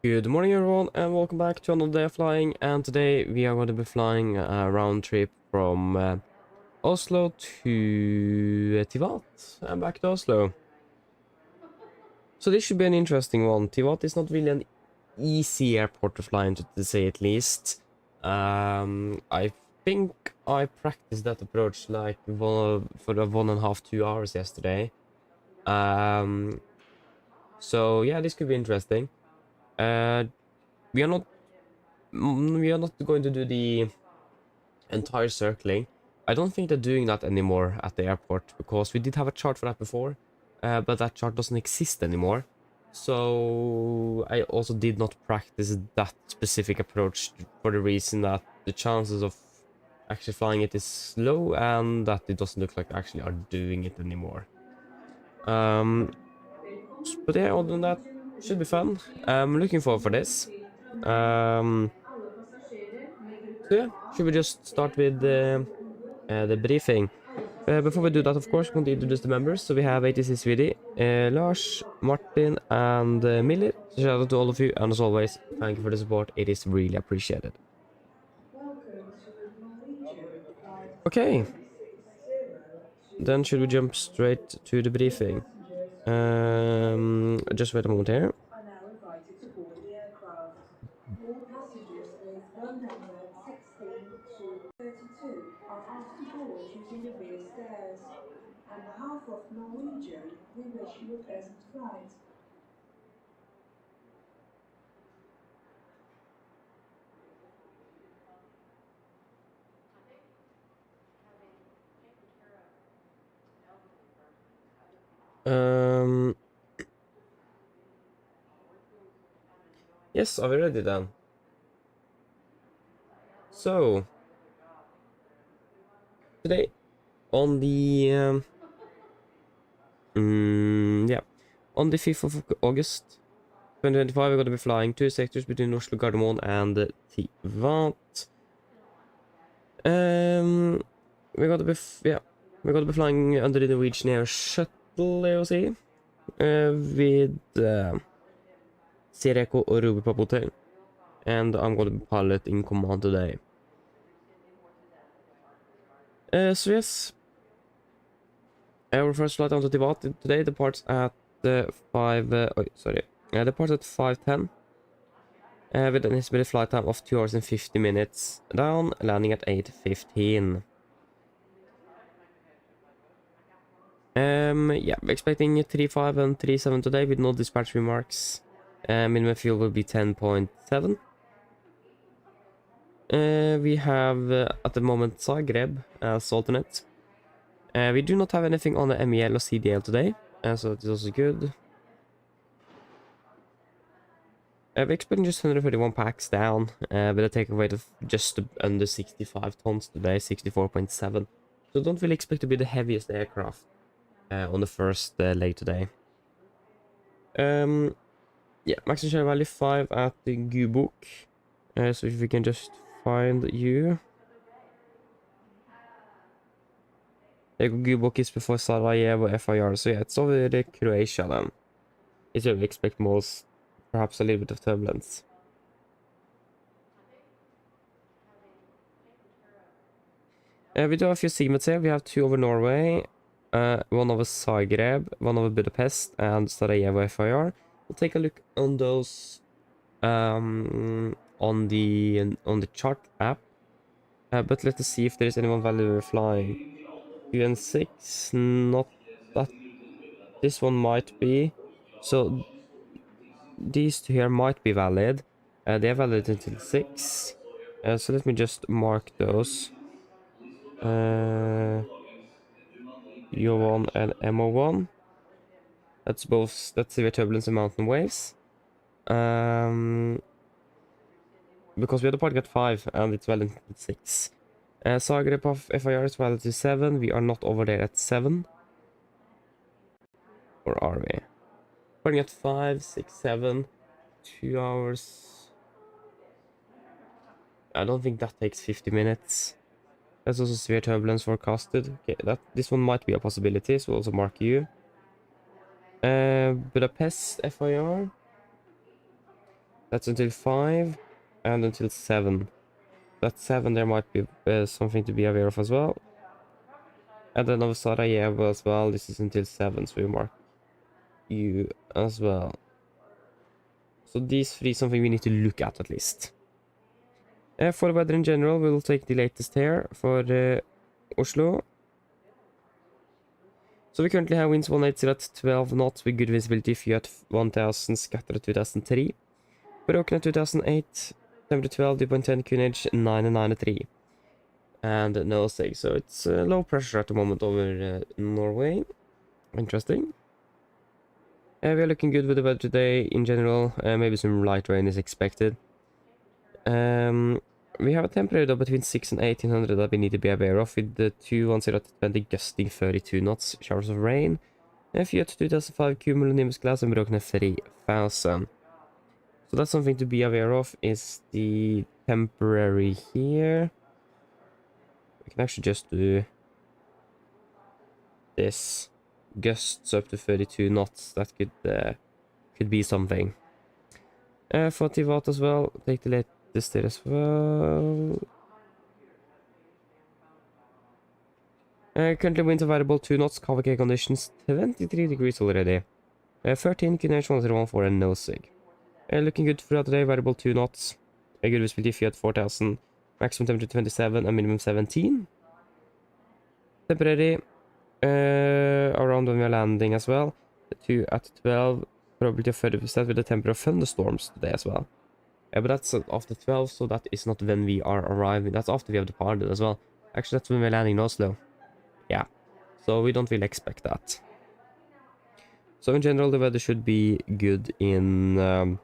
Good morning everyone and welcome back to another day of flying, and today we are going to be flying a round trip from Oslo to Tivat and back to Oslo. So this should be an interesting one. Tivat is not really an easy airport to fly into, to say at least. I think I practiced that approach like for the 1.5 to 2 hours yesterday. So yeah, this could be interesting. We are not going to do the entire circling. I don't think they're doing that anymore at the airport, because we did have a chart for that before, but that chart doesn't exist anymore. So I also did not practice that specific approach for the reason that the chances of actually flying it is low and that it doesn't look like they actually are doing it anymore. But yeah, other than that, should be fun. I'm looking forward for this. So yeah, should we just start with the briefing? Before we do that, of course, we want to introduce the members. So we have 86VD, Lars, Martin, and Millie. So shout out to all of you, and as always, thank you for the support. It is really appreciated. Okay, then should we jump straight to the briefing? Just wait a moment here. All passengers with row number 16 to 32 are asked to board using the rear stairs. On behalf of Norwegian, we wish you a pleasant flight. Yes, are we ready then? So, today on the on the 5th of August 2025, we're going to be flying 2 sectors between Oslo Gardermoen and Tivat. We're going to be we're going to be flying under the Norwegian Air Shuttle AOC with Sireko og Ruby på hotel, and I'm going to be pilot in command today. So yes, our first flight onto Tivat today departs at 5:10. With an estimated flight time of 2 hours and 50 minutes down, landing at 8:15. Yeah, we're expecting 3.5 and 3.7 today with no dispatch remarks. Minimum fuel will be 10.7. We have at the moment Zagreb as alternate. We do not have anything on the MEL or CDL today, so that is also good. We're expecting just 131 packs down, with a takeoff weight of just under 65 tons today, 64.7. So don't really expect to be the heaviest aircraft on the first leg today. Yeah, maximum share value 5 at the Gubok. So if we can just find you. Gubok is before Sarajevo FIR, so yeah, it's over the Croatia then. Is where we expect most, perhaps a little bit of turbulence. We do have a few segments here. We have 2 over Norway, 1 over Zagreb, 1 over Budapest, and Sarajevo FIR. We'll take a look on those on the chart app. But let us see if there is anyone valid flying. 2 and 6, not that. This one might be. So these 2 here might be valid. They are valid until 6. So let me just mark those. U1 and MO1. That's both, that's severe turbulence and mountain waves. Because we had a part at 5 and it's valid at 6. Zagreb of FIR is valid to 7. We are not over there at 7. Or are we? Parting at 5, 6, 7. 2 hours. I don't think that takes 50 minutes. That's also severe turbulence forecasted. Okay, this one might be a possibility, so we'll also mark you. Budapest FIR. That's until 5 and until 7. That's 7, there might be something to be aware of as well. And then of Sarajevo as well, this is until 7, so we mark you as well. So these three, something we need to look at least. For the weather in general, we'll take the latest here for Oslo. So we currently have winds 180 at 12 knots with good visibility, few at 1000, scatter at 2003. Broken at 2008, temperature 12, dew point 10, QNH 9 and 9 at 3. And no sig, so it's low pressure at the moment over Norway. Interesting. We are looking good with the weather today in general. Maybe some light rain is expected. We have a temperature though between 6 and 1800 that we need to be aware of, with the 210 at 20 gusting 32 knots, showers of rain. A few at 2005 cumulonimbus class and broken at 3000. So that's something to be aware of, is the temporary here. We can actually just do this. Gusts up to 32 knots, that could be something. For Tivat as well, take the latest there as well. Currently winds variable 2 knots, cover K conditions 23 degrees already. 13 QNH 1014 and no sig. Looking good throughout the day, variable 2 knots. A good visibility, few at 4000. Maximum temperature 27 and minimum 17. Temporary around when we are landing as well. 2 at 12, probability of 30% with the temperature of thunderstorms today as well. But that's after 12, so that is not when we are arriving. That's after we have departed as well. Actually, that's when we're landing in Oslo. Yeah, so we don't really expect that. So in general, the weather should be good in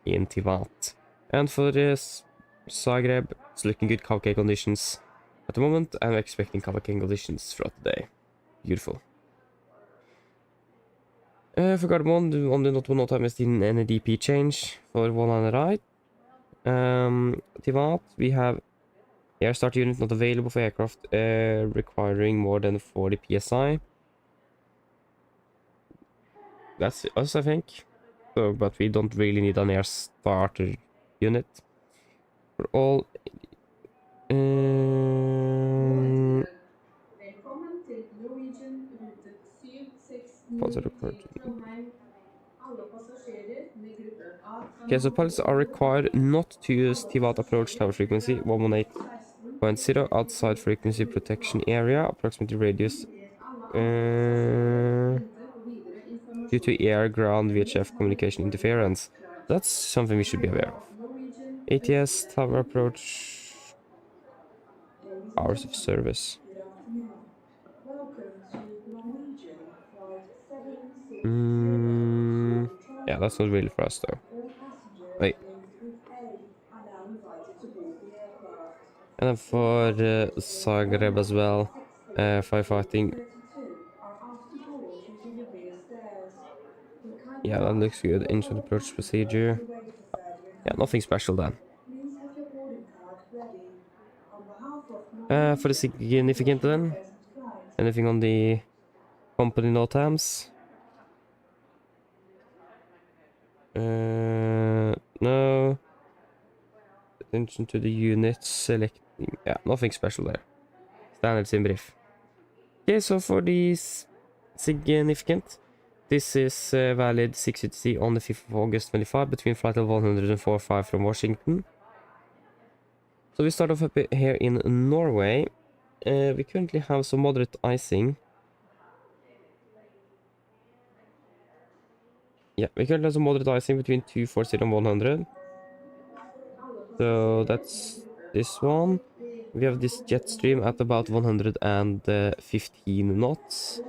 Tivat. And for this Zagreb, it's looking good Caucasian conditions at the moment. I'm expecting Caucasian conditions throughout the day. Beautiful. For Gardermoen, on the not have seen any DP change for one on the right. Tivat, we have air start unit not available for aircraft requiring more than 40 psi. That's us, I think. So, but we don't really need an air starter unit. For all okay, so pilots are required not to use Tivat approach tower frequency 118.0 outside frequency protection area, approximately radius due to air ground VHF communication interference. That's something we should be aware of. ATS tower approach hours of service. Yeah, that's not really for us though. Wait. And then for Zagreb as well, firefighting. Yeah, that looks good. Initial approach procedure. Yeah, nothing special then. For the significant then, anything on the company NOTAMs? No. Attention to the units, selecting. Yeah, nothing special there. Standard sim brief. Okay, so for these significant, this is valid 6UTC on the 5th of August 25 between flight level 104.5 from Washington. So we start off up here in Norway. We currently have some moderate icing. Yeah, we currently have some moderate icing between 240 and 100. So that's this one. We have this jet stream at about 115 knots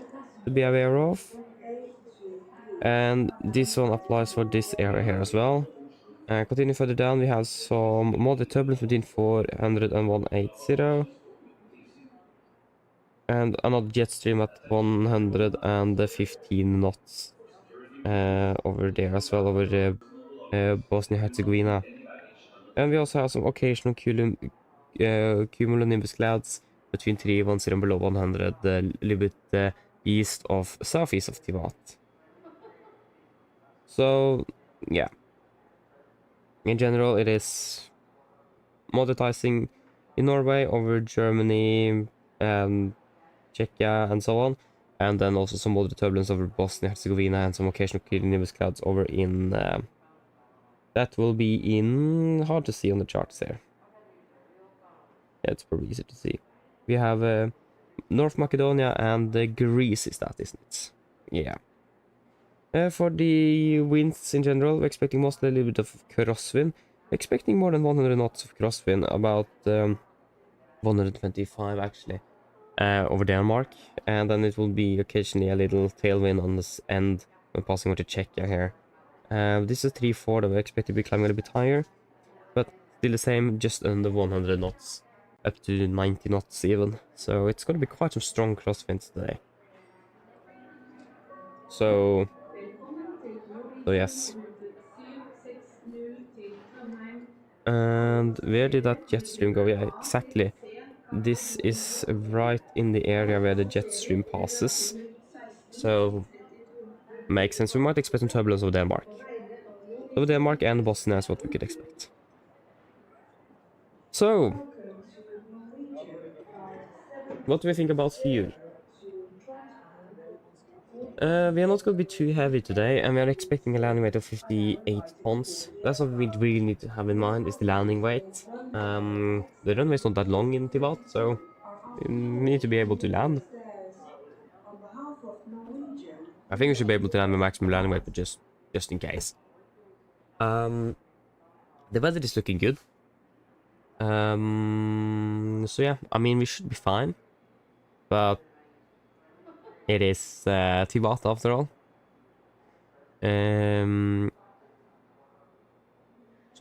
to be aware of. And this one applies for this area here as well. Continue further down, we have some moderate turbulence between 400 and 180. And another jet stream at 115 knots over there as well, over Bosnia-Herzegovina. And we also have some occasional cumulonimbus clouds between 310 and below 100, a little bit east of southeast of Tivat. So, yeah. In general, it is monetizing in Norway over Germany, Czechia, and so on. And then also some moderate turbulence over Bosnia Herzegovina and some occasional cumulonimbus clouds over in... that will be in... hard to see on the charts there. Yeah, it's probably easy to see. We have North Macedonia and Greece is that, isn't it? Yeah. For the winds in general, we're expecting mostly a little bit of crosswind. We're expecting more than 100 knots of crosswind, about 125 actually, over Denmark. And then it will be occasionally a little tailwind on this end when passing over to Czechia here. This is 3-4 that we expect to be climbing a little bit higher, but still the same, just under 100 knots, up to 90 knots even. So it's going to be quite some strong crosswinds today. So yes. And where did that jet stream go? Yeah, exactly. This is right in the area where the jet stream passes. So, makes sense. We might expect some turbulence over Denmark. So Denmark and Bosnia is what we could expect. So, what do we think about fuel? We are not going to be too heavy today, and we are expecting a landing weight of 58 tons. That's what we really need to have in mind, is the landing weight. The runway is not that long in Tivat, so we need to be able to land. I think we should be able to land the maximum landing weight, but just in case. The weather is looking good. So yeah, I mean, we should be fine. But it is Tivat after all. So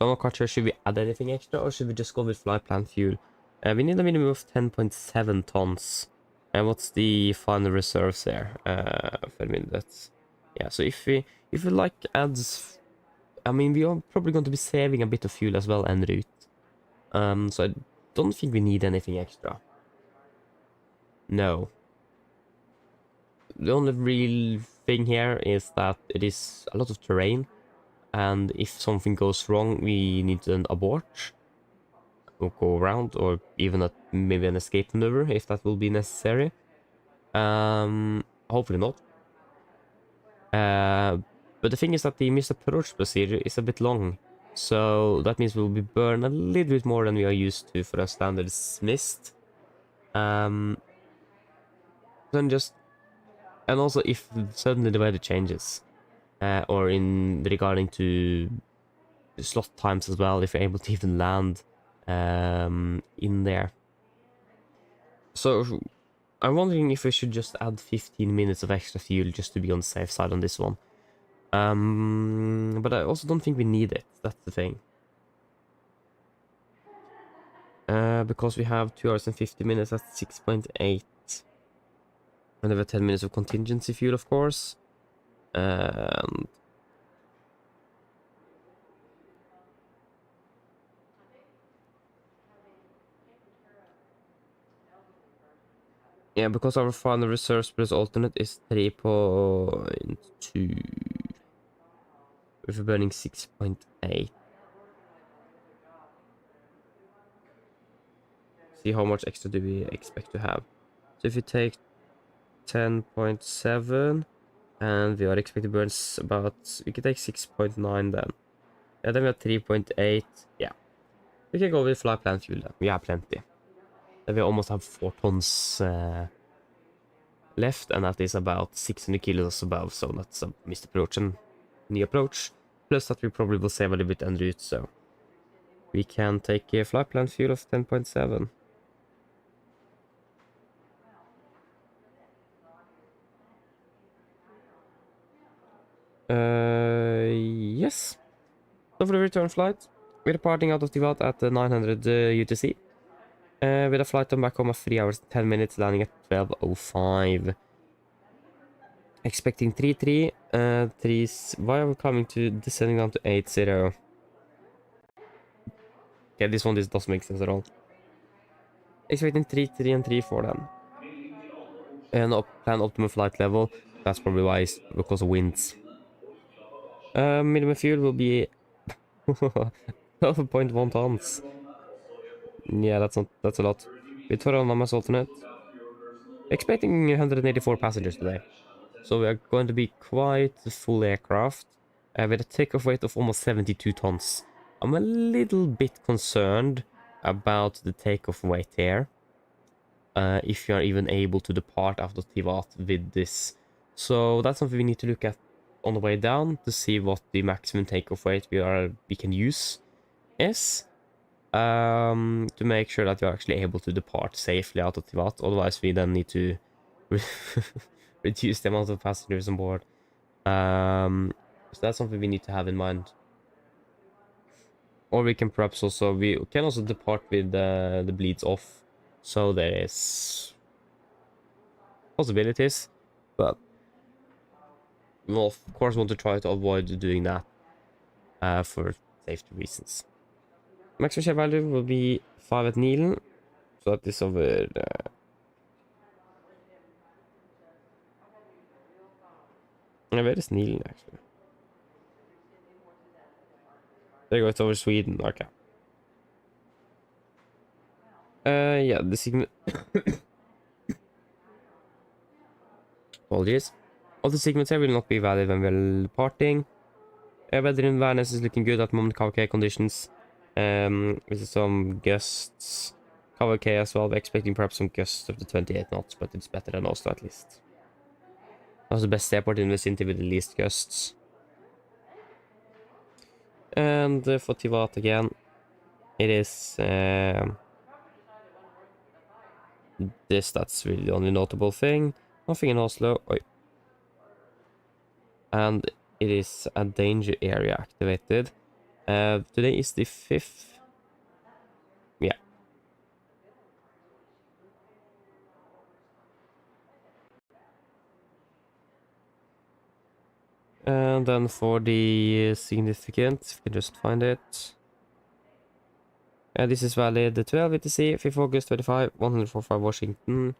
I'm not quite sure, should we add anything extra or should we just go with fly plan fuel? We need a minimum of 10.7 tons. And what's the final reserves there? For a minute. Yeah, so if we like adds, I mean, we are probably going to be saving a bit of fuel as well en route. So I don't think we need anything extra. No. The only real thing here is that it is a lot of terrain, and if something goes wrong, we need to then abort or go around, or even maybe an escape maneuver if that will be necessary. Hopefully not. But the thing is that the missed approach procedure is a bit long, so that means we'll be burned a little bit more than we are used to for a standard mist. Then just, and also if suddenly the weather changes, or in regarding to slot times as well, if you're able to even land in there. So I'm wondering if we should just add 15 minutes of extra fuel just to be on the safe side on this one. But I also don't think we need it, that's the thing. Because we have 2 hours and 50 minutes, that's 6.8. And we have 10 minutes of contingency fuel, of course. And yeah, because our final reserves plus alternate is 3.2. If we're burning 6.8. See how much extra do we expect to have. So if you take 10.7 and we are expected to burn about, we can take 6.9 then. Yeah, then we have 3.8. Yeah, we can go with fly plan fuel then. We have plenty. Then we almost have 4 tons left, and that is about 600 kilos above, so that's a missed approach and new approach. Plus that we probably will save a little bit en route, so we can take a fly plan fuel of 10.7. Yes. So for the return flight, we're departing out of Tivat at 900 UTC. With a flight time back home of 3 hours and 10 minutes, landing at 12:05. Expecting 3-3, why are we coming to descending down to 8-0? Okay, this one doesn't make sense at all. Expecting 3-3 and 3-4 then. And plan optimum flight level, that's probably why it's because of winds. Minimum fuel will be 12.1 tons. Yeah, that's a lot. With total mass alternate. Expecting 184 passengers today. So we are going to be quite a full aircraft. With a takeoff weight of almost 72 tons. I'm a little bit concerned about the takeoff weight here. If you are even able to depart after Tivat with this. So that's something we need to look at on the way down to see what the maximum takeoff weight we can use is. To make sure that you're actually able to depart safely out of Tivat. Otherwise, we then need to reduce the amount of passengers on board. So that's something we need to have in mind. Or we can perhaps also depart with the bleeds off. So there is possibilities, but we'll of course want to try to avoid doing that for safety reasons. Maximum share value will be 5 at Nilen, so that is over. Where is Nilen actually? There you go, it's over Sweden. Okay. Yeah, the signal. Apologies. All the segments here will not be valid when we're departing. Weather in Venice is looking good at the moment, KVK conditions. With some gusts. KVK as well, we're expecting perhaps some gusts up to 28 knots, but it's better than Oslo at least. That's the best airport in the vicinity with the least gusts. And for Tivat again, it is that's really the only notable thing. Nothing in Oslo. Oi. And it is a danger area activated. Today is the 5th. Yeah. And then for the significant, if you can just find it. This is valid 12 ETC, 5th August 25, 145 Washington.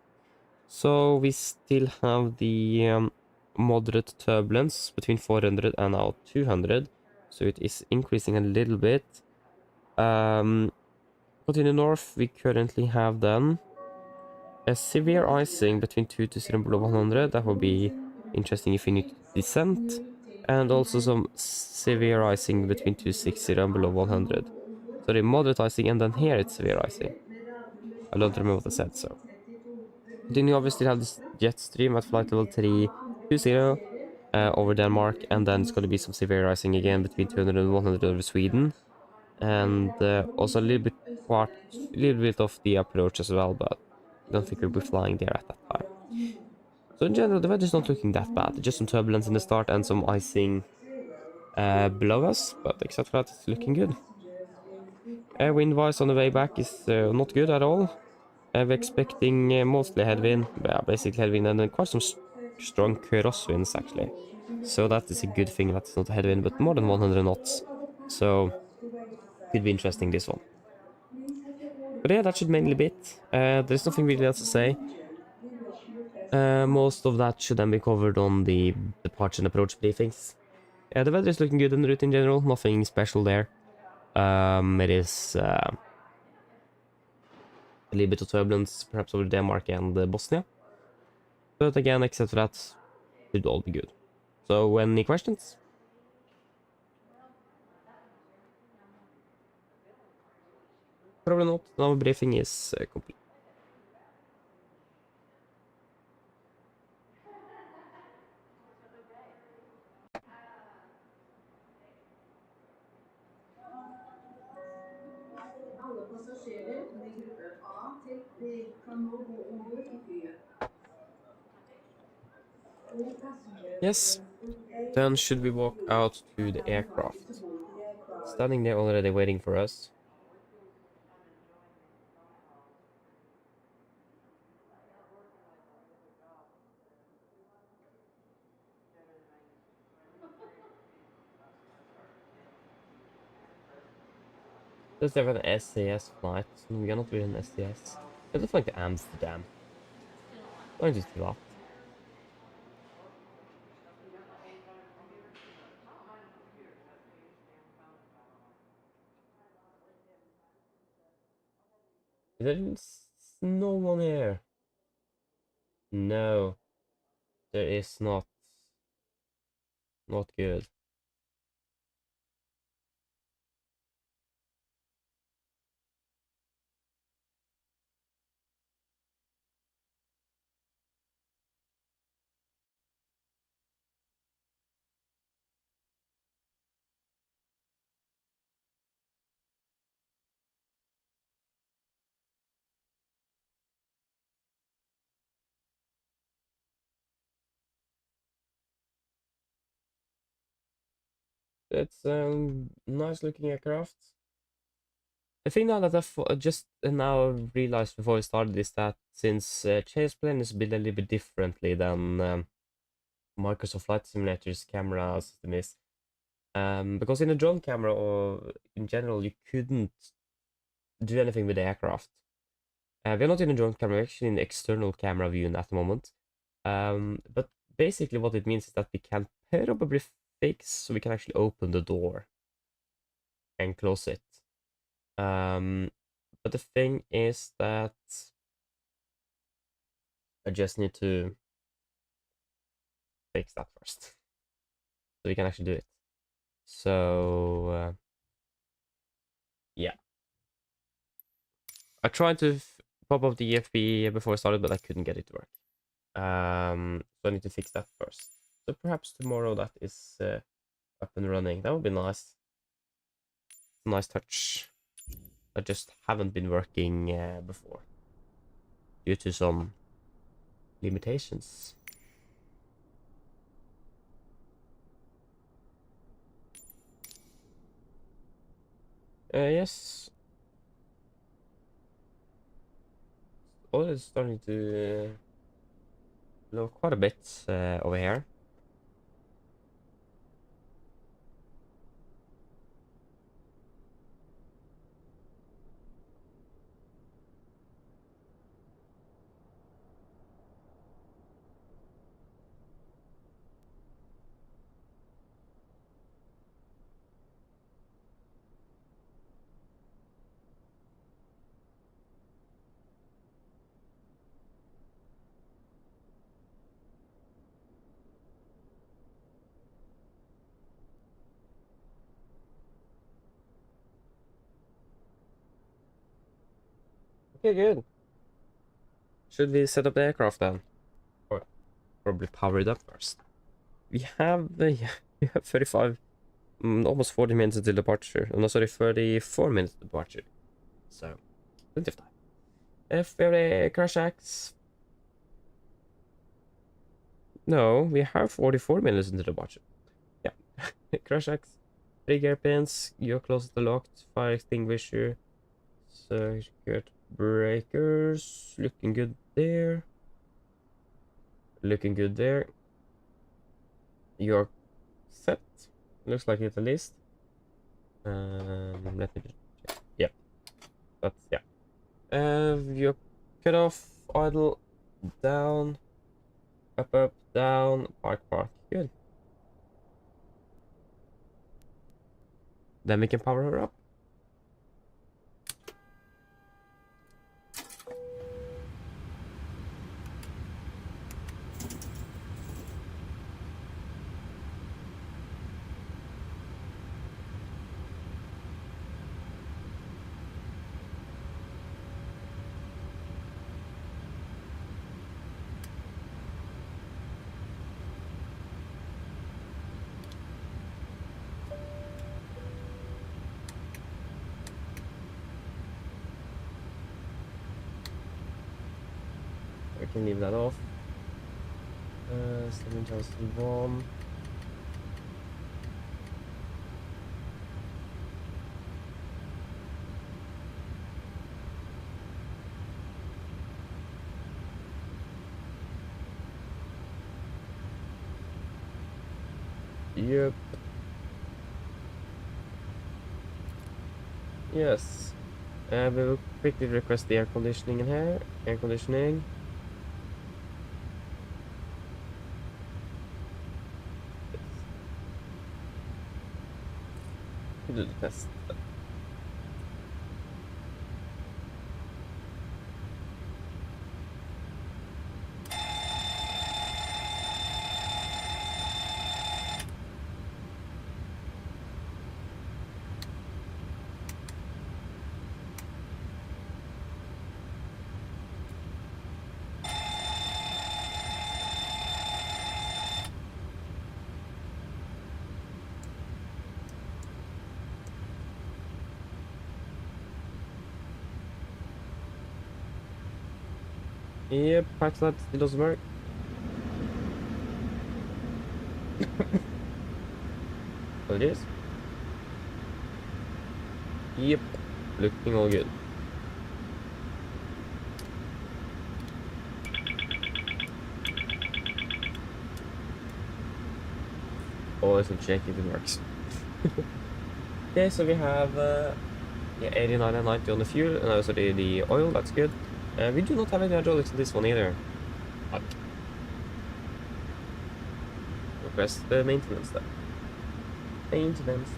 So we still have the moderate turbulence between 400 and now 200. So it is increasing a little bit. Continue north, we currently have then a severe icing between 2 to 0 below 100. That will be interesting if we need to descent. And also some severe icing between 260 and below 100. So the moderate icing, and then here it's severe icing. I don't remember what I said, so. Continue, obviously have this jet stream at flight level 320 over Denmark, and then it's going to be some severe icing again between 200 and 100 over Sweden. And also a little bit of the approach as well, but I don't think we'll be flying there at that time. So in general, the weather's not looking that bad. Just some turbulence in the start and some icing below us, but except for that, it's looking good. Wind-wise on the way back is not good at all. We're expecting mostly headwind, basically headwind, and then quite some strong crosswinds actually. So that is a good thing that it's not a headwind, but more than 100 knots. So could be interesting, this one. But yeah, that should mainly be it. There's nothing really else to say. Most of that should then be covered on the departure and approach briefings. The weather is looking good en route in general, nothing special there. It is a little bit of turbulence, perhaps over Denmark and Bosnia. But again, except for that, it should all be good. So, any questions? Probably not. Now briefing is complete. Alle passasjerer med gruppe A til B kan nå gå om bord i flyet. All passengers Yes. in group A Then should we walk out to the are invited to aircraft? board the aircraft. Standing there already waiting for us. Does there have an SAS flight? We are not really an SAS. Let's fly to Amsterdam. Going to Tivat. There's no one here. No, there is not. Not good. It's nice looking aircraft. The thing now that I just now realized before I started is that since Chase Plane is built a little bit differently than Microsoft Flight Simulator's camera system is, because in a drone camera or in general you couldn't do anything with the aircraft. We're not in a drone camera, we're actually in external camera view at the moment. But basically what it means is that we can probably fix so we can actually open the door and close it. But the thing is that I just need to fix that first so we can actually do it. So yeah, I tried to pop up the EFB before I started, but I couldn't get it to work. So I need to fix that first. So perhaps tomorrow that is up and running. That would be nice. Nice touch. I just haven't been working before due to some limitations. Yes. Oh, it's starting to blow quite a bit over here. Okay, good. Should we set up the aircraft then? Or probably power it up first. We have yeah, we have 35, almost 40 minutes until departure. Oh, no, sorry, 34 minutes departure. So, plenty of time. If we have a crash axe. No, we have 44 minutes into departure. Yeah. Crash axe. 3 hairpins. You're close to the locked. Fire extinguisher. Circuit breakers. Looking good there. Looking good there. You're set. Looks like it at least. Let me just check. Yeah. That's yeah. You're cut off. Idle. Down. Up. Down. Park. Good. Then we can power her up. I can leave that off. 7001. Yep. Yes. We will quickly request the air conditioning in here. Air conditioning. Do the test. Yep, pipeline still doesn't work. Oh, it is. Yep, looking all good. Always will check if it works. Okay, so we have yeah, 89 and 90 on the fuel, and also the oil, that's good. We do not have any hydraulics in this one either. But request the maintenance then. Maintenance.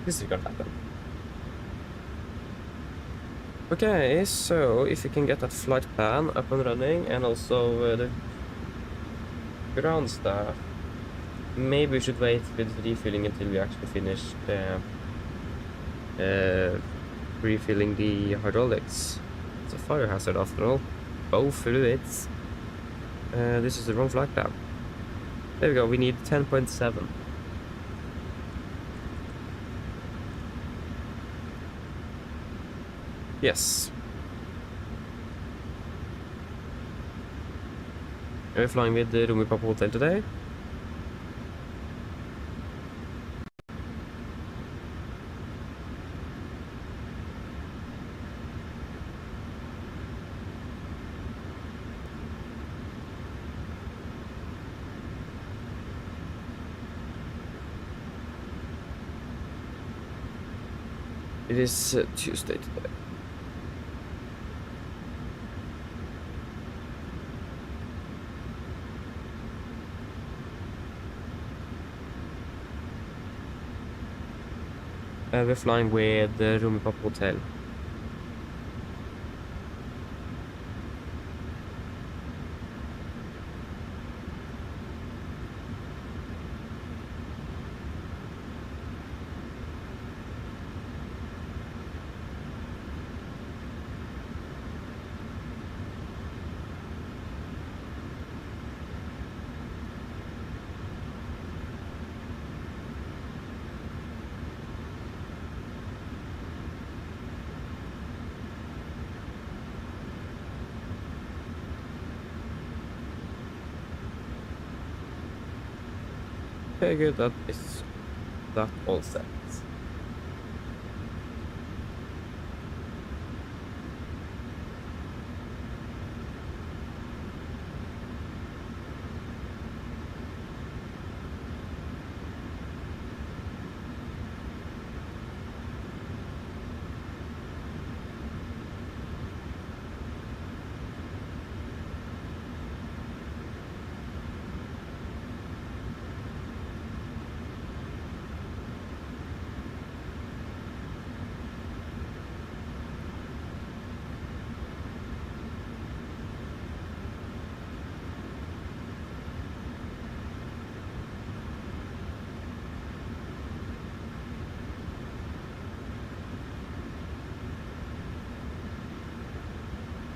This is gonna happen. Okay, so if you can get that flight plan up and running, and also the ground staff, maybe we should wait with refueling until we actually finish refilling the hydraulics. It's a fire hazard after all. Both fluids. This is the wrong flight plan. There we go, we need 10.7. Yes. We're flying with the Rumi Papa Hotel today. It is Tuesday today. We're flying with the Rumi Papa Hotel. Okay, good, that is that all set.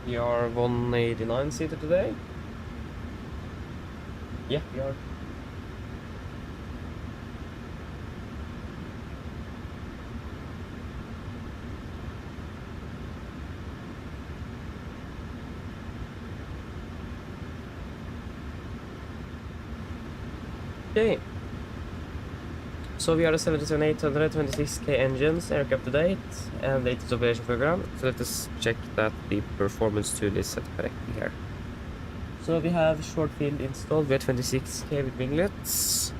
We are 189 seater today. Yeah, we are. Okay. So we are the 77800 26K engines, aircraft to date, and latest operation program. So let us check that the performance tool is set correctly here. So we have short field installed, we have 26K with winglets.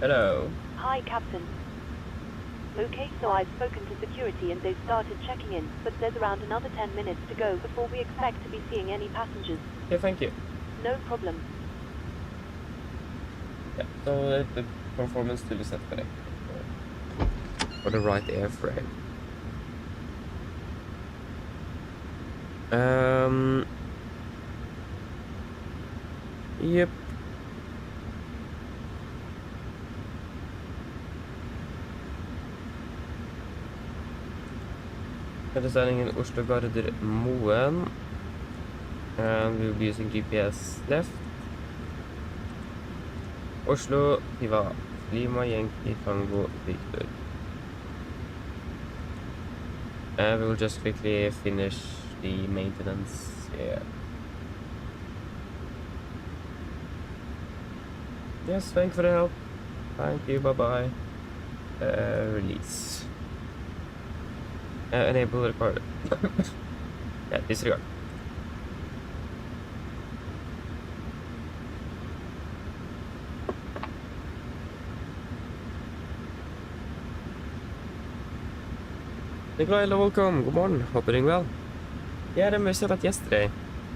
Hello. Hi, Captain. Okay, so I've spoken to security and they've started checking in, but there's around another 10 minutes to go before we expect to be seeing any passengers. Yeah, thank you. No problem. Yeah, so the performance tool is set correctly for the right airframe. Yep. Understanding in Oslo Gardermoen, and we'll be using GPS left. Oslo Tivat, Lima Yankee Tango Victor. And we will just quickly finish the maintenance here. Yes, thank you for the help. Thank you, bye bye. Release. Enable record. Yeah, disregard. Nikolai, welcome. Good morning. Hope you're doing well. Yeah, I missed that yesterday.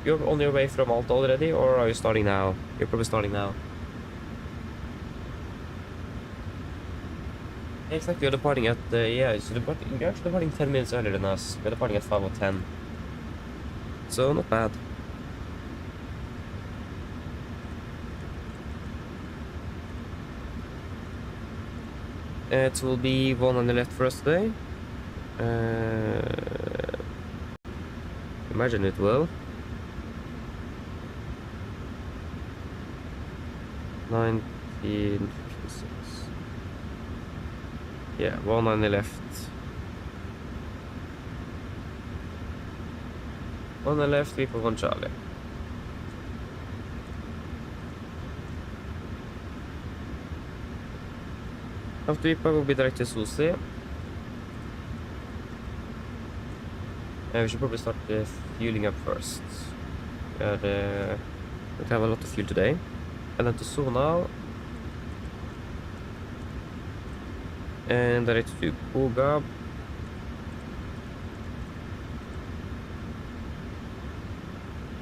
You're on your way from Malta already, or are you starting now? You're probably starting now. Yeah, exactly. You're departing at yeah, you're actually departing 10 minutes earlier than us. We're departing at 5 or 10. So, not bad. It will be one on the left for us today. Imagine it will. 1956. Yeah, one on the left. On the left, we put one Charlie. After we will be direct to Susi. We should probably start fueling up first. We have a lot of fuel today. And then to Sonal. And direct to Kogab.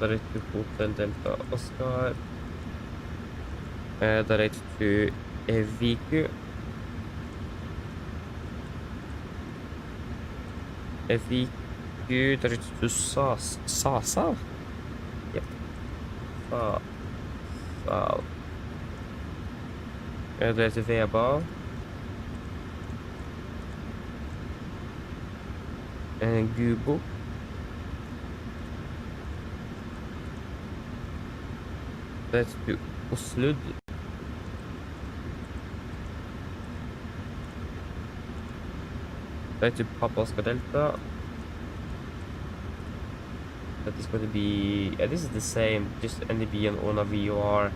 Direct to Hotel Delta Oscar. Direct to Eviku. Eviku. Direct to Sasa? Yep. Sal. Direct to Veba. And Gubo. Direct to Oslo. Direct to Papa Oscar Delta. That is going to be, yeah, this is the same, just NDB and ONA VOR.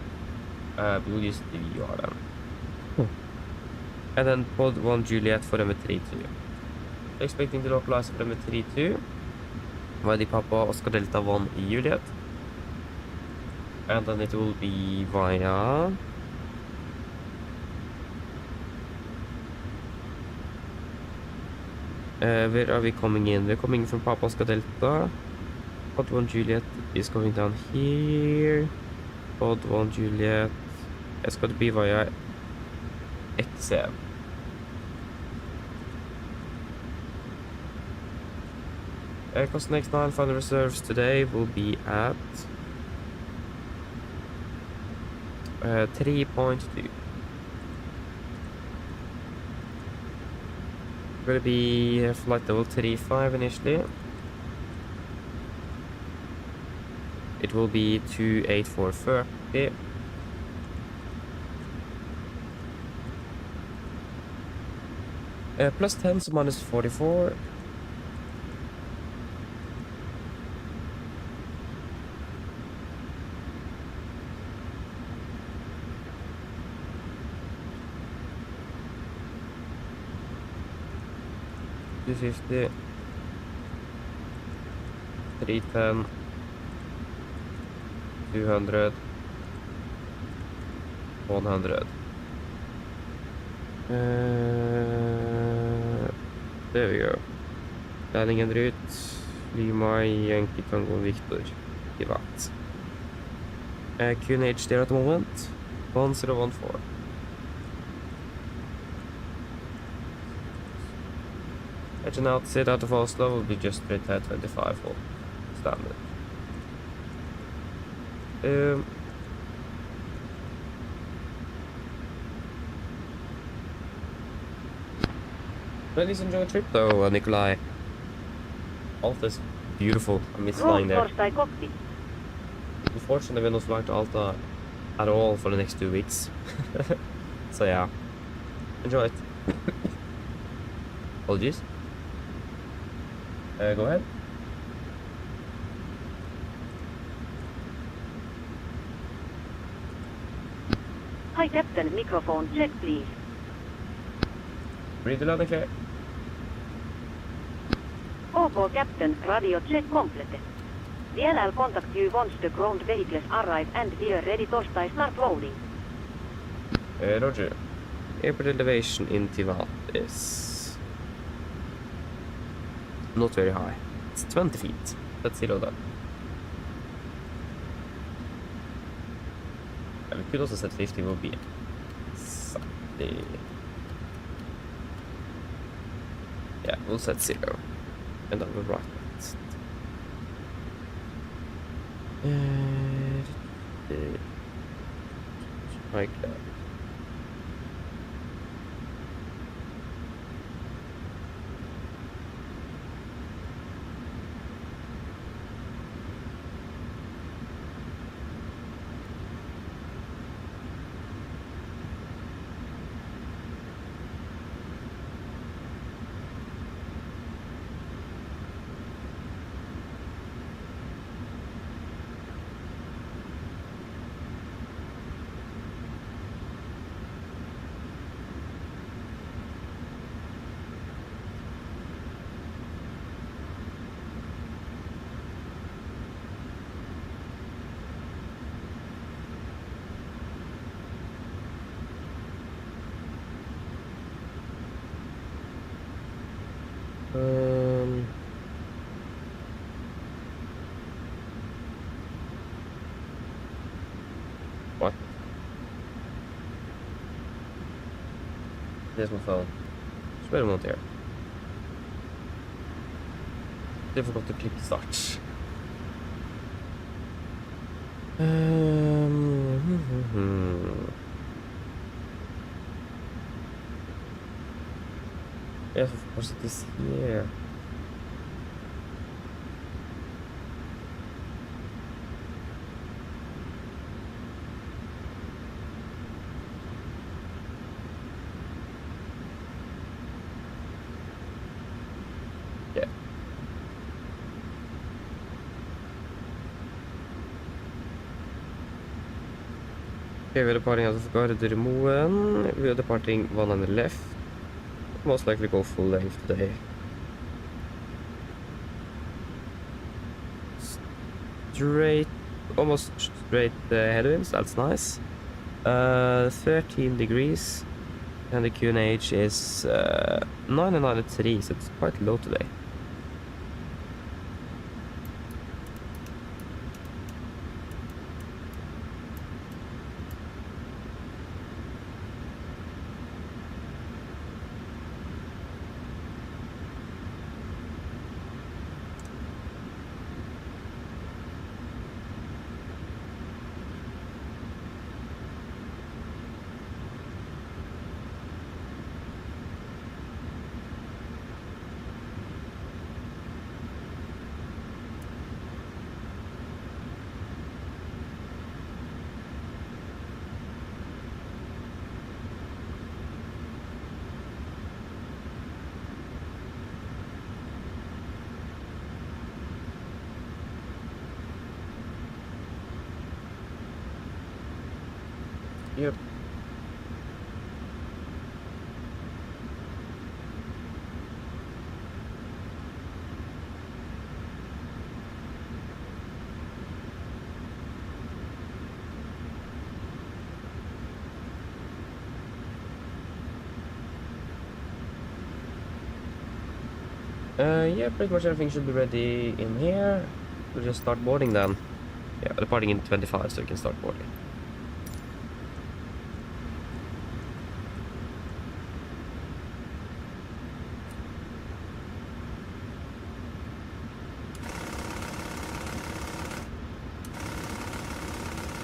We will use the VOR then. And then pod 1 Juliet for M32. Expecting the localizer for M32. Via Papa Oscar Delta 1 Juliet. And then it will be via where are we coming in? We're coming from Papa Oscar Delta. Pod 1 Juliet is going down here. Pod 1 Juliet. It's got to be via XM. Cost next 9 final reserves today will be at 3.2. Going to be flight level 35 initially. It will be 28430. 28430. Plus 10, so minus 44. $250, 310, 200, 100. There we go. Landing en route. Lima, Yankee, Tango, Victor. Tivat. QNH there at the moment. 1014. Edging outside out of Oslo will be just straight at 25 for standard. Please enjoy the trip though, Nikolai. Alta is beautiful. I miss flying there. Cockpit. Unfortunately, we're not flying to Alta at all for the next 2 weeks. So yeah, enjoy it. Apologies. Go ahead. Hi Captain, microphone check please. Read the loud and clear. OK Captain, radio check complete. DLL contact you once the ground vehicles arrive and we are ready to start rolling. Roger. Airport elevation in Tivat is not very high. It's 20 feet. Let's zero that. Yeah, we could also set 50 will be exactly. Yeah, we'll set 0. And then we'll write that. Like that. What? There's my phone. Just wait a moment here. I forgot to click start. Yes, of course it is here. Yeah. Okay, we're departing out of Gardermoen. We are departing one on the left. Most likely go full length today. Straight, almost straight headwinds, that's nice. 13 degrees, and the QNH is 993, so it's quite low today. Yep. Yeah, pretty much everything should be ready in here. We'll just start boarding then. Yeah, departing in 25, so we can start boarding.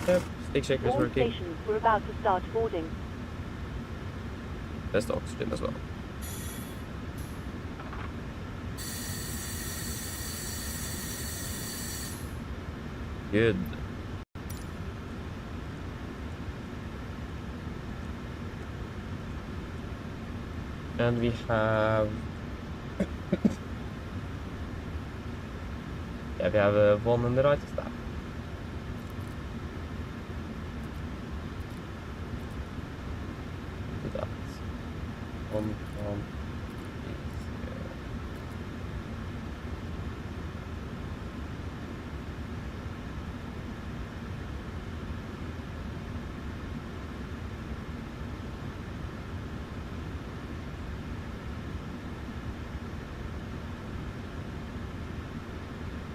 Yep, stick shaker's All working. stations, we're about to start boarding. Test oxygen as well. Good. And we have... yeah, we have one on the right stack. Do that. One.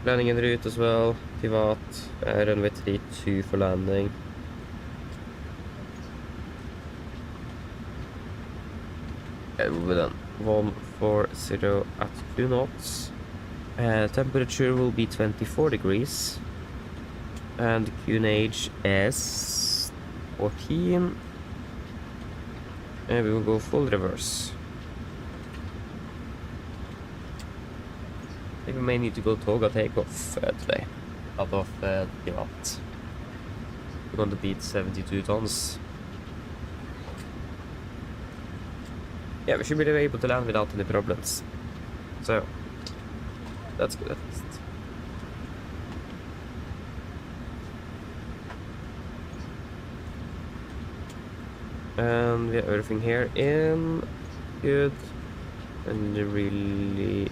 Landing en route as well. Tivat. Runway 32 for landing. And we're done. 140 at 2 knots. Temperature will be 24 degrees. And QNH is 14. And we will go full reverse. I think we may need to go Toga takeoff today, out of Tivat. We're going to beat 72 tons. Yeah, we should be able to land without any problems. So, that's good at least. And we have everything here in. Good. And really...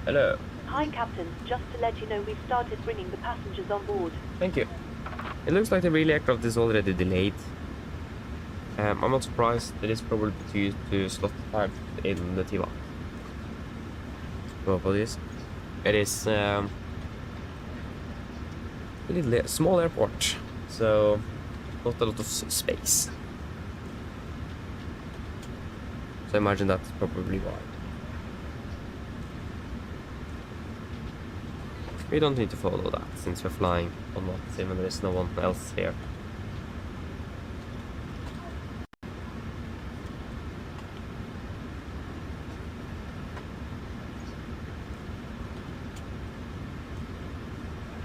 Hello. Hi, Captain. Just to let you know, we've started bringing the passengers on board. Thank you. It looks like the relay aircraft is already delayed. I'm not surprised. It is probably due to slot time in the Tivat. So apologies. It is a little small airport, so not a lot of space. So I imagine that's probably why. We don't need to follow that since we're flying on what, even there is no one else here.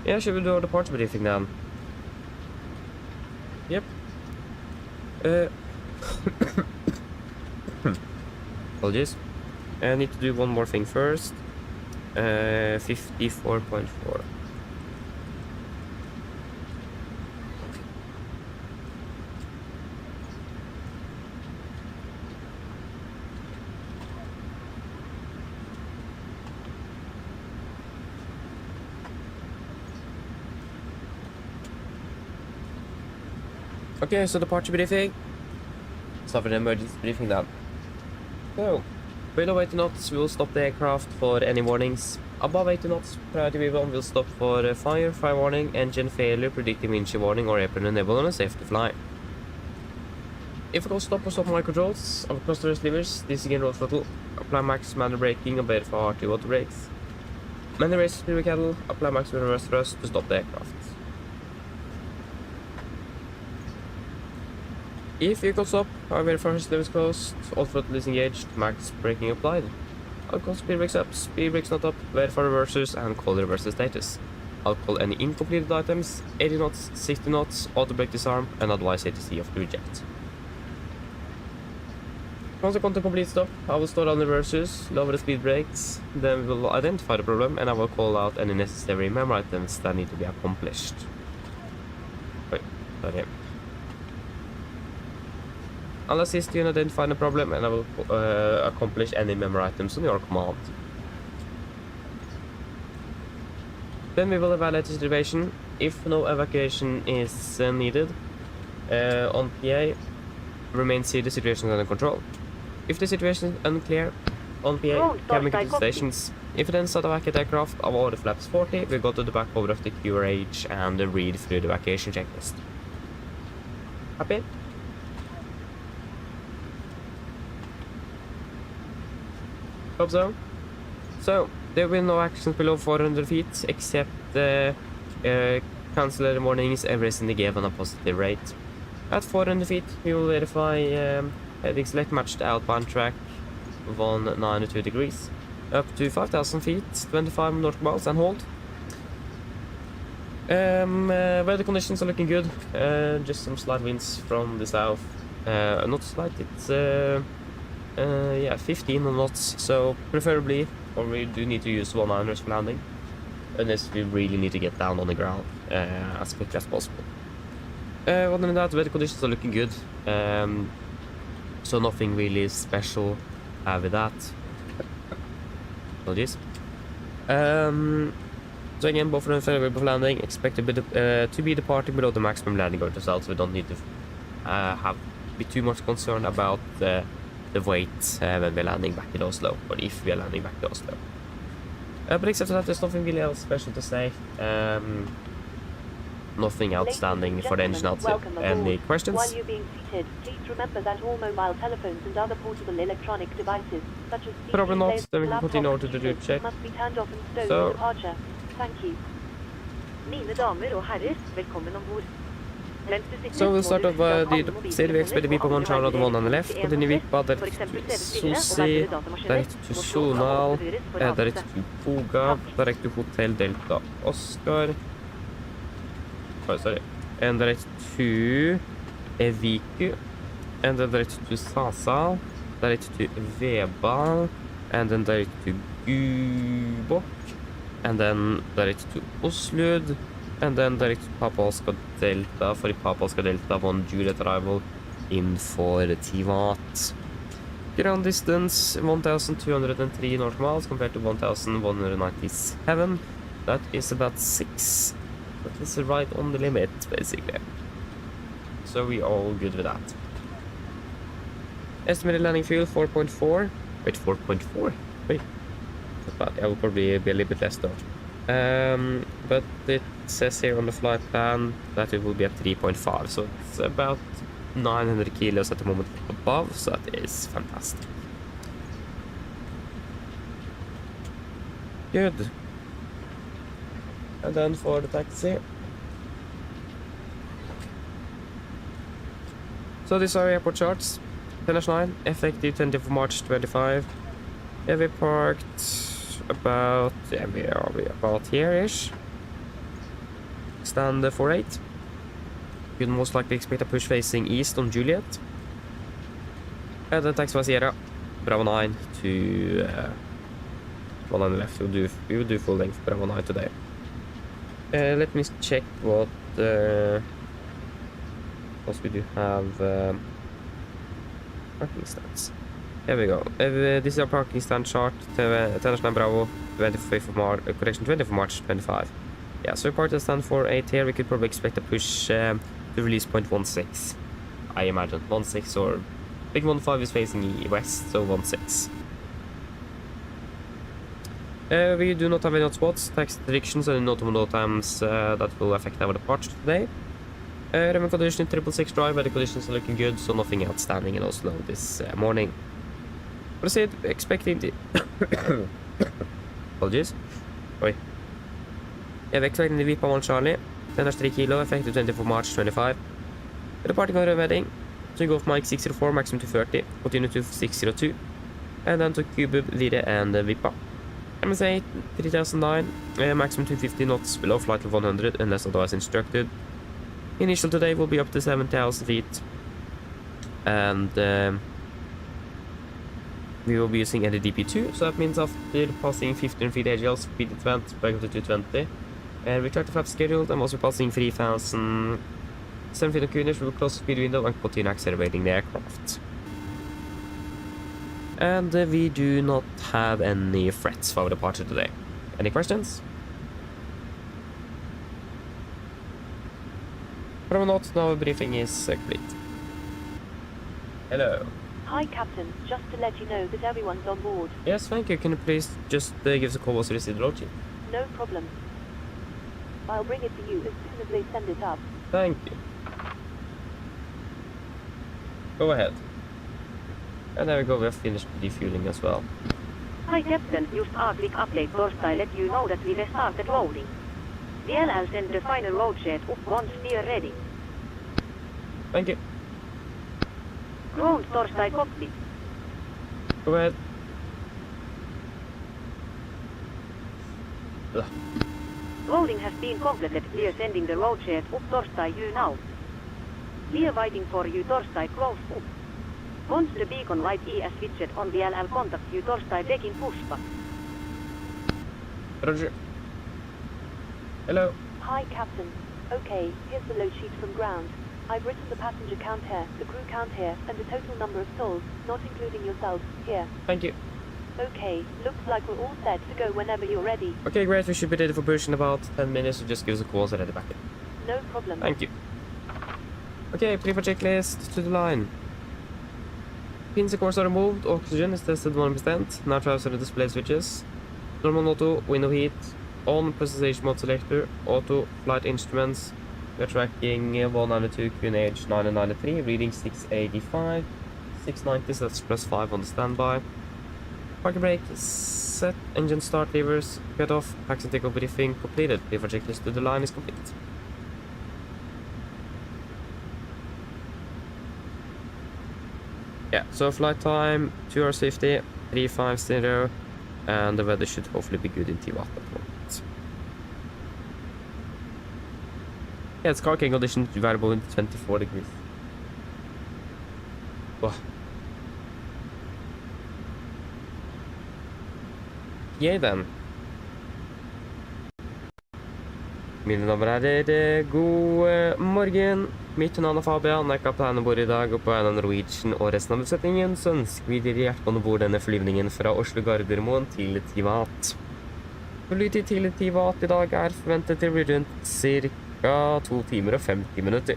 Yeah, should we do our departure briefing then? Yep. Apologies. I need to do one more thing first. 54.4. Okay, so departure briefing. Start with the emergency briefing then. So, below 80 knots, we will stop the aircraft for any warnings. Above 80 knots, priority V1 will stop for fire warning, engine failure, predictive windshield warning, or airplane enable on a safety fly. If we go stop or stop my controls, I will cross the rest levers, disengage road throttle, apply max manual braking, and wait for RT auto brakes. Manual race speed cattle, apply max reverse thrust to stop the aircraft. If vehicle stop, however, first lever is closed, all throttle is engaged, max braking applied. I'll call speed brakes up, speed brakes not up, wait for reversers, and call the reverser status. I'll call any incompleted items, 80 knots, 60 knots, auto brake disarm, and advise ATC of the reject. Once I come to complete stop, I will start on the reverses, lower the speed brakes, then we will identify the problem, and I will call out any necessary memory items that need to be accomplished. Wait, sorry. I'll assist you in identifying the problem, and I will accomplish any memory items on your command. Then we will evaluate the situation. If no evacuation is needed, on PA, remain see the situation under control. If the situation is unclear, on PA, cabin control stations. If it ends at evacuate aircraft over the flaps 40, we go to the back over of the QRH and read through the evacuation checklist. Happy? Hope so. So, there will be no actions below 400 feet, except cancel the warnings everything they gave on a positive rate. At 400 feet, we will verify heading select match the outbound track 192 degrees. Up to 5,000 feet, 25 nautical miles, and hold. Weather conditions are looking good. Just some slight winds from the south. Not slight, it's yeah, 15 knots. So preferably, or we do need to use 1-liners for landing, unless we really need to get down on the ground as quickly as possible. Other than that, weather conditions are looking good. So nothing really special with that. Apologies. So again, both are favorable for landing. Expect to be departing below the maximum landing weight result, so we don't need to be too much concerned about the weight when we're landing back in Oslo, or if we are landing back to Oslo. But except for that, there's nothing really else special to say. Nothing outstanding for the engine outside. Any questions? While you're being seated, please remember that all mobile telephones and other portable electronic devices, such as Probably not, CDs, then we can continue laptops, on to the computers, check. must be turned off and stowed So- for departure. Thank you. Mine damer og herrer, velkommen ombord. Mens du sitter, So we'll må start du off huske at alle the city we expect to be mobiltelefoner on channel og the one on the andre left, til continue en Vipa, for direct eksempel to CD-spillere og Susi, verktøy datamaskiner, direct to må Sonal, overføres for direct avsendelse. to Poga, direct to Hotel Delta Oscar, oh, sorry, and direct to Eviku, and then direct to Sasa, direct to Veba, and then direct to Gubok, and then direct to Oslud, and then direct to Papa Oscar Delta, for Papa Oscar Delta 1 Juliet arrival in for Tivat. Ground distance 1,203 nautical miles compared to 1,197. That is about 6. That is right on the limit, basically. So we all good with that. Estimated landing fuel 4.4. Wait, 4.4? Wait. Not bad. I will probably be a little bit less though. But it says here on the flight plan that it will be at 3.5, so it's about 900 kilos at the moment above, so that is fantastic. Good. And then for the taxi. So these are airport charts. 10-9, effective 20th of March 25. Yeah, we parked about, yeah, we are about here-ish. Stand 48. You'd most likely expect a push facing east on Juliet. And then taxi Sierra, Bravo 9 to one on the left. We will do full length Bravo 9 today. Let me check what else we do have. Parking stands. Here we go. This is our parking stand chart. 10-9 Bravo, 25th of March, correction, 20th of March 25. Yeah, so we parked at stand 48 here. We could probably expect a push to release point 16. I imagine 16, or big 15 is facing west, so 16. We do not have any hotspots, taxi restrictions, and no times that will affect our departure today. Revenue condition 666 drive, weather conditions are looking good, so nothing outstanding in Oslo this morning. Proceed, expecting the apologies. Oi. Yeah, we're expecting the Vipa 1 Charlie, 10-3 kilo, effective 24 March 25. Departing on Revedding, to go off Mike 604, maximum to 30, continue to 602, and then to Cubub, Lire, and Vipa. MSA 3009, maximum 250 knots, below flight level 100, unless otherwise instructed. Initial today will be up to 7,000 feet, and we will be using NDDP2, so that means after passing 15 feet AGL, speed it went back up to 220. And return to flap scheduled, and also passing 3,007 feet of Kuners, we will close the speed window and continue accelerating the aircraft. And we do not have any threats for departure today. Any questions? From not, now briefing is complete. Hello. Hi, Captain. Just to let you know that everyone's on board. Yes, thank you. Can you please just give us a call once you receive the load sheet? No problem. I'll bring it to you as soon as they send it up. Thank you. Go ahead. And there we go, we have finished defueling as well. Hi Captain, just a quick update first. I let you know that we have started loading. I'll send the final load sheet up once we are ready. Thank you. Ground Torstai Cockpit. Go ahead. Ugh. Loading has been completed. We are sending the load sheet up Torstai you now. We are waiting for you Torstai close up. Once the beacon light is switched on, I'll contact you Torstai back in Pushback. Roger. Hello. Hi, Captain. Okay, here's the load sheet from ground. I've written the passenger count here, the crew count here, and the total number of souls, not including yourself, here. Thank you. Okay, looks like we're all set to go whenever you're ready. Okay, great. We should be ready for push in about 10 minutes, so just give us a call so ready back in. No problem. Thank you. Okay, pre-for checklist to the line. Pins and cores are removed, oxygen is tested 1%, now try the display switches. Normal auto, window heat, on presentation mode selector, auto, flight instruments. We are tracking 192 QNH 993, reading 685, 690, so that's +5 on the standby. Parking brake set, engine start levers, cut off, taxi and takeoff briefing completed. Pre-for checklist to the line is complete. Yeah, so flight time 2 hours 50, 350, and the weather should hopefully be good in Tivat at the moment. Yeah, it's car condition variable in 24 degrees. Wow. Yeah, then. Mine damer og herrer, god morgen. Mitt navn er Fabian, jeg er kaptein om bord i dag, og på Oslo Norwegian og resten av besetningen så ønsker vi dere hjertelig om bord denne flyvningen fra Oslo Gardermoen til Tivat. Flytid til Tivat i dag er forventet til å bli rundt ca. 2 timer og 50 minutter.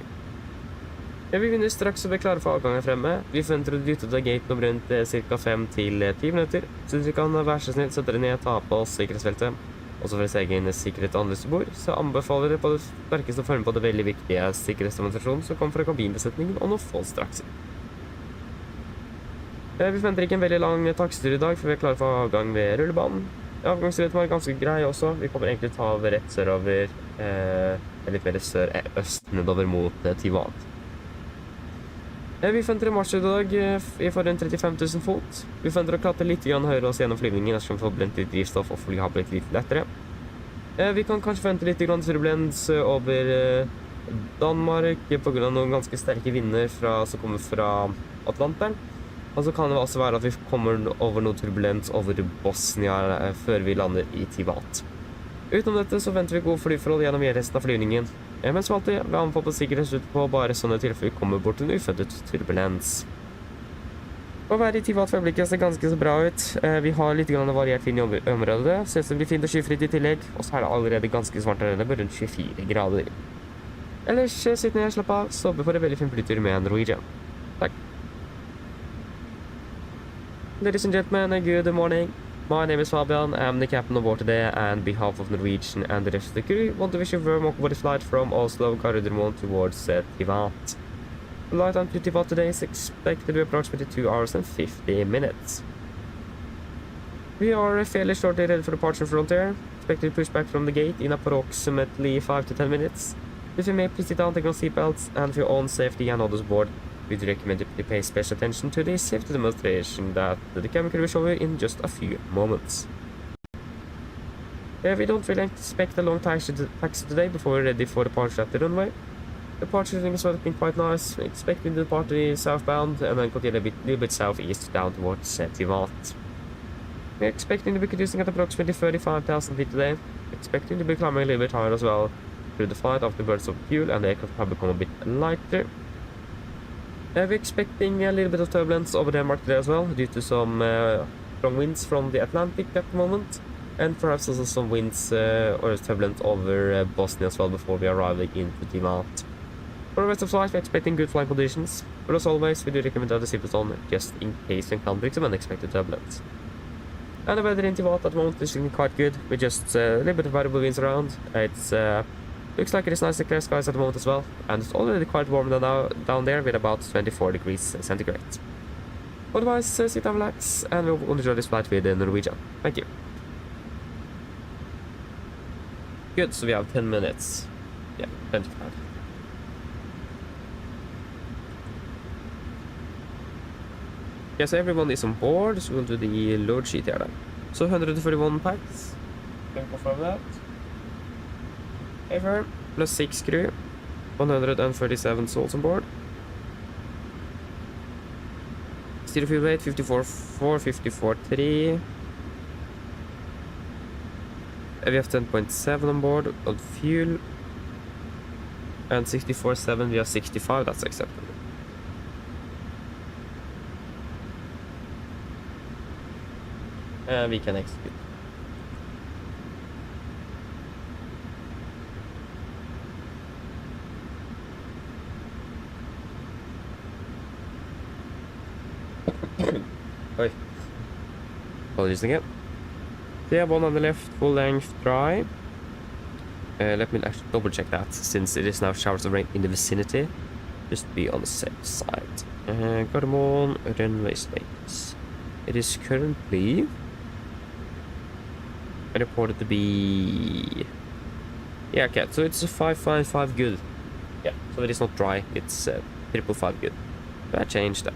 Vi begynner straks å bli klare for avgangen fremme. Vi forventer å dytte ut av gaten om rundt ca. 5 til 10 minutter, så dere kan være så snill sette dere ned og ta på oss sikkerhetsfeltet. Også for deres egen sikkerhet og andres bord, så anbefaler dere på det sterkeste å følge med på det veldig viktige sikkerhetsdemonstrasjonen som kommer fra kabinbesetningen og noe få straks. Vi forventer ikke en veldig lang takstur i dag, for vi er klare for avgang ved rullebanen. Avgangsruten var ganske grei også. Vi kommer egentlig til å ta rett sørover, litt mer sør-øst nedover mot Tivat. Vi forventer en marsj i dag i for rundt 35 000 fot. Vi forventer å klatre litt høyere oss gjennom flyvningen ettersom vi får brent litt drivstoff og flyet har blitt litt lettere. Vi kan kanskje forvente litt turbulens over Danmark på grunn av noen ganske sterke vinder som kommer fra Atlanteren. Og så kan det også være at vi kommer over noe turbulens over Bosnia før vi lander i Tivat. Utenom dette så venter vi gode flyforhold gjennom resten av flyvningen. Men som alltid, vi anbefaler på sikkerhetsslutt på bare sånne tilfeller vi kommer bort til en uventet turbulens. Å være i Tivat for øyeblikket ser ganske så bra ut. Vi har litt variert vind i området, så det blir fint og skyfritt i tillegg, og så er det allerede ganske svart her inne på rundt 24 grader. Ellers sitt ned, slapp av, så håper på en veldig fin flytur med Norwegian. Takk. Ladies and gentlemen, good morning. My name is Fabian, I'm the captain on board today, and on behalf of Norwegian and the rest of the crew, want to wish you a very welcome flight from Oslo Gardermoen towards Tivat. The flight time to Tivat today is expected to be approximately 2 hours and 50 minutes. We are fairly shortly ready for departure from here, expected to push back from the gate in approximately 5 to 10 minutes. If you may please sit down, take on seatbelts, and for your own safety and others aboard, we do recommend you to pay special attention to the safety demonstration that the camera crew will show you in just a few moments. We don't really expect a long taxi today before we're ready for departure at the runway. Departure is looking quite nice. Expecting to depart southbound and then continue a little bit southeast down towards Tivat. We're expecting to be cruising at approximately 35,000 feet today. Expecting to be climbing a little bit higher as well through the flight after bursts of fuel and the aircraft have become a bit lighter. We're expecting a little bit of turbulence over Denmark today as well due to some strong winds from the Atlantic at the moment. And perhaps also some winds or turbulence over Bosnia as well before we arrive into Tivat. For the rest of the flight, we're expecting good flying conditions, but as always, we do recommend other seatbelts on just in case we encounter some unexpected turbulence. And the weather in Tivat at the moment is looking quite good, with just a little bit of variable winds around. It's looks like it is nice and clear skies at the moment as well, and it's already quite warm down there with about 24 degrees centigrade. Otherwise, sit down, relax, and we'll enjoy this flight with Norwegian. Thank you. Good, so we have 10 minutes. Yeah, plenty of time. Yeah, so everyone is on board, so we'll do the load sheet here then. So 131 packs. Can confirm that. Ever plus 6 crew. 137 souls on board. Zero fuel rate 54.4, 54.3. We have 10.7 on board on fuel. And 64.7, we have 65, that's acceptable. And we can execute. Oi. Apologies again. So yeah, one on the left, full length dry. Let me actually double check that since it is now showers of rain in the vicinity. Just be on the safe side. Got them on runway status. It is currently reported to be, yeah, okay, so it's a 555 good. Yeah, so it is not dry, it's 555 good. So I changed that.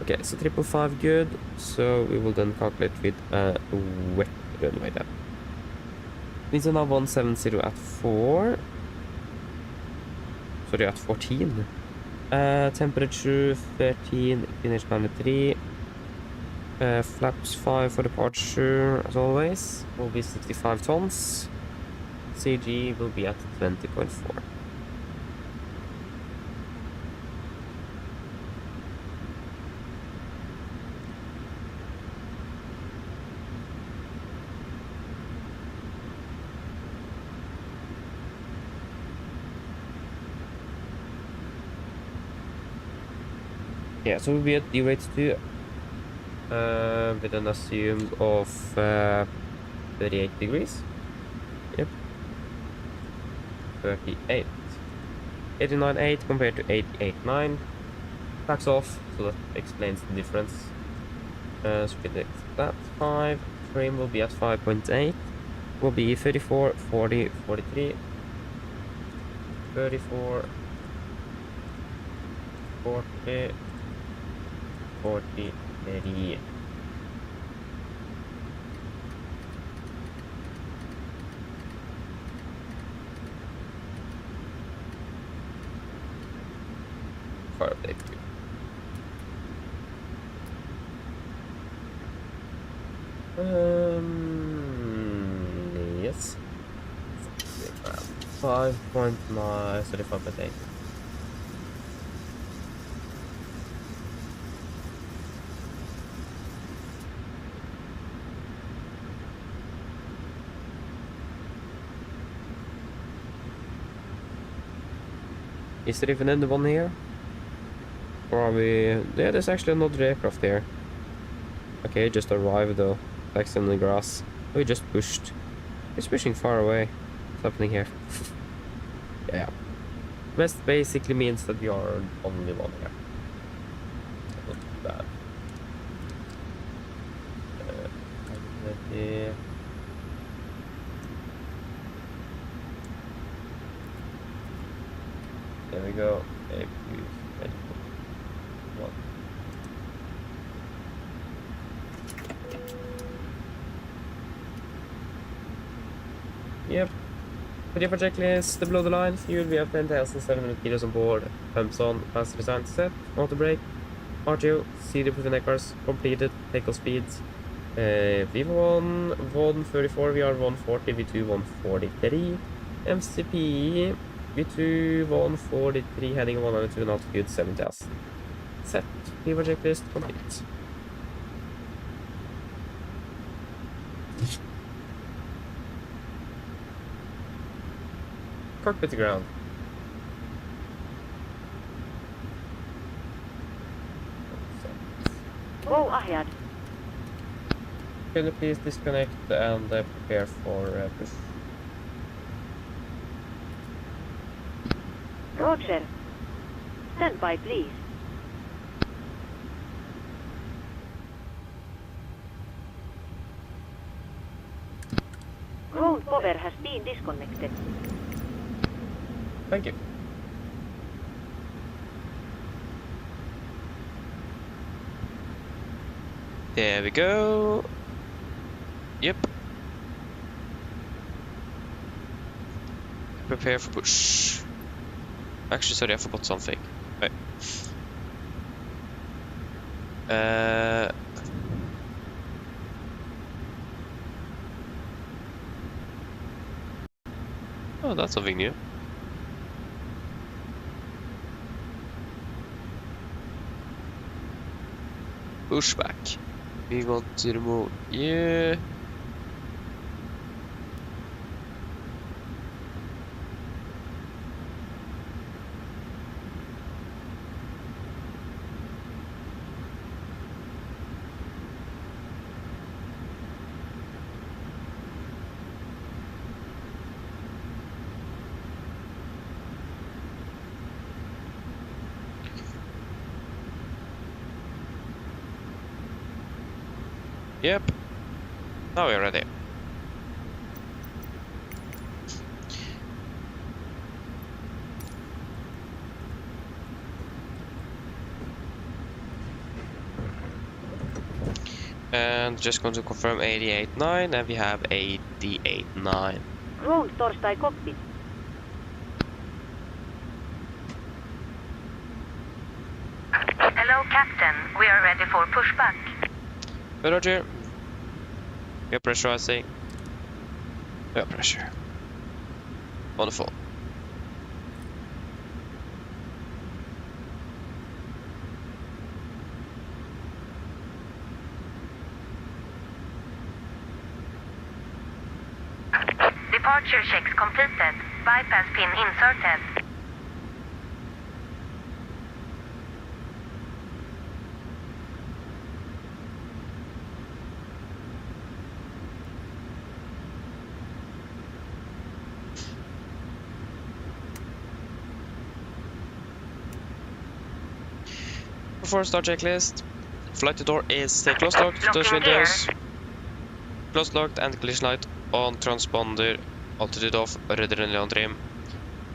Okay, so 555 good, so we will then calculate with a wet runway then. These are now 170 at 4. Sorry, at 14. Temperature 13, finish planet 3. Flaps 5 for departure, as always, will be 65 tons. CG will be at 20.4. Yeah, so we'll be at D-rate 2. With an assumed of 38 degrees. Yep. 38. 89.8 compared to 88.9. Tax off, so that explains the difference. So we can that 5. Frame will be at 5.8. Will be 34, 40, 43. 34, 40, 40. Ready. Fire update. Yes. 5.9, 35.8. Is there even anyone here? Or are we... Yeah, there's actually another aircraft here. Okay, just arrived though. Taxi on the grass. We just pushed. It's pushing far away. What's happening here? Yeah. West basically means that we are only one here. Not too bad. Ready. There we go. Yep. For checklist, below the line, fuel, we have 10,700 kilos on board, pumps on, faster design set, auto brake, RTO, CD prevent cars, completed, takeoff speeds, V1, 134, VR 140, V2 143, MCP, V2 143, heading 102 knots, good 7,000. Set, Tivat checklist complete. Cockpit to ground. Go ahead. Can you please disconnect and prepare for push? Roger. Stand by, please. Ground power has been disconnected. Thank you. There we go. Yep. Prepare for push. Actually, sorry, I forgot something. Wait. Oh, that's something new. Pushback. We want to remove you. Yep. Now we're ready. And just going to confirm 88.9, and we have 88.9. Ground Torstai cockpit. Hello, Captain. We are ready for pushback. Roger. We are pressurizing. We are pressure. Wonderful. Departure checks completed. Bypass pin inserted. Before start checklist, flight to door is closed locked, Locking touch windows, closed locked and collision light on transponder, altitude off, rudder and on trim,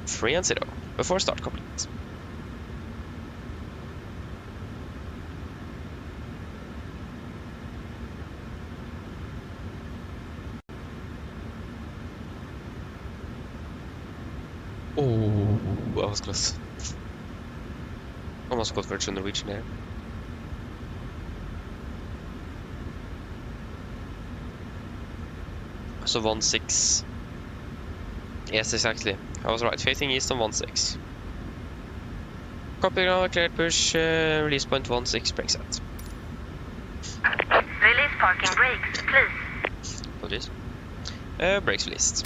3 and 0. Before start complete. Oh, that was close. Almost got Virtual Norwegian there. So 1-6. Yes, exactly. I was right. Facing east on 1-6. Copy now, cleared push, release point 1-6, brake set. Release parking brakes, please. Apologies. Brakes released.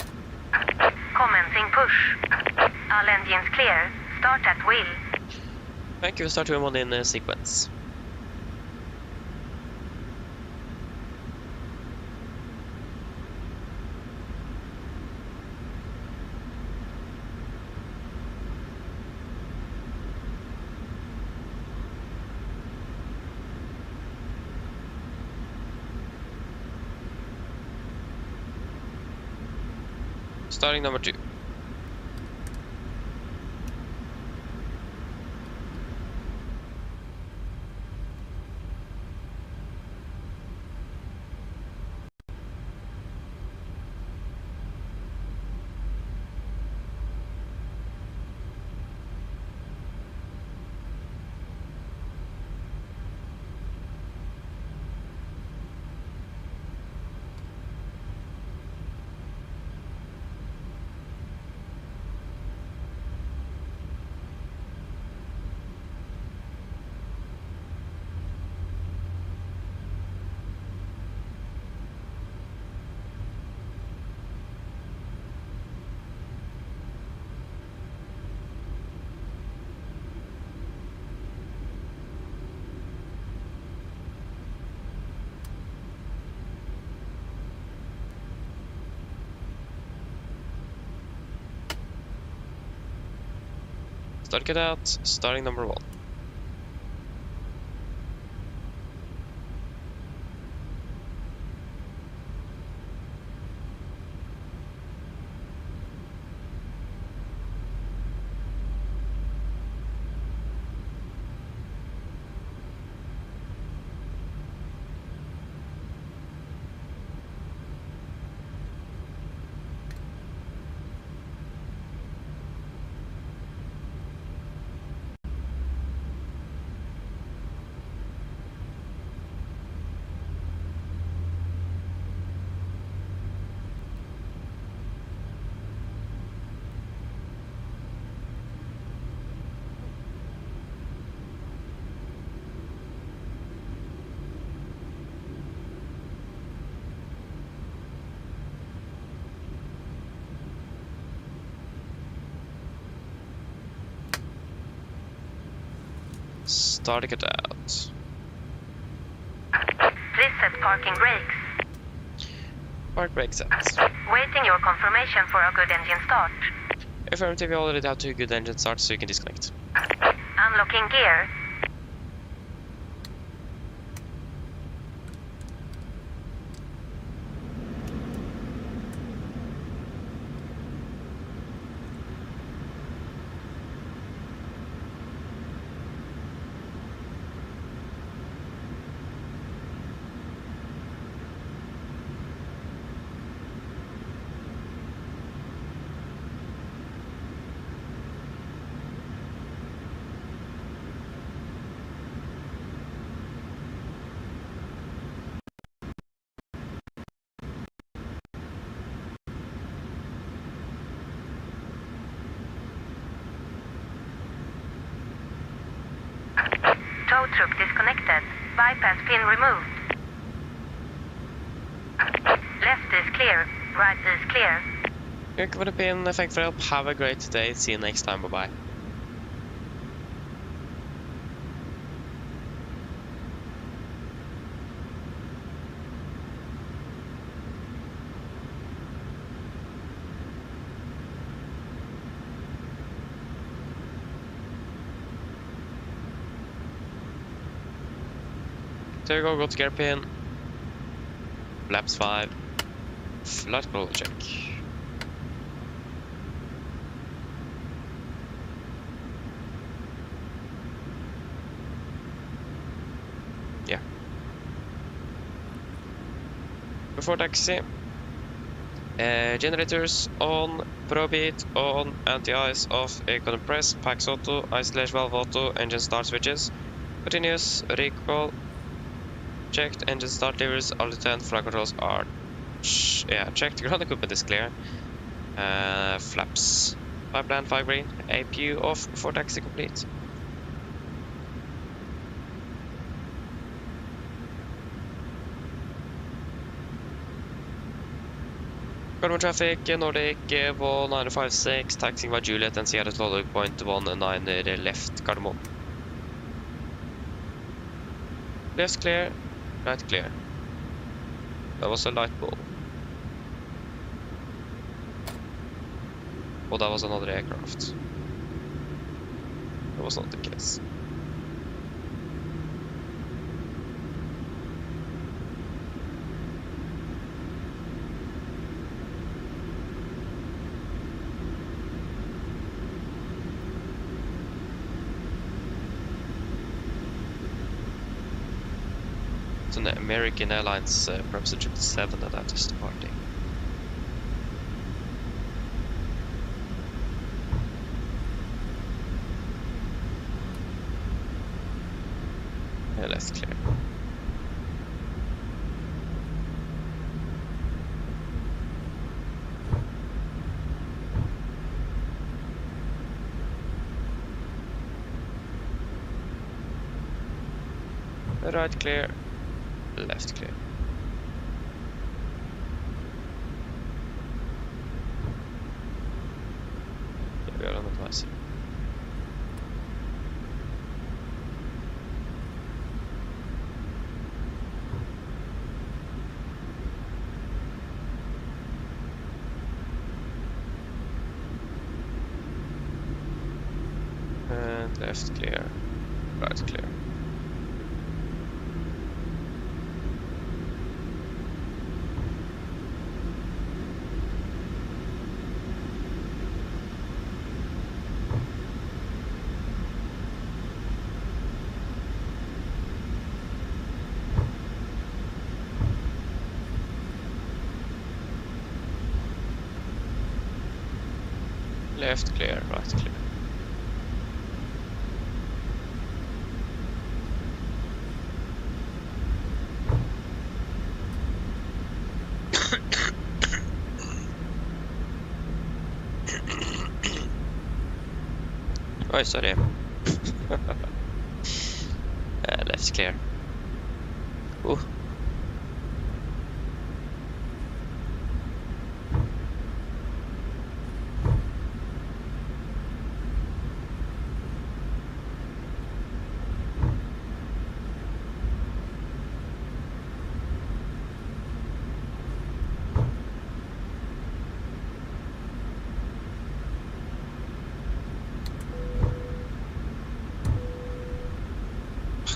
Commencing push. All engines clear. Start at wheel. Thank you, start one in sequence. Starting number 2. Start it out, starting number 1. Starting it out. Please set parking brakes. Park brake set. Waiting your confirmation for a good engine start. Affirmative, you already have 2 good engine starts, so you can disconnect. Unlocking gear. Tow truck disconnected. Bypass pin removed. Left is clear. Right is clear. Thank you for the pin, thank you for the help, have a great day, see you next time, bye bye. There you go to gear pin. Flaps 5. Flight control check. Yeah. Before taxi. Generators on, Probit on, anti-ice off, aircon press, packs auto, isolation valve auto, engine start switches. Continuous, recall. Checked, engine start levers, all the 10 flight controls are checked, ground equipment is clear. Flaps, pipeline 5 green, APU off before taxi complete. Cardamom traffic, Nordic 1956, taxiing by Juliet and Sierra to Lodwick point 19 left, Cardamom. Left clear. Right clear. That was a light bulb. Oh, that was another aircraft. That was not the case. It's an American Airlines Perfermance 777 that is departing. Yeah, that's clear. Right clear. Left clear. Yeah, we are on advice. And left clear, right clear. Left clear, right clear. Oj, sorry. Left clear.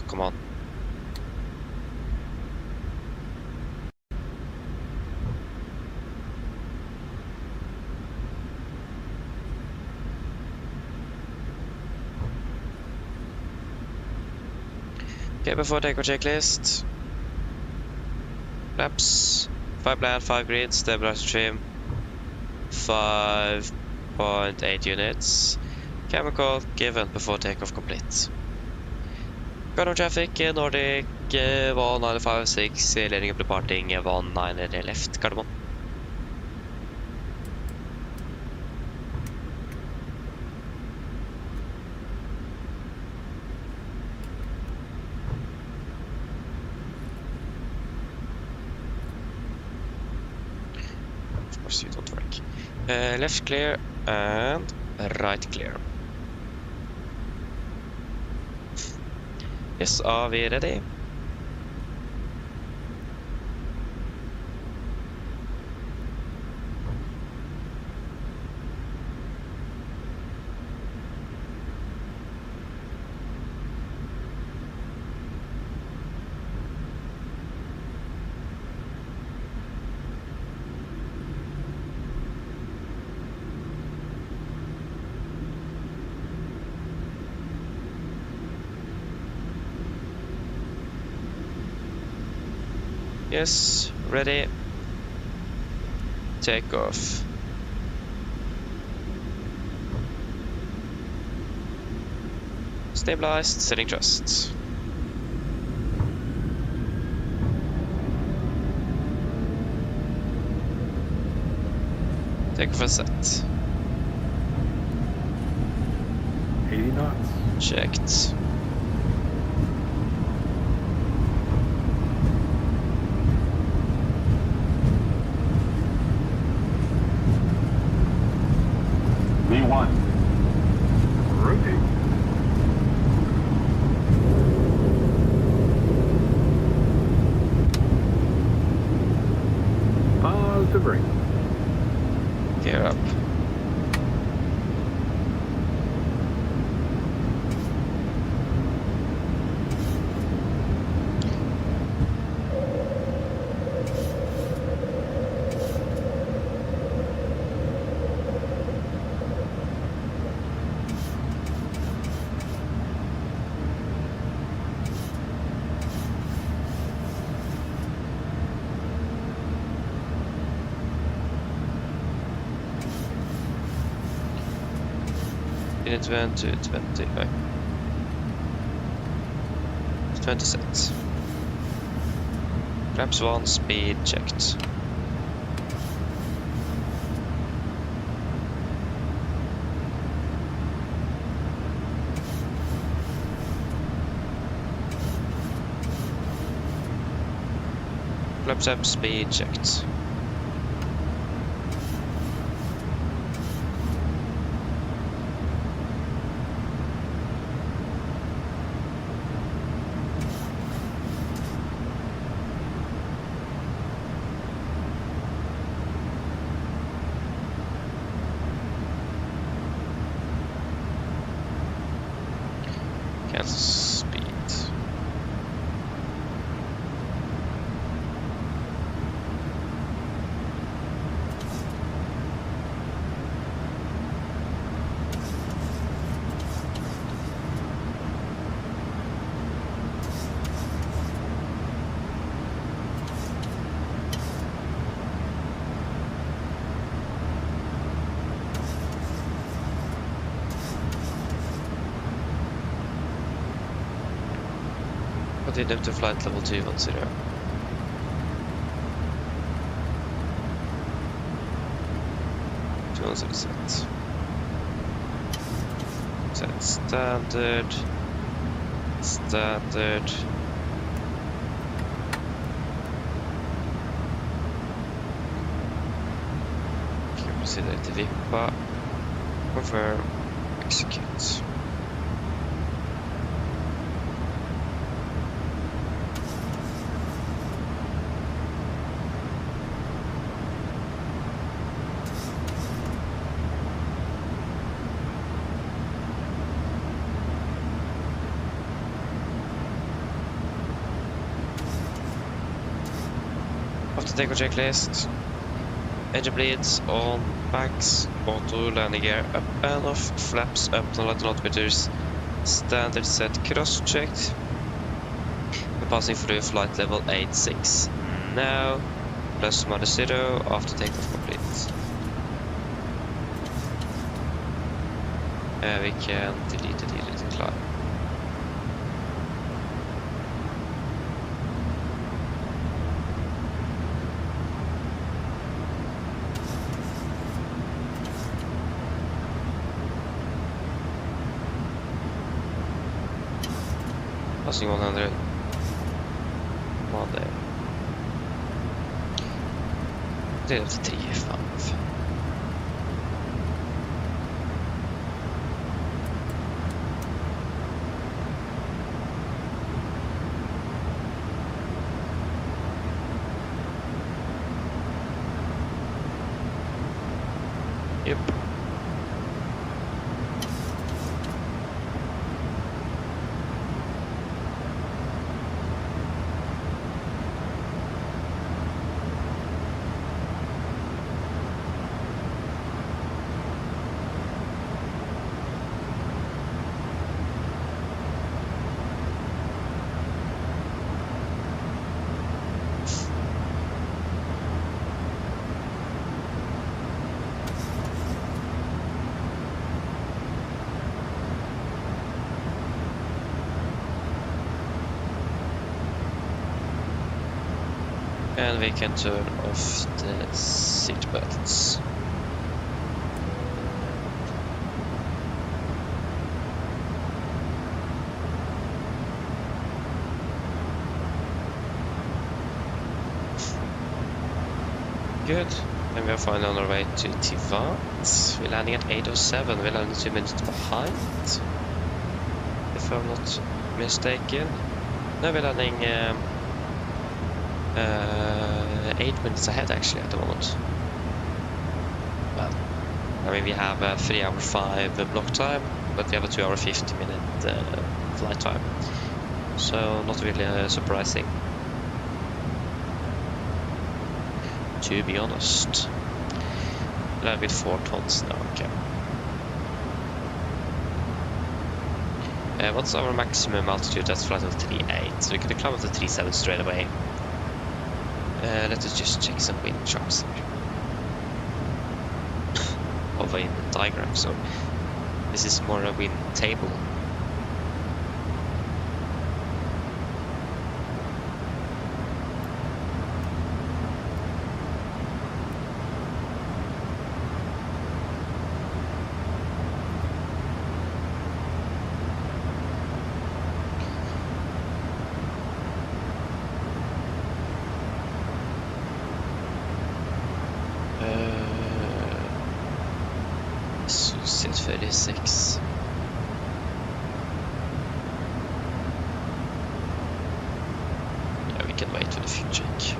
Come on. Okay, before take our checklist. Flaps, 5 land, 5 grid, stabilizer trim, 5.8 units. Chemical given before takeoff complete. Got no traffic, Nordic 1956, leading up departing 19 left, Cardamom. Of course you don't work. Left clear and right clear. Yes, are we ready? Yes, ready. Take off. Stabilized, setting thrust. Take off and set. 80 knots. Checked. V1. Rotate. Positive brake. Gear up. In 20, 20 sets. Flaps 1, speed checked. Flaps up, speed checked. Cancel speed. Continue to flight level 210. Set. Set standard. Standard. Proceed to vippa. Confirm. Execute. Take a checklist. Engine bleeds on, backs, auto, landing gear up and off, flaps up, non-light altimeters, standard set cross-checked. We're passing through flight level 86 now, plus minus 0 after takeoff complete. We can delete the climb. Passing 100. One there. Det är upp till 3,5. Yep. And we can turn off the seat belts. Good. And we are finally on our way to Tivat. We're landing at 8:07. We're landing 2 minutes behind, if I'm not mistaken. No, we're landing 8 minutes ahead actually at the moment. Well, I mean we have a 3-hour 5 block time, but we have a 2-hour 50-minute flight time. So not really surprising, to be honest. Land with 4 tons now, okay. What's our maximum altitude? That's flight level 38, so we could climb up to 37 straight away. Let us just check some wind charts here. Of a diagram, so this is more a wind table. Set 36. Yeah, we can wait for the fuel check.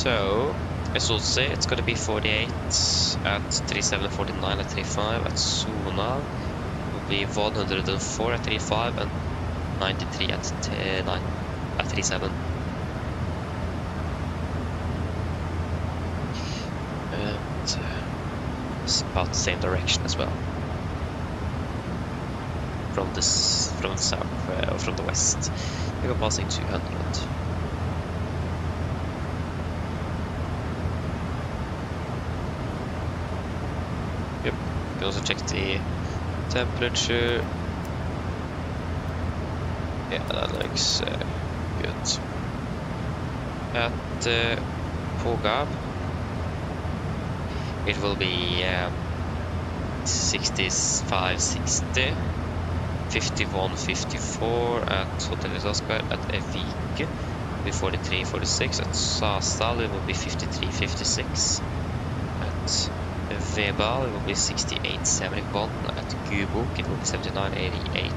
So, as we'll say, it's gonna be 48 at 37, 49 at 35, at Sona will be 104 at 35, and 93 at 37. And it's about the same direction as well. From the south, or from the west, we go passing 200. Yep, you can also check the temperature. Yeah, that looks good. At Pågab, it will be 65, 60. 51, 54 at Hotel Oscar. At Evik it will be 43, 46. At Sasdal it will be 53, 56. At Vebal it will be 68, 71. At Gubok it will be 79, 88.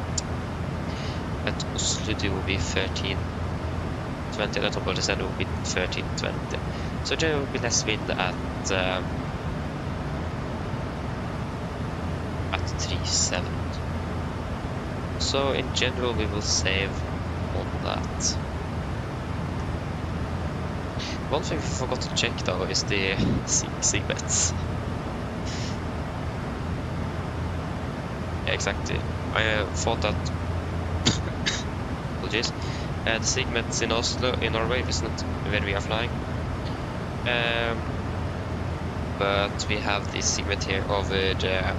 At Oslo it will be 13, 20. At Oberland it will be 13, 20. So there will be less wind at 37. So in general we will save on that. One thing we forgot to check though is the segments. Yeah, exactly. I thought that apologies. The segments in Oslo, in Norway, isn't where we are flying. But we have this segment here over the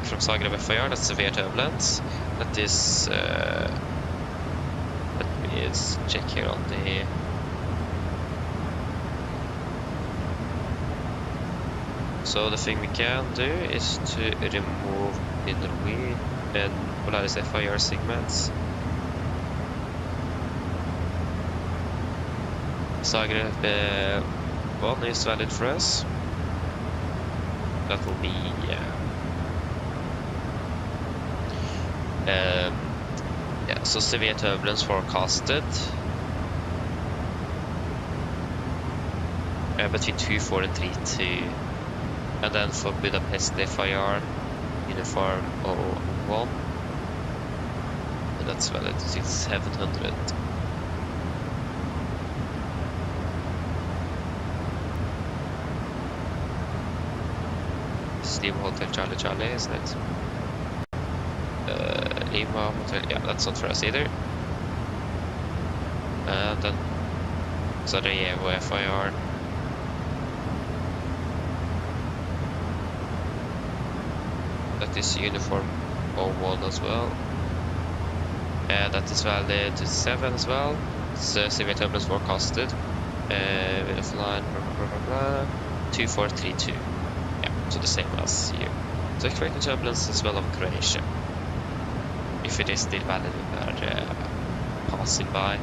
from Zagreb FIR, that's severe turbulence. That is, let me just check here on the so the thing we can do is to remove the Norwegian and Polaris FIR segments. Zagreb 1 is valid for us. That will be yeah, so severe turbulence forecasted between 24 and 32, and then for Budapest FIR uniform 01, and that's valid to 700. Lima Hotel Charlie Charlie, isn't it? Lima Hotel, yeah, that's not for us either. And then Sarajevo FIR. That is uniform 01 as well. That is valid to 7 as well. It's severe turbulence forecasted. With a flight, blah, blah, blah, blah, 2432. So the same as here. So expecting turbulence as well of Croatia. If it is still valid, we are passing by.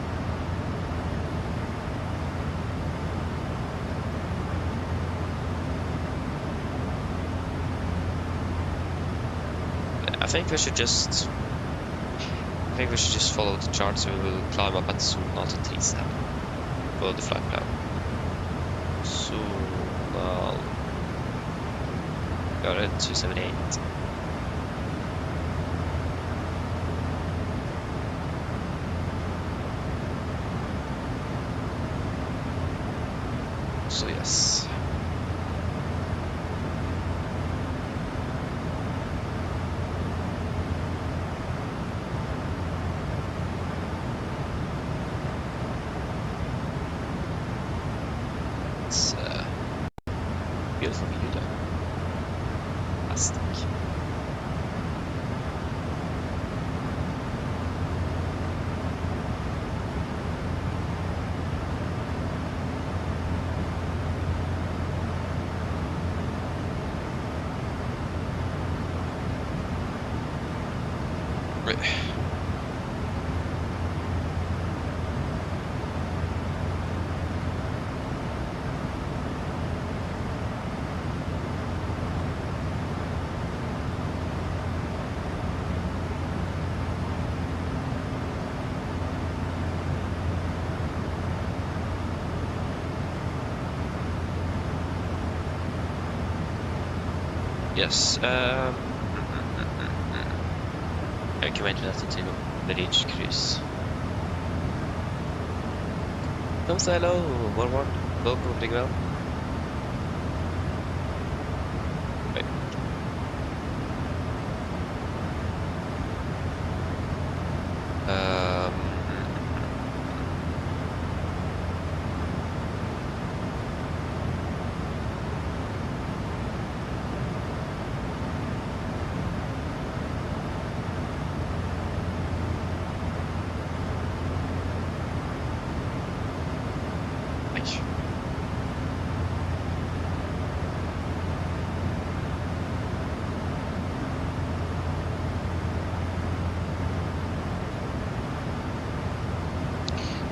I think we should just follow the chart, so we will climb up at Sona to 37 for the flight plan. Sona. Got it, 278. So yes. It's beautiful view there. Fantastic. Right. Yes. Jag kan vänta till Bridge Cruise. Come say hello, Warward. Welcome, big well. Wait.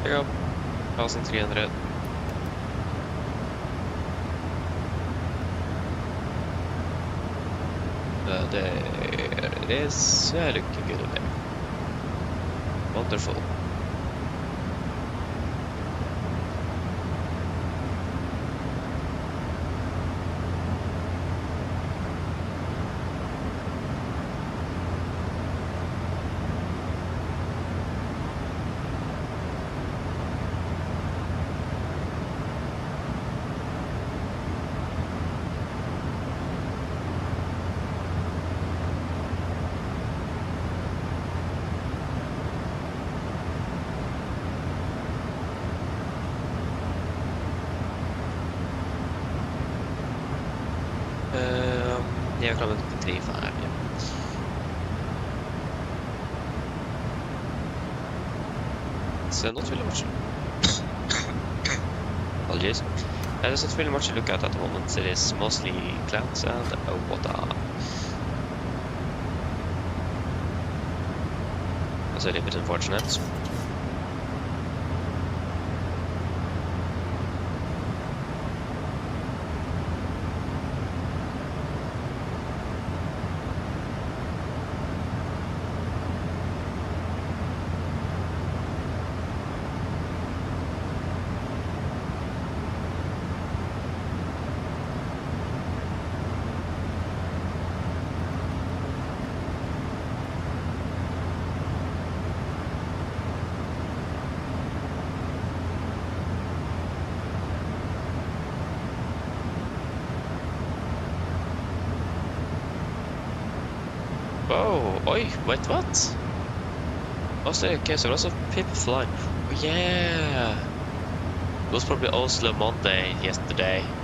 There you go. 1,300. There it is. Yeah, looking good there. Wonderful. Yeah, probably 3.5, yeah. It's not really much. Apologies. There's not really much to look at the moment. It is mostly clouds and water. That's a little bit unfortunate. Oh, oi, wait, what? Oslo, okay, so lots of people flying. Oh, yeah. It was probably Oslo Monday yesterday.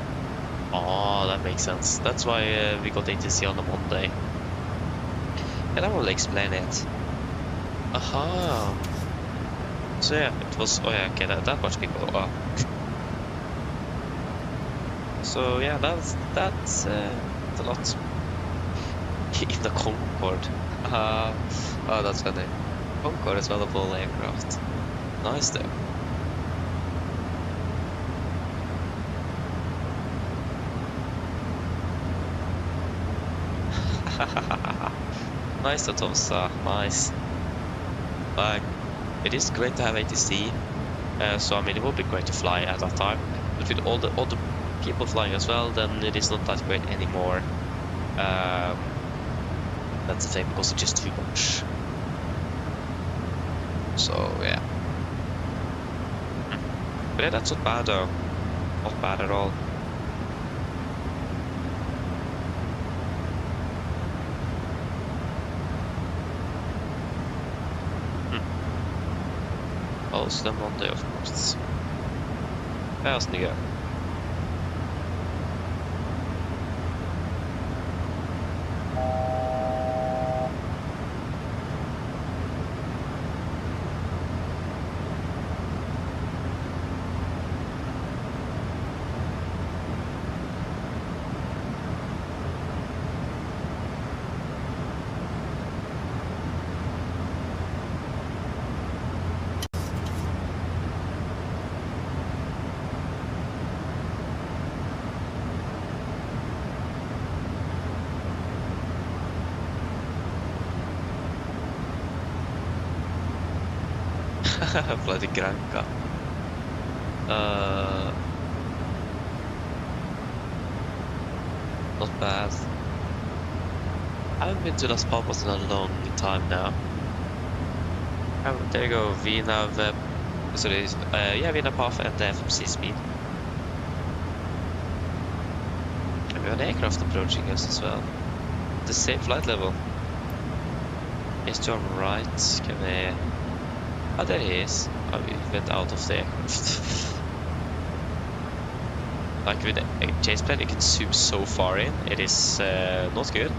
Oh, that makes sense. That's why we got ATC on a Monday. Yeah, that will explain it. Aha. So yeah, it was, oh yeah, okay, that much people. Oh. So yeah, that's a lot. In the Concorde. Oh, that's funny. Concorde is valuable aircraft. Nice though. Nice, Atomsa. Nice. But it is great to have ATC. So I mean, it would be great to fly at that time. But with all the people flying as well, then it is not that great anymore. That's the thing, because it's just too much. So yeah. But yeah, that's not bad though. Not bad at all. Also Monday, of course. How's the go? Bloody Granca. Not bad. I haven't been to Las Palmas in a long time now. Oh, there you go, VNav, yeah, VNav path and FMC speed. And we have an aircraft approaching us as well. The same flight level. Is to our right, can we... Oh, there he is. Oh, we went out of the aircraft. Like with a chase plane, you can zoom so far in. It is not good.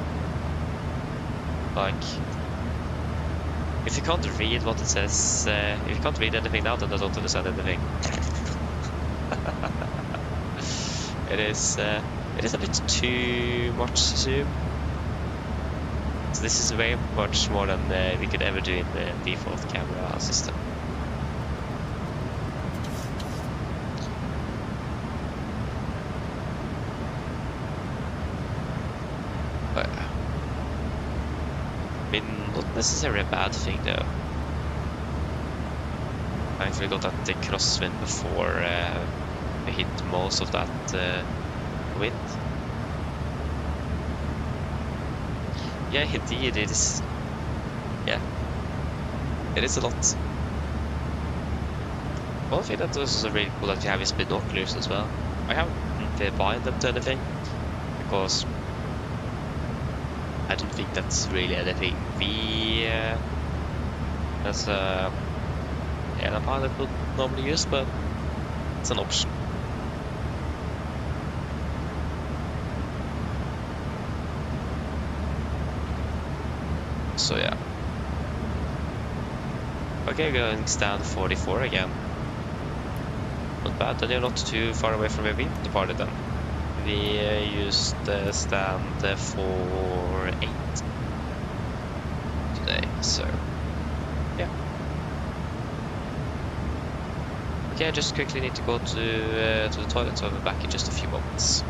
Like, if you can't read what it says, if you can't read anything now, then I don't understand anything. It is a bit too much zoom. So this is way much more than we could ever do in the default camera system. But, I mean, not necessarily a bad thing though. I actually got at the crosswind before we hit most of that wind. Yeah, indeed, it is. Yeah, it is a lot. One thing that was really cool that you have is binoculars as well. I haven't been buying them to anything because I don't think that's really anything we as a pilot would normally use, but it's an option. So yeah. Okay, going stand 44 again. Not bad, then you're not too far away from where we departed then. We used stand 48 today, so yeah. Okay, I just quickly need to go to the toilet, so I'll be back in just a few moments.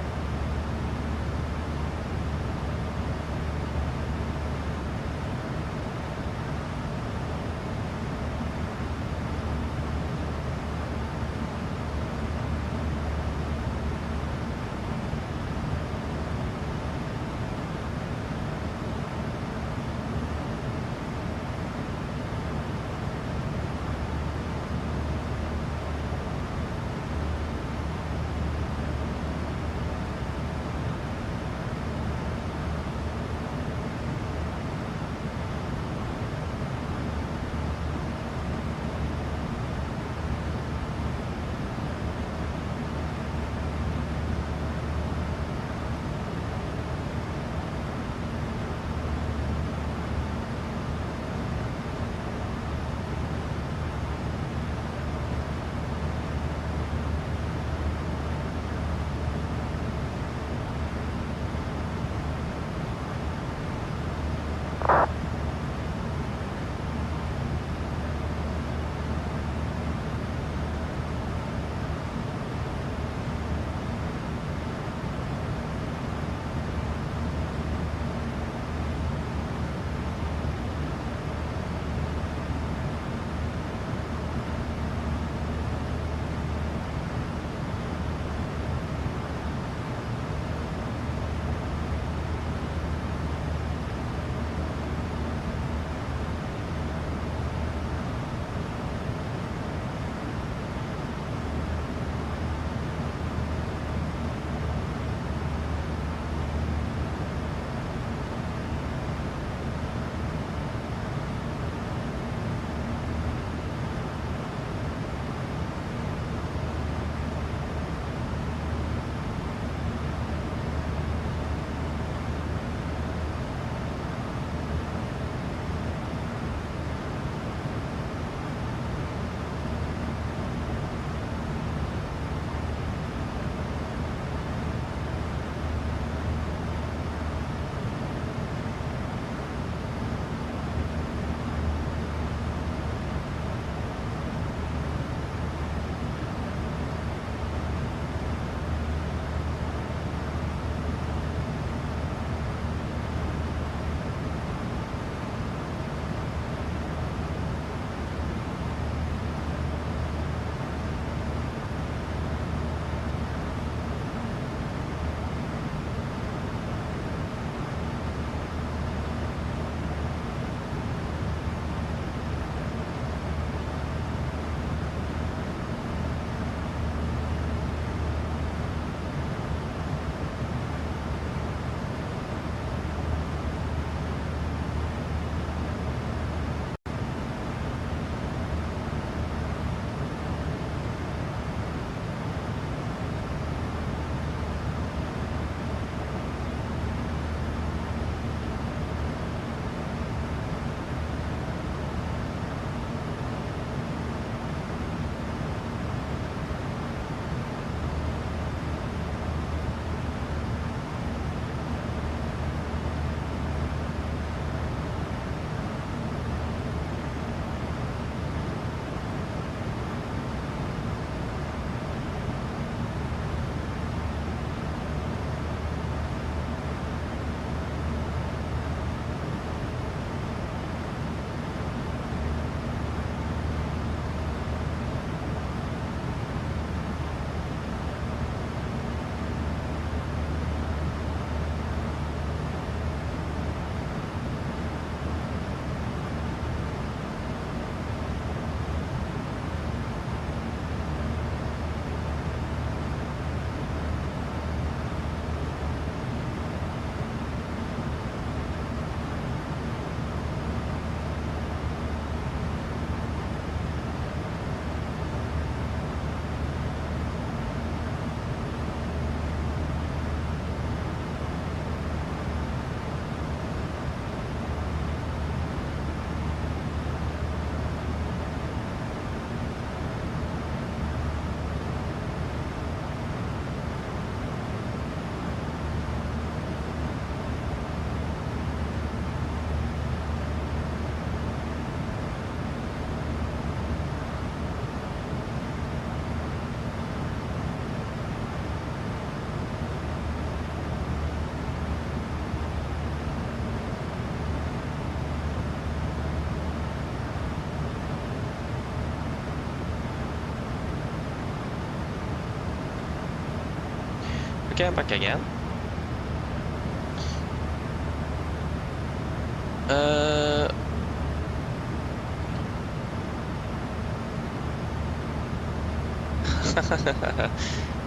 Okay, I'm back again.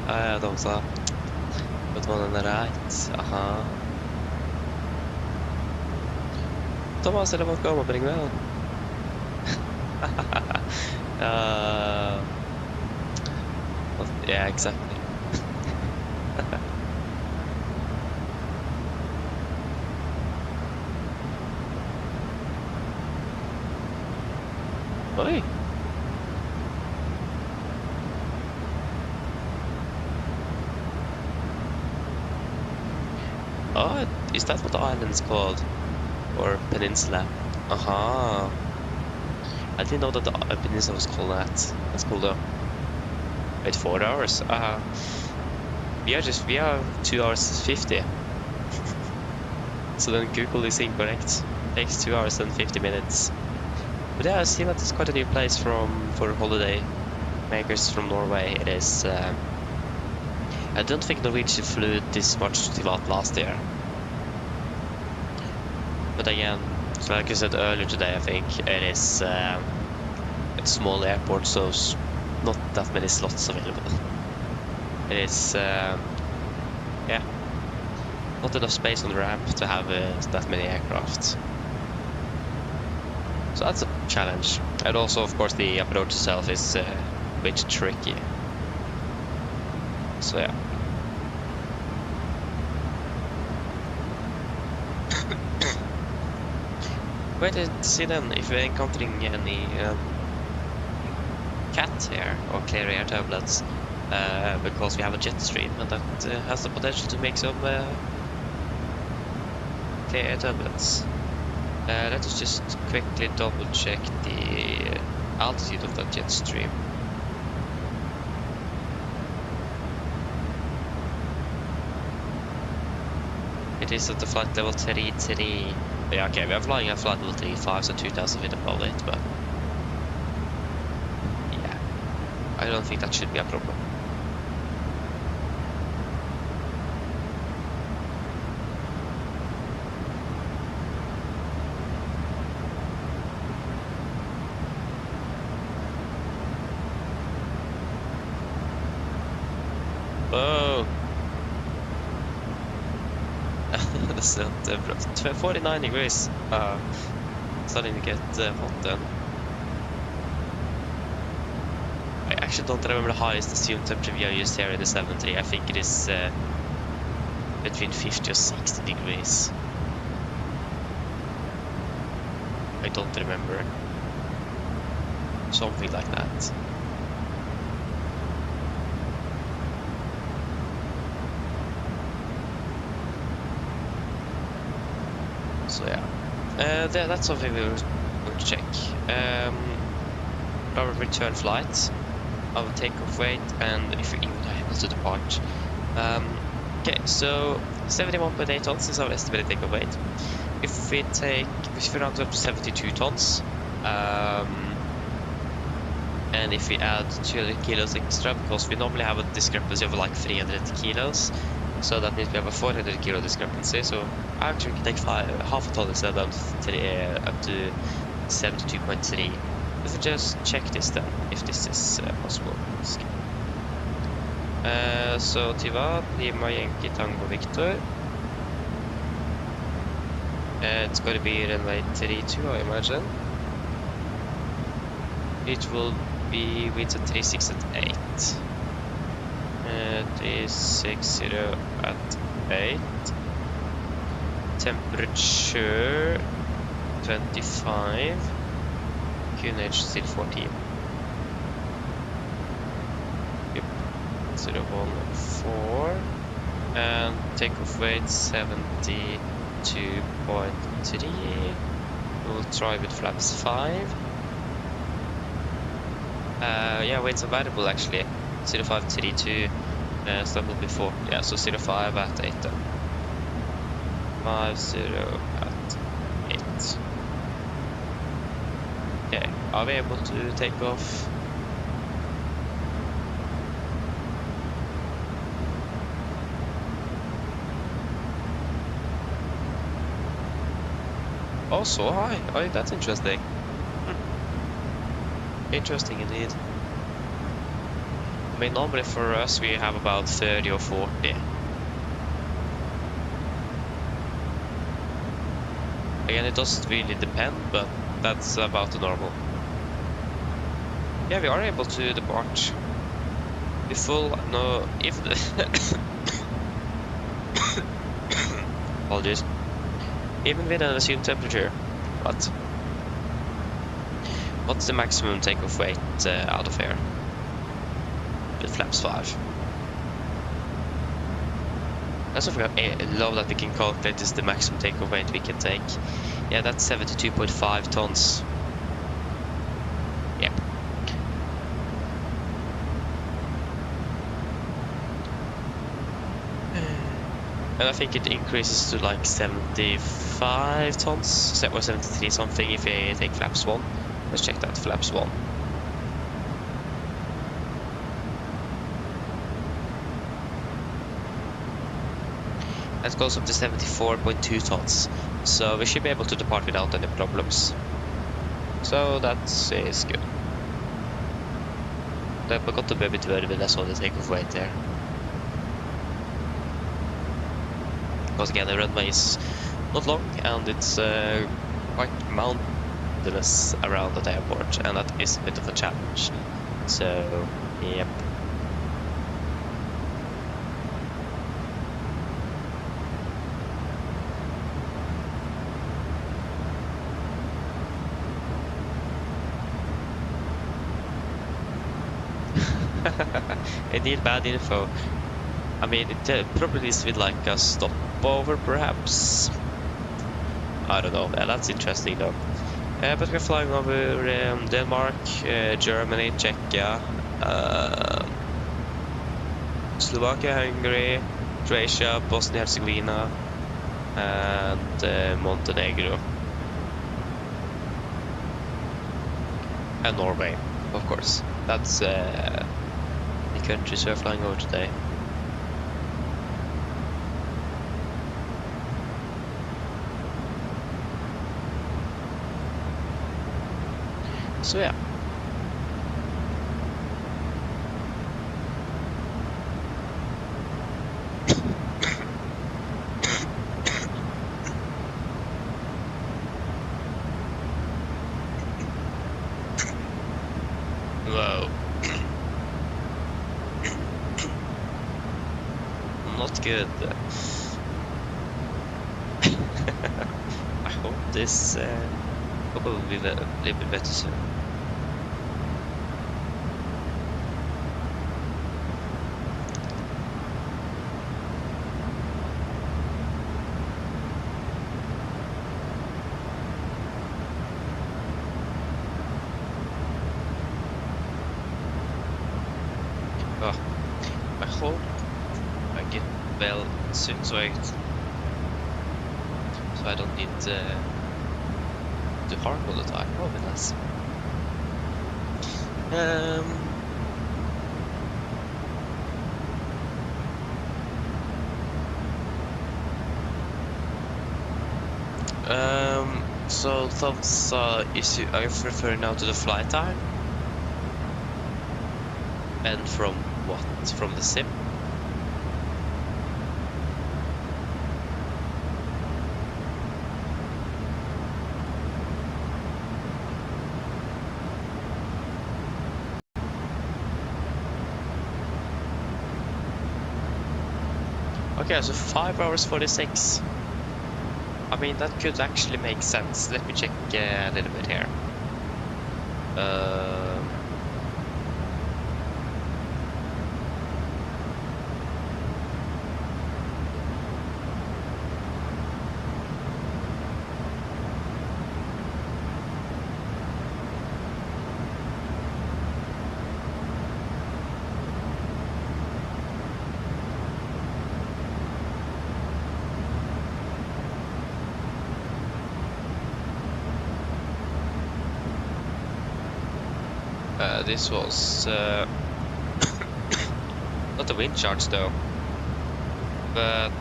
Addons, but one on the right. Aha. Thomas, det var komma på din väg. Yeah, exactly. Oi. Oh, is that what the island's called? Or peninsula? Aha. I didn't know that the peninsula was called that. That's cool though. Wait, 4 hours? We are 2 hours 50. So then Google is incorrect. Takes 2 hours and 50 minutes. But yeah, I see that it's quite a new place for holiday makers from Norway. It is. I don't think Norwegian flew this much to Tivat last year. But again, so like I said earlier today, I think it is a small airport, so not that many slots available. It is, yeah, not enough space on the ramp to have that many aircraft. So that's a challenge. And also, of course, the approach itself is a bit tricky. So yeah. Wait to see then if we're encountering any cat here or clear air tablets, because we have a jet stream and that has the potential to make some clear air tablets. Let us just quickly double check the altitude of that jet stream. It is at the flight level 33. Yeah, okay, we are flying at flight level 35, so 2,000 feet above it, but yeah, I don't think that should be a problem. Oh! That's not 49 degrees. Starting to get hot then. I actually don't remember the highest assumed temperature we have used here in the 73. I think it is between 50 or 60 degrees. I don't remember. Something like that. So yeah, that's something we will check. Our return flight, our takeoff weight, and if we're even able to depart. Okay, so 71.8 tons is our estimated takeoff weight. If we round up to 72 tons, and if we add 200 kilos extra, because we normally have a discrepancy of like 300 kilos. So that means we have a 400 kilo discrepancy, so actually we can take half a ton instead of up to 72.3. Let's just check this then, if this is possible. So Tivat, Lima, Yankee, Tango, Victor. It's going to be runway 32, I imagine. It will be winds at 36 at 8. 360 at 8. Temperature 25. QNH still 14. Yep. 014. And takeoff weight 72.3. We'll try with flaps 5. Yeah, weights available actually. 0532, so that will be 4. Yeah, so 05 at 8 then. 50 at 8. Okay, are we able to take off? Oh, so high. Oh, that's interesting. Interesting indeed. I mean, normally for us we have about 30 or 40. Again, it doesn't really depend, but that's about the normal. Yeah, we are able to depart. The full, no, if the apologies. Even with an assumed temperature. What's the maximum takeoff weight out of here? With flaps 5. That's what I love that we can calculate is the maximum takeoff weight we can take. Yeah, that's 72.5 tons. Yep. And I think it increases to like 75 tons, or 73 something if we take flaps 1. Let's check that, flaps 1. That goes up to 74.2 tons, so we should be able to depart without any problems. So that is good. I got to be a bit worried when I saw the takeoff weight there. Because again, the runway is not long and it's quite mountainous around the airport, and that is a bit of a challenge. So, yep. Indeed, bad info. I mean, it probably is with like a stopover, perhaps. I don't know. Yeah, that's interesting though. But we're flying over Denmark, Germany, Czechia, Slovakia, Hungary, Croatia, Bosnia-Herzegovina, and Montenegro, and Norway, of course. That's the countries we're flying over today. So yeah. Whoa. Not good. I hope this will be a little bit better soon. Oh, I hope I get well soon, so I don't need to harm all the time. Oh, nice. So thumbs issue. Are you referring now to the flight time? And from what? From the sim? Okay, so 5 hours 46. I mean, that could actually make sense. Let me check a little bit here. This was not the wind charge though, but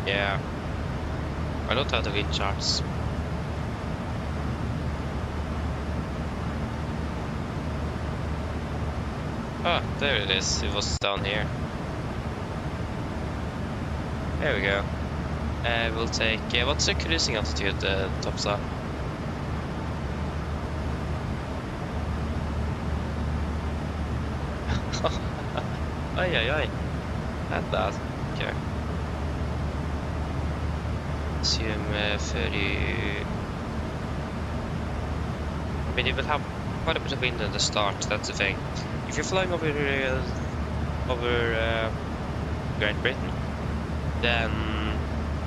Yeah. I don't have the wind charts. Ah, there it is. It was down here. There we go. We'll take... what's the cruising altitude, Topsa? Oj. Not bad. Okay. Assume for you... I mean, you will have quite a bit of wind at the start, that's the thing. If you're flying over Great Britain, then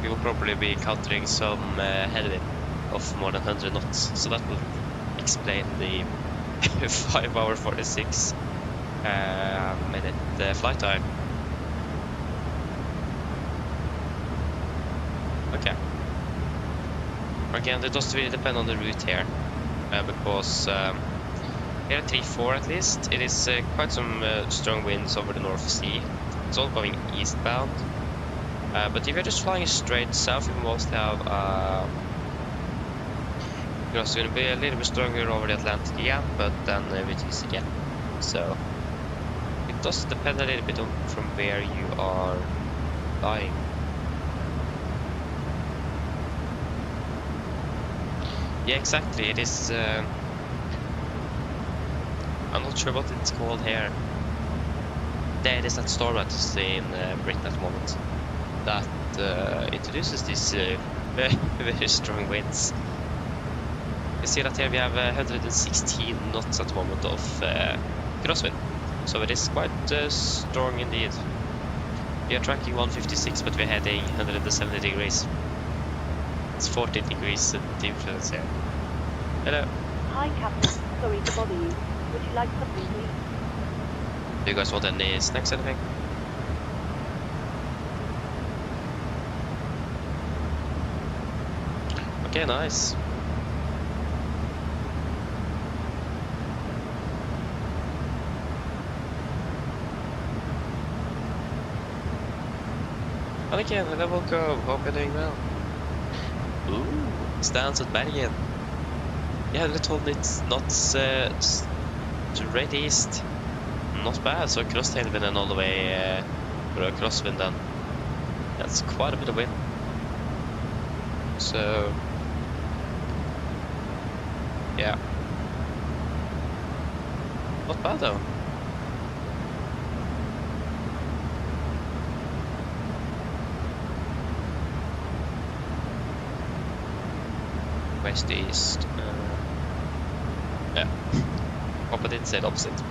you will probably be encountering some headwind of more than 100 knots. So that will explain the 5 hour 46 minute flight time. Okay. Again, it doesn't really depend on the route here, because here at 3-4 at least, it is quite some strong winds over the North Sea. It's all going eastbound. But if you're just flying straight south, you mostly have it's going to be a little bit stronger over the Atlantic again, but then reduce again. So it does depend a little bit on from where you are flying. Yeah, exactly. It is. I'm not sure what it's called here. There is that storm that is in Britain at the moment that introduces these very strong winds. You see that here we have 116 knots at the moment of crosswind, so it is quite strong indeed. We are tracking 156, but we're heading 170 degrees. It's 40 degrees difference here. Hello. Hi, Captain. Sorry to bother you. Would you like something, please? Do you guys want any snacks, anything? Okay, nice. And again, hello, welcome. Hope you're doing well. Ooh, stands at Bergen. Yeah, they told me it's not straight east. Not bad, so cross tailwind and all the way for a crosswind then. That's quite a bit of wind. So yeah. Not bad though. West east. Yeah. Opposite said opposite.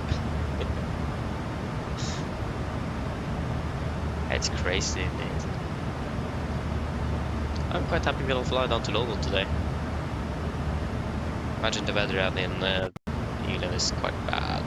It's crazy indeed. I'm quite happy we'll fly down to London today. Imagine the weather out in England is quite bad.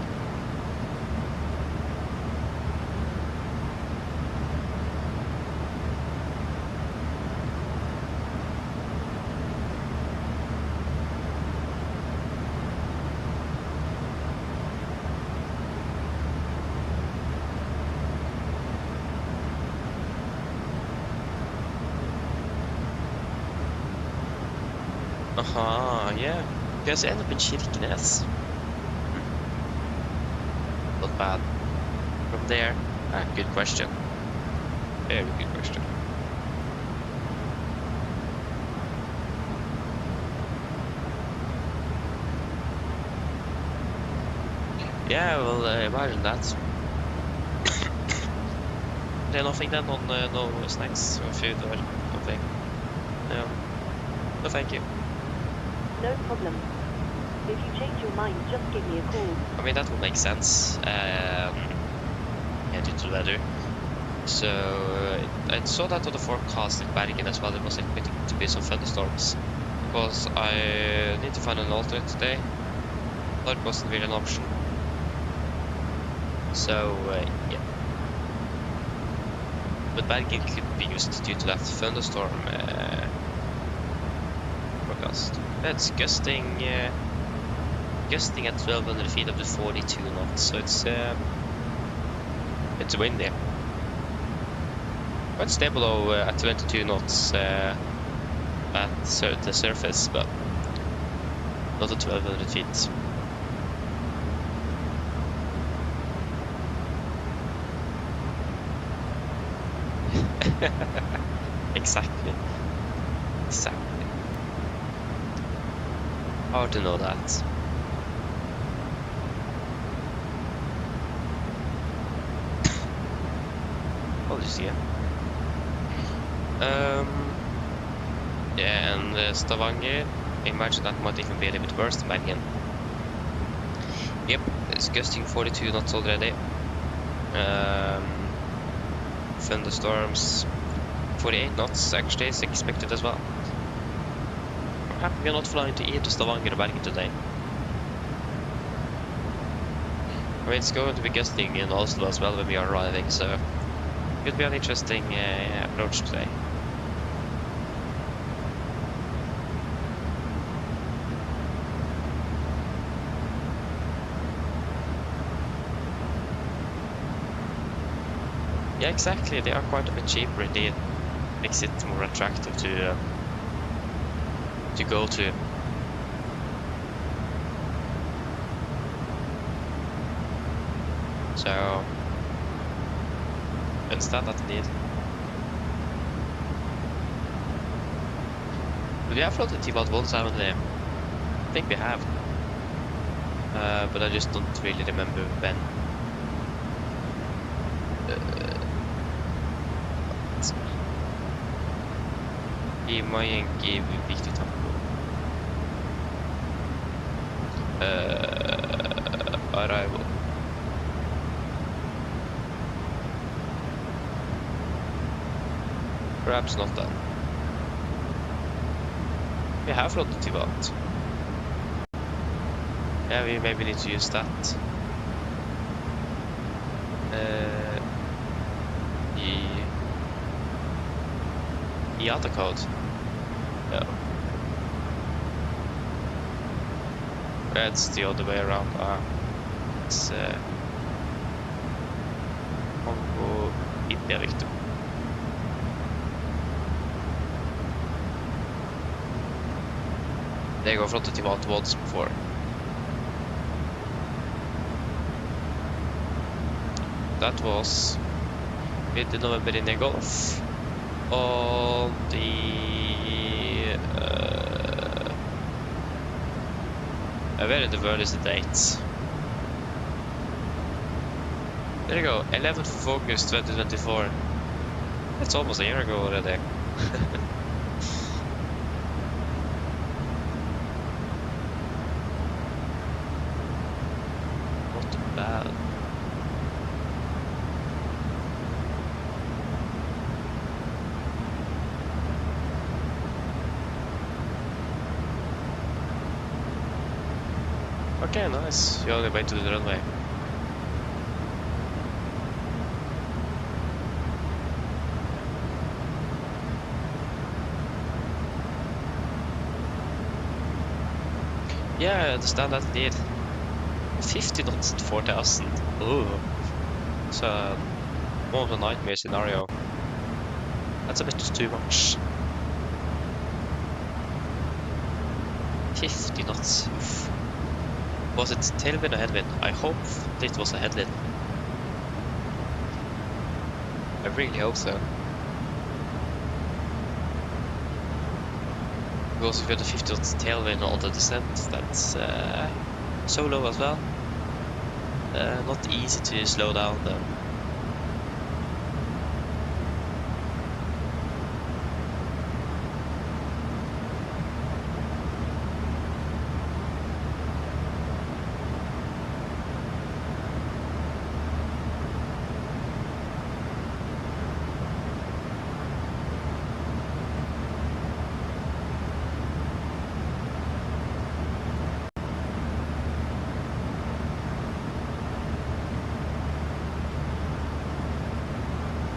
Aha, yeah. You guys end up in Kirkenes. Not bad. From there? Good question. Very good question. Yeah, well, imagine that. There's nothing then on no snacks or food or nothing. No. No, thank you. No problem. If you change your mind, just give me a call. I mean, that would make sense. Yeah, due to the weather. So, I saw that on the forecast in Bergen as well. There was expected to be some thunderstorms. Because I need to find an alternate today. That wasn't really an option. So, yeah. But Bergen could be used due to that thunderstorm forecast. It's gusting at 1200 feet up to 42 knots, so it's windy. quite stable at 22 knots at the surface, but not at 1200 feet. Exactly. Exactly. Hard to know that. Apologies again. Yeah, and Stavanger, I imagine that might even be a little bit worse than Bergen. Yep, it's gusting 42 knots already. Thunderstorms, 48 knots actually is expected as well. I'm happy we're not flying to either Stavanger or Bergen today. I mean, it's going to be gusting in Oslo as well when we are arriving, so it could be an interesting approach today. Yeah, exactly. They are quite a bit cheaper indeed. Makes it more attractive to go to. So understand that indeed. But we have floated Tivat once, haven't we? I think we have. But I just don't really remember when. I må give viktig tempo. Arrival. Perhaps not then. We have floated Tivat. Yeah, we maybe need to use that. The other code. No. That's the other way around. It's Congo India Victor. They go floated Tivat once before. That was mid-November in the Gulf on the where in the world is the date? There you go, 11th of August 2024. That's almost a year ago already. Not bad. Okay, nice. You're on the way to the runway. Yeah, I understand that indeed. 50 knots at 4,000. Ooh. It's more of a nightmare scenario. That's a bit too much. 50 knots. Oof. Was it tailwind or headwind? I hope it was a headwind. I really hope so. Because if you had a 50 knots tailwind on the descent, that's so low as well. Not easy to slow down then.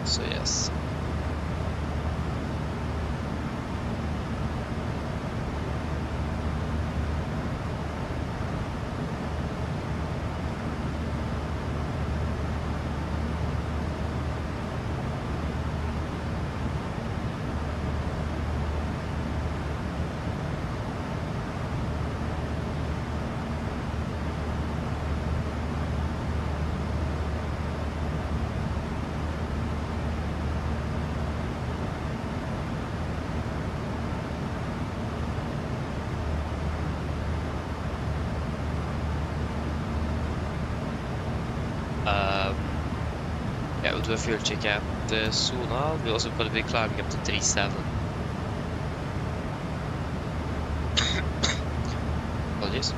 So yes. do a fuel check at Sonal. We're also going to be climbing up to 37. Apologies.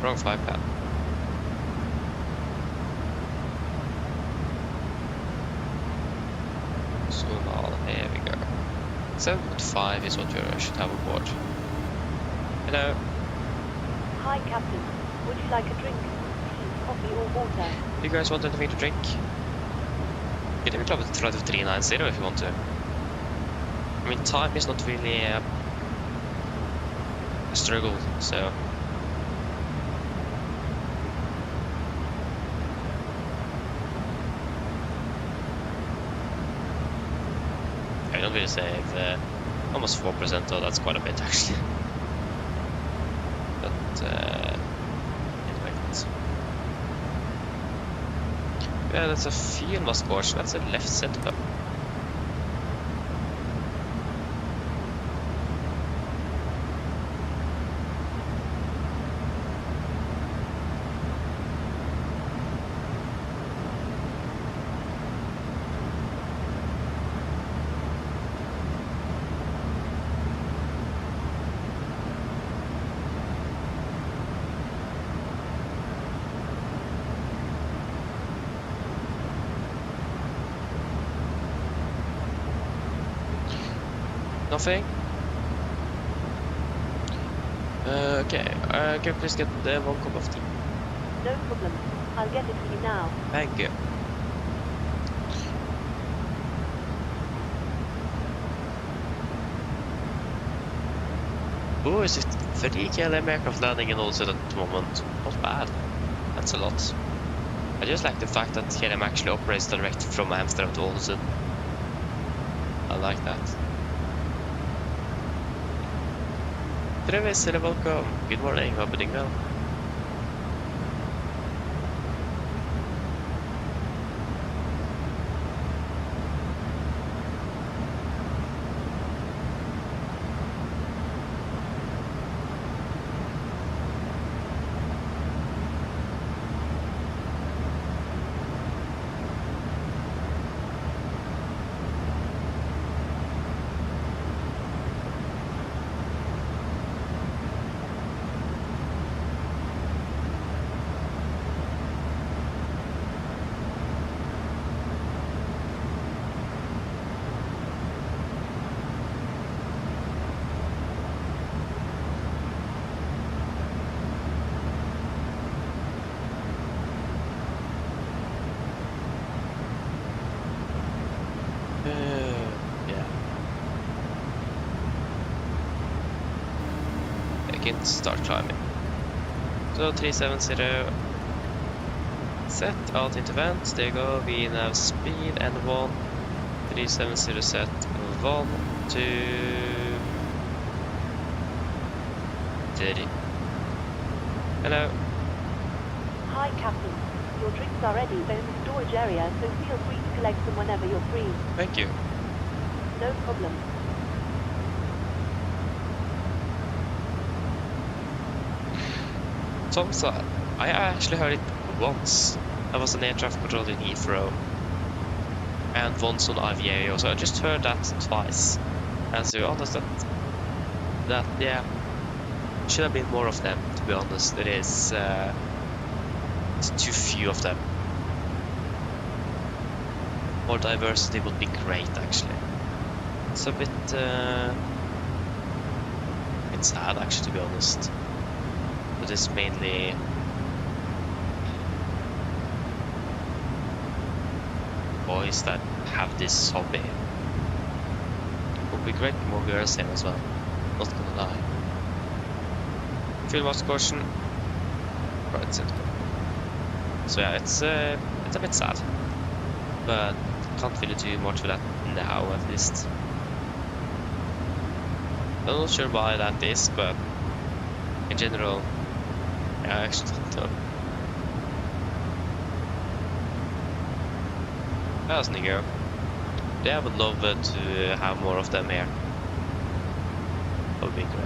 Wrong flight path. Sonal, here we go. 7.5 is what we should have aboard. Hello. Hi, Captain. Would you like a drink? Tea, coffee, or water? Do you guys want anything to drink? You can club at 390 if you want to. I mean, time is not really a struggle, so. I don't really save almost 4%, though that's quite a bit actually. But anyway, yeah, that's a field mass course. That's a left center. Nothing? Okay, can you please get one cup of tea? No problem. I'll get it for you now. Thank you. Oh, is it 3 KLM aircraft landing in Olsen at the moment? Not bad. That's a lot. I just like the fact that KLM actually operates direct from Amsterdam to Olsen. I like that. Travis, welcome. Good morning, hope you're doing well. Yeah. I can start climbing. So 370. Set out into vent. There you go. We now speed and 1. 370 set 1, 2, 3. Hello. Hi, Captain. Your drinks are ready. They're in the storage area, so feel free to collect them whenever you're free. Thank you. No problem. Tom said, I actually heard it once. I was an air traffic control in Heathrow. And once on IVA also. I just heard that twice. And to be honest, that yeah, should have been more of them, to be honest. It is it's too few of them. More diversity would be great, actually. It's a bit sad, actually, to be honest. But it's mainly boys that have this hobby. It would be great if more girls here as well. Not gonna lie. Fuel mask caution. Right, set. So yeah, it's a bit sad, but can't really do much with that now, at least. I'm not sure why that is, but in general, yeah, I actually don't know. How's Nigo? Yeah, I would love to have more of them here. would be great.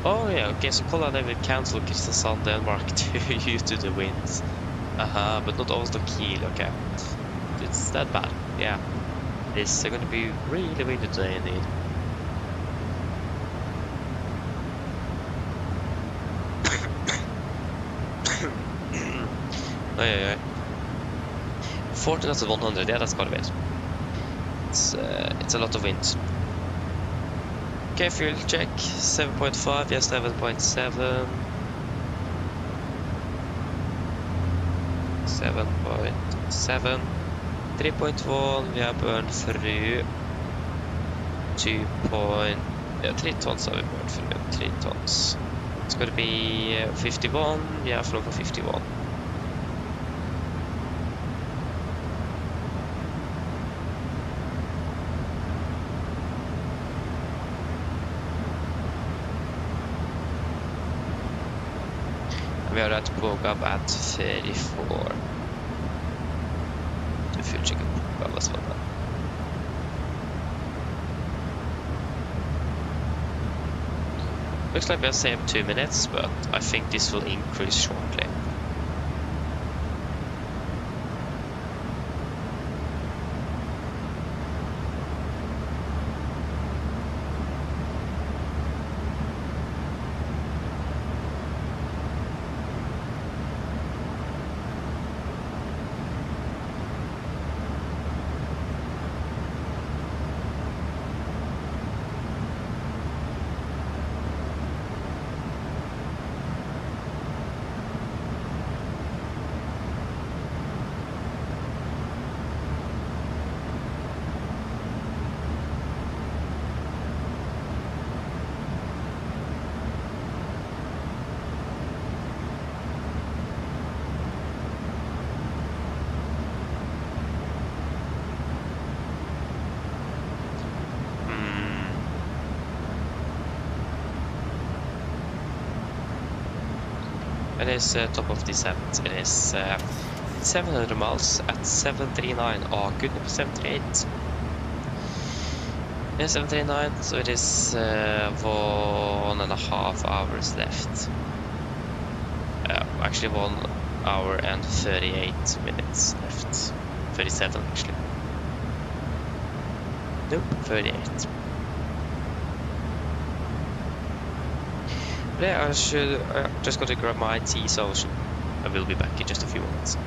Oh yeah, okay, so Colorado will cancel Kristiansand Denmark due to the winds. But not Oslo Kiel, okay. It's that bad, yeah. This is going to be really windy today indeed. Oi. 40 knots at 100, yeah, that's quite a bit. It's a lot of wind. Okay, fuel check, 7.5, yes, 7.7. 7.7. 3.1, vi har burn through. 3 tons har vi burn through, 3 tons. It's going to be 51, yeah, flow for 51. We are at Bogab at 34. The fuel check was well done. Looks like we have saved 2 minutes, but I think this will increase shortly. It is top of descent. It is 700 miles at 739. Oh, good, 738. Yeah, 739. So it is 1.5 hours left. Actually, 1 hour and 38 minutes left. 37 actually. Nope, 38. Yeah, I just got to grab my tea, so I will be back in just a few minutes.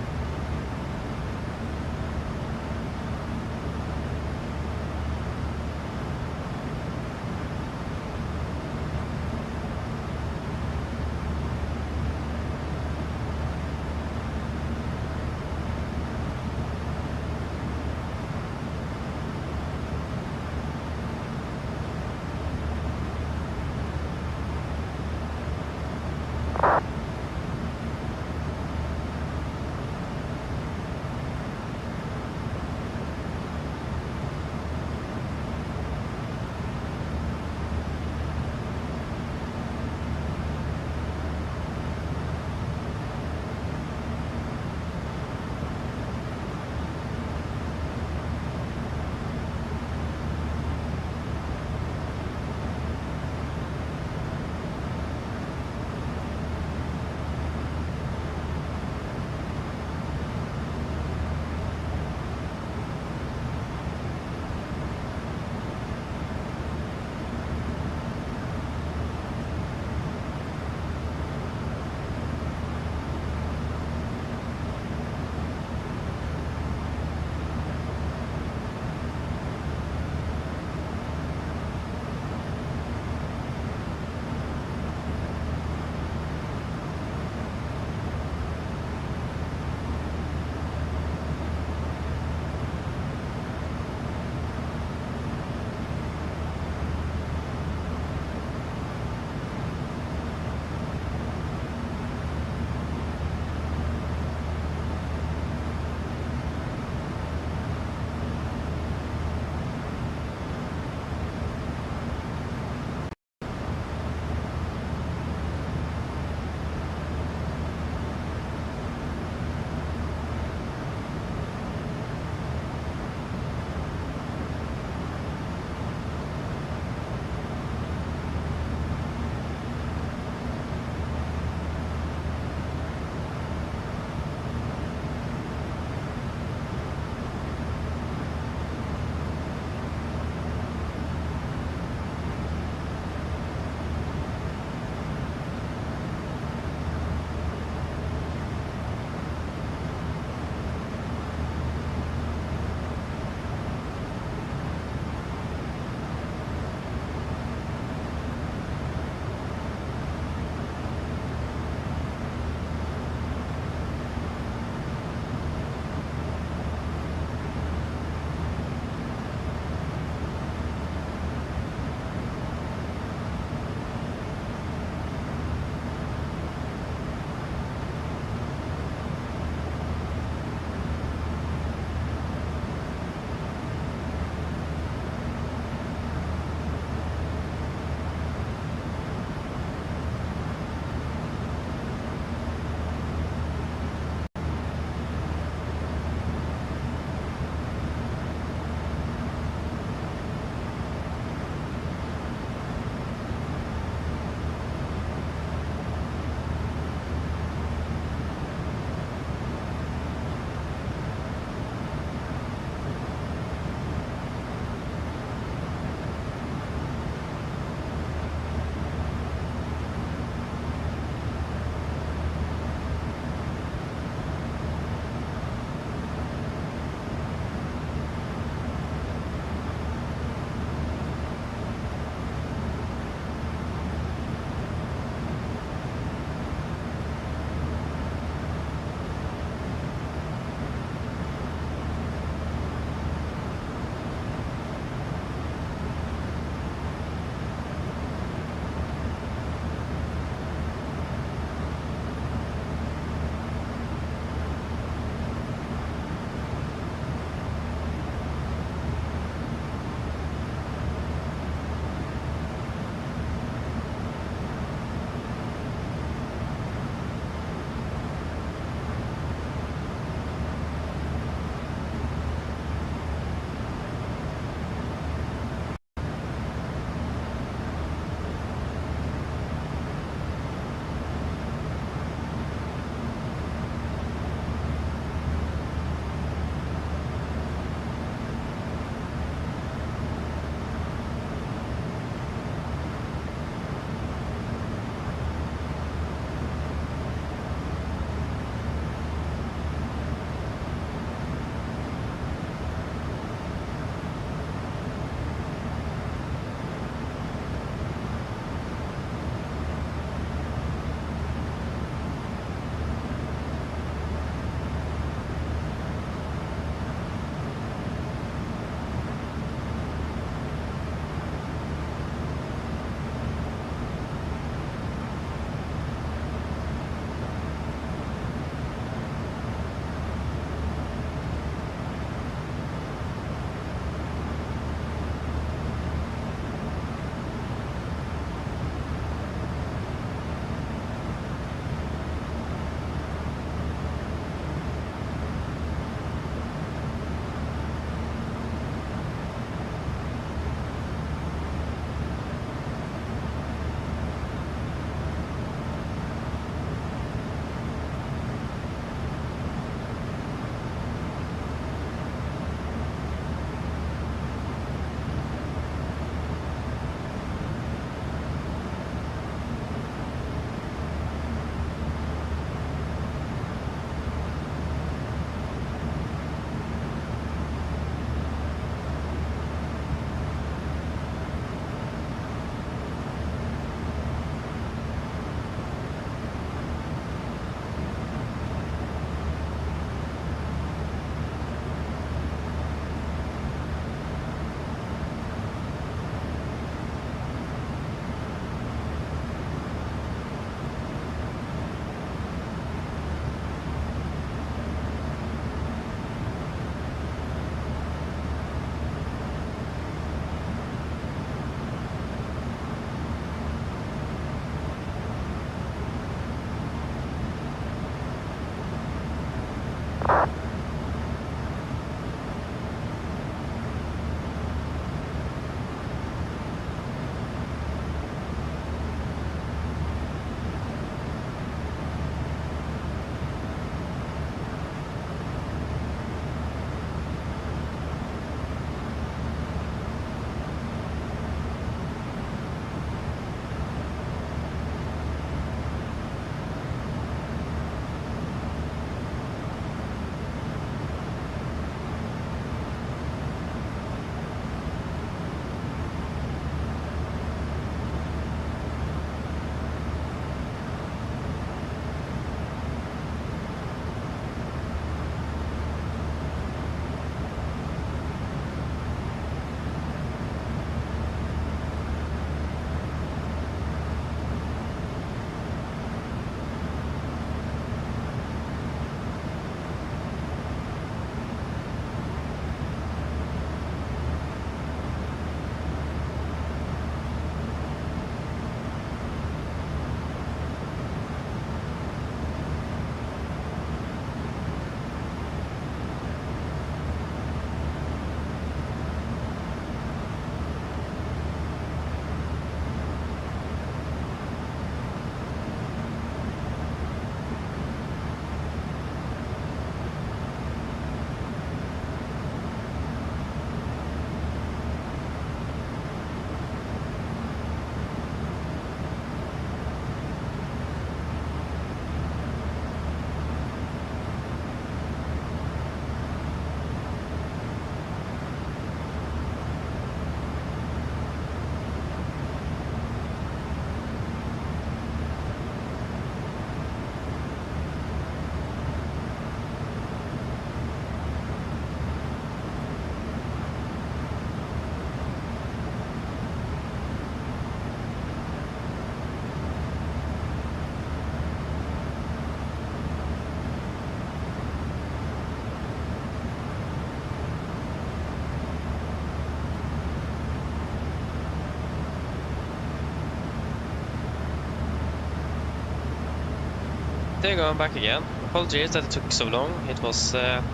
they're going back again. Apologies that it took so long. It was the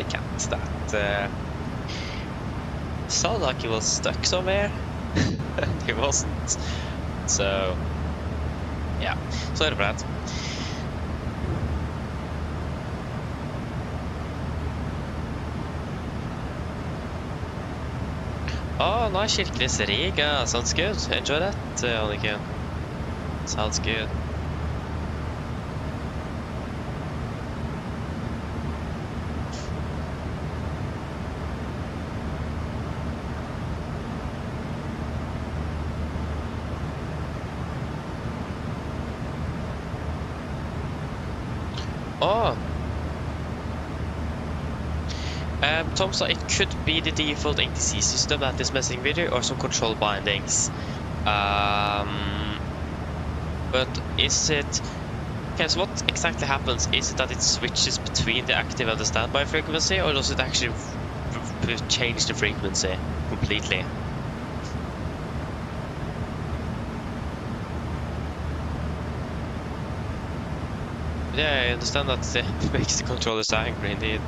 cat that sounded like he was stuck somewhere. And he wasn't. So, yeah. Sorry for that. Oh, nice Kirkenes Riga. Sounds good. Enjoy that, Annika. Sounds good. Oh! Tom said it could be the default ATC system that is messing with you, or some control bindings. But is it... Okay, so what exactly happens? Is it that it switches between the active and the standby frequency, or does it actually change the frequency completely? Yeah, I understand that it makes the controllers angry indeed.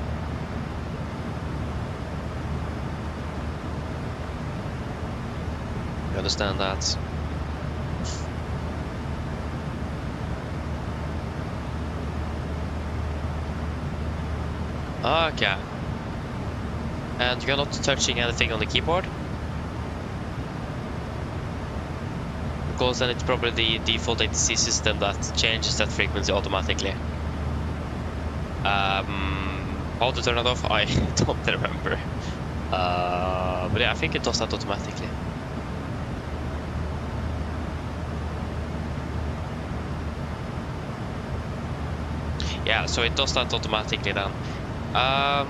I understand that. Okay. And you're not touching anything on the keyboard? Because then it's probably the default ATC system that changes that frequency automatically. How to turn it off? I don't remember. But yeah, I think it does that automatically. Yeah, so it does that automatically then. I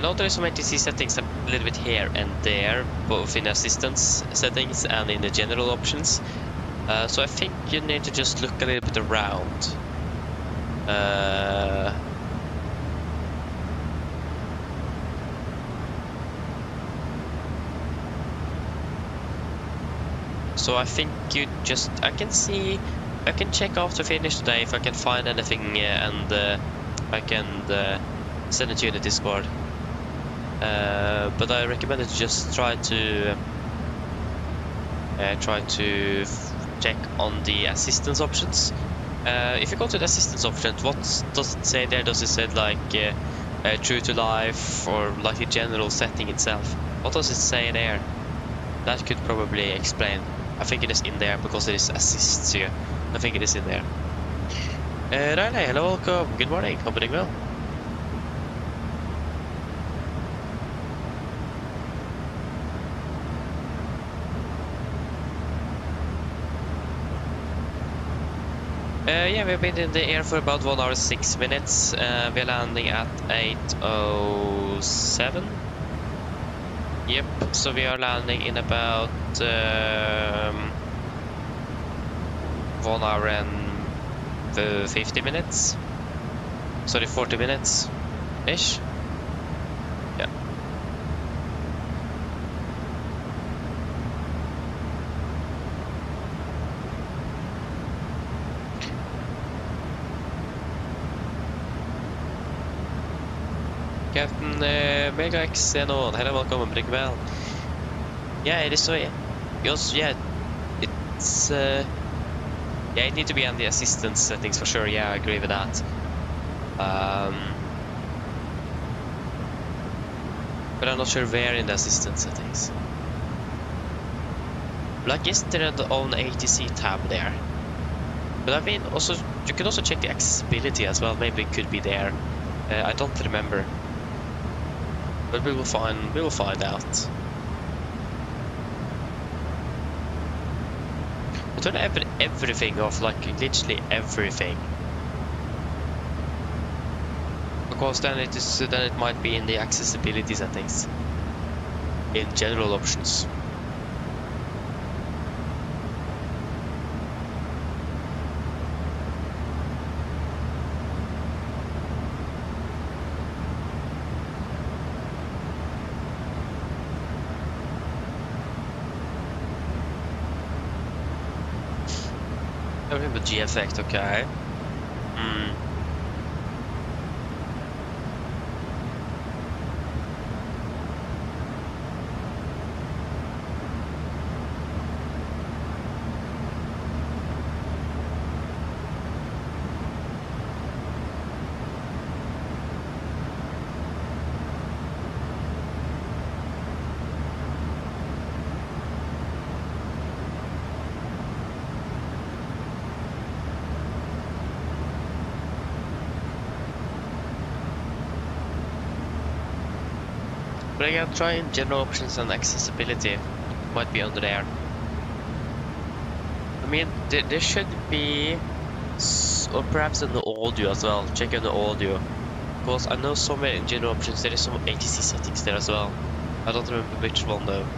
know there is some ATC settings a little bit here and there, both in assistance settings and in the general options. So I think you need to just look a little bit around. So I think you just, I can check after finish today if I can find anything and I can send it to you in the Discord. But I recommend it to just try to check on the assistance options. If you go to the assistance options, what does it say there? Does it say like true to life or like the general setting itself? What does it say there? That could probably explain. I think it is in there because it is assists you. I think it is in there. Riley, hello, welcome. Good morning. Hope you're doing well. Yeah, we've been in the air for about 1 hour 6 minutes. We're landing at 8:07. Yep, so we are landing in about 1 hour and 50 minutes. Sorry, 40 minutes ish. Yeah. Captain Mega X and on. Hello, welcome, pretty well. Yeah, it is so. Yeah, yeah, it's yeah, it needs to be on the assistance settings for sure. Yeah, I agree with that. But I'm not sure where in the assistance settings. Like, is there an own ATC tab there? But I mean, also you can also check the accessibility as well. Maybe it could be there. I don't remember. But we will find out. We turn everything off, like literally everything. Because then it might be in the accessibility settings. In general options. Everything but G effect, okay. But again, trying general options and accessibility might be under there. I mean, there should be, or perhaps in the audio as well. Check on the audio, because I know some in general options there is some ATC settings there as well. I don't remember which one though.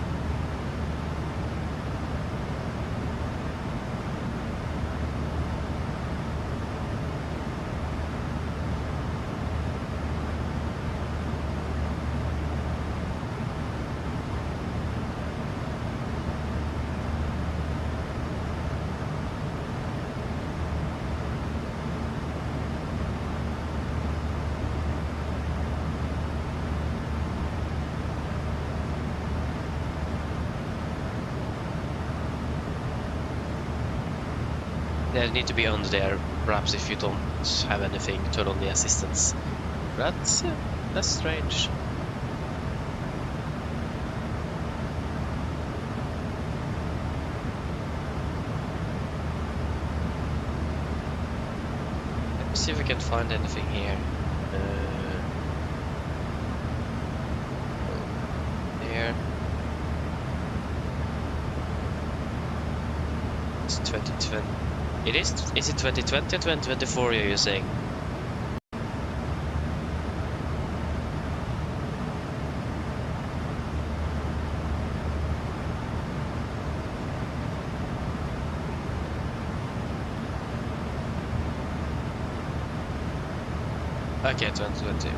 They need to be under there, perhaps if you don't have anything, turn on the assistance. That's strange. Let me see if we can find anything here. There. It's 2020. Is it 2020 or 2024 you're using? Okay, 2020.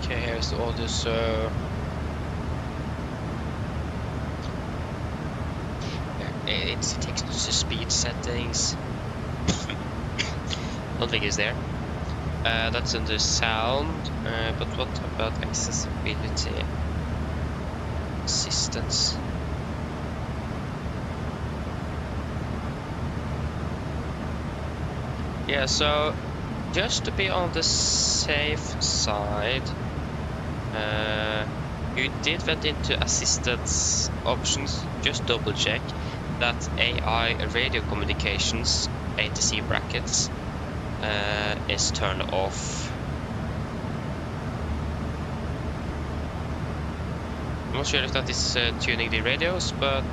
Okay, here's all this it takes to speed settings. Don't think it's there. That's under sound, but what about accessibility? Assistance. Yeah, so just to be on the safe side, you did went into assistance options. Just double check that AI radio communications ATC brackets is turned off. I'm not sure if that is tuning the radios, but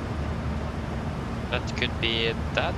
that could be that.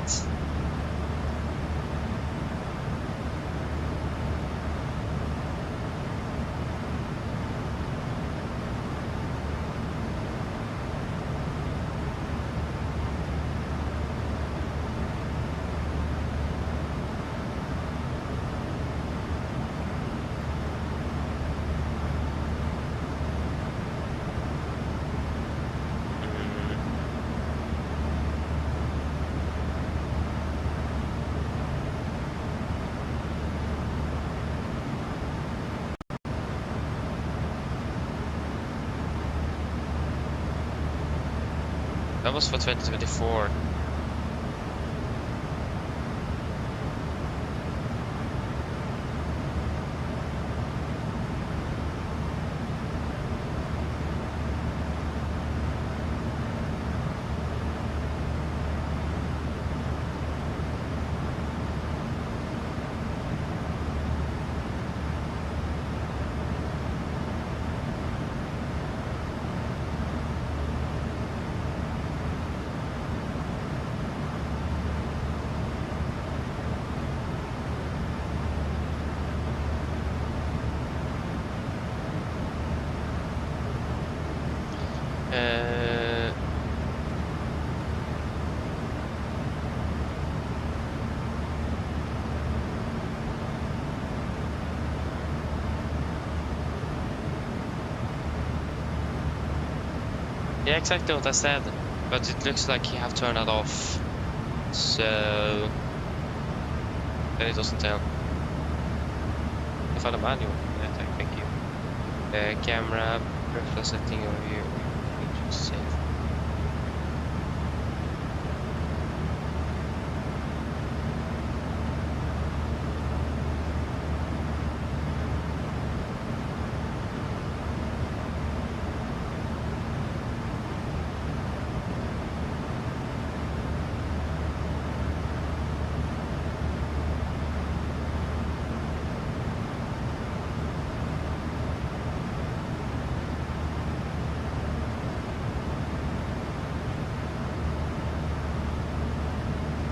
That was for 2024. Yeah, exactly what I said, but it looks like you have to turn that off. So then it doesn't tell. I found a manual. Yeah, thank you. Camera, peripheral setting overview. Save.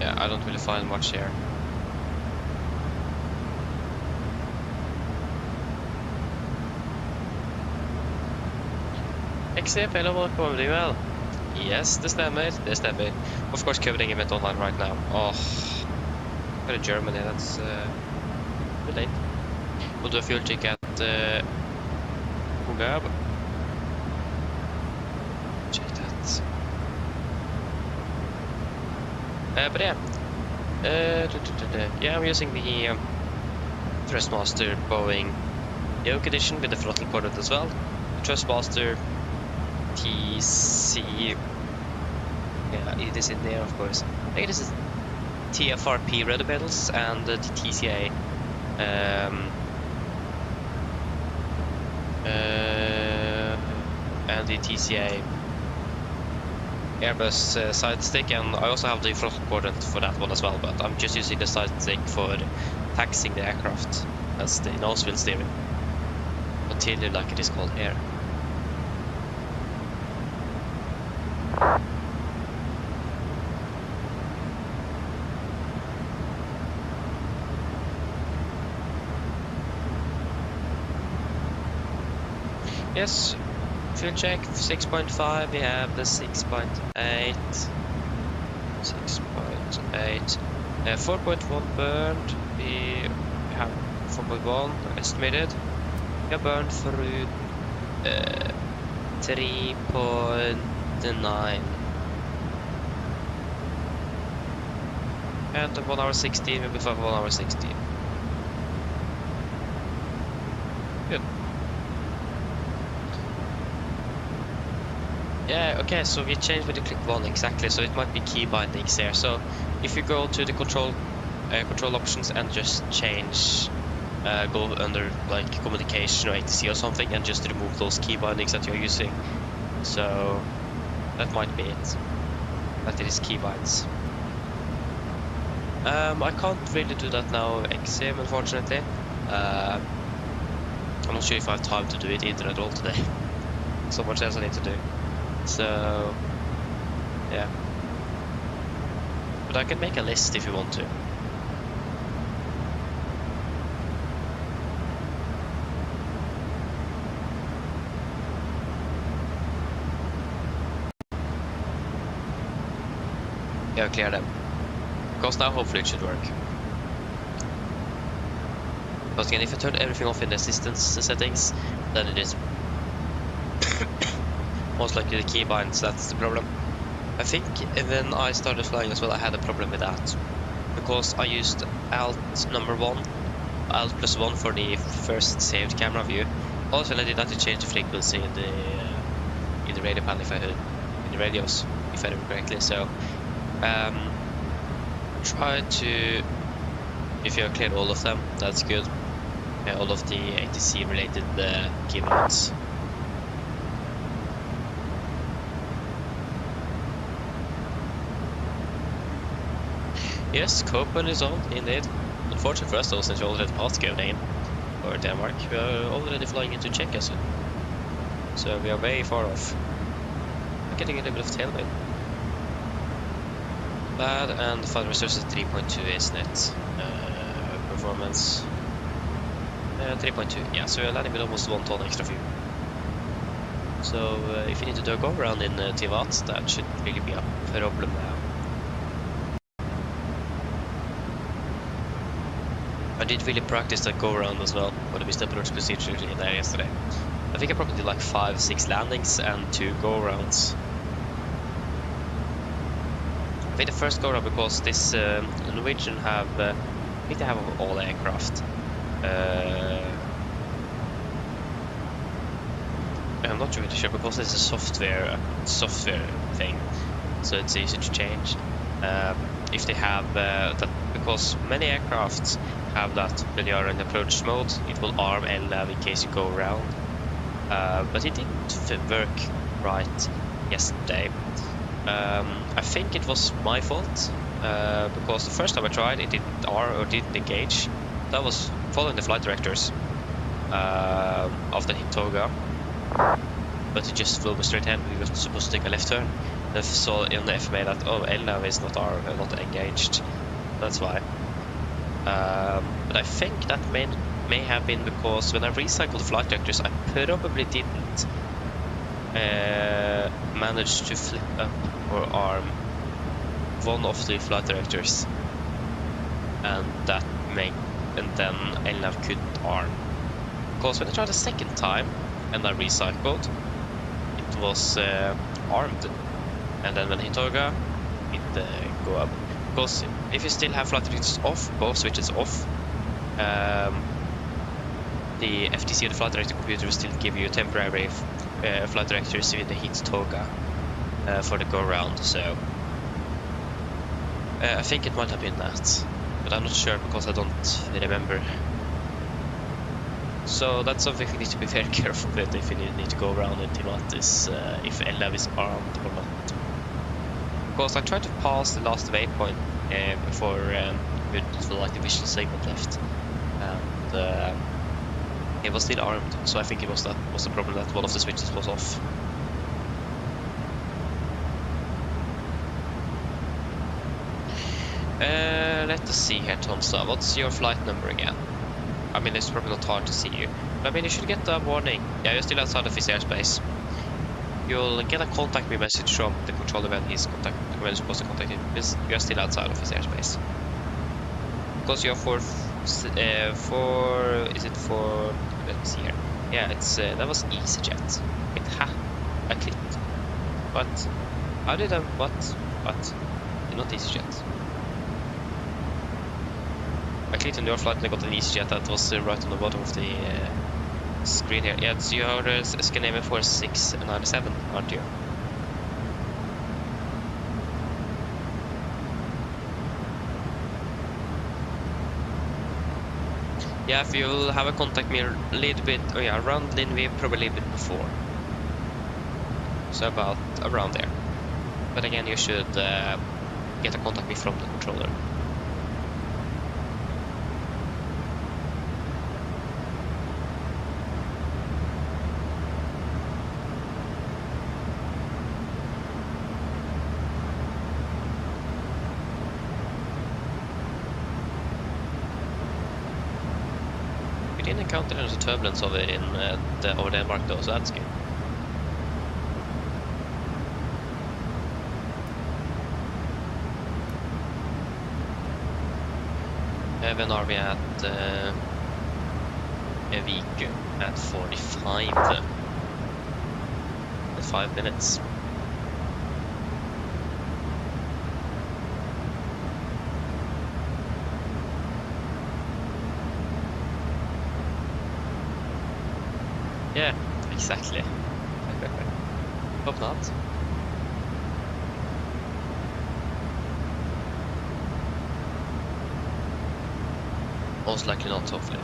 Yeah, I don't really find much here. XFL welcome doing well. Yes, det stämmer. Of course, covering event online right now. Oh, go to Germany, that's too late. We'll do a fuel check at Ungab. Check that. But yeah. Yeah, I'm using the Thrustmaster Boeing Yoke Edition with the throttle corded as well. The Thrustmaster TC. Yeah, it is in there, of course. I think this is TFRP rudder pedals and the TCA. And the TCA Airbus side stick, and I also have the throttle coordinate for that one as well, but I'm just using the side stick for taxiing the aircraft as the nose wheel steering. Until like it is called here. Yes, fuel check 6.5, we have the 6.8, 4.1 burned, we have 4.1 estimated, we have burned through 3.9, and 1 hour 16 will be 1 hour 16. Good. Yeah, okay, so we changed with the click 1 exactly, so it might be key bindings there. So if you go to the control options and just change, go under like communication or ATC or something and just remove those key bindings that you're using. So that might be it. That it is key binds. I can't really do that now, XM, unfortunately. I'm not sure if I have time to do it either at all today. So much else I need to do. So, yeah. But I can make a list if you want to. Yeah, clear them. Because now hopefully it should work. But again, if I turn everything off in the assistance settings, then it is most likely the key binds, that's the problem. I think when I started flying as well, I had a problem with that. Because I used Alt plus 1 for the first saved camera view. Also, I did not change the frequency in the radio panel in the radios, if I remember correctly. So, try to, if you have cleared all of them, that's good. All of the ATC related key binds. Yes, Cockpit is on, indeed. Unfortunately for us though, since we already passed Copenhagen or Denmark, we are already flying into Czechia soon. So we are way far off. I'm getting a little bit of tailwind. Bad, and the flight resources 3.2, isn't it? Performance 3.2, yeah, so we're landing with almost 1 ton extra fuel. So if you need to do a go around in Tivat, that should really be a problem now. I did really practice that go around as well for the Mr. Approach procedure in there yesterday. I think I probably did like 5-6 landings and 2 go-arounds. I think the first go-around, because this Norwegian have, I think they have all aircraft. I'm not really sure, because it's a software thing, so it's easy to change. If they have that, because many aircrafts have that when you are in approach mode, it will arm LNAV in case you go around. But it didn't work right yesterday. I think it was my fault, because the first time I tried, it didn't arm or didn't engage. That was following the flight directors of the Toga, but it just flew me straight ahead. We were supposed to take a left turn. I saw in the FMA that, oh, LNAV is not engaged. That's why. But I think that may have been because when I recycled the flight directors, I probably didn't manage to flip up or arm one of the flight directors, and then LNAV couldn't arm. Because when I tried the second time and I recycled, it was armed, and then when I hit Toga, it go up. Because if you still have flight directors off, both switches off, the FTC of the flight director computer will still give you temporary flight directors with the hit Toga for the go round. So I think it might have been that, but I'm not sure because I don't remember. So that's something we need to be very careful with if you need to go around in Tivat, is if LNAV is armed or not. Because I tried to pass the last waypoint before with like the visual segment left, and it was still armed. So I think that was the problem, that one of the switches was off. Let us see here, Tomsa. What's your flight number again? I mean, it's probably not hard to see you, but I mean, you should get a warning. Yeah, you're still outside of his airspace. You'll get a contact me message from the controller when he's supposed to contact you. You're still outside of his airspace. Because you're for is it for, let me see here. Yeah, it's that was EasyJet. Wait, I clicked. What? How did I, what? Not EasyJet. I clicked on your flight and I got an EasyJet that was right on the bottom of the screen here. Yeah, it's your Scandinavian 4697, aren't you? Yeah, if you'll have a contact me a little bit, oh yeah, around Linvi, probably a bit before. So about around there. But again, you should get a contact me from the controller. We didn't encounter any turbulence over in over Denmark though, so that's good. When are we at a week at 45? 5 minutes. Yeah, exactly. Hope not. Most likely not, hopefully.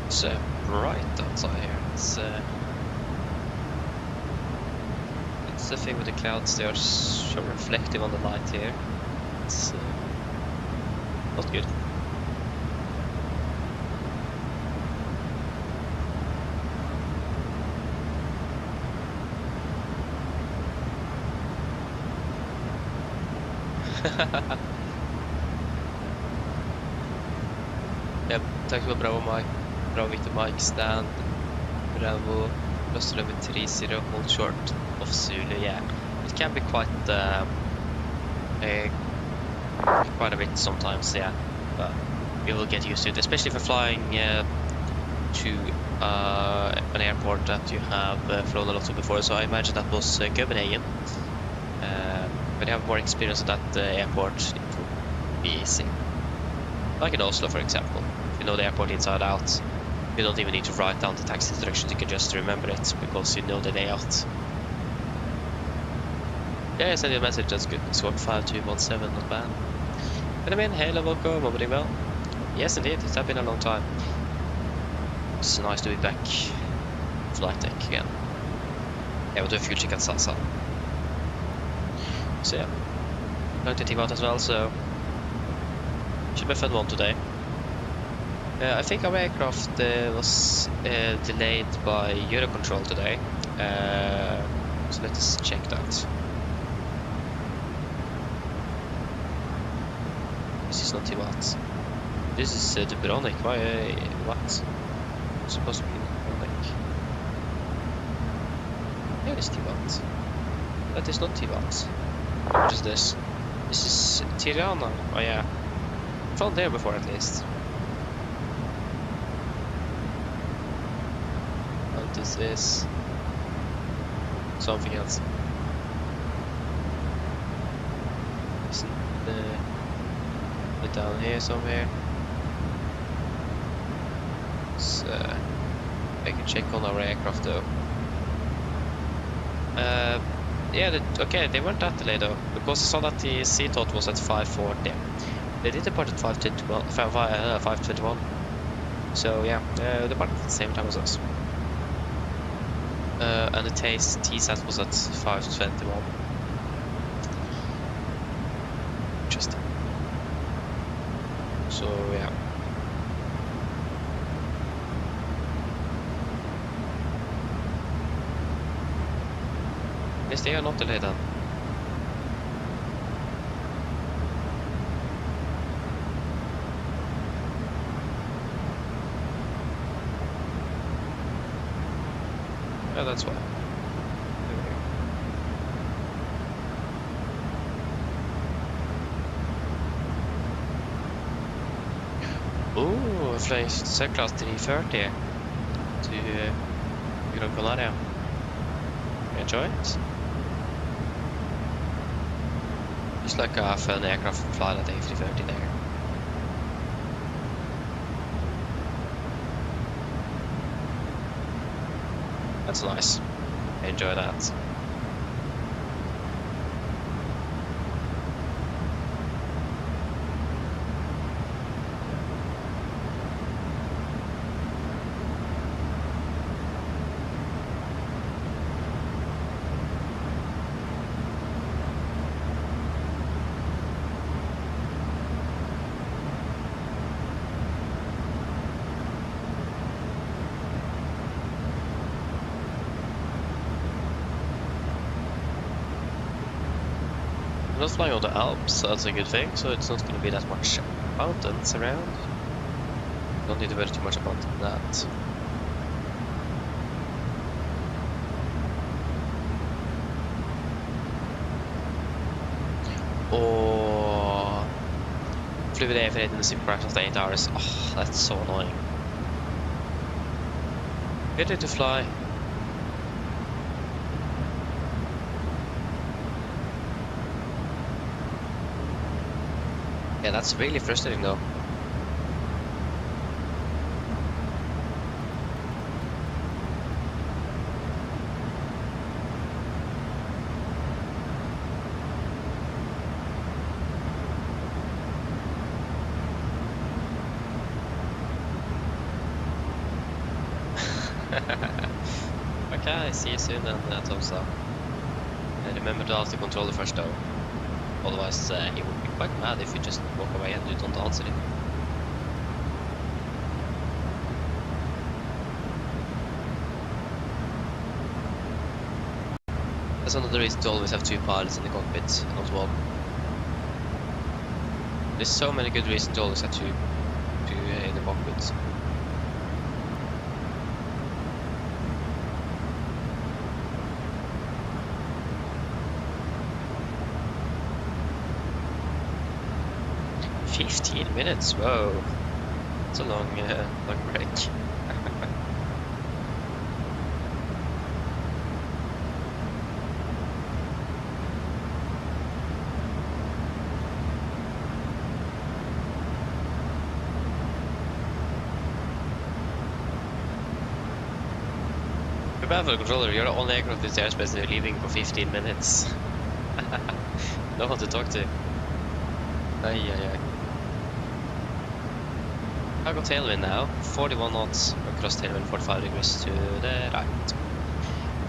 So, right outside here, it's the thing with the clouds, they are so reflective on the light here. It's not good. Yep, tack Bravo Mike, Bravo Victor Mike, stand, Bravo, Cluster over 30, hold short of Zulu, yeah. It can be quite a bit sometimes, yeah, but you will get used to it, especially if you're flying to an airport that you have flown a lot to before. So I imagine that was Copenhagen. When you have more experience at that airport, it will be easy. Like in Oslo, for example. If you know the airport inside out, you don't even need to write down the taxi instructions, you can just remember it because you know the layout. Yeah, I sent you a message, that's good. Squawk 5217, not bad. But I mean, hello, welcome, I'm doing well. Yes, indeed, it's been a long time. It's nice to be back. Flight deck again. Yeah, we'll do a few chicken salsa. So yeah, going to Tivat as well, so should be a fun one today. I think our aircraft was delayed by Eurocontrol today, so let's check that. This is not Tivat. This is Dubrovnik. Why? What? It's supposed to be Dubrovnik. Here is Tivat. That is not Tivat. What is this? This is Tirana. Oh yeah. I've flown there before at least. And this is something else. Isn't it down here somewhere? So I can check on our aircraft though. Yeah, okay, they weren't that delayed though, because I saw that the CTOT was at 5:40. They did depart at 5:21. So yeah, they departed at the same time as us. And the TSAT was at 5:21. Interesting. So yeah. Yes, they are not delayed then. Yeah, that's why. Oh, I fly Class 330 to Gran Canaria. Enjoy it. Just like a fun aircraft fly that A330 there. That's nice. I enjoy that. I'm not flying on the Alps, so that's a good thing, so it's not going to be that much mountains around. Don't need to worry too much about that. Oh, flew with AFLY in the super crash after 8 hours. Oh, that's so annoying. Good day to fly. Yeah, that's really frustrating though. Okay, see you soon then, thumbs up. And remember to ask the controller first though. Otherwise, he would be quite mad if you just walk away and you don't answer him. That's another reason to always have two pilots in the cockpit, not one. There's so many good reasons to always have two in the cockpit. "15 minutes, whoa. was a long break. Bad for the controller, you're the only aircraft in this airspace and you're leaving for 15 minutes. No one to talk to. Ay. I got tailwind now, 41 knots across tailwind, 45 degrees to the right.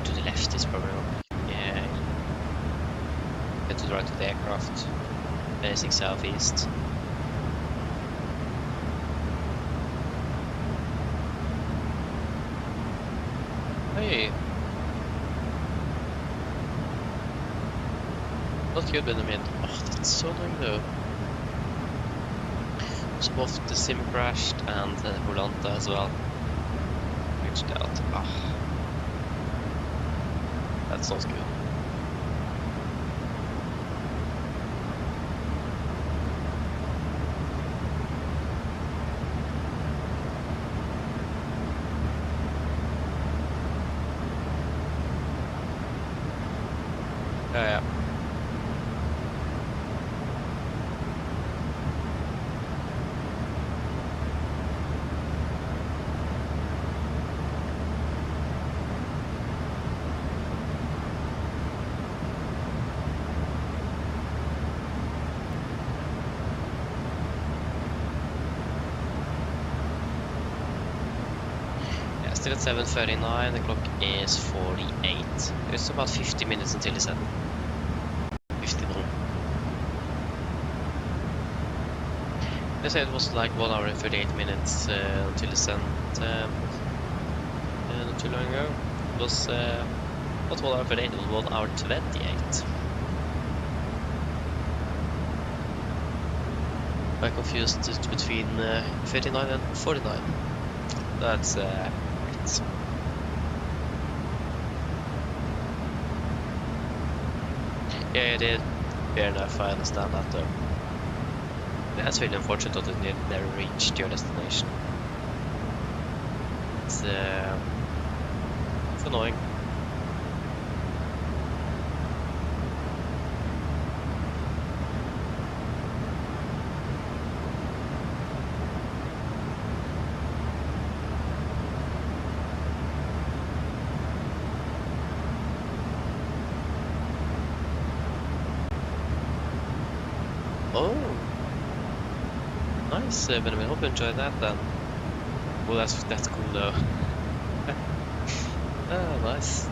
To the left is probably wrong. Yeah. Get to the right of the aircraft, facing southeast. Hey. Not good, Benjamin. Oh, that's so annoying though. So both the sim crashed and Volanta as well. Reached out. Ah. That's not good. Yeah. Still at 7:39, the clock is 48. It's about 50 minutes until it's at 51. They said it was like 1 hour and 38 minutes until the sent not too long ago. It was not 1 hour 38, it was 1 hour 28. I confused it between 39 and 49. That's yeah, it did. Fair enough, I understand that though. That's really unfortunate that you never reached your destination. It's annoying. Oh, nice, Benjamin. Hope you enjoyed that then. Well, that's cool though. Ah, nice.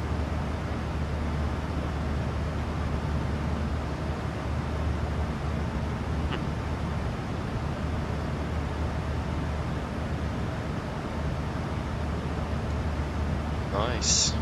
Nice.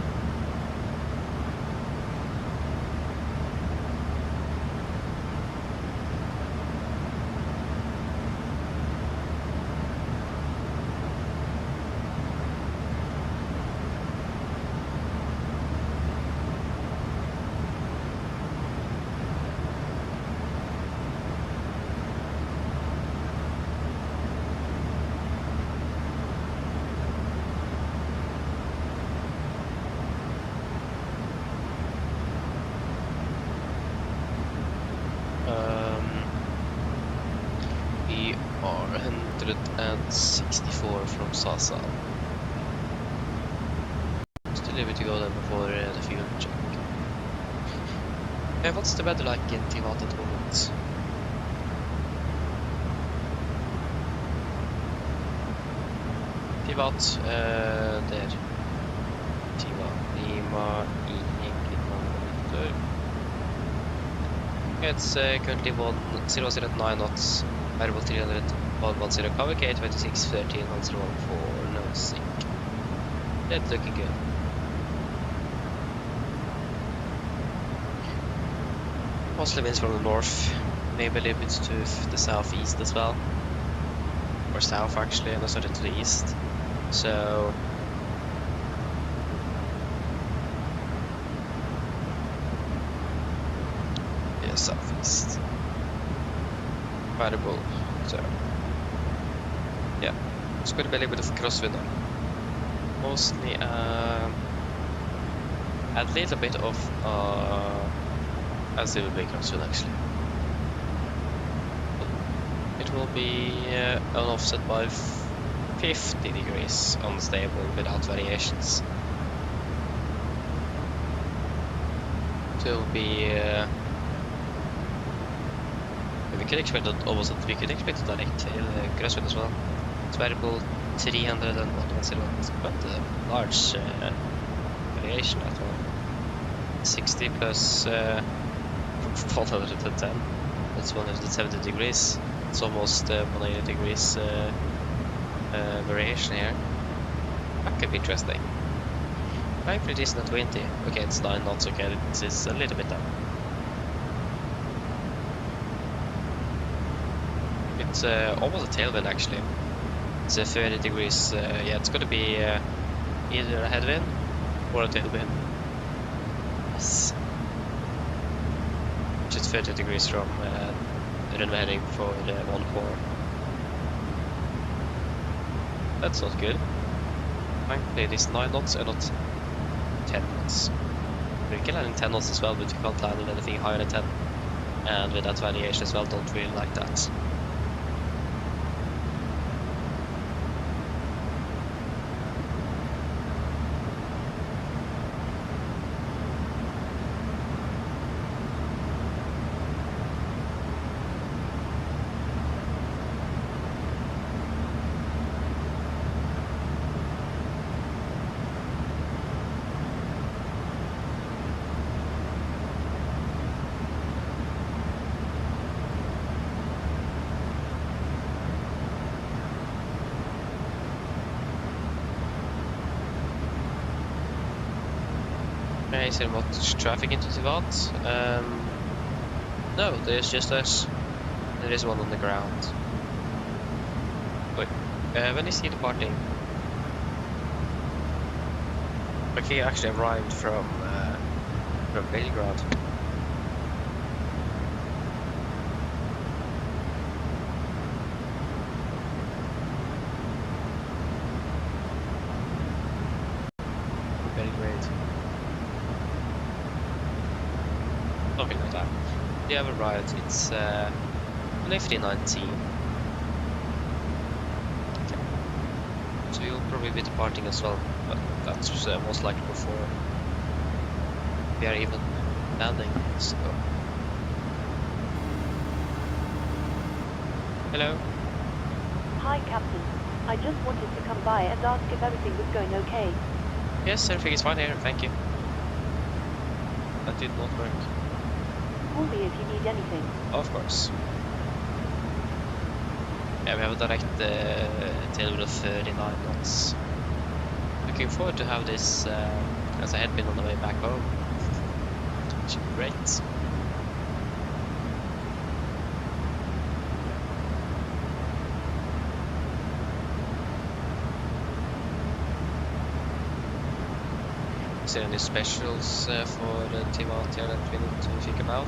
We are 164 from Sasa. Still a bit to go then before the fuel check. What's the weather like in Tivat at the moment? Tivat, där. Tivat, Lima, i Engelmann. It's currently 009 knots, variable 300, 110 cover, K26, 13, 1014, no sync. That's looking good. Mostly winds from the north, maybe a little bit to the southeast as well. Or south actually, and also to the east. So yeah, southeast. Variable, so yeah. It's going to be a little bit of crosswind now. Mostly a little bit of a little bit crosswind actually. It will be an offset by 50 degrees unstable without variations. So it will be we could expect it almost. We could expect a direct tail crosswind as well. It's variable 300 and 101. Quite a large variation at all. 60 plus 110. That's 170 degrees. It's almost 180 degrees variation here. That could be interesting. I'm pretty decent at 20. Okay, it's 9 knots. Okay, it is a little bit down. It's almost a tailwind actually. It's 30 degrees. Yeah, it's gonna be either a headwind or a tailwind. Yes. Which is 30 degrees from runway heading for the 1-4. That's not good. Thankfully, these 9 knots are not 10 knots. We can land in 10 knots as well, but you can't land in anything higher than 10. And with that variation as well, don't really like that. Is there much traffic into Tivat? No, there's just us. There is one on the ground. Wait, when is he departing? Like he actually arrived from Belgrade. Belgrade. Something like that. They have arrived. It's 15:19. Okay. So you'll probably be departing as well, but that's most likely before we are even landing. So. Hello. Hi, Captain. I just wanted to come by and ask if everything was going okay. Yes, everything is fine here. Thank you. That did not work. Call me if you need anything. Of course. Yeah, we have a direct tailwind of 39 knots. Looking forward to have this as a headwind on the way back home. Should be great. Is there any specials for the Tivat here that we need to figure out?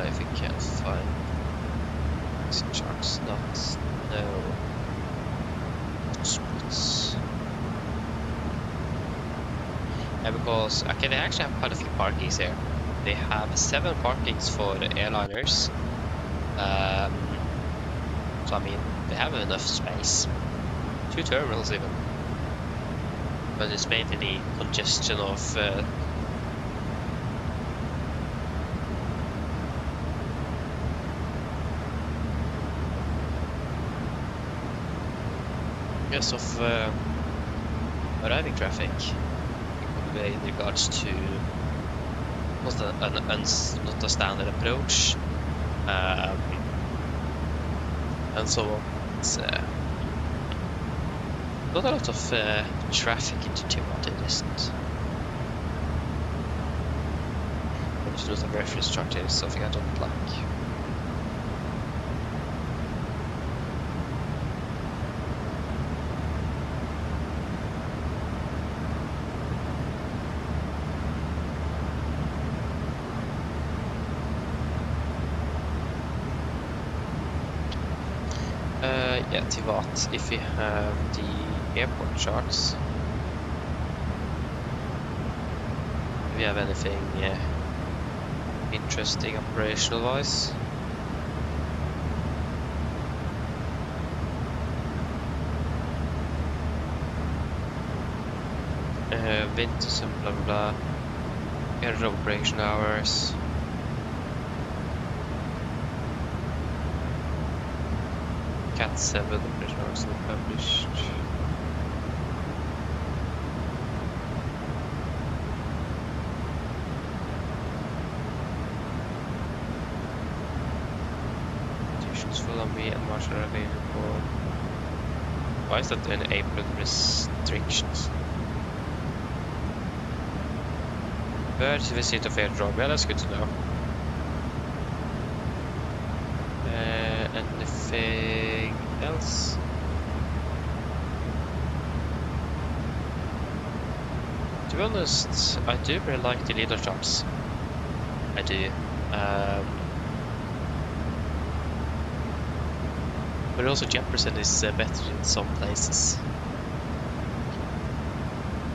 If we can find charts, not no spots. Yeah, because okay, they actually have quite a few parkings here. They have 7 parkings for the airliners. So I mean, they have enough space. 2 terminals even. But it's mainly the congestion of arriving traffic in regards to not a standard approach and so on. It's not a lot of traffic into Tivat, it isn't. I'm just looking at the reference chart here, something I don't like. Yeah, Tivat, if we have the airport charts. Do we have anything interesting operational wise? Winters and blah blah blah. Error operation hours. Cat 7 operation hours not published. Stations full on me and Marshall are available. Why is that in April restrictions? Birds visit of airdrop, yeah, that's good to know. Anything else? To be honest, I do really like the leader jobs. I do. But also Jefferson is better in some places.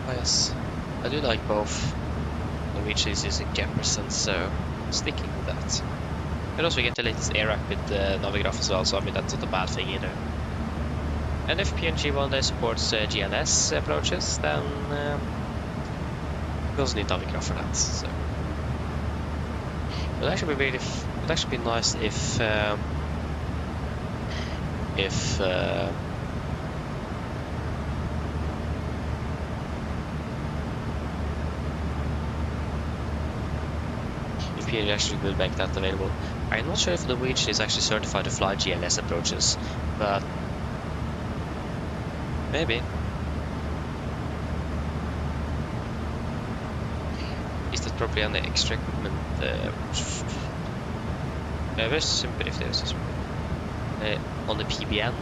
Oh yes, I do like both. Norwegian is using Jefferson, so sticking with that. And also we get the latest air rack with the Navigraph as well, so I mean that's not a bad thing either. And if PNG one day supports GNS approaches, then we also need Navigraph for that. So it would actually be really, it would actually be nice if PNG actually will make that available. I'm not sure if Norwegian is actually certified to fly GLS approaches, but maybe. Is that probably an extra equipment? Very simple if there's on the PBN.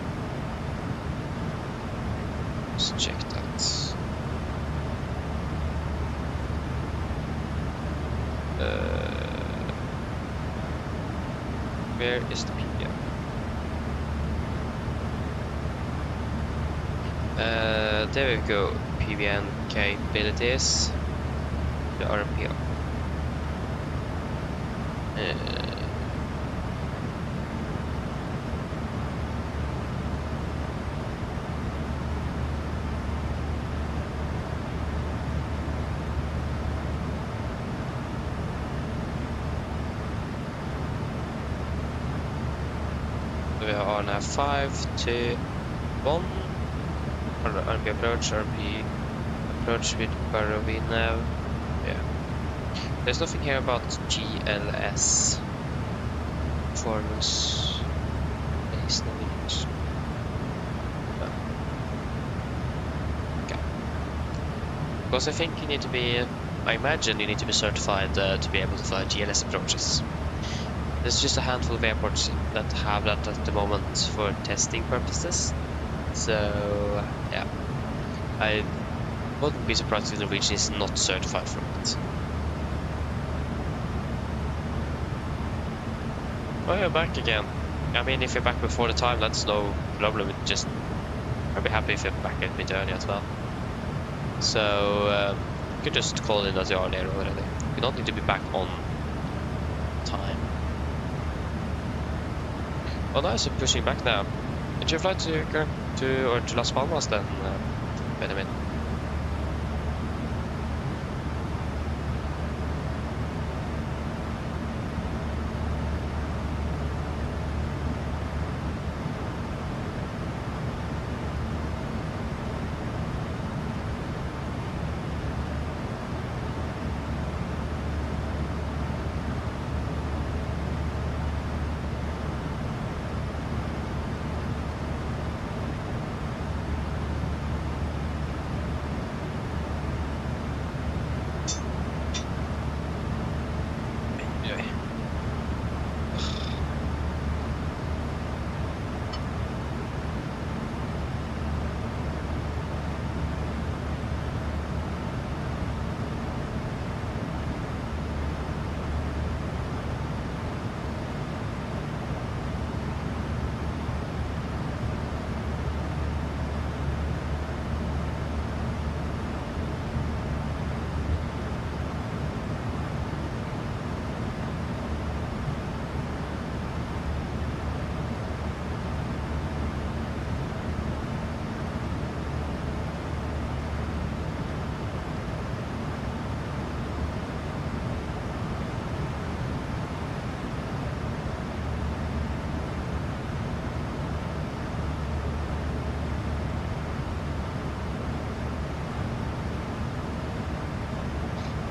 Let's check that. Where is the PBN? There we go. PBN capabilities. The RPO. We are now 5, 2, 1. RP approach, RP approach with Barovina. Yeah. There's nothing here about GLS. Performance. Base navigation. Okay. Because I think you need to be, I imagine you need to be certified to be able to fly GLS approaches. There's just a handful of airports that have that at the moment for testing purposes. So, yeah. I wouldn't be surprised if the Norwegian is not certified for it. Oh, you're back again. I mean, if you're back before the time, that's no problem. Just, I'd be happy if you're back a bit early as well. So, you can just call in as you are there already. You don't need to be back on time. Oh nice, you're pushing back now. Did you fly to Las Palmas then, Benjamin?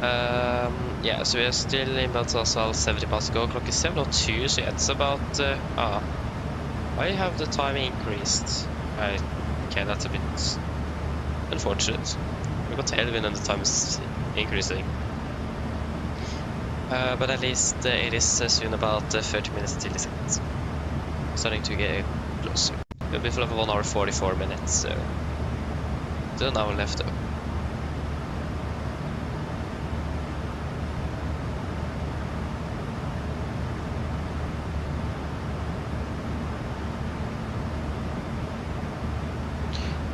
Yeah, so we are still in Baltasar, 70 miles to go. Clock is 7:02, so yeah, it's about... I have the time increased. Okay, that's a bit unfortunate. We got tailwind and the time is increasing. But at least it is soon about 30 minutes till it's starting to get closer. It'll be for like 1 hour 44 minutes, so still an hour left though.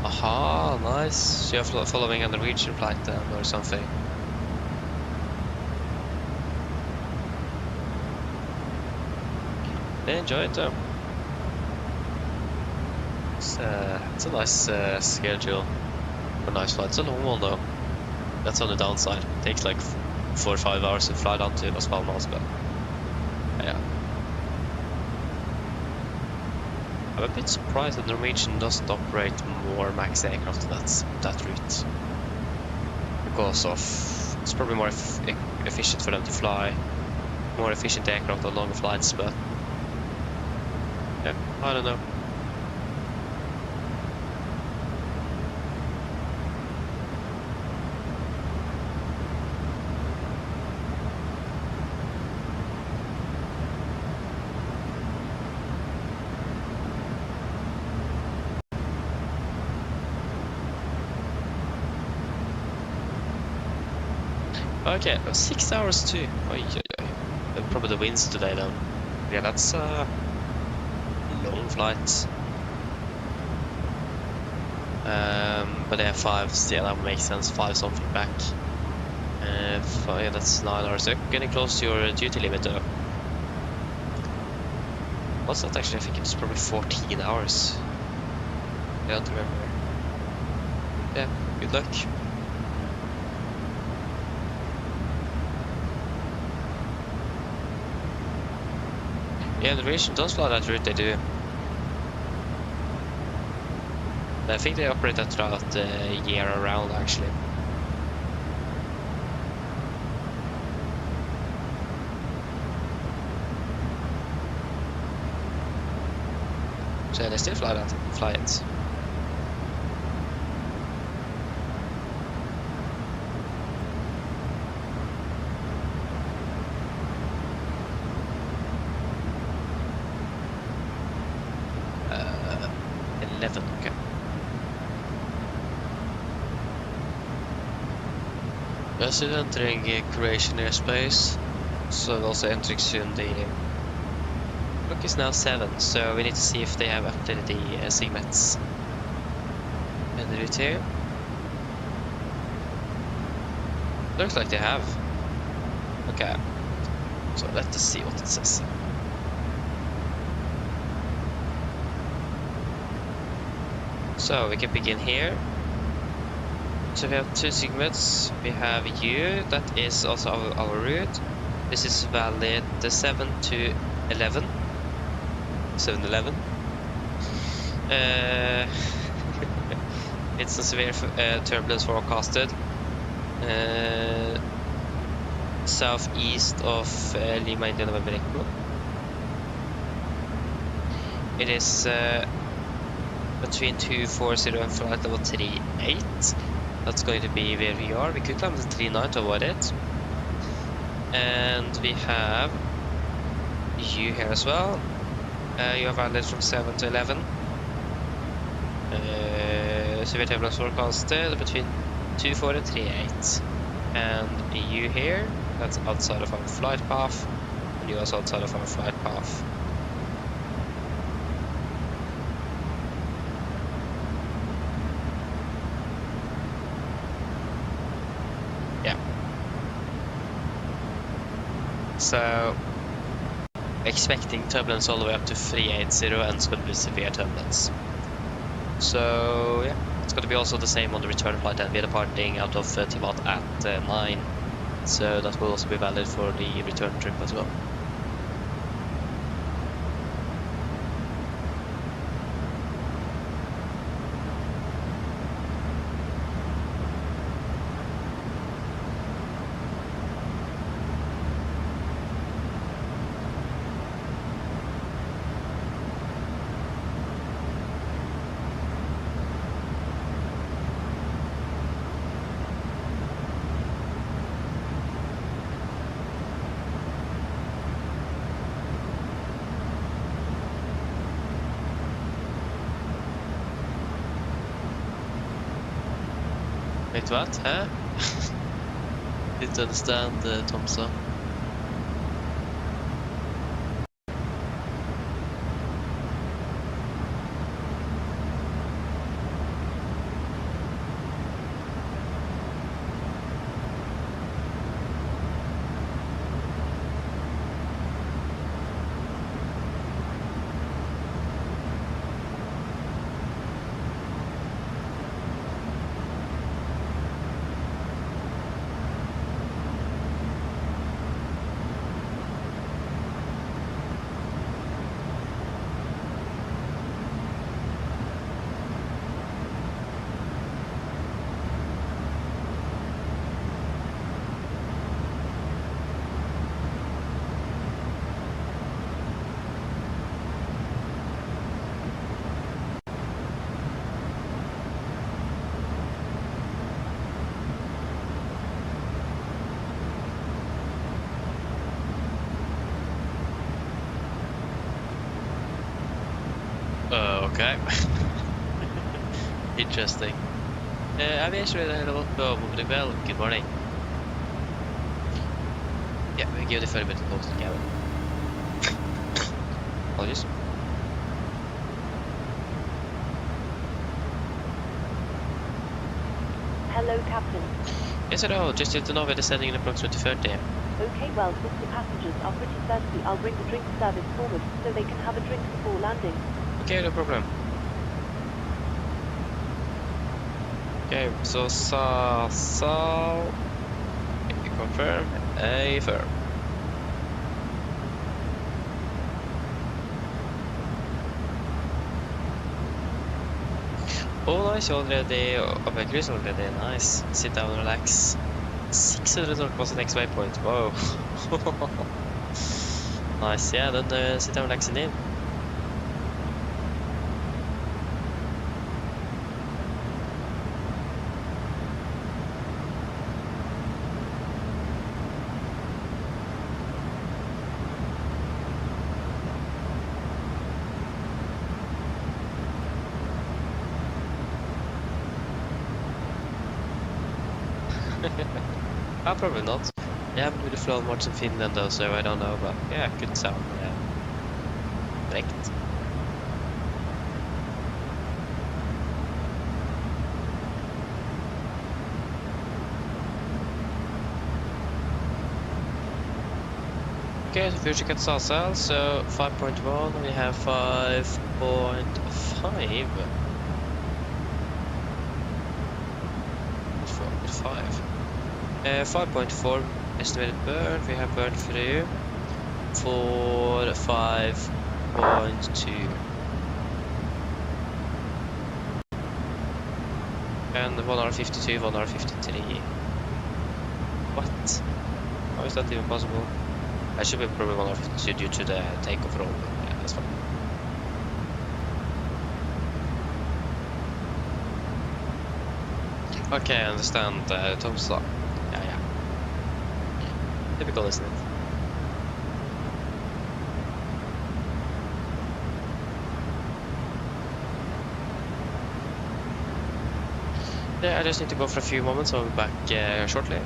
Aha, nice. So you're following a Norwegian flight then, or something. They enjoy it though. It's a nice schedule for nice flight. It's a long one though. That's on the downside. It takes like 4 or 5 hours to fly down to Las Palmas, but yeah. I'm a bit surprised that Norwegian doesn't operate more MAX aircraft than that route. Because of it's probably more efficient for them to fly more efficient aircraft on longer flights, but yeah, I don't know. Okay, 6 hours too. Oy, oy, oy. Probably the winds today then. Yeah, that's a long flight. But they have 5s, yeah, that would make sense. 5 something back. Yeah, that's 9 hours. They're getting close to your duty limit though. What's that actually? I think it's probably 14 hours. I don't remember. Yeah, good luck. Yeah, the Norwegian does fly that route, they do. I think they operate that throughout the year around, actually. So yeah, they still fly it. Okay. We are still entering Croatian airspace, so we're also entering soon. The clock is now 7, so we need to see if they have updated the SIGMETs in the route here. Looks like they have. Okay, so let us see what it says. So we can begin here. So we have 2 SIGMETs. We have U, that is also our route. This is valid the 7 to 11. 7-11. It's a severe turbulence forecasted. Southeast of Lima, India, November Echo. It is between 240 and flight level 38. That's going to be where we are. We could climb the 39 to avoid it. And we have you here as well. You are valid from 7 to 11. Severe turbulence forecasted between 240 and 38. And you here, that's outside of our flight path. And you also outside of our flight path. So, expecting turbulence all the way up to 380 and it's going to be severe turbulence. So, yeah, it's going to be also the same on the return flight, and we're departing out of Tivat at 9. So that will also be valid for the return trip as well. Wait, what? Huh? Didn't understand, Tomsa. Okay. Interesting. I've actually had a lot of moving well. Good morning. Yeah, we give the 30-minute close to cabin. Apologies. Hello, Captain. Yes, hello. Just to know we're descending in approximately 30. Okay, well, since the passengers are pretty thirsty, I'll bring the drink service forward so they can have a drink before landing. Okay, no problem. Okay, so confirm, affirm. Oh, nice, already. Cruise already. Nice. Sit down, relax. 600 knots was the next waypoint. Whoa. Nice, yeah, then sit down, relax and in. Probably not. I haven't really flown much in Finland though, so I don't know, but yeah, could sound correct. Okay, so future cut sail, so 5.1, we have 5.5. 5.4 estimated burn, we have burn through for 5.2 and 1 hour 52, 1 hour 53. What? How is that even possible? I should be probably 1 hour 52 due to the takeoff roll. Yeah, that's fine. Okay, I understand, Tom's law. Yeah. Typical, isn't it? Yeah, I just need to go for a few moments. I'll be back shortly.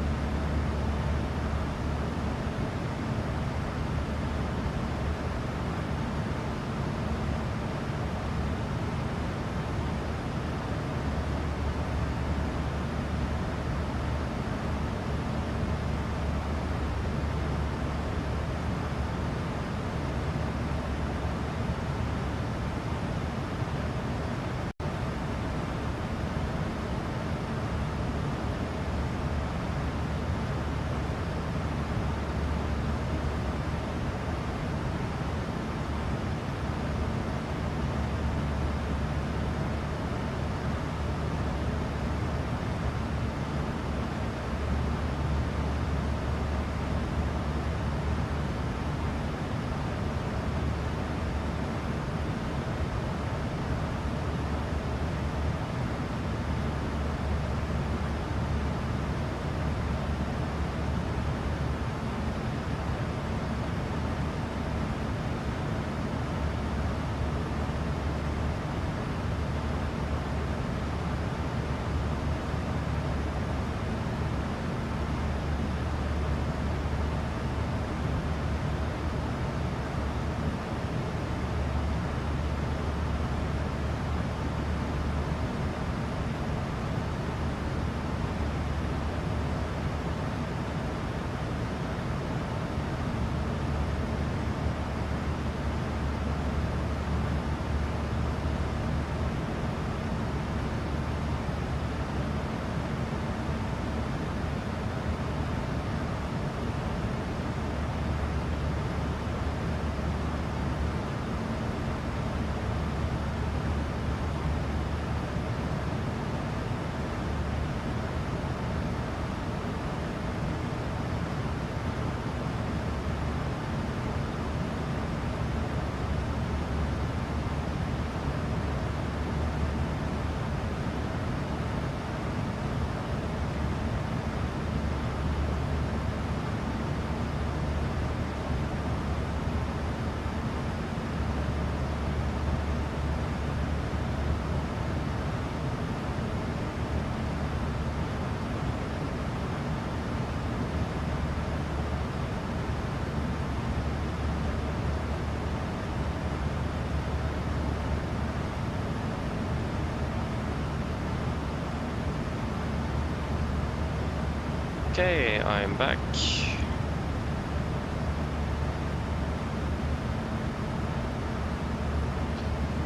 Okay, I'm back.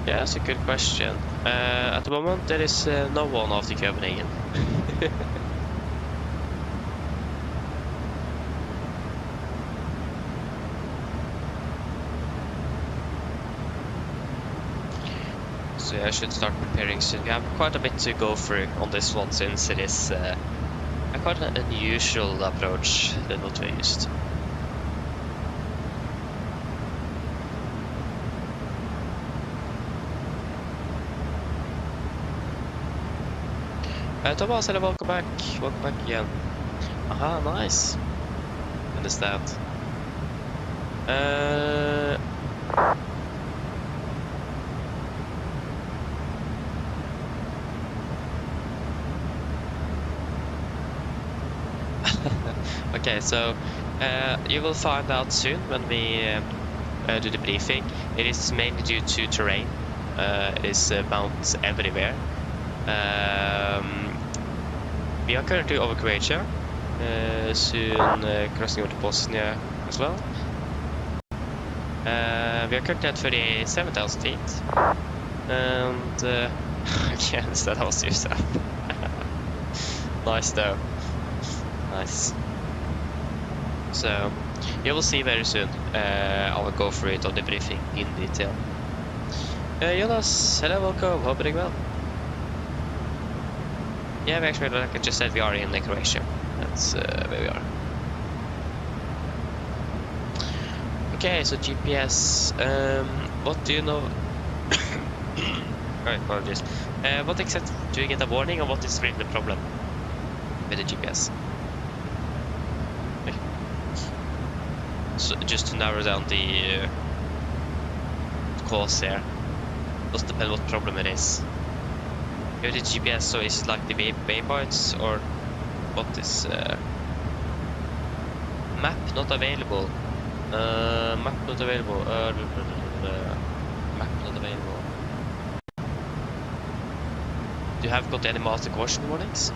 Yeah, that's a good question. At the moment, there is no one after Copenhagen. So yeah, I should start preparing soon. We have quite a bit to go through on this one, since it is a quite an unusual approach than what we used. Thomas, hello, welcome back. Welcome back again. Aha, nice. What is that? Okay, so you will find out soon when we do the briefing. It is mainly due to terrain. It is mountains everywhere. We are currently over Croatia, soon crossing over to Bosnia as well. We are currently at 37,000 feet, and yes, that was yourself. Nice though, nice. So you will see very soon. I will go through it on the briefing in detail. Jonas, hello, welcome. Hope you're doing well. Yeah, we actually, like I just said, we are in Croatia. That's where we are. Okay, so GPS. What do you know? Alright, apologies. What exactly do you get a warning, or what is really the problem with the GPS? Okay. So just to narrow down the cause here. Does depend what problem it is. With the GPS, so is it like the waypoints, or what is map not available? Map not available. Map not available. Do you have got any master caution warnings?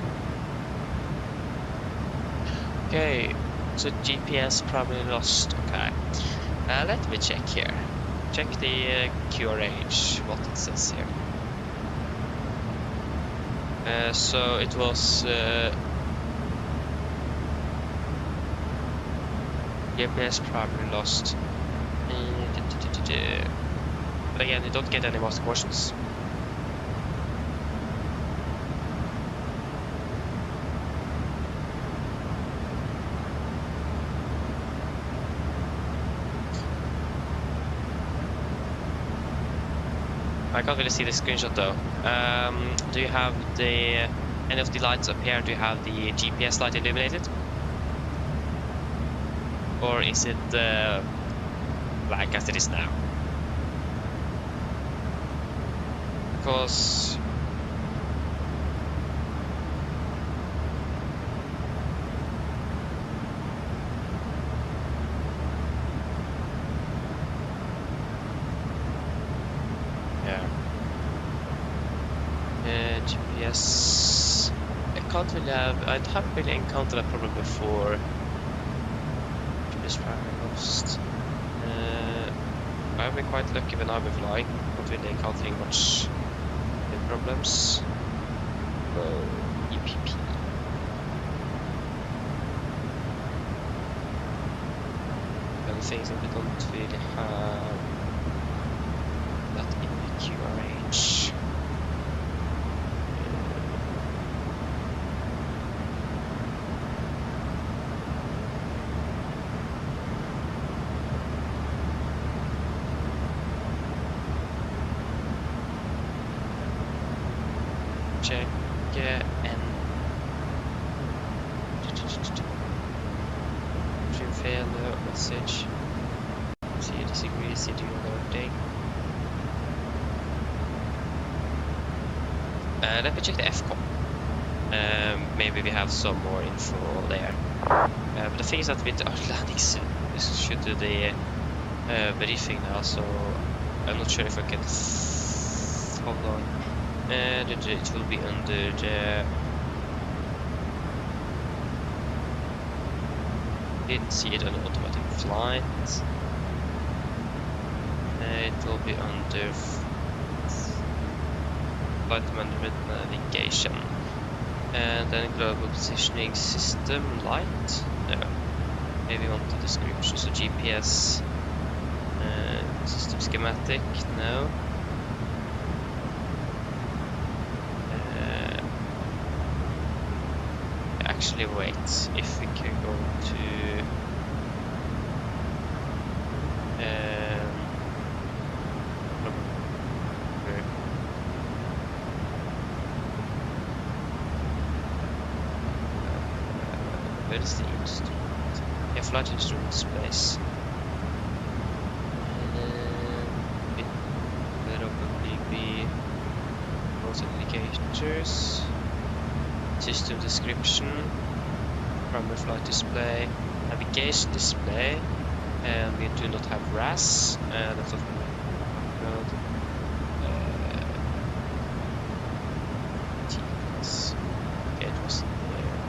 Okay, so GPS probably lost. Okay, let me check here. Check the QRH, what it says here. So it was GPS probably lost. But again, you don't get any master cautions. I can't really see the screenshot though. Do you have the any of the lights up here? Do you have the GPS light illuminated? Or is it black as it is now? Because GPS, I can't really have, I haven't really encountered a problem before. GPS primary lost. I've been quite lucky when I've been flying, not really encountering much problems. EPP. And things that we don't really have that in the QRH. Check and trim failure message. See you disagree, see you alerting. Let me check the FCOM. Maybe we have some more info there. But the thing is that with our landing soon, we should do the briefing now, so I'm not sure if I can. Hold on. And it will be under the Didn't see it on automatic flight. It will be under flight management navigation. And then global positioning system light. No. Maybe want the description. So GPS. System schematic. No. Actually, wait. If we can go to where is the instrument? Yeah, flight instrument space. It will probably be route indicators, system description, primary flight display, navigation display, and we do not have RAS. That's not okay, it was there.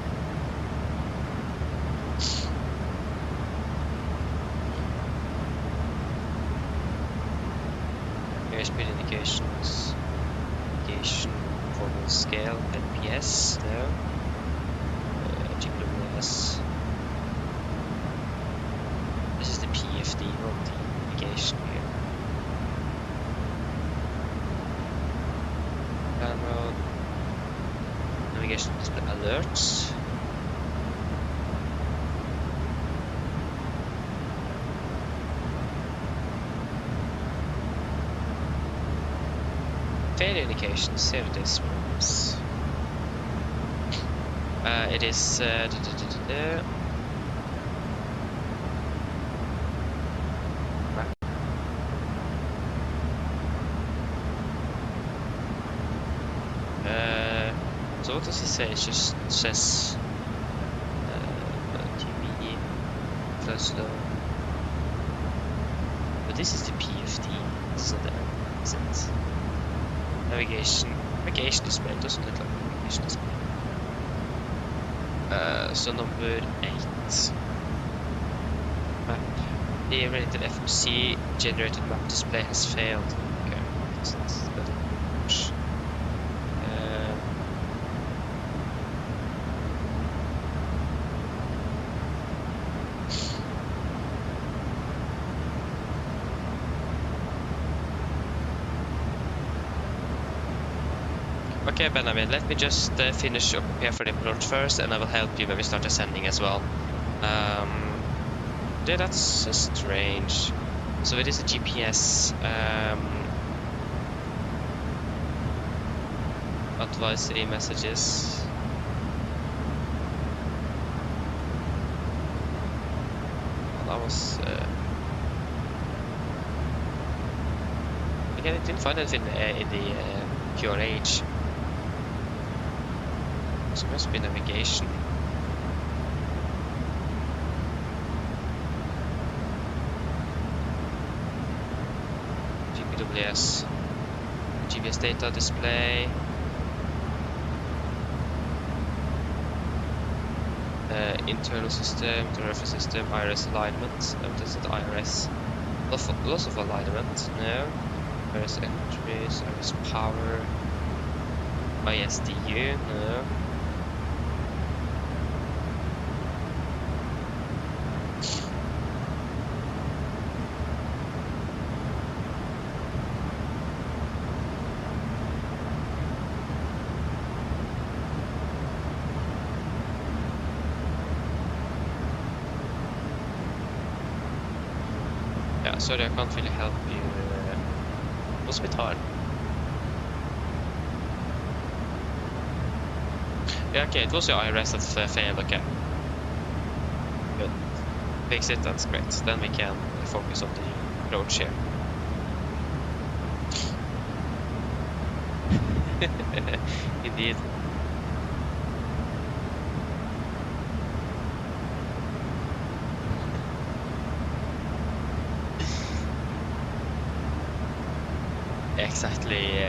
Speed indications, navigation, formal scale, NPS, no, GWS. This is the PFD, not the navigation here. Download, navigation display alerts. Failure indications, here it is. It is so what does it say? It just says TV plus low. But this is the PFD, so there is it. Navigation display doesn't look like navigation display. So number 8. Map. The rated FMC generated map display has failed. Okay, that's better. Okay, Benjamin, let me just finish up here for the approach first, and I will help you when we start ascending as well. Yeah, that's strange. So it is a GPS advisory messages. Well, that was again, I didn't find anything in the QRH. So it must be navigation. GPWS. GPS data display. Internal system, reference system, iris alignment. What is it? Iris. Loss of alignment. No. Iris entries, iris power. ISDU. No. Sorry, I can't really help you. Hospital. Yeah, okay, it was your IRS that failed, okay. Good. Fix it, that's great. Then we can focus on the approach here. Indeed. Exactly,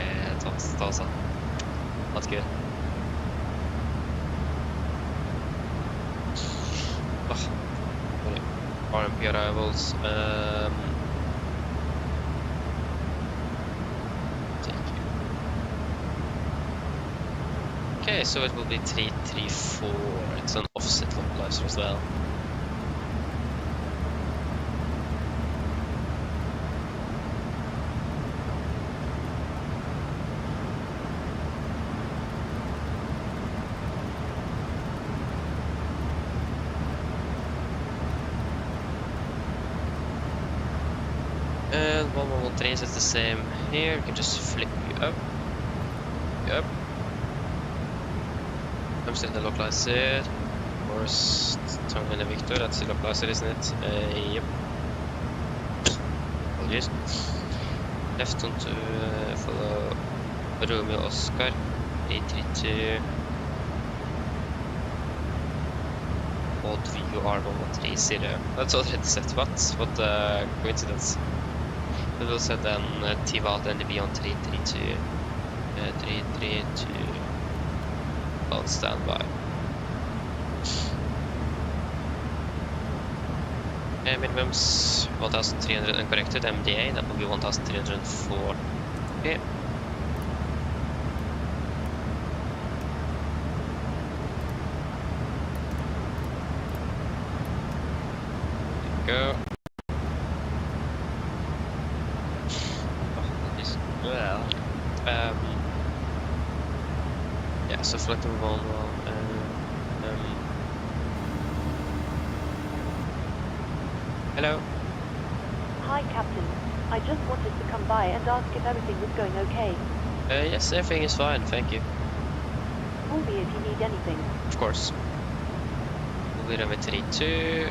Tosa. That's good. Oh, RMP arrivals. Thank you. Okay, so it will be 334. It's an offset localizer as well. And 1113 is the same here. You can just flip you up. Yep. I'm still in the localizer. Boris, turn in the Victor. That's the localizer, isn't it? Yep. Apologies. Left onto follow Romeo Oscar. 832. Odd view R130. That's already set. What coincidence. We will set then Tivat NDB on 332. 332 on standby. Minimums 1300 uncorrected MDA, that will be 1304. Okay. Go. Yeah, so select move on. Hello. Hi, Captain. I just wanted to come by and ask if everything was going okay. Yes, everything is fine, thank you. Call me if you need anything. Of course. We'll be over 32.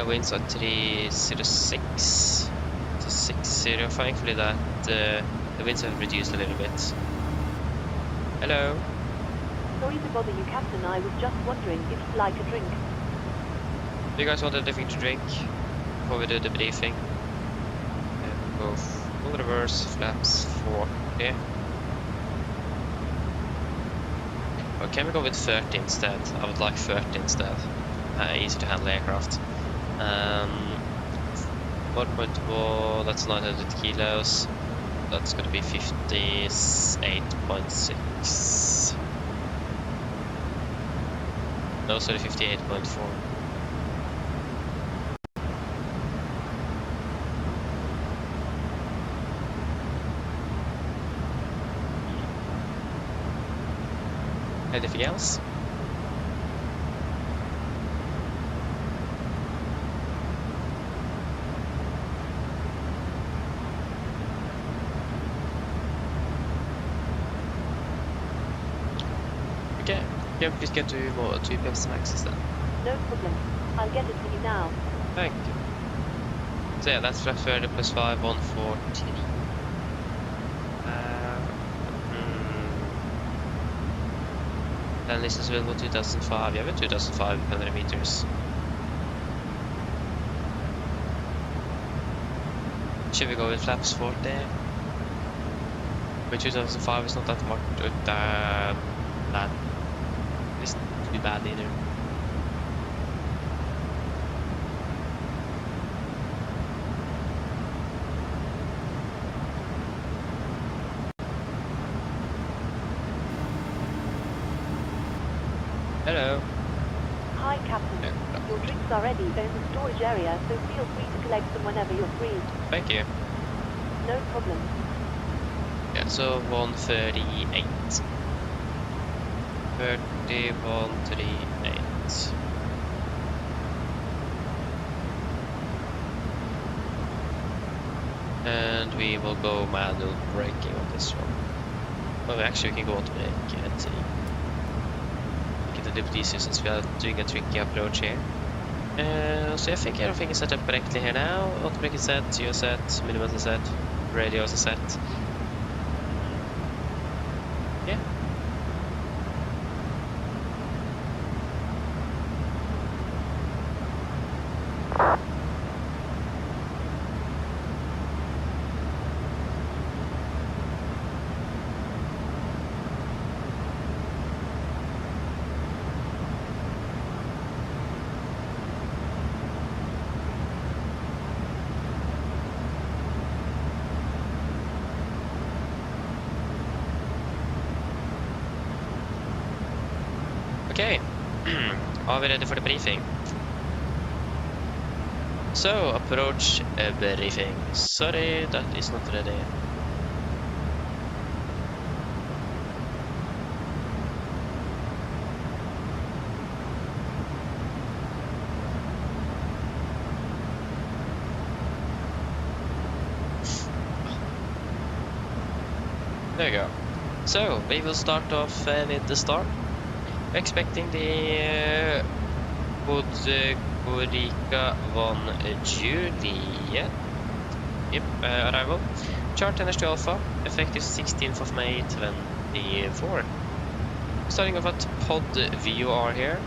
Winds are 306 to 60. Thankfully that the winds have reduced a little bit. Hello. Sorry to bother you, Captain. I was just wondering if you'd like a drink. Do you guys want anything to drink before we do the briefing? Go full reverse, flaps 40. Or can we go with 30 instead? I would like 30 instead. Easy to handle aircraft. 1.1, that's 900 kilos. That's going to be 58.6. No, sorry, 58.4. Anything else? Okay, can please get to PFS Maxes then? No problem. I'll get it for you now. Thank you. So yeah, that's flat 30 plus 5, 140. And this is available 2005. Yeah, with 2500 meters. Should we go with flaps 40? With 2005 is not that much bad. It's not too bad either. Hello. Hi, Captain. Your drinks are ready. They're in the storage area, so feel free to collect them whenever you're free. Thank you. No problem. Yeah, so 138. 3138. And we will go manual braking on this one. Well, actually, we can go automatic and see. Get the liberty since we are doing a tricky approach here. So I think everything is set up correctly here now. Automatic is set, GEO set, minimum is set, radio is set. Yeah. Are we ready for the briefing? So, approach briefing. Sorry, that is not ready. There you go. So, we will start off with the start. We're expecting the Podgorica 1 Juliet. Yep, arrival. Chart energy alpha, effective 16th of May 24. Starting off at pod VUR here.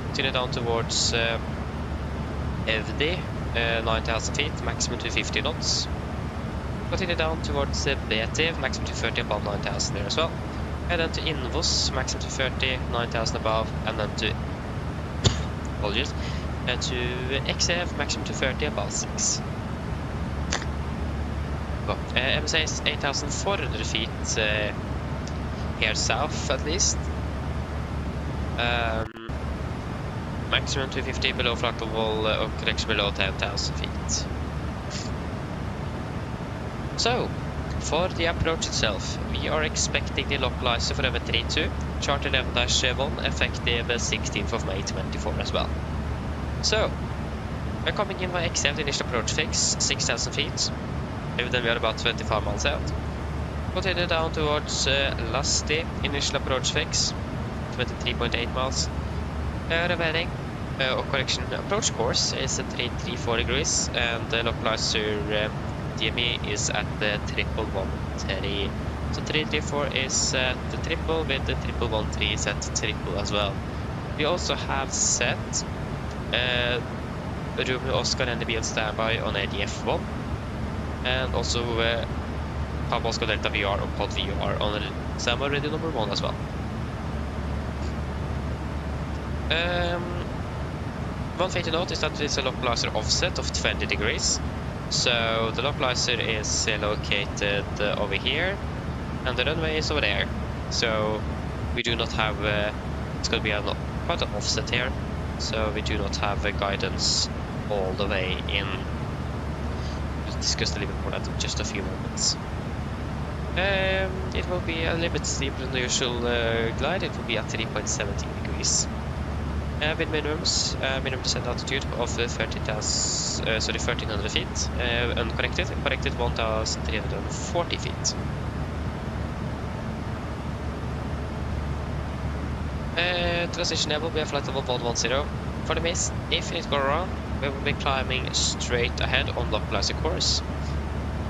Continue down towards FD, 9,000 feet, maximum to 50 knots. Continue down towards BT, maximum to 30 above 9,000 there as well. And then to Invos, maximum to 30, 9,000 above, and then to apologies, and to XF, maximum to 30 above 6. Well, MSA is 8,400 feet here south at least. Maximum 250 below flight level or correction below 10,000 feet. So, for the approach itself, we are expecting the localizer for EV32, chart 11-1, effective 16th of May 24 as well. So, we're coming in by XF, the initial approach fix, 6,000 feet. Then we are about 25 miles out. Continue down towards Lusty, initial approach fix, 23.8 miles. Revealing, or correction, approach course is at 334 degrees, and the localizer DME is at the 1113. So 334 is at the triple, with the 1113 is at triple as well. We also have set Romeo Oscar and the B on standby on ADF1, and also Papa Oscar Delta VR or Pod VR on standby ready number 1 as well. One thing to note is that there is a localizer offset of 20 degrees. So the localizer is located over here, and the runway is over there. So we do not have, it's going to be quite an offset here. So we do not have guidance all the way in. We'll discuss a little bit more that in just a few moments. It will be a little bit steeper than the usual glide. It will be at 3.17 degrees. With minimums, minimum descent altitude of 1,300 feet, uncorrected, corrected 1,340 feet. Transition level, we have flight level 110. For the mist, if it goes around, we will be climbing straight ahead on localizer course.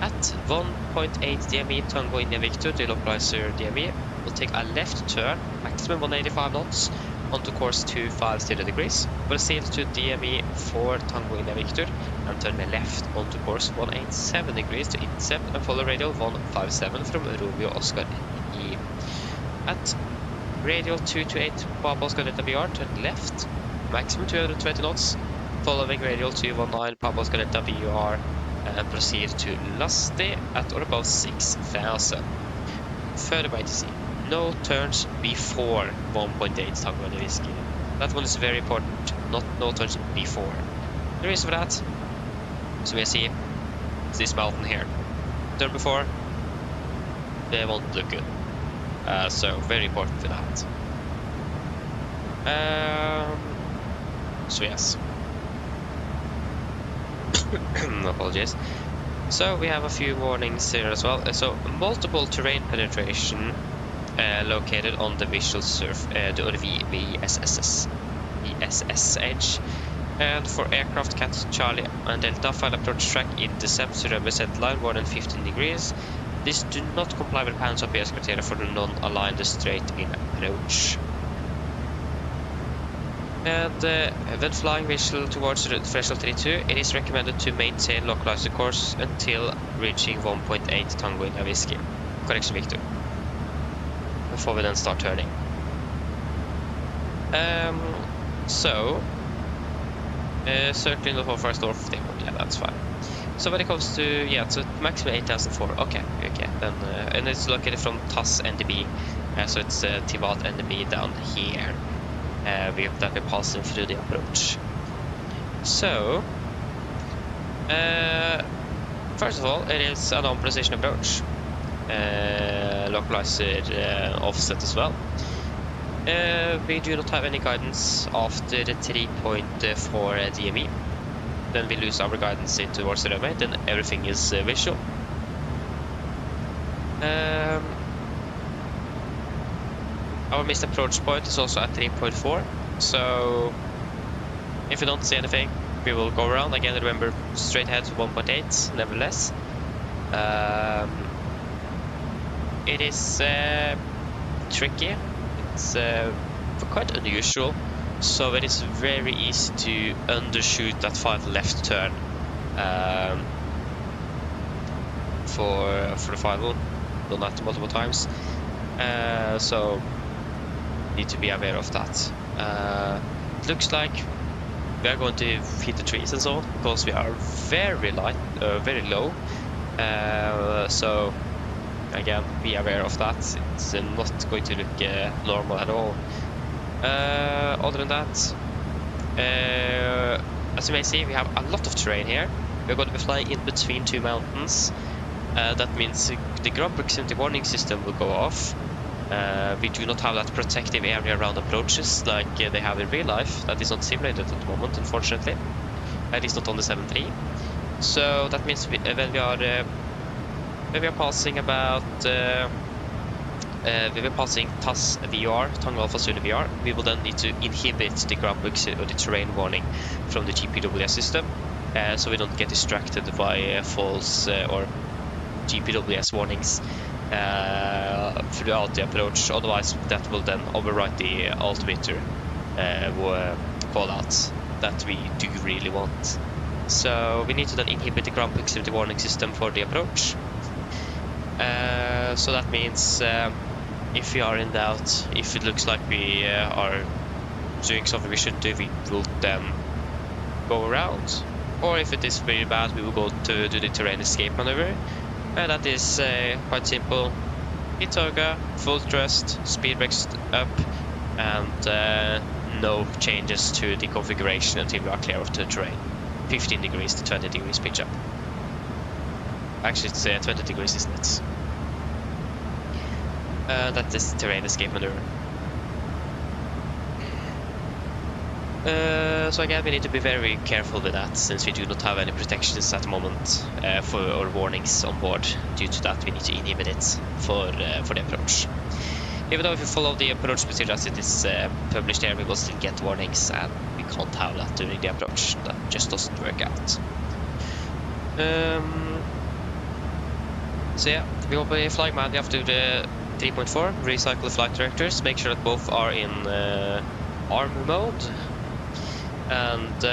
At 1.8 DME Tango India Victor, the localizer DME will take a left turn, maximum 185 knots, onto course 250 degrees. Proceed to DME 4 Tango India Victor and turn left onto course 187 degrees to intercept and follow radial 157 from Romeo Oscar E. At radial 228 Papa Oscar Delta VR, turn left, maximum 220 knots, following radial 219 Papa Oscar Delta VR and proceed to Lusty at or above 6,000. Further by to see. No turns before 1.8 Tango India Whiskey. That one is very important. No turns before. The reason for that, so we see, is this mountain here. Turn before, they won't look good. So very important for that. So yes. Apologies. So we have a few warnings here as well. So multiple terrain penetration located on the visual surf, or VSS edge. And for aircraft Cat, Charlie and Delta, file approach track in descent to runway set line more than 15 degrees. These do not comply with PAN's OPS criteria for the non-aligned straight-in approach. And when flying visual towards the threshold 32, it is recommended to maintain localizer course until reaching 1.8 Tango India Whiskey. Correction Victor. Before we then start turning. Circling the whole first north thing, yeah, that's fine. So when it comes to, yeah, so maximum 8,004, okay, then, and it's located from TAS NDB, so it's Tivat NDB down here. that we're passing through the approach. So, first of all, it is a non-precision approach. Localizer offset as well. We do not have any guidance after the 3.4 DME. Then we lose our guidance in towards the runway, then everything is visual. Our missed approach point is also at 3.4, so if we don't see anything, we will go around. Again, remember, straight ahead to 1.8, nevertheless. It is tricky, it's quite unusual, so it is very easy to undershoot that final left turn for the final. Done that multiple times, so need to be aware of that. It looks like we are going to hit the trees and so on, because we are very light, very low. So again, be aware of that. It's not going to look normal at all. Other than that, as you may see, we have a lot of terrain here. We're going to be flying in between two mountains. That means the ground proximity warning system will go off. We do not have that protective area around approaches like they have in real life. That is not simulated at the moment, unfortunately. At least not on the 7.3. So that means when we are passing about we were passing TAS VR, Tango Alpha Zulu VR, we will then need to inhibit the ground proximity or the terrain warning from the GPWS system, so we don't get distracted by false or GPWS warnings throughout the approach. Otherwise, that will then overwrite the altimeter call out that we do really want. So we need to then inhibit the ground proximity warning system for the approach. So that means if we are in doubt, if it looks like we are doing something we shouldn't do, we will then go around. Or if it is very bad, we will go to do the terrain escape maneuver. That is quite simple. Hit toga, full thrust, speed brakes up, and no changes to the configuration until we are clear of the terrain. 15 degrees to 20 degrees pitch up. Actually, it's 20 degrees, isn't it? That is the terrain escape maneuver. So again, we need to be very careful with that, since we do not have any protections at the moment or warnings on board. Due to that, we need to inhibit it for the approach. Even though if you follow the approach procedure as it is published here, we will still get warnings, and we can't have that during the approach. That just doesn't work out. So yeah, we will be flying manually after the 3.4, recycle the flight directors, make sure that both are in arm mode. And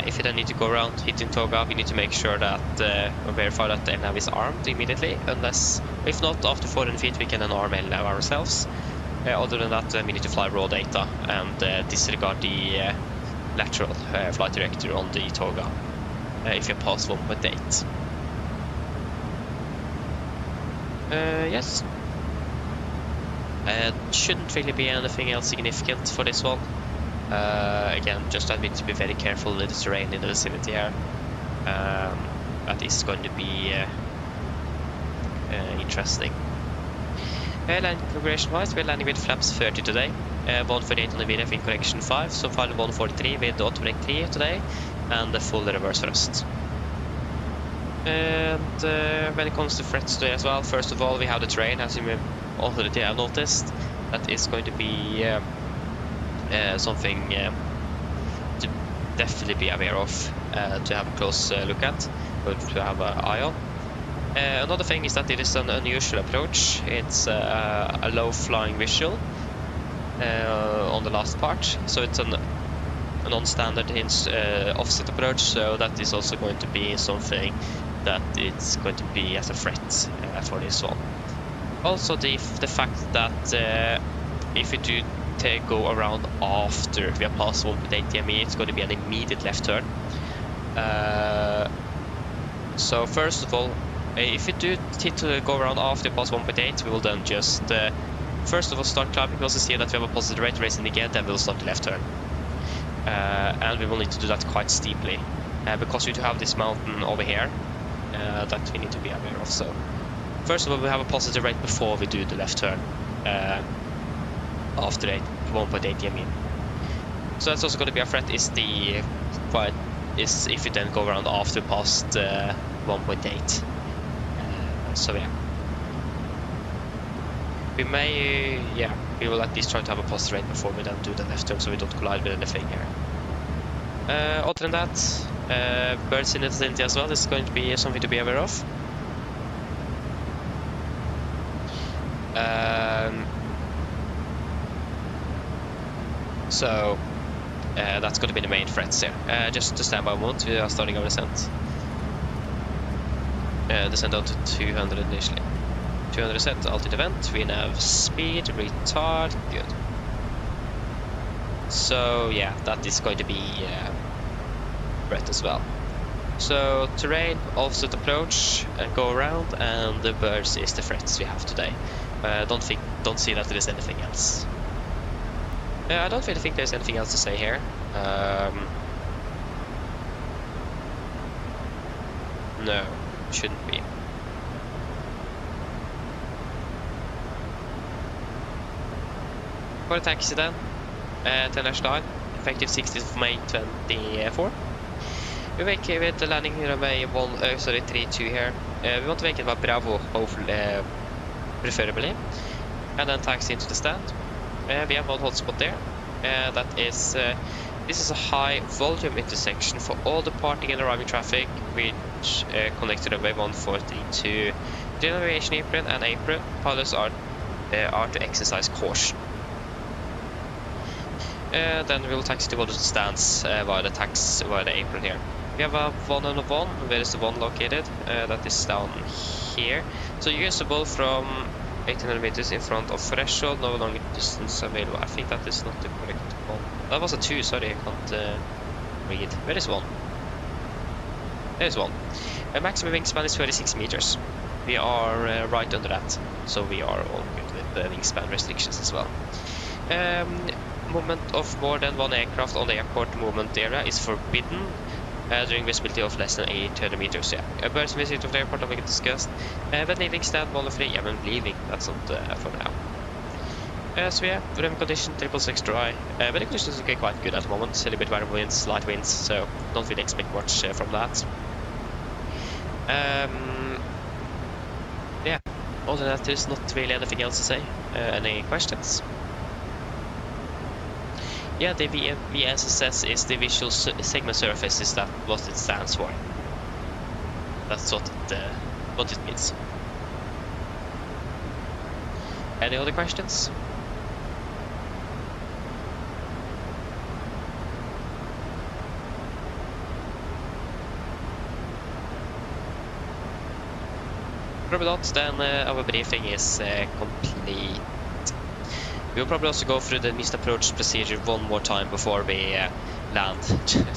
if you then need to go around hitting toga, we need to make sure that or verify that the LNAV is armed immediately, unless, if not, after 400 feet we can then arm LNAV ourselves. Other than that, we need to fly raw data and disregard the lateral flight director on the toga if you pass 1.8. Yes. Shouldn't really be anything else significant for this one. Again, just that we need to be very careful with the terrain in the vicinity here. That is going to be interesting. Landing configuration wise, we're landing with flaps 30 today, 148 on the VDF in correction 5, so final 143 with autobrake 3 today, and the full reverse thrust. And when it comes to threats today as well, first of all, we have the terrain, as you may already have noticed. That is going to be something to definitely be aware of, to have a close look at, or to have an eye on. Another thing is that it is an unusual approach. It's a low flying visual on the last part, so it's a non-standard offset approach, so that is also going to be something that it's going to be as a threat for this one. Also the fact that if we do go around after we are past 1.8 DME, it's going to be an immediate left turn. So first of all, if we do go around after past 1.8, we will then just first of all start climbing. We also see that we have a positive rate racing again, then we'll start the left turn. And we will need to do that quite steeply, because we do have this mountain over here that we need to be aware of. So first of all, we have a positive rate before we do the left turn, after 1.8 I mean. So that's also going to be a threat, is if you then go around after past 1.8. So yeah, we will at least try to have a positive rate before we then do the left turn, so we don't collide with anything here. Other than that, birds in the vicinity as well is going to be something to be aware of. So that's going to be the main threats here. Just to stand by a moment, we are starting our descent. Descend down to 200 initially. 200 set, altitude event, we nav speed, retard, good. So yeah, that is going to be threat as well. So terrain, offset approach, and go around, and the birds is the threats we have today. Don't see that there is anything else. I don't really think there's anything else to say here. No, shouldn't be. For a taxi then, to National, effective 16th of May 24. We make with the landing runway 32 here. We want to make it about Bravo, hopefully, preferably, and then taxi into the stand. We have one hotspot there. That is, this is a high volume intersection for all departing and arriving traffic, which connects to runway 143 to the navigation apron and apron. Pilots are to exercise caution. Then we'll taxi to one of the stands via the apron here. We have a 1-on-1. Where is the 1 located? That is down here. So usable from 1800 meters in front of threshold, no longer distance available. I think that is not the correct one. That was a 2, sorry, I can't read. Where is 1? There is 1. Maximum wingspan is 36 meters. We are right under that, so we are all good with the wingspan restrictions as well. Movement of more than one aircraft on the airport movement area is forbidden during visibility of less than 800 meters. Yeah, birds in visit of the airport we discussed. When leaving stand 103, yeah, when leaving, that's not for now. So yeah, weather condition 666 dry. Weather conditions are quite good at the moment. A little bit variable winds, light winds, so don't really expect much from that. Yeah, other than that, there's not really anything else to say. Any questions? Yeah, the VSSS is the visual segment surface, is that what it stands for. That's what it means. Any other questions? Probably not, then our briefing is complete. We will probably also go through the missed approach procedure one more time before we land,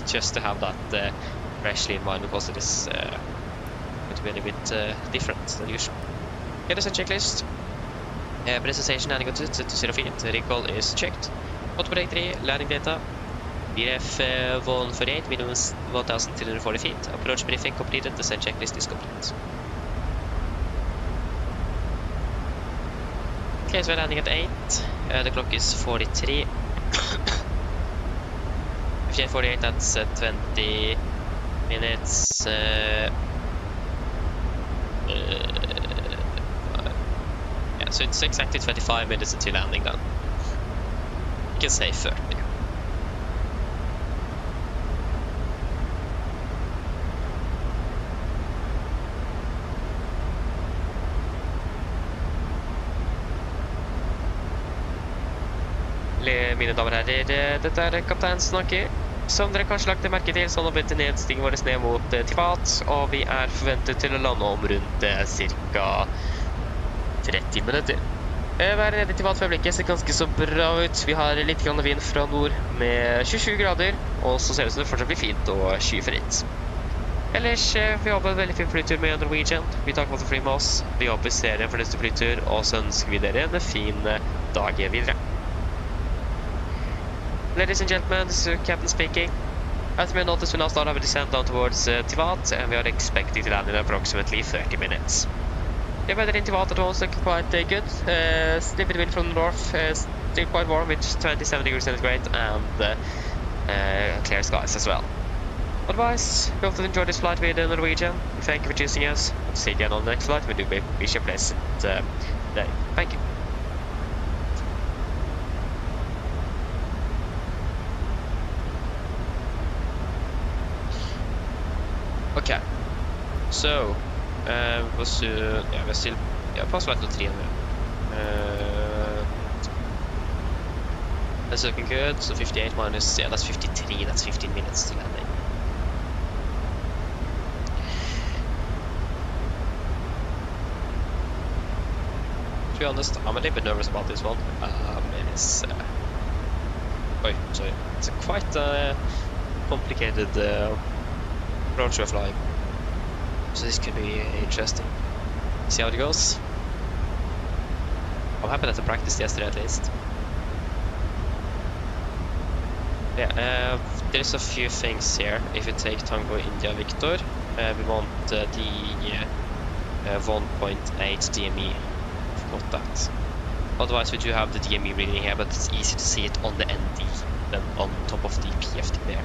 just to have that freshly in mind, because it is going to be a little bit different than usual. Here is a checklist. Presentation landing altitude set to 0 feet. Recall is checked. 8.83 landing data. BRF 148 minimum 1,340 feet. Approach briefing completed. Descent checklist is complete. Okay, so we're landing at 8. The clock is 43. If you have 48, that's 20 minutes. Yeah, so it's exactly 25 minutes until landing then. You can say 30. Mine damer og herrer, dette er kaptein snakker. Som dere kanskje lagt merke til, så nå begynte nedstigen vår ned mot Tivat, og vi er forventet til å lande om rundt ca. 30 minutter. Været nede i Tivat for øyeblikket ser ganske så bra ut. Vi har litt grann vind fra nord med 27 grader, og så ser det ut som det fortsatt blir fint og skyfritt. Ellers, vi håper en veldig fin flytur med Norwegian. Vi takker for at du flyr med oss. Vi håper serien for neste flytur, og så ønsker vi dere en fin dag videre. Ladies and gentlemen, this is Captain speaking. As we noticed, we now start our descent down towards Tivat, and we are expecting to land in approximately 30 minutes. The weather in Tivat at home is looking quite good. Snippet wind from the north, still quite warm with 27 degrees centigrade, and clear skies as well. Otherwise, we hope to enjoy this flight with Norwegian. Thank you for choosing us. Hope to see you again on the next flight. We do wish you a pleasant day. Thank you. Okay, so we're still på flight nummer 3 nu. That's looking good. So 58 minus, yeah, that's 53. That's 15 minutes to landing. To be honest, I'm a little bit nervous about this one. It is, sorry, it's a quite complicated approach to flying. So this could be interesting. See how it goes. I'm happy that I practiced yesterday at least. Yeah, there's a few things here. If you take Tango India Victor, we want the 1.8 DME. Forgot that. Otherwise, we do have the DME reading here, but it's easy to see it on the ND than on top of the PFD there.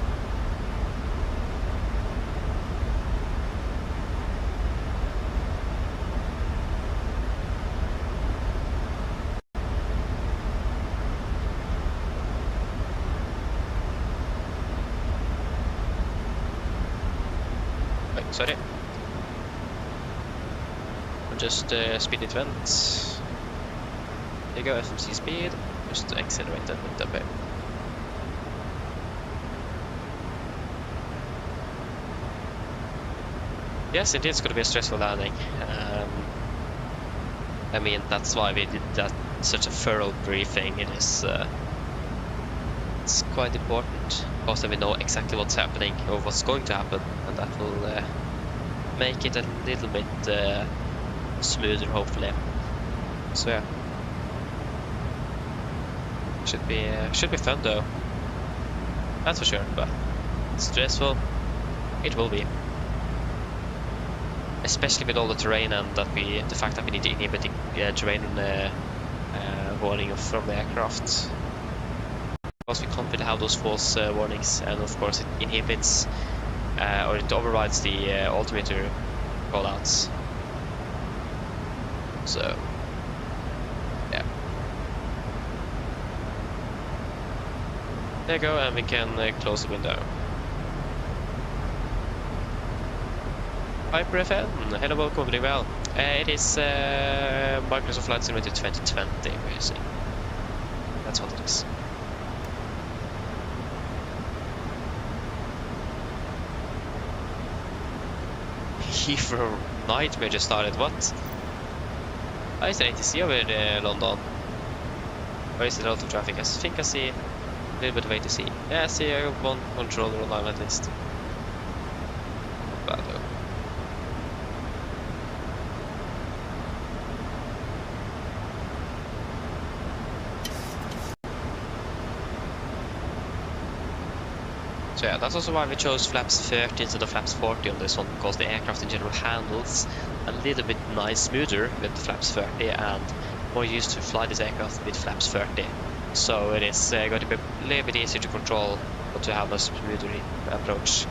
Sorry. I'll just speed it went. There you go, FMC speed. Just accelerate that bit a bit. Yes, indeed, it's going to be a stressful landing. I mean, that's why we did that such a thorough briefing. It is it's quite important because then we know exactly what's happening or what's going to happen, and that will make it a little bit smoother, hopefully. So yeah, should be fun though. That's for sure, but stressful it will be. Especially with all the terrain and that the fact that we need to inhibit the terrain warning from the aircraft. Because we can't really have those false warnings, and of course it inhibits or it overrides the altimeter callouts. So yeah, there you go, and we can close the window. Hyper FN, hello, welcome, doing well. It is Microsoft Flight Simulator 2020 we're using. That's what it is. Heathrow Nightmare just started, what? I is there ATC over London? Or is it a lot of traffic? I think I see a little bit of ATC. Yeah, I see one controller online at least. Bad though. So yeah, that's also why we chose flaps 30 instead of flaps 40 on this one, because the aircraft in general handles a little bit smoother with the flaps 30 and more used to fly this aircraft with flaps 30. So it is going to be a little bit easier to control, but to have a smoother approach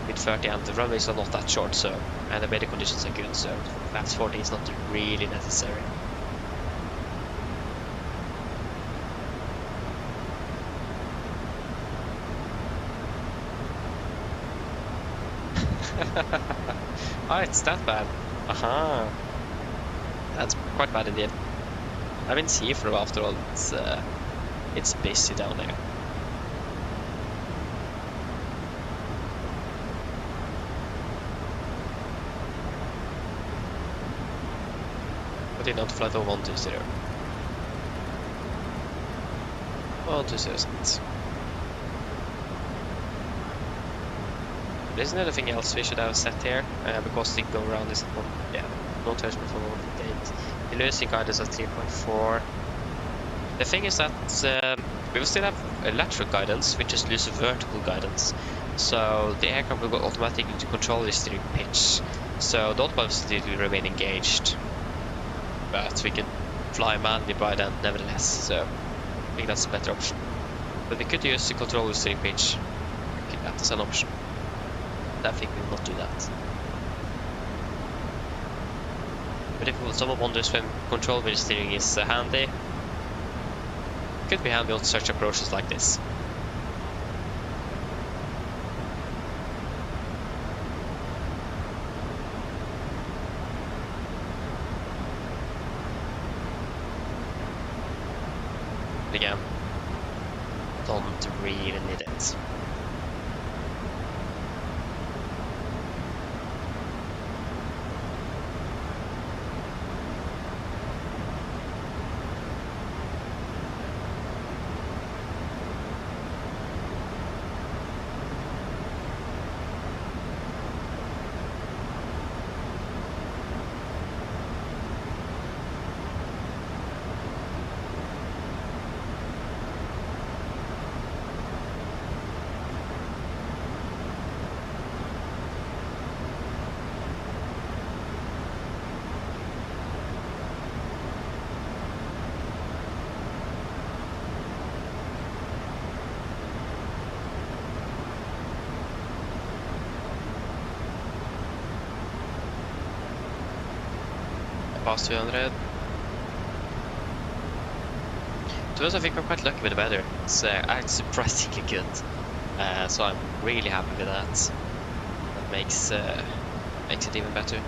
with 30, and the runways are not that short, so and the weather conditions are good, so flaps 40 is not really necessary. Oh, it's that bad. Aha. That's quite bad indeed. I'm in Heathrow after all. It's busy down there. But you don't flight over 120. 120. There's another thing else we should have set here, because the go around is yeah, no touch before 158. We're losing guidance at 3.4. The thing is that we will still have a lateral guidance, we just lose a vertical guidance. So the aircraft will go automatically to control the steering pitch. So the autopilot will still remain engaged. But we can fly manually by then nevertheless. So I think that's a better option. But we could use the control the steering pitch. Keep that as an option. I think we will not do that. But if someone wonders when control with steering is handy, it could be handy on such approaches like this. But again, don't really need it. Past 200. To us, I think I'm quite lucky with the weather. It's actually surprisingly good. So I'm really happy with that. That makes it even better.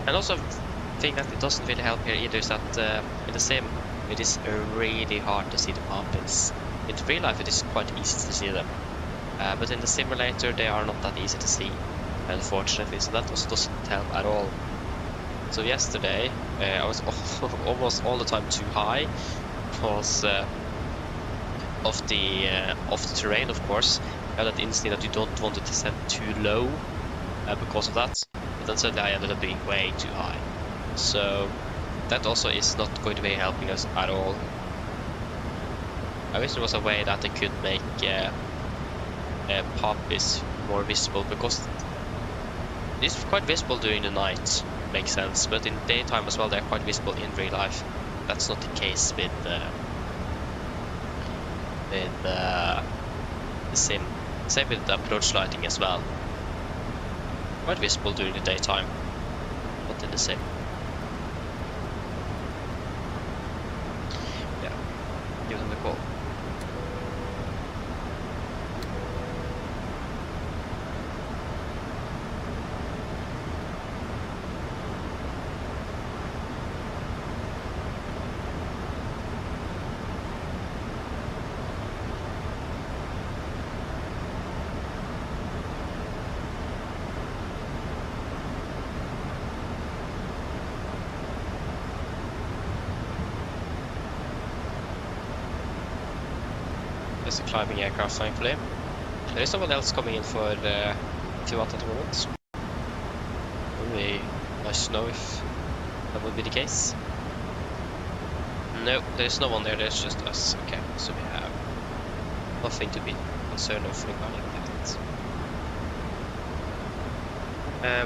And also, thing that it doesn't really help here either is that in the sim it is really hard to see the pumpkins. In real life it is quite easy to see them, but in the simulator they are not that easy to see, unfortunately, so that also doesn't help at all. So yesterday I was almost all the time too high because of the terrain, of course. You have that instinct that you don't want to descend too low because of that. But then suddenly I ended up being way too high. So that also is not going to be helping us at all. I wish there was a way that they could make pop is more visible, because it's quite visible during the night, makes sense, but in daytime as well they're quite visible in real life. That's not the case with the sim. Same with the approach lighting as well. Quite visible during the daytime, but in the sim. Yeah, give them a call. There's a climbing aircraft, thankfully. There is someone else coming in for the Tivat at the moment. It would be nice to know if that would be the case. No, there's no one there, there's just us. Okay, so we have nothing to be concerned of regarding that.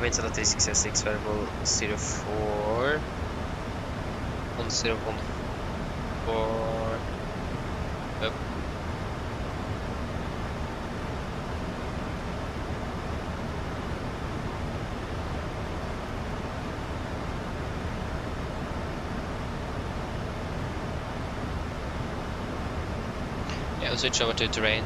Winds at 366, variable 04 1014. Oh. Yeah, we'll switch over to terrain.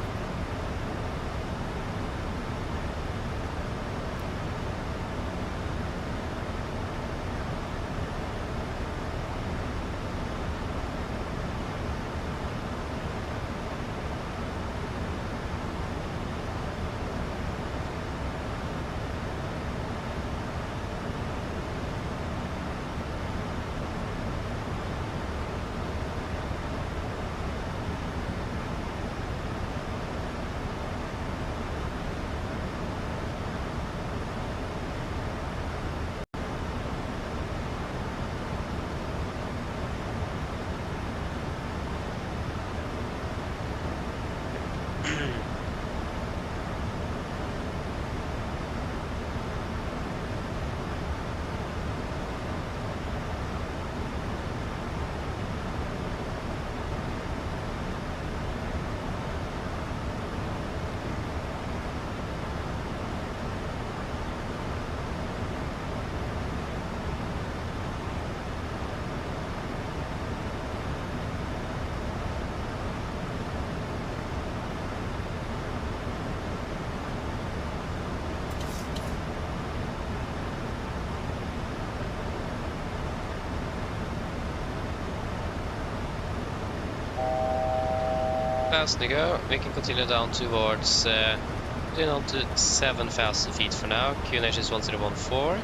Fast to go. We can continue down towards on to 7,000 feet for now. QNH is 1014.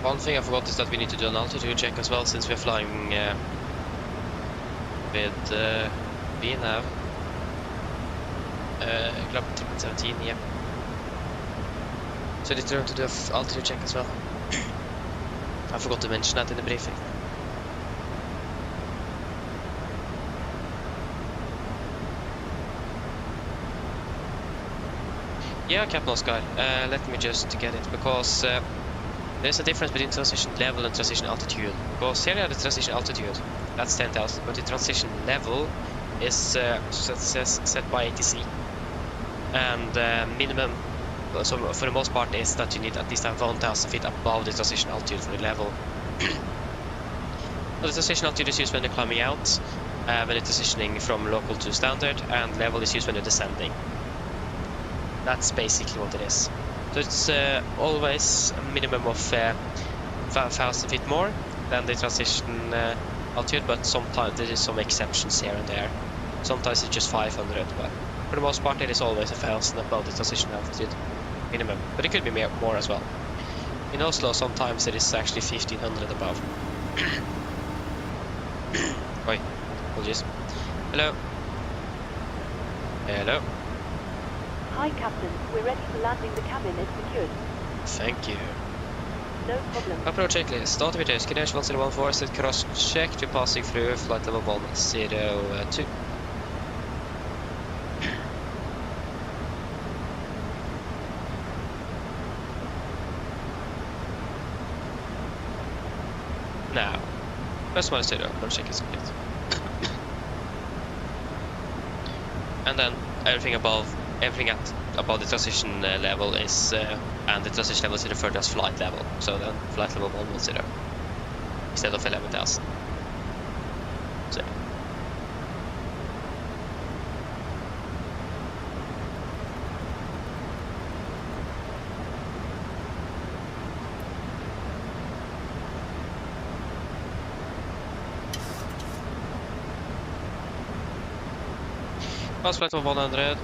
One thing I forgot is that we need to do an altitude check as well, since we're flying with VNAV. Club 17, yeah. So I need to learn to do an altitude check as well. I forgot to mention that in the briefing. Yeah, Captain Oscar, let me just get it, because there's a difference between transition level and transition altitude. Because here you have the transition altitude, that's 10,000, but the transition level is set by ATC. And minimum, so for the most part, is that you need at least 1,000 feet above the transition altitude for the level. So the transition altitude is used when you're climbing out, when you're transitioning from local to standard, and level is used when you're descending. That's basically what it is. So it's always a minimum of 1,000 feet more than the transition altitude, but sometimes there is some exceptions here and there. Sometimes it's just 500, but for the most part it is always 1,000 above the transition altitude minimum, but it could be more as well. In Oslo sometimes it is actually 1,500 above. Oi, apologies. Hello. Hello. Hi, Captain. We're ready for landing. The cabin is secured. Thank you. No problem. Approach checklist. Start with this. QNH 1014. Set cross check to passing through flight level 102. Now, first one is 0. Approach check is complete. And then everything above the transition level is and the transition level is referred to as flight level, so then flight level 110 instead of 11,000. So pass flight level 100.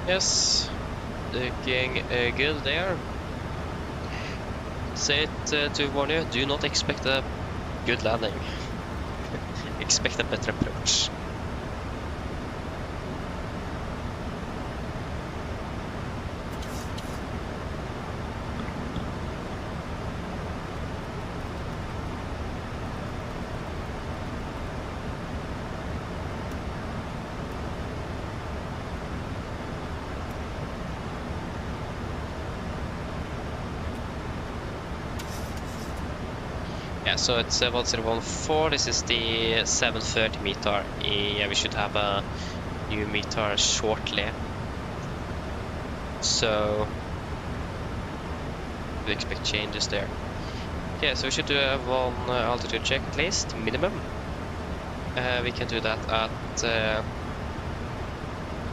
Yes, looking good there. Say it to warn you, do not expect a good landing. Expect a better approach. Yeah, so it's 1014. This is the 730 meter. Yeah, we should have a new METAR shortly. So we expect changes there. Okay, so we should do one altitude check at least, minimum. We can do that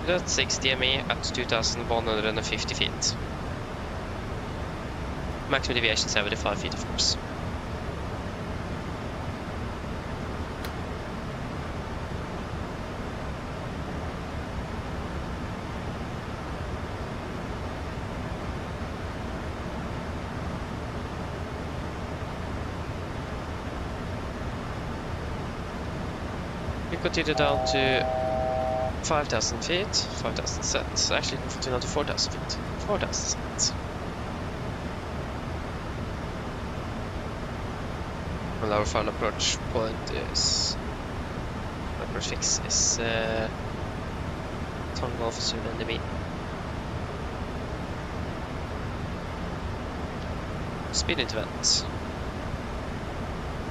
at 60 ME at 2,150 feet. Maximum deviation 75 feet, of course. We continue down to 5,000 feet, 5,000 sets. Actually, we continue down to 4,000 feet, 4,000 sets. Well, our final approach point is... approach fix is... Tunnel officer enemy. Speed into vent.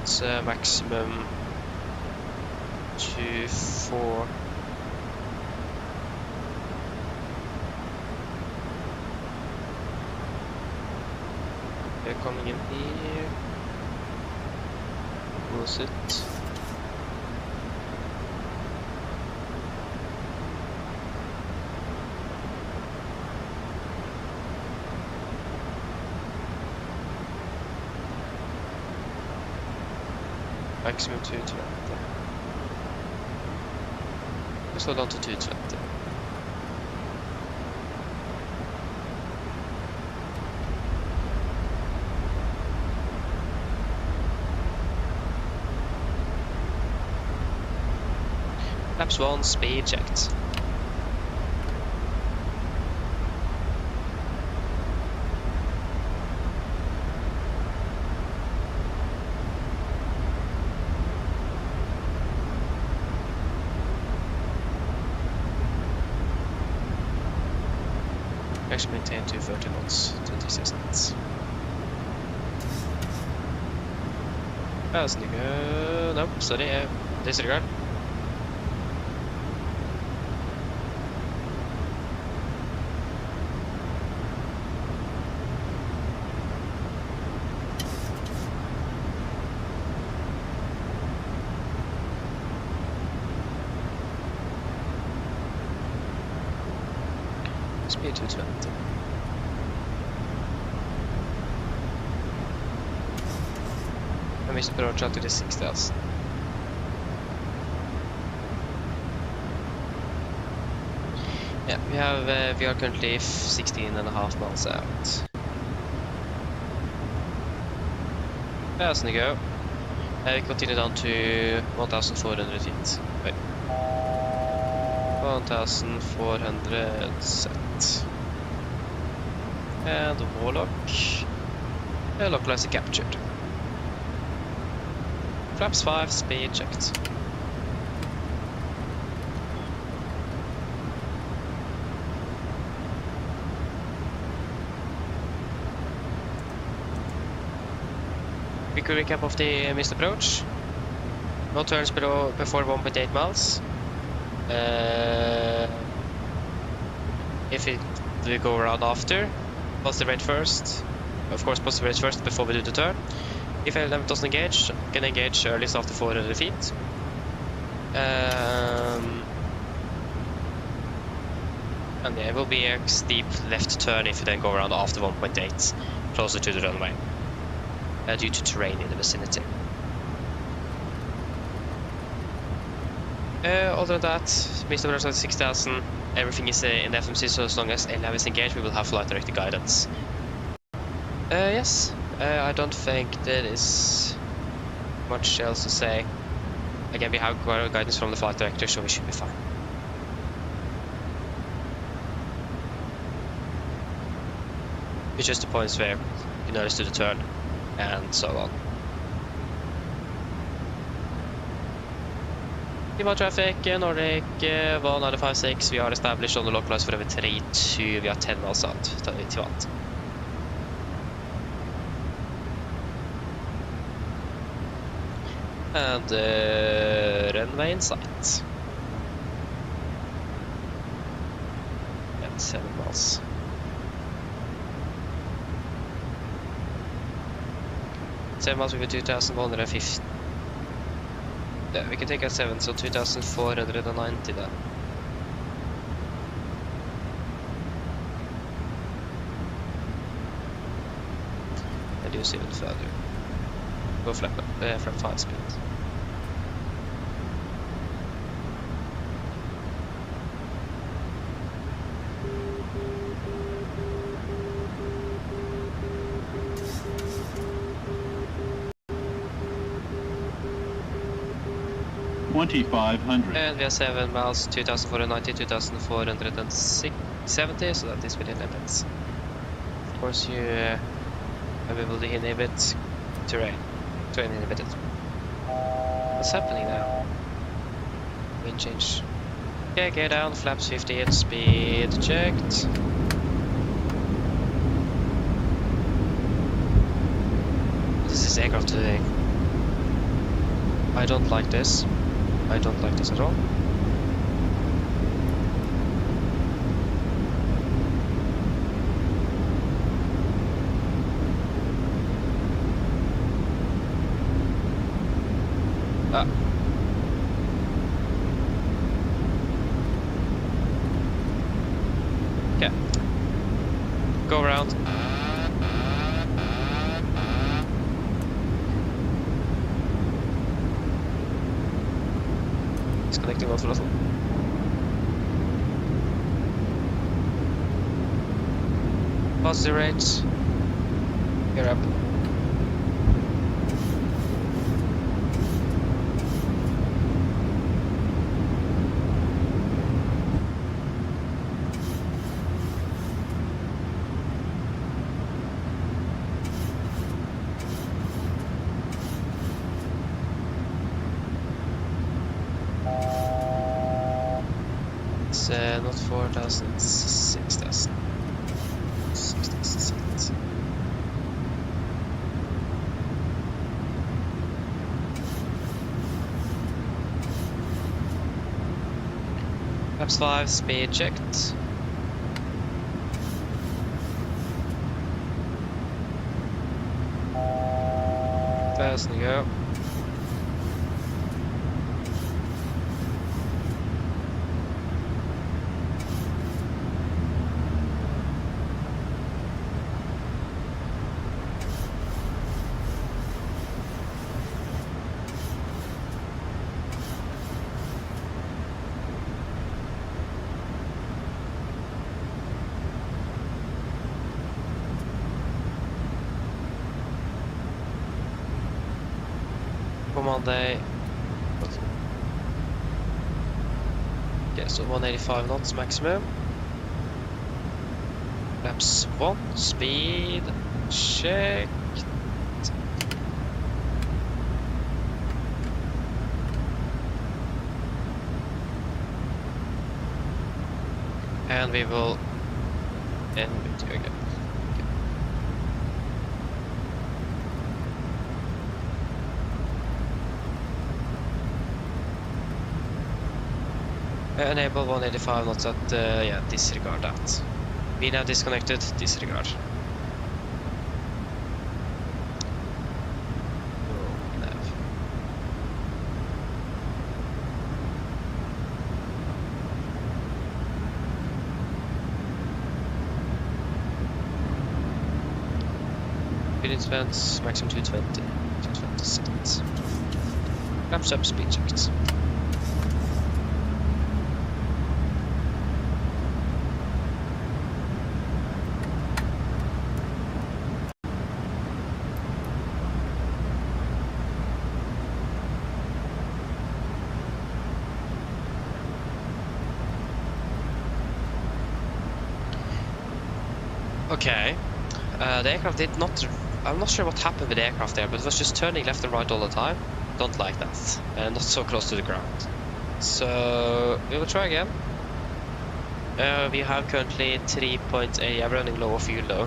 It's maximum 2-4. They're coming in here. Close it. Maximum 220. Let's slow down to 220. Laps 1, speed checked. Actually maintain 230 knots, 26 knots. Passing go. Nope, sorry, disregard. Speed 220. I missed the approach to the 6,000. Yeah, we are currently 16.5 miles out. Passing to go. We continue down to 1,400 feet. Wait. 1,400 set. And Warlock. Localizer captured. Flaps 5, speed checked. Quick recap of the missed approach. No turns before 1.8 miles. If we go around after, positive rate first. Of course, positive rate first before we do the turn. If element doesn't engage, can engage earliest after 400 feet. And there will be a steep left turn if you then go around after 1.8, closer to the runway, due to terrain in the vicinity. Other than that, missed approach at 6,000. Everything is in the FMC, so as long as LAV is engaged, we will have flight directed guidance. Yes, I don't think there is much else to say. Again, we have guidance from the flight director, so we should be fine. It's just the points where you notice to the turn, and so on. Tivat traffic, Nordic 1 out of 56, we are established on the localizer for over 32, we are 10 miles out, Tivat. And runway in sight. 7 miles. Seven miles will be 2,150. Yeah, we can take out 7, so 2,490 then. Reduce even further. Go flap 5 speed. And we have 7 miles, 2,490, 2,470, so that is within limits. Of course, you are able to inhibit terrain inhibited. What's happening now? Wind change. Okay, gear down, flaps 58, speed checked. What is this aircraft doing? I don't like this. I don't like this at all. Ah. Okay. Go around. Disconnecting one throttle. Positive rates. Gear up. Not 4,000, 6,000. 6,000. Laps 5, speed checked. Thousand to go. Monday. Okay, so 185 knots maximum. Laps 1, speed check. And we will end with you again. Enable 185 knots at, yeah, disregard that. We now disconnected, disregard. Nav. Unit spends maximum 220. 220 set. Laps up, speed checked. Okay, the aircraft did not, I'm not sure what happened with the aircraft there, but it was just turning left and right all the time. Don't like that, and not so close to the ground. So, we will try again. We have currently 3.8, I'm running low of fuel though.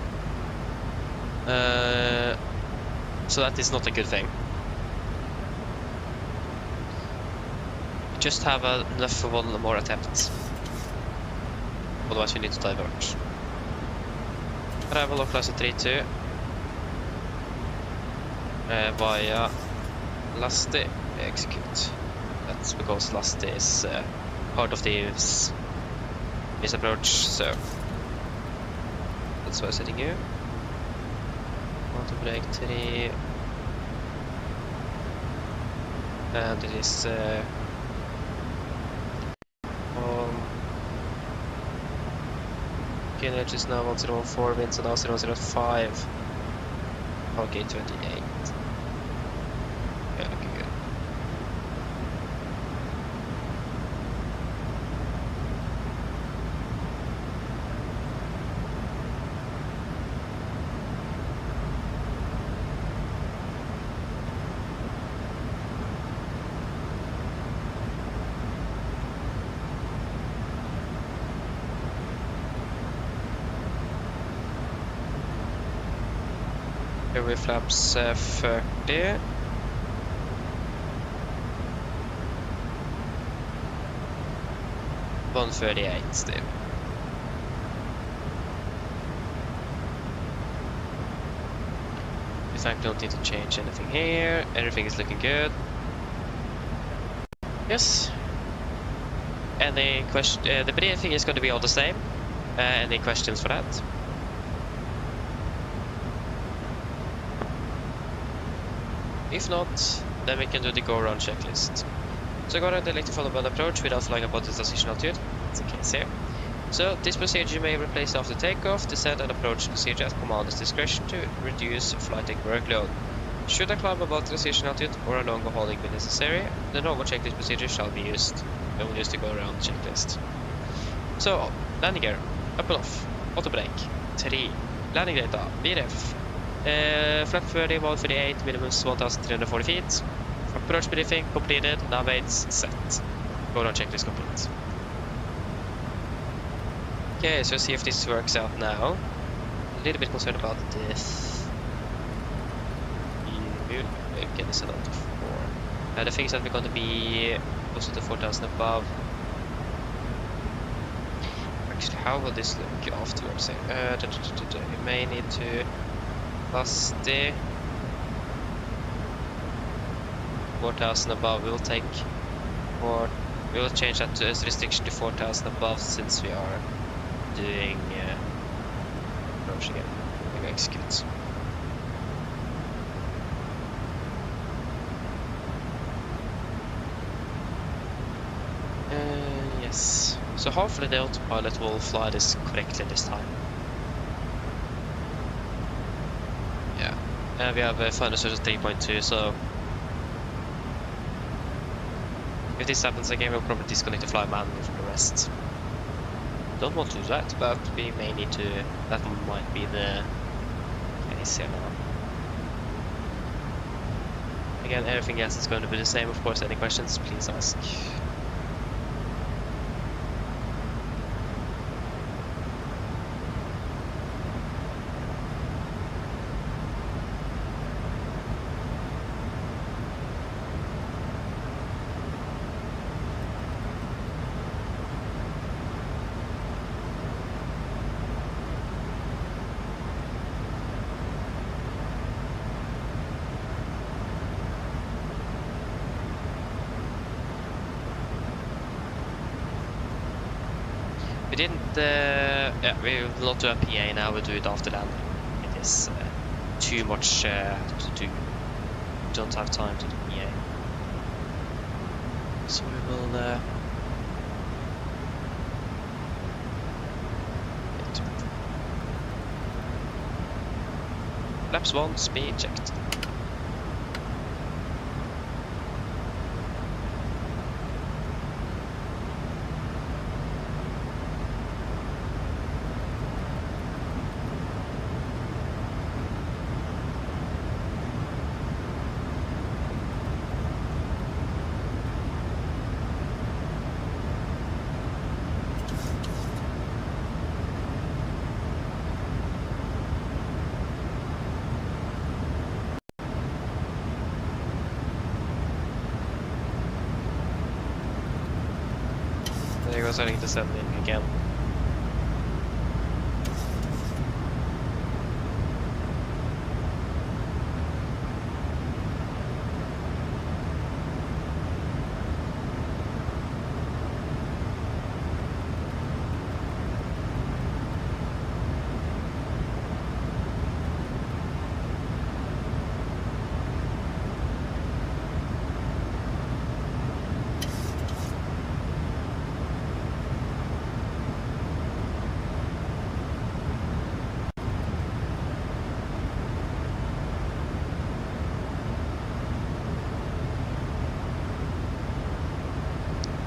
So that is not a good thing. Just have enough for one more attempt. otherwise we need to divert. Travel localizer 32 via Lasti, execute. That's because Lasti is part of this approach, so that's why I'm setting you. Auto brake 3, and it is Energy is now 1014, winds are now 005. Okay, 28. Yeah, looking good. Here we flaps 30. $138 still. In fact, don't need to change anything here. Everything is looking good. Yes. Any question? The briefing is going to be all the same. Any questions for that? If not, then we can do the go-around checklist. So go around the electric follow band approach without flying above the transition altitude. That's the case here. So this procedure may replace after takeoff, descent and approach procedure at commander's discretion to reduce flight deck workload. Should a climb above transition altitude or a longer hauling be necessary, the normal checklist procedure shall be used. And we'll use the go-around checklist. So, landing gear, up and off, auto brake, 3, landing data, VRF. Flap 30, 138, minimum 1,340 feet. Approach briefing completed, navigates set. Go on checklist complete. Okay, so see if this works out now. A little bit concerned about this. Get this out to 4. The thing is that we're going to be close to 4,000 above. Actually, how will this look afterwards? You may need to Lasti 4,000 above. We'll take we'll change that to as restriction to 4,000 above since we are doing approach again. We execute. Yes. So hopefully the autopilot will fly this correctly this time. We have final search at 3.2, so if this happens again, we'll probably disconnect the fly manually from the rest. Don't want to do that, but we may need to. That might be the case here now. Again, everything else is going to be the same. Of course, any questions, please ask. We didn't, yeah, we will not do a PA now, we'll do it after landing. It is too much to do. We don't have time to do PA. So we will Flaps 1, speed checked. There goes starting to settle in again.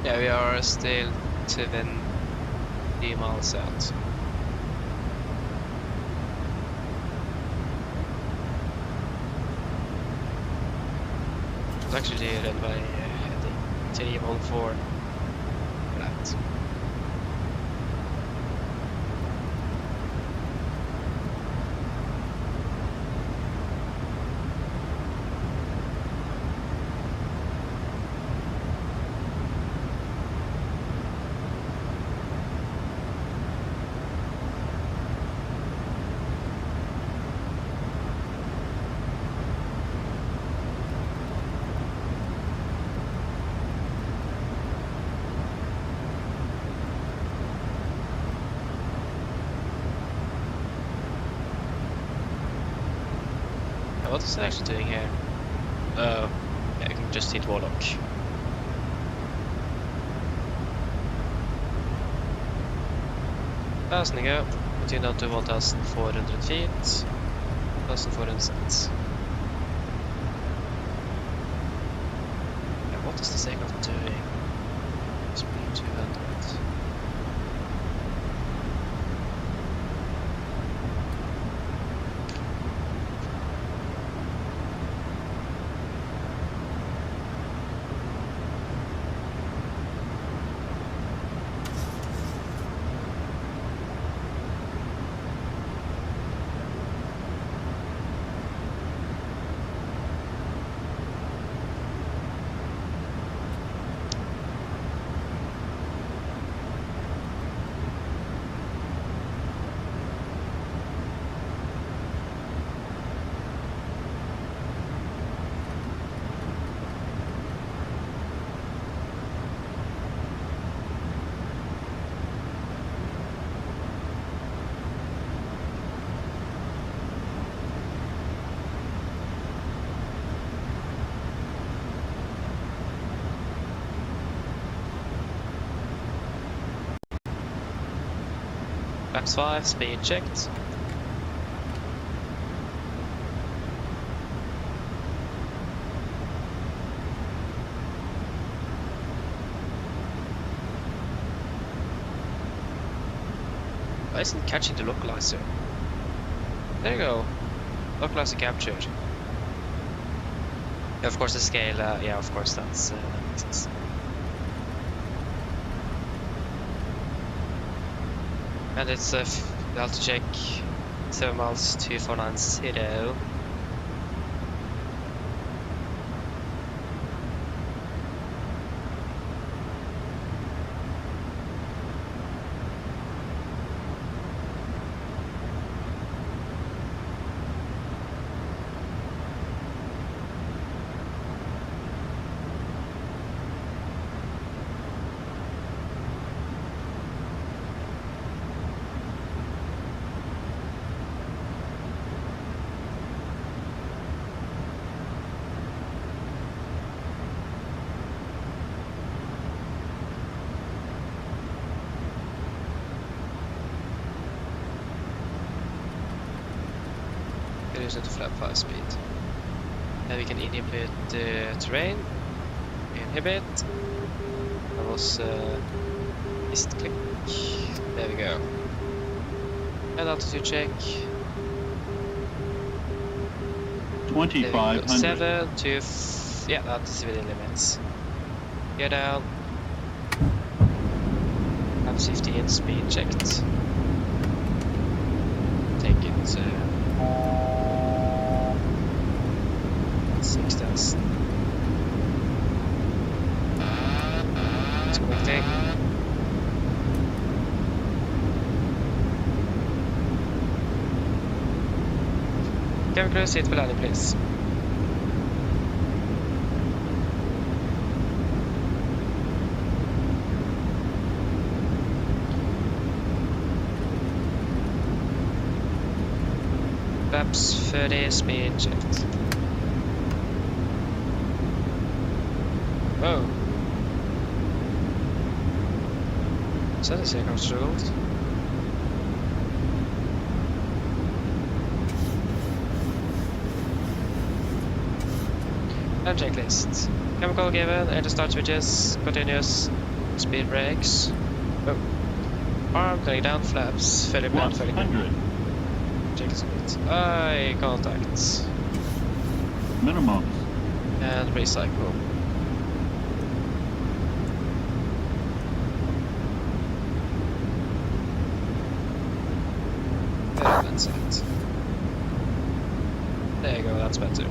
Yeah, we are still 20 miles out. It's actually runway heading 314 flat. What is it actually doing here? Oh, yeah, I can just hit Warlock. 1,000 ago, continue down to 1,400 feet, 1,400 cents. Yeah, what is this aircraft doing? Speed 200. Flaps 5, speed checked. Why isn't it catching the localizer? There you go. Localizer captured. Yeah, of course the scale, yeah, of course that makes sense. And it's altitude check 7 miles 2490. It to flap 5 speed. Then we can inhibit the terrain. Inhibit. That was east click. There we go. And altitude check. 2,500. 7 to yeah, that's within limits. Get down. Have 15 speed checked. Take it. 6,000. It's connecting. Cabin crew, sit for landing, please. Flaps 30, speed checked. Whoa. Is that a second struggled? And checklist. Chemical given, enter start switches, continuous. Speed brakes. Oh. Arm going down, flaps. Fairly bad, fairly good. 100. Check speed. Eye contact. Minimums. And recycle. That's it. There you go, that's better.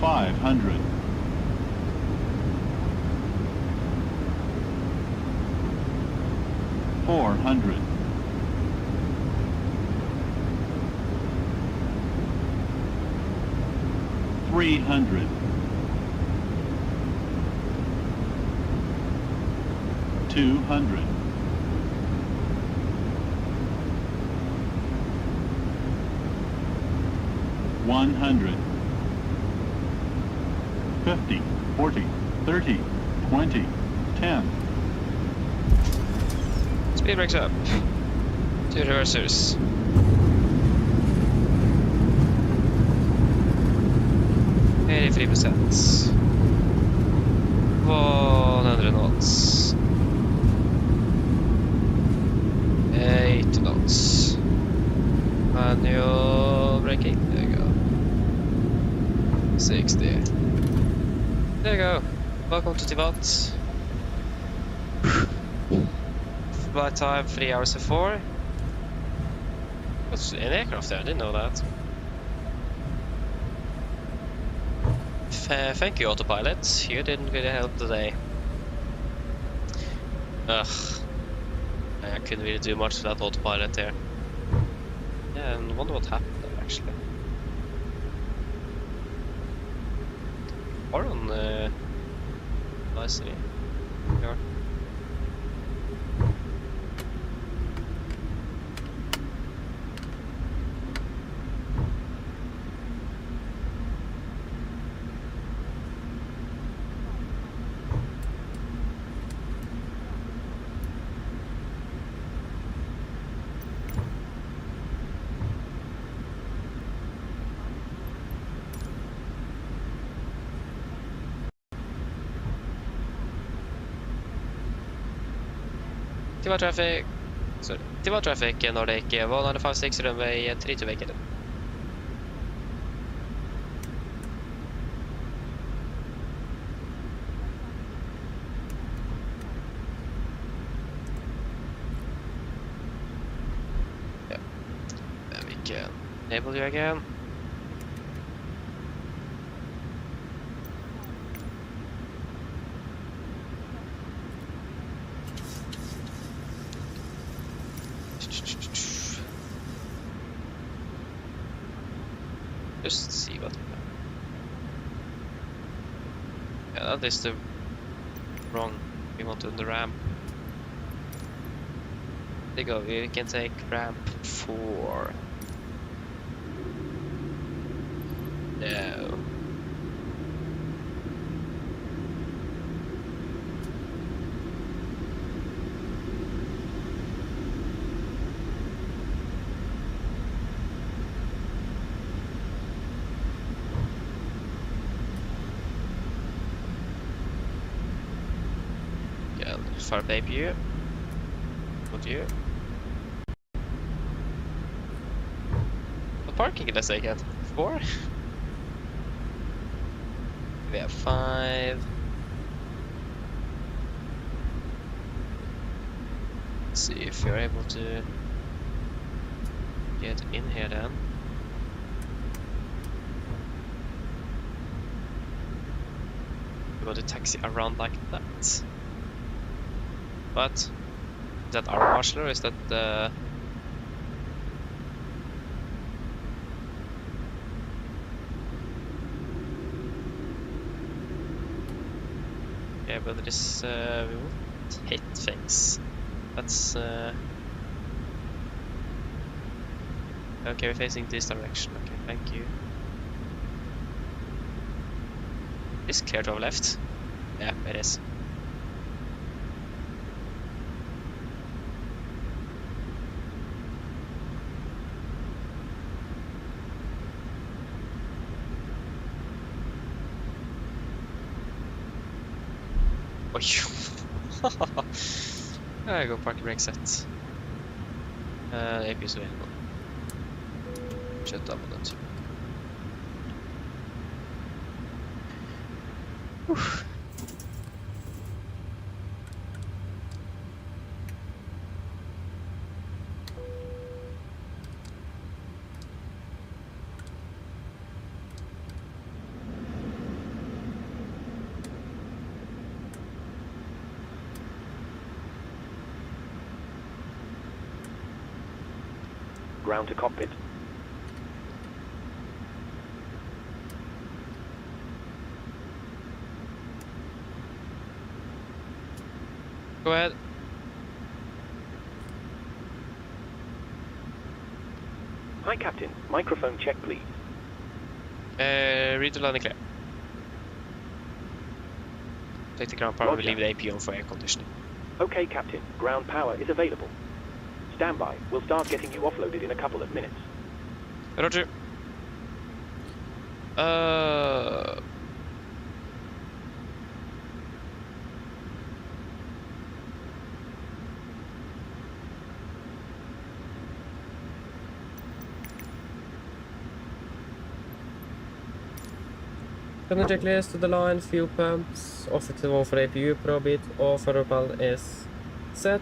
$500. $400. $300. $200. $100. 50, 40, 30, 20, 10. Speed brakes up. 2 reversers. %. 100 knots. 80 knots. Manual braking. There you go. 60. There you go. Welcome to Tivat. Flight time 3 hours and 4. What's an aircraft there? I didn't know that. Thank you, autopilot. You didn't really help today. Ugh. I couldn't really do much with that autopilot there. Yeah, I wonder what happened there actually. Or on I see. Here. Tivat traffic. Sorry. Tivat traffic Nordic 156 runway 32 vacated. Yeah. Then we can enable you again. Just see what we got. Yeah, that is the wrong. We want on the ramp. There you go. We can take ramp 4. No. For baby, would you? What parking did I say again? 4? We have 5. Let's see if you're able to get in here then. We got a taxi around like that. But is that our marshal or is that the Okay, but there is we won't hit things. That's okay. We're facing this direction. Okay, thank you. It's clear to our left. Yeah, it is. Oi! I go parking brake set. AP is available. Shut up on that too. Ground to cockpit. Go ahead. Hi, Captain. Microphone check, please. Read the landing clear. Take the ground power, we Roger. leave the AP on for air conditioning. Okay, Captain. Ground power is available. Stand by. We'll start getting you offloaded in a couple of minutes. Roger. Turn the checklist to the line, fuel pumps, offer to one for APU, probit, all propel is set.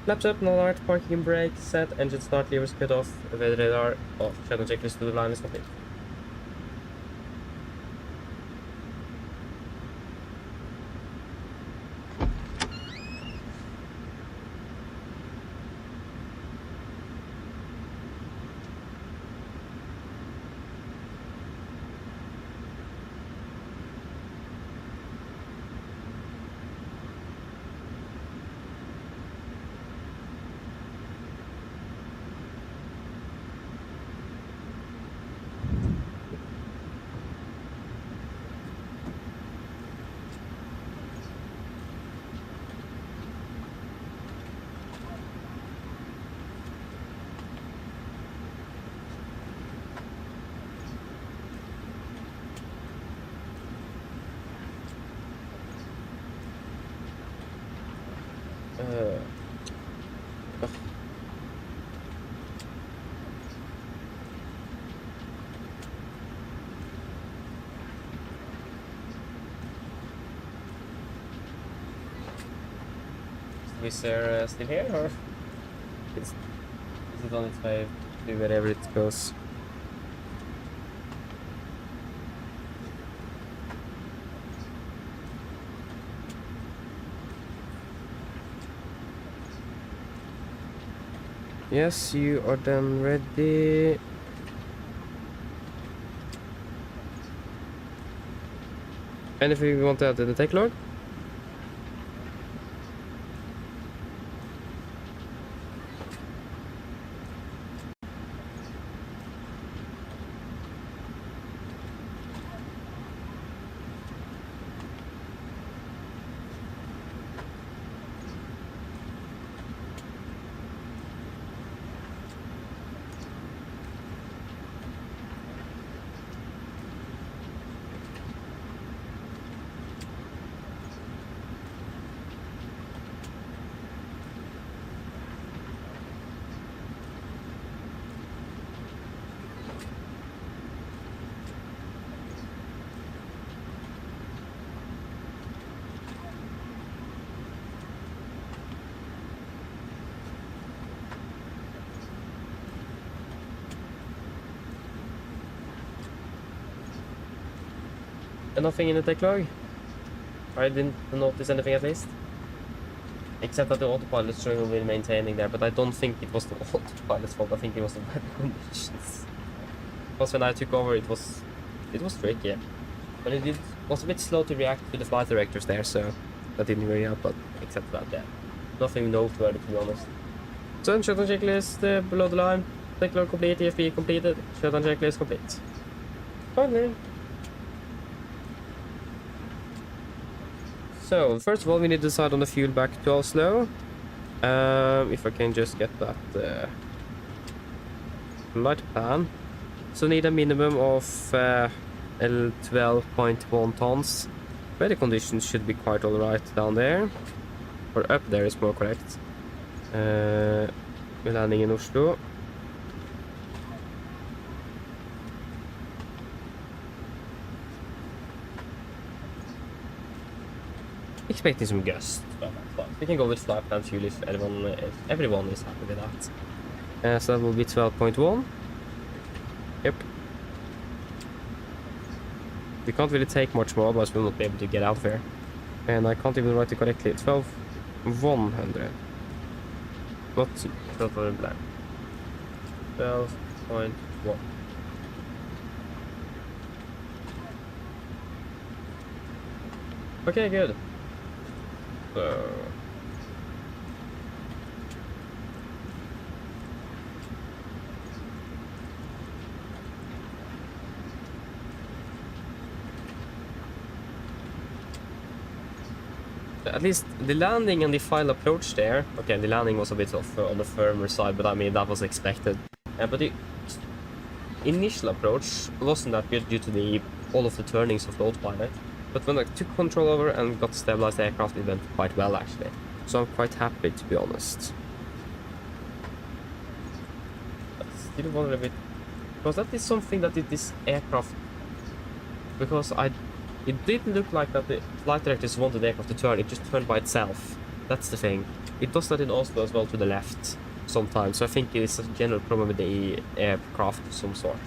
Flaps up, no alert, parking and brake, set, engine start, levers cut off, weather radar off. Turn the checklist to the line is complete. Is there still here, or is it on its way to wherever it goes? Yes, you are then ready. Anything you want to add to the tech log? Nothing in the tech log? I didn't notice anything at least. Except that the autopilot string will be maintaining there, but I don't think it was the autopilot's fault. I think it was the bad conditions. Because when I took over, it was tricky. But it was a bit slow to react to the flight directors there, so that didn't really help, but except for that, yeah. Nothing noteworthy, to be honest. So, shutdown checklist below the line. Take complete, EFP completed. Shutdown checklist complete. Finally. So, first of all, we need to decide on the fuel back to Oslo. If I can just get that flight plan. So, need a minimum of 12.1 tons. Weather conditions should be quite alright down there. Or up there is more correct. We're landing in Oslo. Expecting some gusts, but we can go with flight plan fuel if everyone is happy with that. So that will be 12.1. Yep. We can't really take much more, otherwise we'll not be able to get out there. And I can't even write it correctly. 12,100. Not 12,100 black. 12.1. Okay, good. So at least the landing and the final approach there. Okay, the landing was a bit off on the firmer side, but I mean that was expected. But the initial approach wasn't that good due to all of the turnings of the autopilot. But when I took control over and got stabilized the aircraft, it went quite well actually. So I'm quite happy, to be honest. I still wonder a bit, because that is something that this aircraft, because it didn't look like that the flight directors wanted the aircraft to turn, it just turned by itself. That's the thing. It does that in Oslo as well to the left sometimes, so I think it is a general problem with the aircraft of some sort.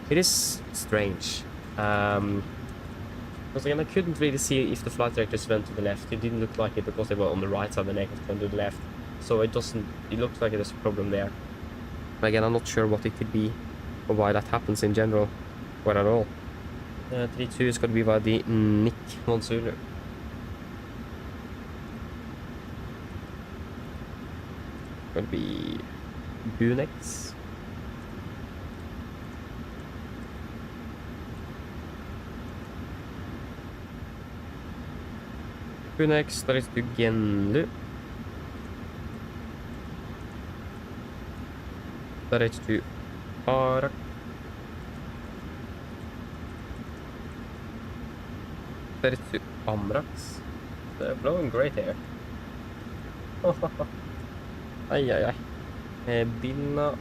It is strange. Because again, I couldn't really see if the flight directors went to the left. It didn't look like it because they were on the right side and the aircraft went to the left. So it looks like there's a problem there. But again, I'm not sure what it could be or why that happens in general, or at all. 32 is going to be by the Nick Monsulu. Going to be Bunex. Bunex, that is to Genlu. That is to Arak. That is to Amrax. They're blowing great here. Ay ay ay. Bilna.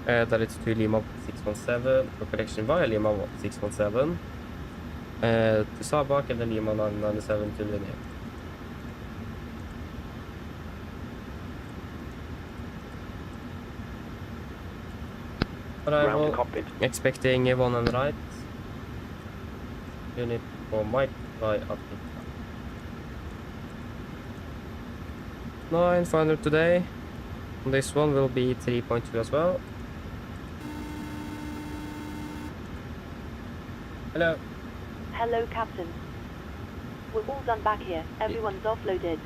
That is to Lima 617, for connection via Lima 617, to Sabak, and then Lima 997 to Linea. Ground to Cockpit. Expecting one on the right. Unit for Mike by up. 9 final today. This one will be 3.2 as well. Hello. Hello, Captain. We're all done back here. Everyone's offloaded.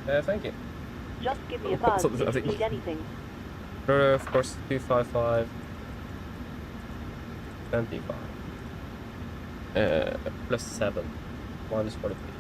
Thank you. Just give me a buzz if you need anything. Of course, 255. 25. Plus 7. Minus 43.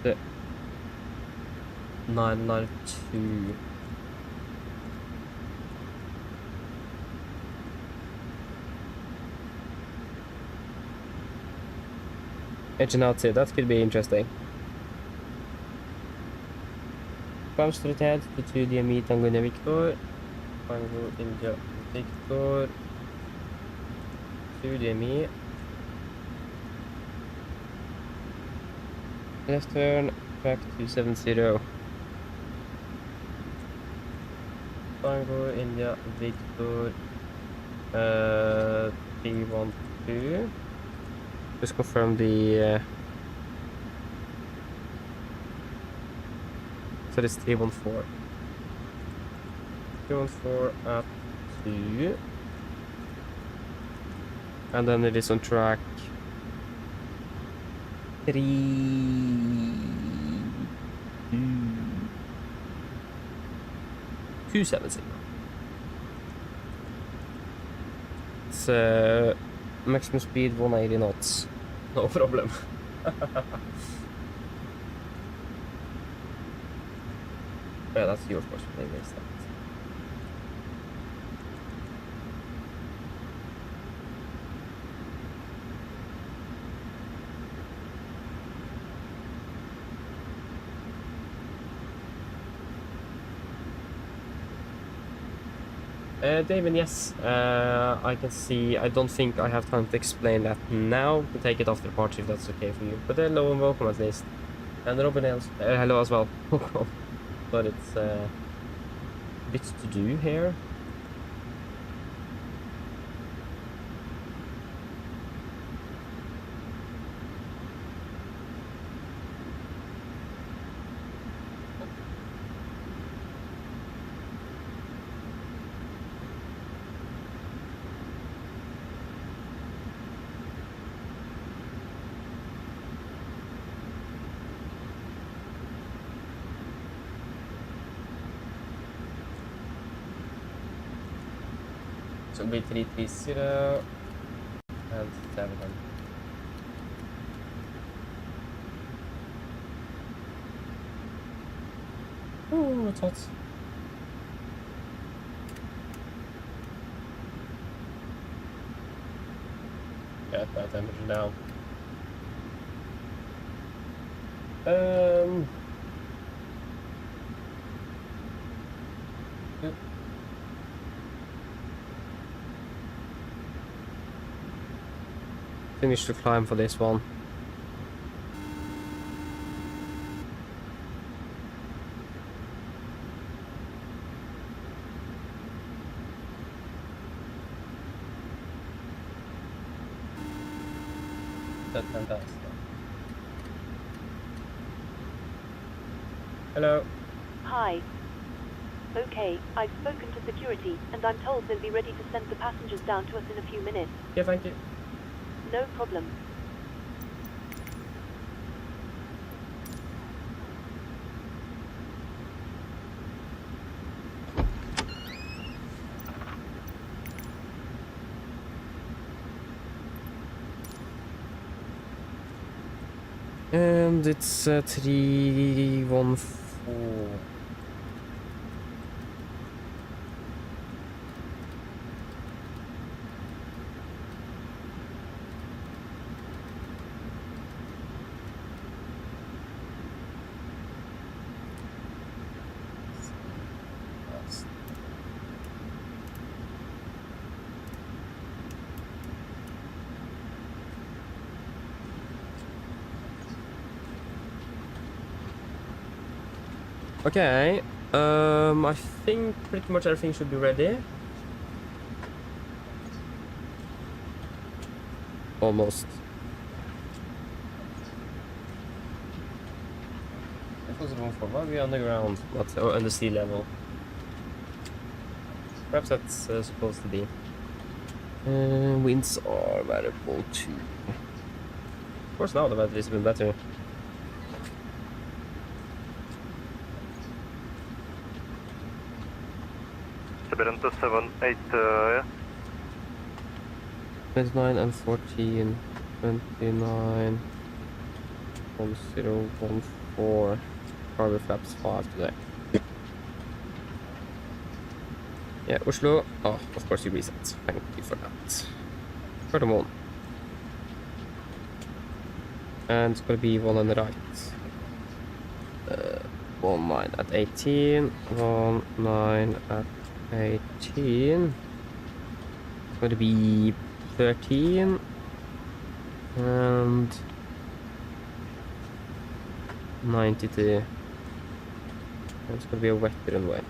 The 992. Edging out here, that could be interesting. Bounch straight ahead to 2 DME Tango India Victor. Tango India Victor. 2 DME. Left turn Pushback 270. Tango, India, Victor, 312. Just confirm the. So it's 314. 314 at 2. And then it is on track 3. 270. It's maximum speed 180 knots. No problem. Yeah, that's your question. I missed that. David, yes, I can see. I don't think I have time to explain that now. To take it off the departure if that's okay for you. But hello and welcome at least. And Robin else, hello as well. But it's bits to do here. So it'll be 330 and 700. Oh, it's hot. Get that temperature down. Yep. Finish the climb for this one. That's fantastic. Hello. Hi. Okay, I've spoken to security, and I'm told they'll be ready to send the passengers down to us in a few minutes. Yeah, thank you. No problem. And it's 314. Okay, I think pretty much everything should be ready. Almost. What was it wrong for? Why are we underground? Not under sea level. Perhaps that's supposed to be. Winds are variable too. Of course now the weather is even better. Into 7-8, yeah. 29 and 14, 29, 1014, Carver flaps 5 today. Yeah, Oslo. Oh, of course you reset. Thank you for that. For the moon. And it's gonna be one on the right. 19 at 18, 19 at 18. It's going to be 13 and 90 to... It's gonna be a wet runway.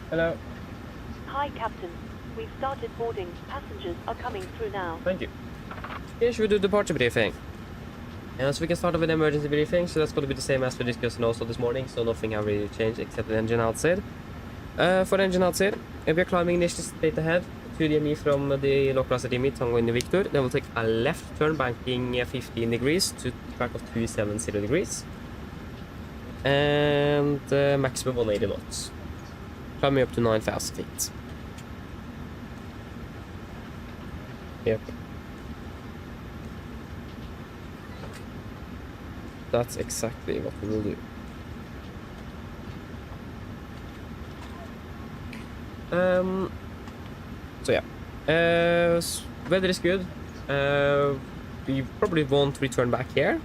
Hello. Hi, Captain. We've started boarding. Passengers are coming through now. Thank you. Okay, should we do departure briefing? So we can start with emergency briefing. So that's going to be the same as we discussed in Oslo this morning. So nothing have really changed except the engine outside. For the engine outside, we are climbing initially straight ahead to the ME from the low class ME Tango in the Victor. Then we'll take a left turn, banking 15 degrees to track of 270 degrees. And maximum 180 knots. Climbing up to 9,000 feet. Yep. That's exactly what we will do. So yeah. Weather is good. We probably won't return back here.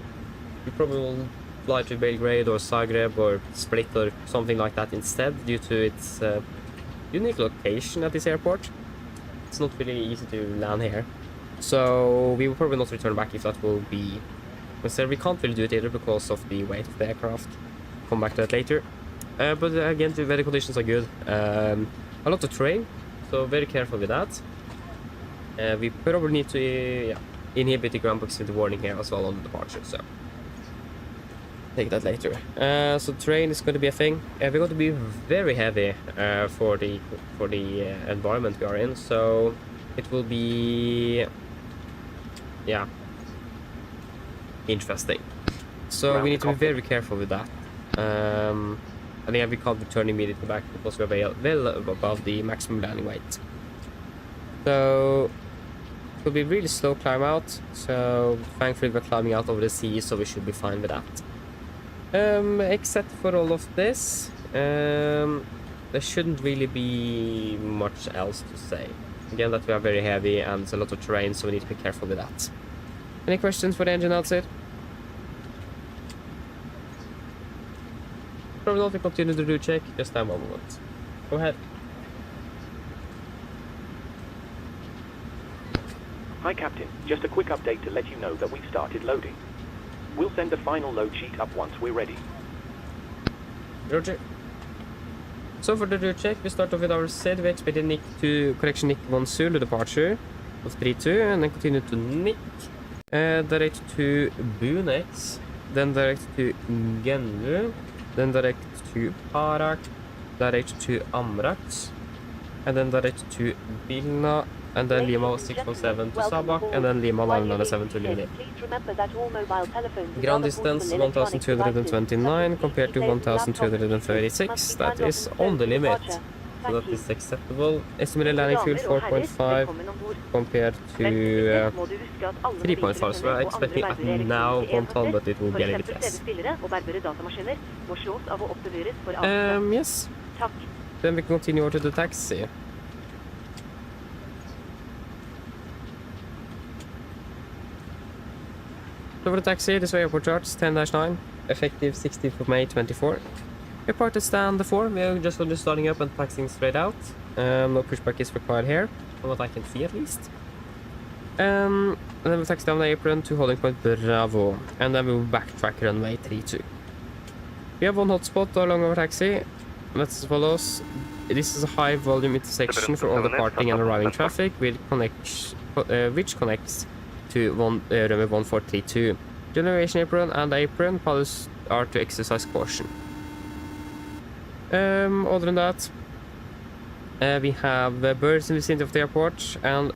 We probably will fly to Belgrade or Zagreb or Split or something like that instead, due to its unique location at this airport. It's not really easy to land here, so we will probably not return back if that will be necessary. We can't really do it either because of the weight of the aircraft. Come back to that later. But again, the weather conditions are good. A lot of terrain, so very careful with that. We probably need to inhibit the ground proximity warning here as well on the departure, so take that later. So terrain is going to be a thing. We're going to be very heavy for the environment we are in, so it will be interesting. So we need to be very careful with that. And yeah, we can't return immediately back because we're well above the maximum landing weight. So it will be really slow climb out. So thankfully we're climbing out over the sea, so we should be fine with that. Except for all of this, there shouldn't really be much else to say. Again, that we are very heavy and it's a lot of terrain, so we need to be careful with that. Any questions for the engine outside? Probably not. We continue the route check. Just stand one moment. Go ahead. Hi, Captain. Just a quick update to let you know that we've started loading. We'll send the final load sheet up once we're ready. Roger. So for the route check, we start off with our SID. We expected Nick to correction Nick 1 Zulu departure of 32, and then continue to Nick, direct to Bunex, then direct to Genlu, then direct to Parak, direct to Amrax, and then direct to Vilna, and then Lima 617 to Sabak, and then Lima 997 to Lili. Ground distance 1229 compared to 1236. That is on the limit, so that is acceptable. Estimated landing fuel 4.5 compared to 3.5, so we're expecting at now 1 ton, but it will be a little bit less. Yes. Then we continue over to the taxi. So for the taxi, this way airport charts 10-9, effective 16th of May 24. We parked at stand 4, we are just starting up and taxiing straight out. No pushback is required here, from what I can see at least. And then we taxi down the apron to holding point Bravo, and then we will backtrack runway 32. We have one hotspot along our taxi. Let's follow us. This is a high volume intersection for all departing and arriving traffic, which connects to runway 1432. Generation apron and apron pilots are to exercise caution. Other than that, we have birds in the vicinity of the airport, and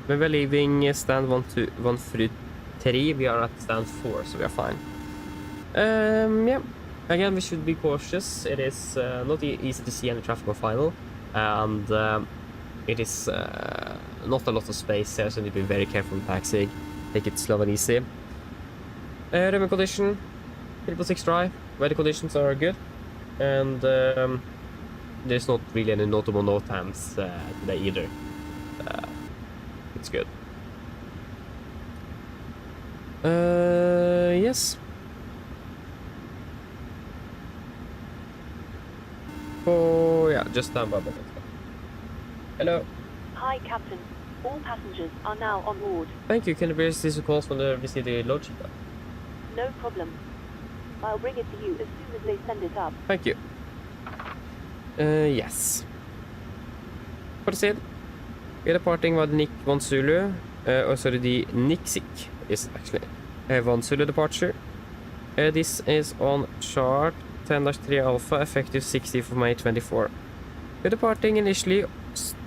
when we're leaving stand 1 through 3, we are at stand 4, so we are fine. Yeah. Again, we should be cautious. It is not easy to see any traffic on final, and it is not a lot of space here, so you need to be very careful with taxiing. Take it slow and easy. Revenue condition, 6 dry. Weather conditions are good, and there's not really any notable no times today either. It's good. Yes. Oh yeah, just stand by. Hello. Hi, Captain. All passengers are now on board. Thank you. Can you please receive calls when they receive the load sheet? No problem. I'll bring it to you as soon as they send it up. Thank you. Yes. Proceed. We are departing with Nick 1 Zulu. The Nixik is actually 1 Zulu departure. This is on chart 10-3 Alpha, effective 16th of May 24. We're departing initially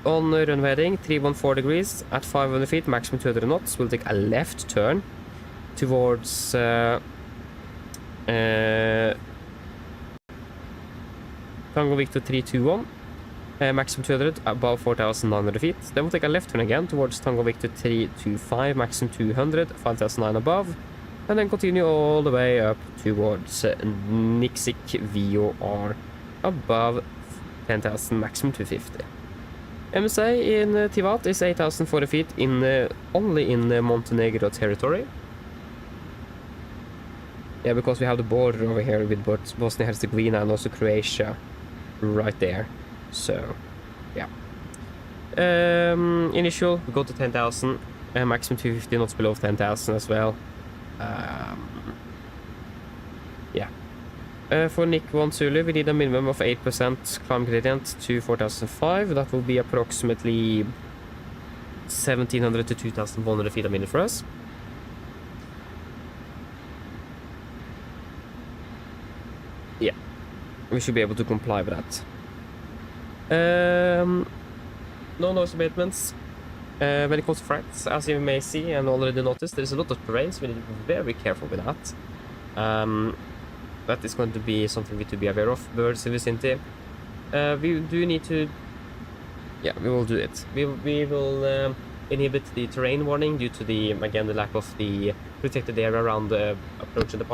on runway heading 314 degrees at 500 feet, maximum 200 knots. We'll take a left turn towards Tango Victor 321, maximum 200 above 4,900 feet. Then we'll take a left turn again towards Tango Victor 325, maximum 200, 5,009 above. And then continue all the way up towards Nixik VOR above 10,000, maximum 250. MSA in Tivat is 8,040 feet in only in Montenegro territory. Yeah, because we have the border over here with Bosnia-Herzegovina and also Croatia right there. So, yeah. Initial, we go to 10,000, maximum 250 knots below 10,000 as well. Yeah. For Nick 1 Zulu, we need a minimum of 8% climb gradient to 4,005. That will be approximately 1,700 to 2,100 feet a minute for us. Yeah, we should be able to comply with that. No noise abatements. When it comes to frets, as you may see and already noticed, there's a lot of terrain, so we need to be very careful with that. That is going to be something we need to be aware of. Birds in the vicinity. We do need to... Yeah, we will do it. We will inhibit the terrain warning due to the, again, the lack of the protected area around the approach and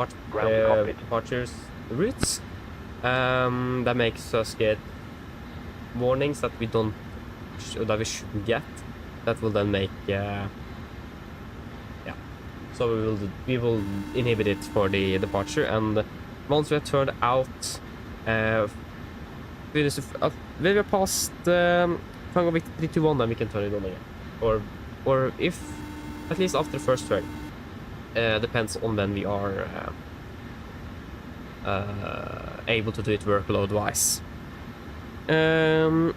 departures routes. That makes us get warnings that we don't, that we shouldn't get. That will then make, yeah. So we will inhibit it for the departure, and once we have turned out, when we are past Tango Victor 321, then we can turn it on again, or if at least after the first turn. Depends on when we are able to do it workload wise. So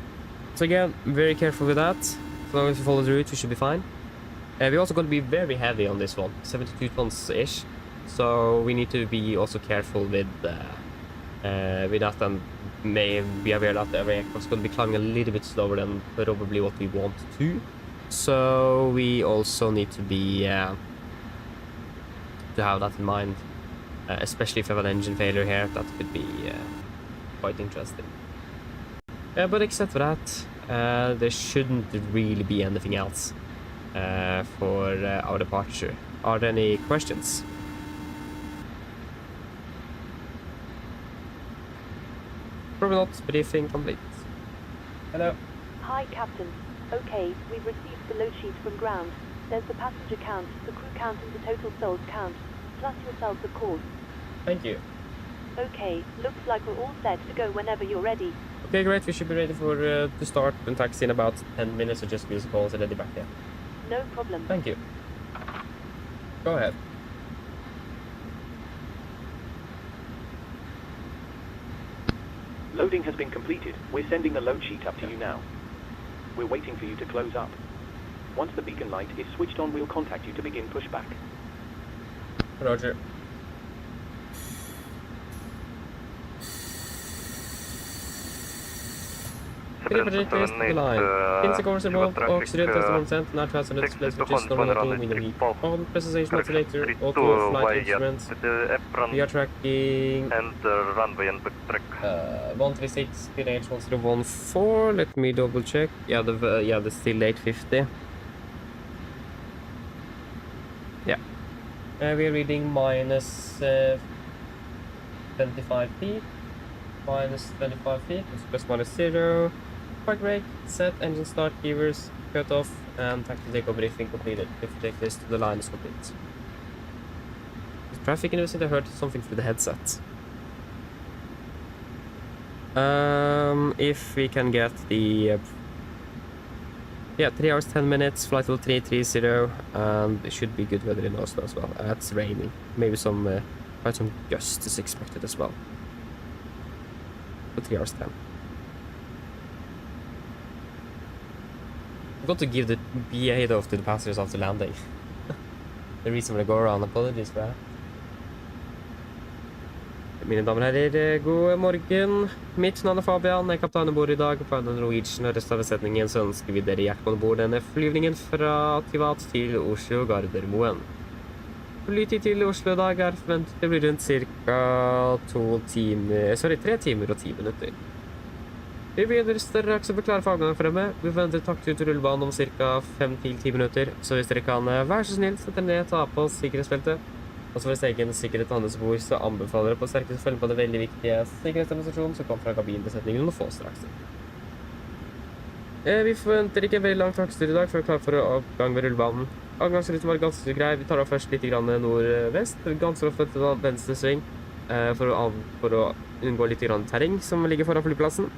again, very careful with that. As long as we follow the route, we should be fine. We're also going to be very heavy on this one, 72 tons-ish. So we need to be also careful with that, and may be aware that every aircraft is going to be climbing a little bit slower than probably what we want to. So we also need to be to have that in mind, especially if we have an engine failure here. That could be quite interesting. But except for that, there shouldn't really be anything else for our departure. Are there any questions? Probably not. Briefing complete. Hello. Hi, Captain. Okay, we've received the load sheet from ground. There's the passenger count, the crew count, and the total souls count, plus yourselves, of course. Thank you. Okay, looks like we're all set to go whenever you're ready. Okay, great. We should be ready for to start and taxi in about 10 minutes, so just give us a call and ready back there. No problem. Thank you. Go ahead. Loading has been completed. We're sending the load sheet up to you now. We're waiting for you to close up. Once the beacon light is switched on, we'll contact you to begin pushback. Roger. 3 projectors to the line. Pins and covers above, oxygen test 1%, now transfer displays switches, normal auto, window heat. On, presentation modulator, auto, flight instruments. We are tracking... And runway and backtrack. 136, PH 1014, let me double check. Yeah, the still 850. Yeah. We are reading minus 25 feet. Minus 25 feet, it's plus minus 0. Park brake, set, engine start, gears, cut off, and tactical takeover briefing completed. If you take this to the line is complete. There's traffic in the vicinity, I heard something through the headset. If we can get the... yeah, 3 hours 10 minutes, flight level 330, and it should be good weather in Oslo as well. It's raining. Maybe some, quite some gusts is expected as well. For 3 hours 10. I've got to give the BA though to the passengers after landing. The reason why I go around, apologies for that. Mine damer og herrer, god morgen. Mitt navn Fabian, jeg er kaptein ombord I dag på Oslo Norwegian, og resten av besetningen så ønsker vi dere hjertelig ombord denne flyvningen fra Tivat til Oslo Gardermoen. Flytid til Oslo I dag forventet det blir rundt cirka 3 timer og 10 minutter. Vi begynner straks å forklare for avgangen fremme. Vi forventer takt ut rullebanen om cirka 5-10 minutter, så hvis dere kan være så snill, sette ned, ta på sikkerhetsfeltet. Og så hvis egen sikkerhet handles bord, så anbefaler jeg på sterkest følge på det veldig viktige sikkerhetsdemonstrasjonen som kom fra kabinbesetningen og få straks. Vi forventer ikke en veldig lang taksttur I dag, for å klare for avgang ved rullebanen. Avgangsruten var ganske grei. Vi tar av først litt nord-vest, ganske ofte til venstre sving, for å unngå litt terreng som ligger foran flyplassen.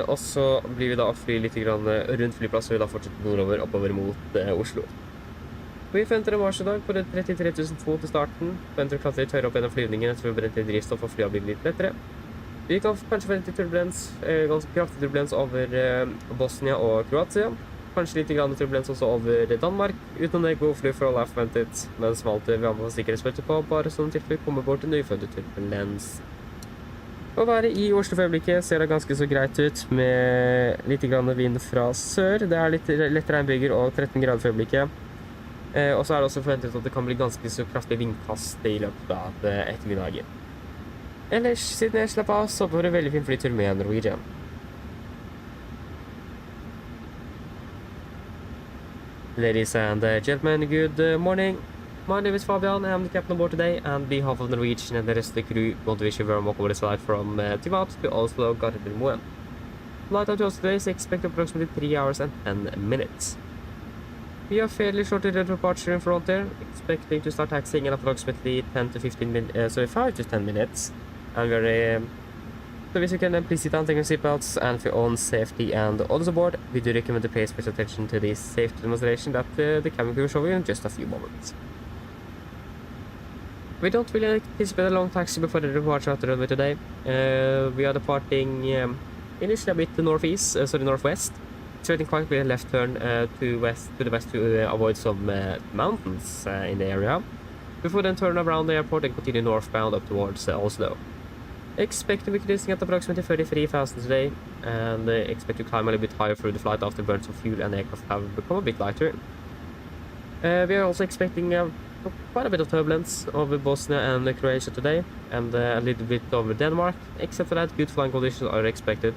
Og så blir vi da fly litt rundt flyplassen, og vi da fortsetter nordover, oppover mot Oslo. Vi forventer en marsj I dag på 33 000 fot til starten. Forventer å klatre litt høyere opp gjennom flyvningen etter vi brente drivstoff og flyet blir litt lettere. Vi kan kanskje forvente turbulens, ganske kraftig turbulens over Bosnia og Kroatia. Kanskje litt turbulens også over Danmark. Utenom det gode flyforhold forventet, men smalt vi anbefaler sikkerhetsbeltet på, bare sånn tilfelle vi kommer bort til nøyforventet turbulens. Å være I Oslo for øyeblikket ser det ganske så greit ut, med litt vind fra sør. Det litt lett regnbyger og 13 grader for øyeblikket. Og så det også forventet at det kan bli ganske så kraftig vindkast I løpet av ettermiddagen. Ellers, siden jeg slapp av, så var det veldig fin flytur med Norwegian. Ladies and gentlemen, good morning. My name is Fabian, I am the captain on board today, and on behalf of Norwegian and the rest of the crew, want to wish you a very welcome on this flight from Tivat to Oslo Gardermoen. Flight out to Oslo today is expected approximately 3 hours and 10 minutes. We are fairly short in departure in front there, expecting to start taxiing in approximately 5 to 10 minutes. And we are, so if you can please sit down, take your seatbelts, and for your own safety and all aboard, we do recommend to pay special attention to the safety demonstration that the cabin crew will show you in just a few moments. We don't really anticipate a long taxi before the departure at the runway today. We are departing initially a bit to northwest. Turning quite a bit left turn to the west to avoid some mountains in the area. Before then turn around the airport and continue northbound up towards Oslo. Expect to be cruising at approximately 33,000 today, and expect to climb a little bit higher through the flight after burns of fuel and aircraft have become a bit lighter. We are also expecting quite a bit of turbulence over Bosnia and Croatia today, and a little bit over Denmark. Except for that, good flying conditions are expected.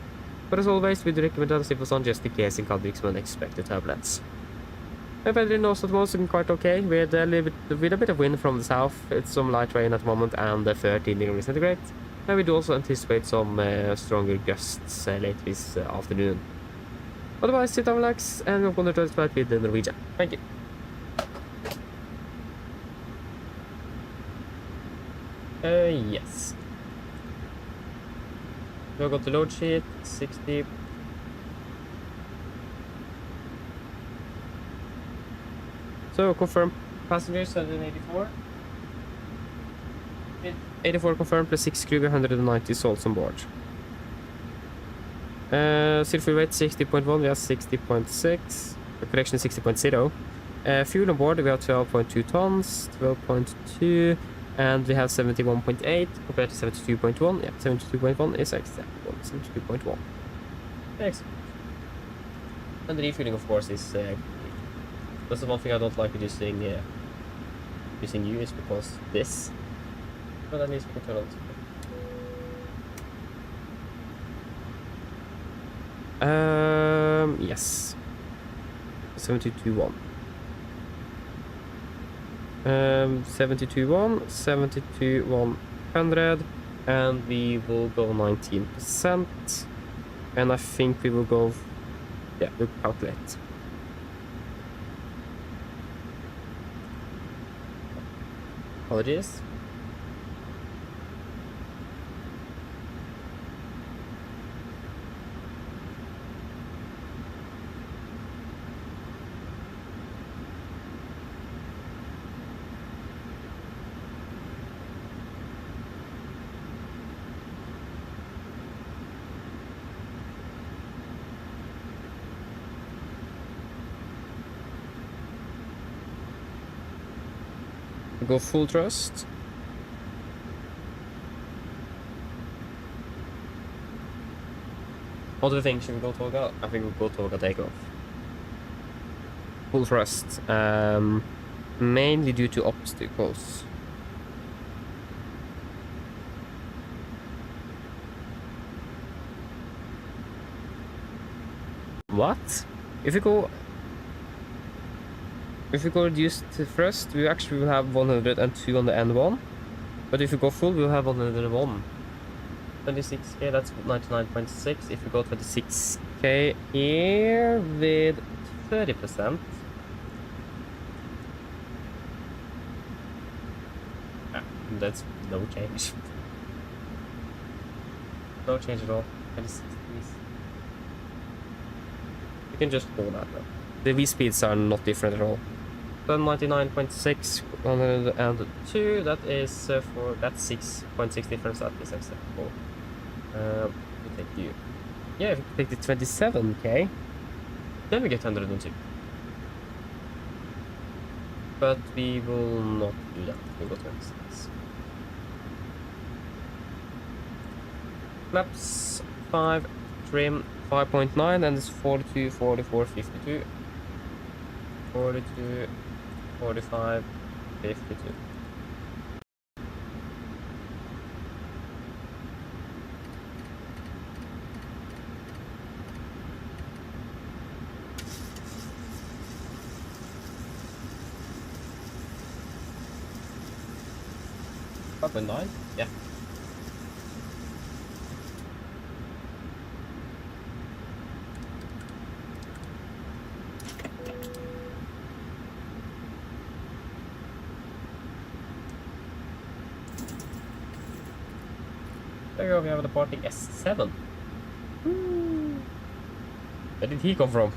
But as always, we do recommend to sleep on just in case in countries with unexpected turbulence. Weather in Oslo at the moment is looking quite okay, with a bit of wind from the south. It's some light rain at the moment and 13 degrees centigrade. And we do also anticipate some stronger gusts late this afternoon. Otherwise, sit down, relax, and we're going to try to flight with the Norwegian. Thank you. Yes. We've got the load sheet, 60. So, confirm passengers, 184. 84 confirmed, plus 6 crew, 190 souls on board. Seal fuel weight 60.1, we have 60.6. Correction 60.0. Fuel on board, we have 12.2 tons, 12.2. And we have 71.8 compared to 72.1. Yeah, 72.1 is exactly 72.1. Excellent. And the refueling, of course, is that's the one thing I don't like with using you is because this. But at least we can turn on. Yes. 72.1. 72.1, 72.100, and we will go 19%. And I think we will go. Yeah, we'll calculate. Apologies. Go full thrust. What do you think? Should we go Toga? I think we'll go Toga takeoff. Full thrust. Mainly due to obstacles. What? If we go reduced to thrust, we actually will have 102 on the N1. But if we go full, we'll have 101. 26k, that's 99.6. If we go 26k here with 30%. That's no change. No change at all. 26 degrees. You can just go that though. The V speeds are not different at all. Then 99.6, 102, that is that's 6.6 difference, that is acceptable. We take you. Yeah, if we take the 27k, then we get 102. But we will not do that, we'll go 26. Flaps 5, trim 5.9, and it's 42, 44, 52. 42, 45, 52. Up and 9? Yeah. There you go, we have a departing S7. Woo. Where did he come from?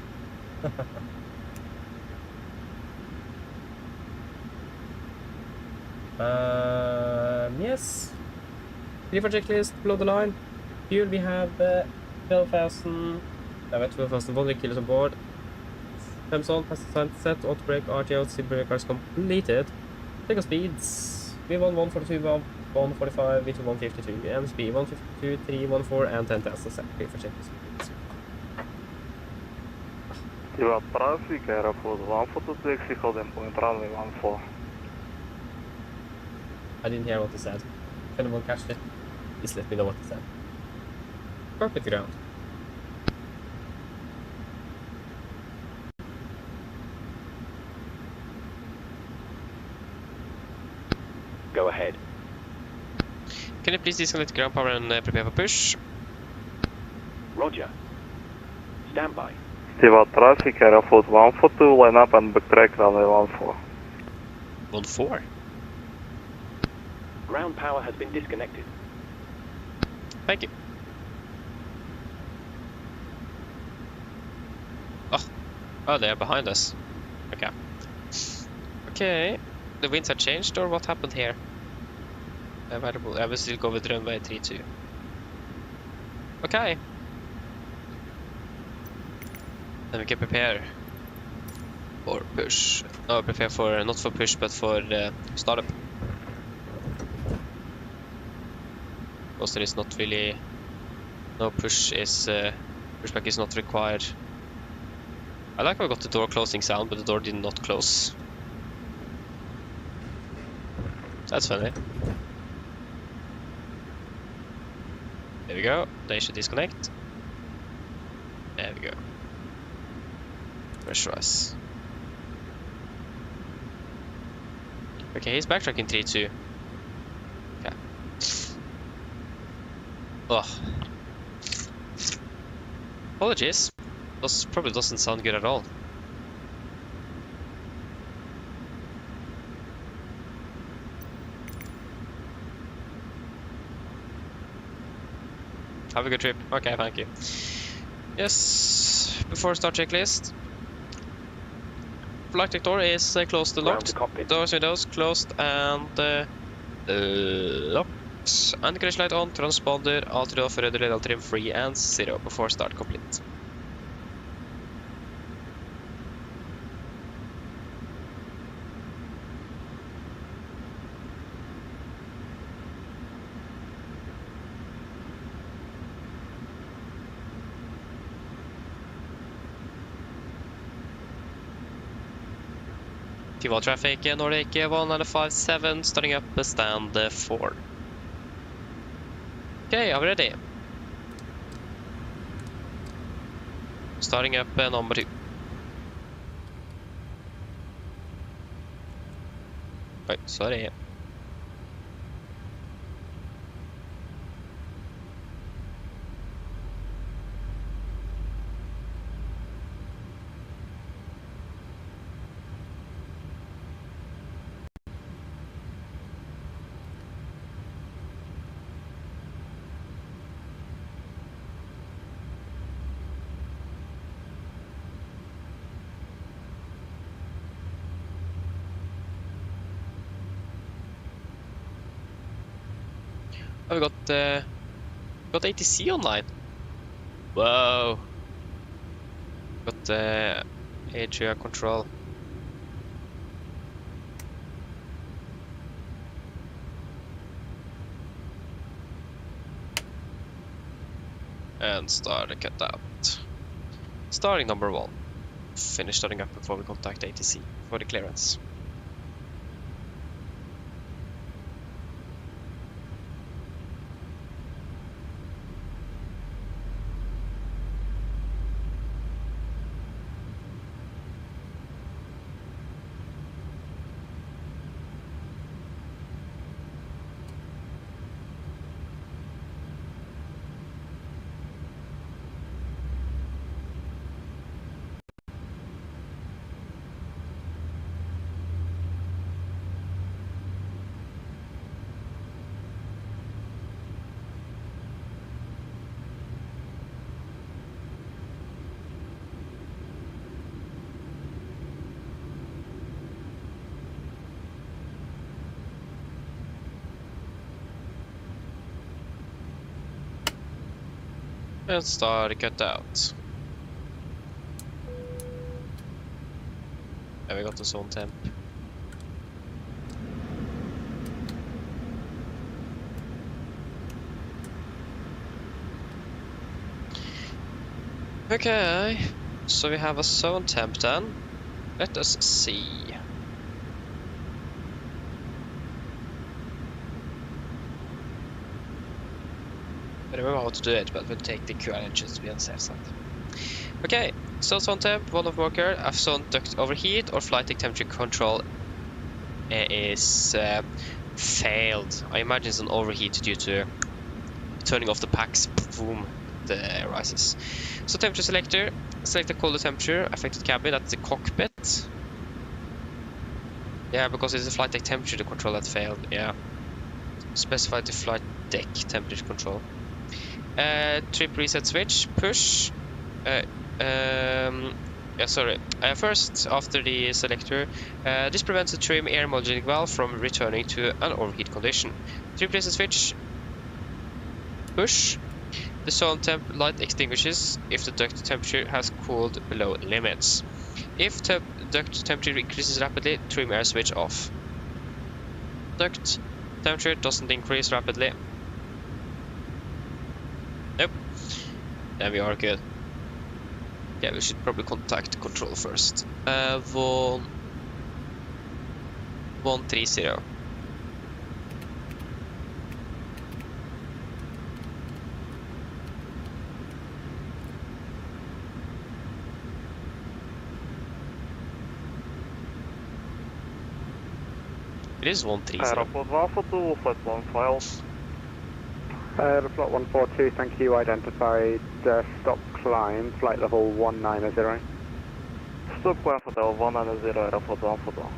Yes. Deliver checklist below the line. Fuel, we have 12,100 kilos on board. Temps on, pass the set, auto brake, RTO, seat brake cars completed. Take speeds. V1 142, 145, V2 152, MSP 152, 314, and 10,000 set. For checklist. Tivat traffic, airport 142, taxi, holding point runway 14. I didn't hear what he said. If anyone catched it, please let me know what he said. Cockpit ground. Go ahead. Can you please disconnect ground power and prepare for push? Roger. Stand by. Tivat traffic, airport 142, line up and backtrack runway 14. 14? Ground power has been disconnected. Thank you. Oh, they are behind us. Okay. Okay. The winds have changed, or what happened here? I will still go with runway 32. Okay. Then we can prepare for push. No, prepare for not for push, but for startup. because there is not really no pushback is not required. I like how I got the door closing sound, but the door did not close. That's funny. There we go. They should disconnect. There we go. Pressurize. Okay, he's backtracking 3-2. Okay. Ugh. Apologies. This probably doesn't sound good at all. Have a good trip. Okay, thank you. Yes, before start checklist. Flight deck door is closed and locked. Doors, windows closed and locked. Anchorage light on, transponder, altered off, rudder level trim free and 0 before start complete. Tivat traffic, Nordic 157, starting up stand 4. Okay, are we ready? Starting up number 2. Wait, sorry. Oh, we got ATC online. Whoa. Got area control. And start a cutout. Starting number 1. Finish starting up before we contact ATC for the clearance. And start a cutout. And we got the zone temp. Okay, so we have a zone temp then. Let us see. I remember how to do it, but we'll take the QRN just to be on the safe side. Okay, so zone temp, one of worker, F zone duct overheat or flight deck temperature control is failed. I imagine it's an overheat due to turning off the packs. Boom, the air rises. So temperature selector, select the colder temperature, affected cabin, that's the cockpit. Yeah, because it's the flight deck temperature, the control that failed, yeah. Specify the flight deck temperature control. Trip reset switch, push. First, after the selector, this prevents the trim air modulating valve from returning to an overheat condition. Trip reset switch, push. The zone temp light extinguishes if the duct temperature has cooled below limits. If duct temperature increases rapidly, trim air switch off. Duct temperature doesn't increase rapidly. then we are good. Yeah, we should probably contact control first. 130. It is 130. Aeroport 142, flight 15. Aeroflot 142, thank you. Identified stop climb, flight level 190. Stop climb hotel 190, Aeroflot 142.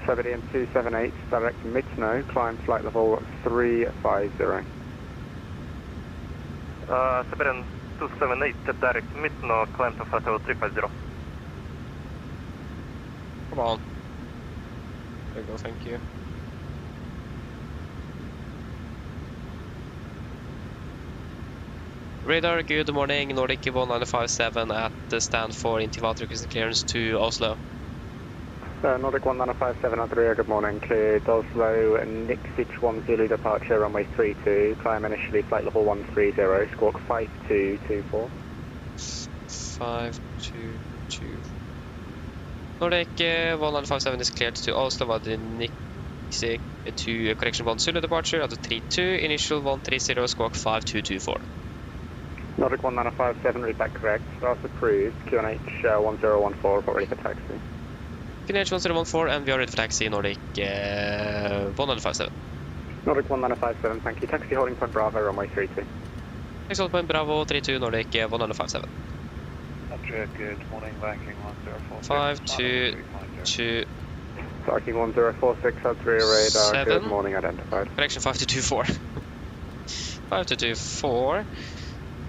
Civilian 278, direct Mitno, climb flight level 350. Siberian 278, direct Mitno, climb to flight level 350. Come on. There you go, thank you. Radar, good morning. Nordic 1957 at the stand for Tivat requesting clearance to Oslo. Nordic 1957 at the rear, good morning. Cleared Oslo, Nixich 1 Zulu departure, runway 32. Climb initially flight level 130, squawk 5224. 5224. Nordic 1957 is cleared to Oslo by the Nixich to correction 1 Zulu departure at the 32. Initial 130, squawk 5224. Nordic 1957, read back correct. Start approved. QNH 1014, report ready for taxi. QNH 1014 and we are ready for taxi, Nordic 1957. Nordic 1957, thank you. Taxi holding point Bravo, runway 32. Next hold point Bravo 32, Nordic 1957. Good morning, Viking 1046. 5224. Viking 1046 at rear radar, Seven. good morning, identified. Correction 5224. 5224.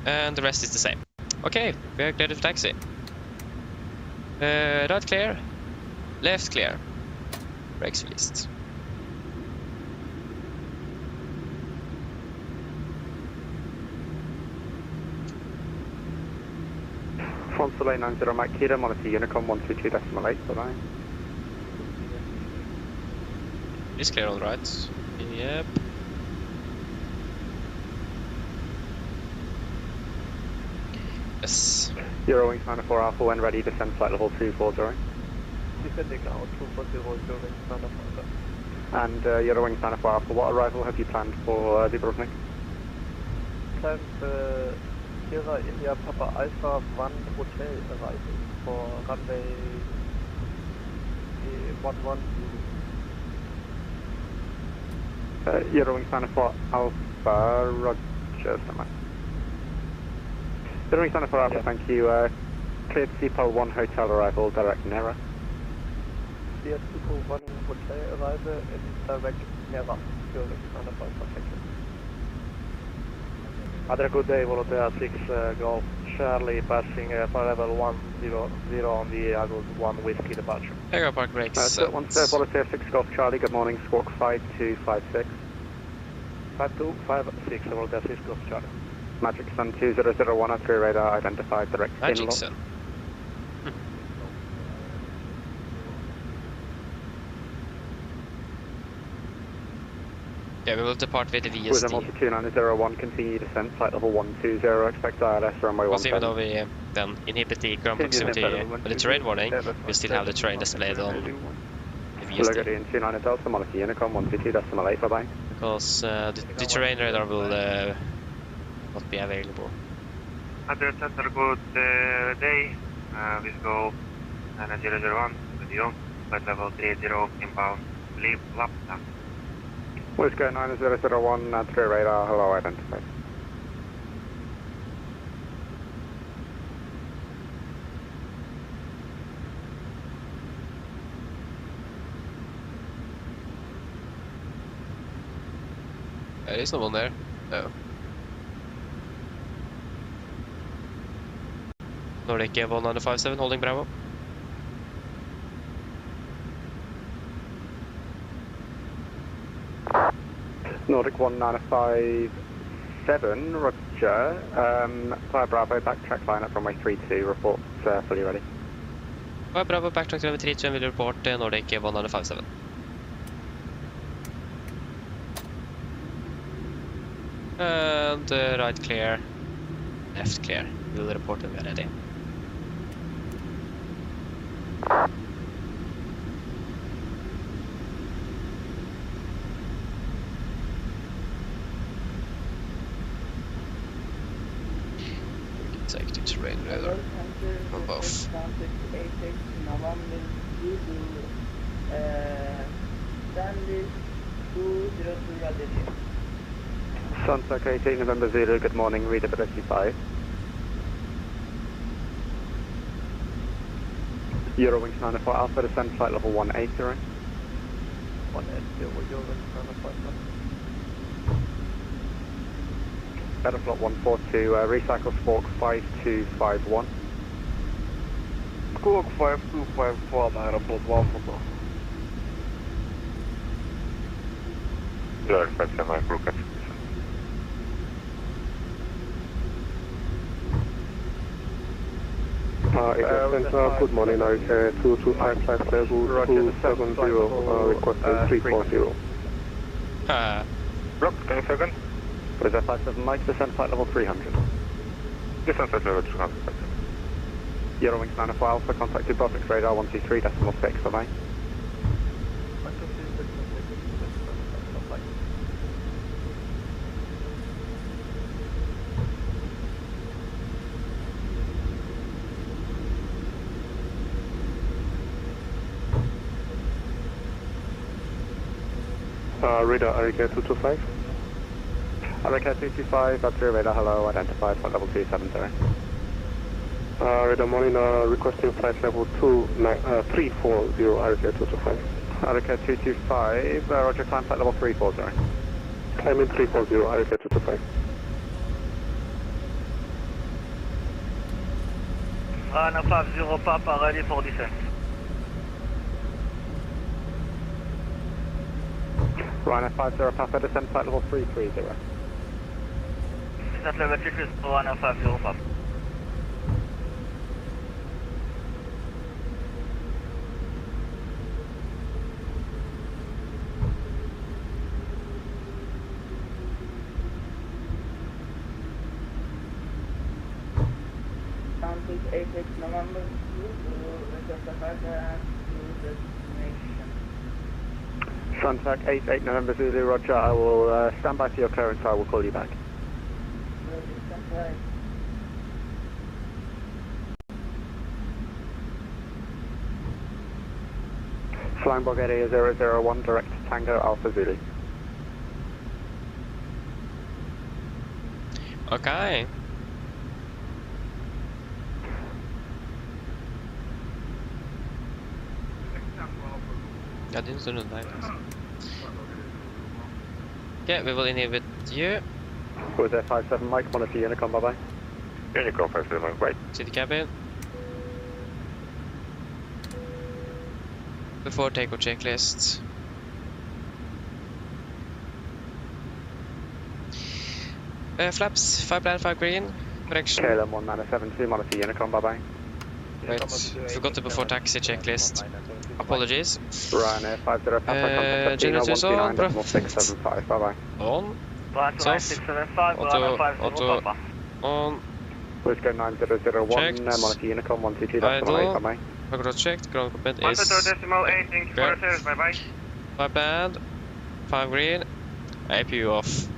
And the rest is the same. Okay, we are cleared for taxi. Right clear. Left clear. Brakes released. Front Soleil 90 Mike Kilo, monitor Unicom 122.8, bye-bye. It's clear on the right. Yep. Yes. Eurowings 94 Alpha, when ready, descend flight level 240. Descending now, 240, Eurowings 94. And Eurowings 94 Alpha, what arrival have you planned for Dubrovnik? Planned Sierra India Papa Alpha 1 hotel arrival for runway 11. Eurowings 94 Alpha, Roger, stand Eurowings 94 Alpha, Yeah. thank you. Cleared Seapole 1 hotel arrival, direct Nera. Cleared Seapole 1 hotel arrival in direct Nera. Eurowings 94 Alpha, thank you. Had a good day, Volanta 6 Golf Charlie, passing flight level 100 on the Addons 1 Whiskey departure. There you go, park brakes. Volanta 6 Golf Charlie, good morning, squawk 5256. 5256, Volanta 6 Golf Charlie. Magic Sun 2001 at rear radar, identified direct Magic inlock. Sun. Yeah, we will depart with the With a VSD. multitude 901, continue descent, flight level 120, expect ILS runway Because even 17. though we then inhibit the ground proximity with the terrain warning, we still have the terrain displayed on the VSD. Logadian 29 Delta, monitor Unicom 122.8, bye-bye. Because the terrain radar will not be available. Address Center, good day. With go 9001 with you. Flight level 30 inbound. Leave laptop. Whiskey 9001 at rear radar, hello, identified. There is no one there. No. Nordic 1957 holding Bravo. Nordic 1957, roger. Fire Bravo, backtrack lineup runway 32, report fully ready. Fire Bravo, backtrack to runway 32 and will report Nordic 1957. And right clear, left clear. We'll report when we are ready. Take the terrain radar above. Sunset 18 November Zulu, good morning, readability 5. Eurowings 94 Alpha, descend flight level 180. 180, Eurowings 94 Alpha. Betaflop 142, recycle Squawk 5251. Squawk 5251, airport 142. Yeah, that's a micro catch. Good morning, now 225 flight level 270, requesting 340. Block, can you second? Was that 57 Mike, descend flight level 300. Descend flight level 300. Eurowings 94 Alpha, contacted Boris radar 123.6 for me. Radar RK 225. RK 225, that's your radar, hello, identified, flight level 270. Radar morning, requesting flight level 340, RK 225. RK 225, roger, climb flight level 340. Climbing 340, RK 225. 950 Papa, ready for descent. Ryanair 50 Papa, descend flight level 330. Descent level 330, 950 Papa. Sunset 88 November Zulu, roger, I will stand by for your clearance, I will call you back. Flying Bulgaria 001, direct to Tango Alpha Zulu. Okay. I didn't do that. Okay, we will inhibit you. Was there 57 Mike, monitor Unicom, bye bye. Unicom 57 Mike, right. To the cabin. Before takeoff checklist. Flaps, 5 plan, 5 green. Correction. KLM 1972, monitor Unicom, bye bye. Wait, forgot the before taxi checklist. Apologies. Ryanair 50 Papa, generators on, bro. 675, bye bye. On. It's off. Auto. On. Pushback 9001, monitor Unicom 122.8, bye bye. Progress checked, ground cockpit is 122.8, thank you for the service, bye bye. 5 band, 5 green, APU off.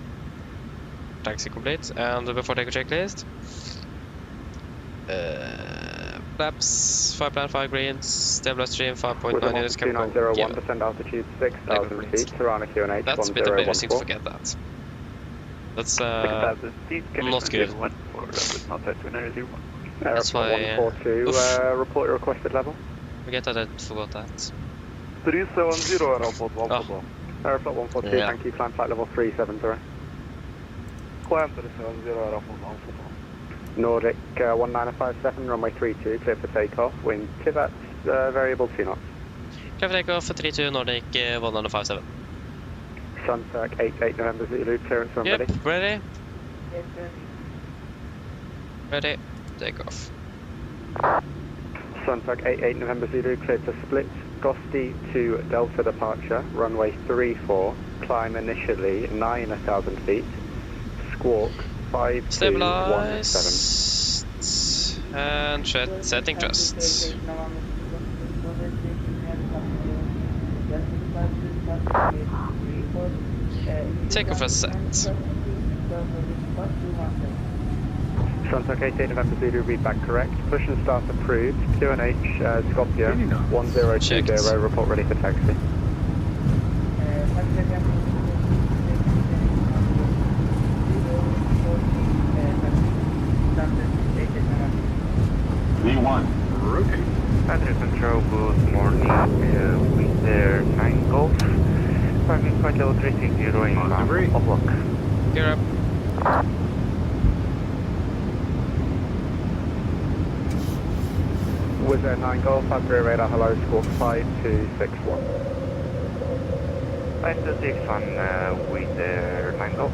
Taxi complete, and before takeoff checklist. Flaps, 5 plan, 5 greens, stabilizer stream, 5.9 units, chemical. 2901, descend altitude 6,000 feet, Tirana QNH 1014. That's a bit embarrassing to forget that. That's not good. That's why 142, report your requested level. Forget that I forgot that. 370, airport 142. Airport 142, Yeah. thank you, climb flight level 370. Climb 370, airport 142. Nordic 1957, runway 32, clear for takeoff, wind Tivat, variable 2 knots. Clear for takeoff for 32 Nordic 1957. Sunset 88 November Zulu, clearance when ready. Ready? Ready, takeoff. Sunset 88 November Zulu, cleared to split, Gosti to Delta departure, runway 34, climb initially 9,000 feet, squawk 5217. Stabilize. And setting thrust. Takeoff as set. Sounds okay, State November Zulu, read back correct. Push and start approved. QNH, Skopje, 1020, report ready for taxi. V1, rotate. Address control, good morning. With their 9 Golf. Parking point level 360 inbound. O'clock. Gear up. With their 9 Golf, Padre radar, hello, squawk 5261. 5261 with their 9 Golf.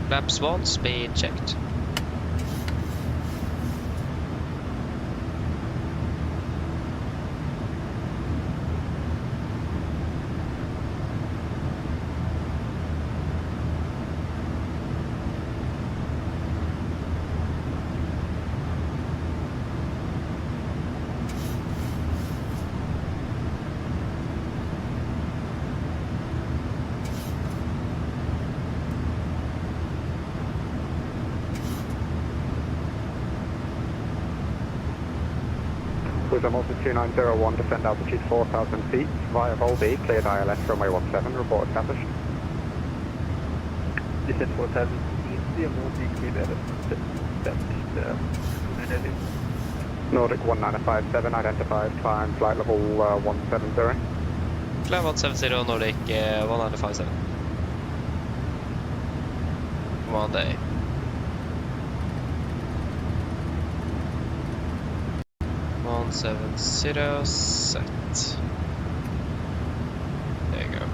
Flaps 1, speed checked. With them also 2901, descend altitude 4,000 feet, via Volby, cleared ILS, runway 17, report established. Descent 4,000 feet, the Volby, cleared ILS, established. Nordic 1957, identified, climb flight level 170. Climb 170, Nordic 1957. One day. One 70 set. There you go.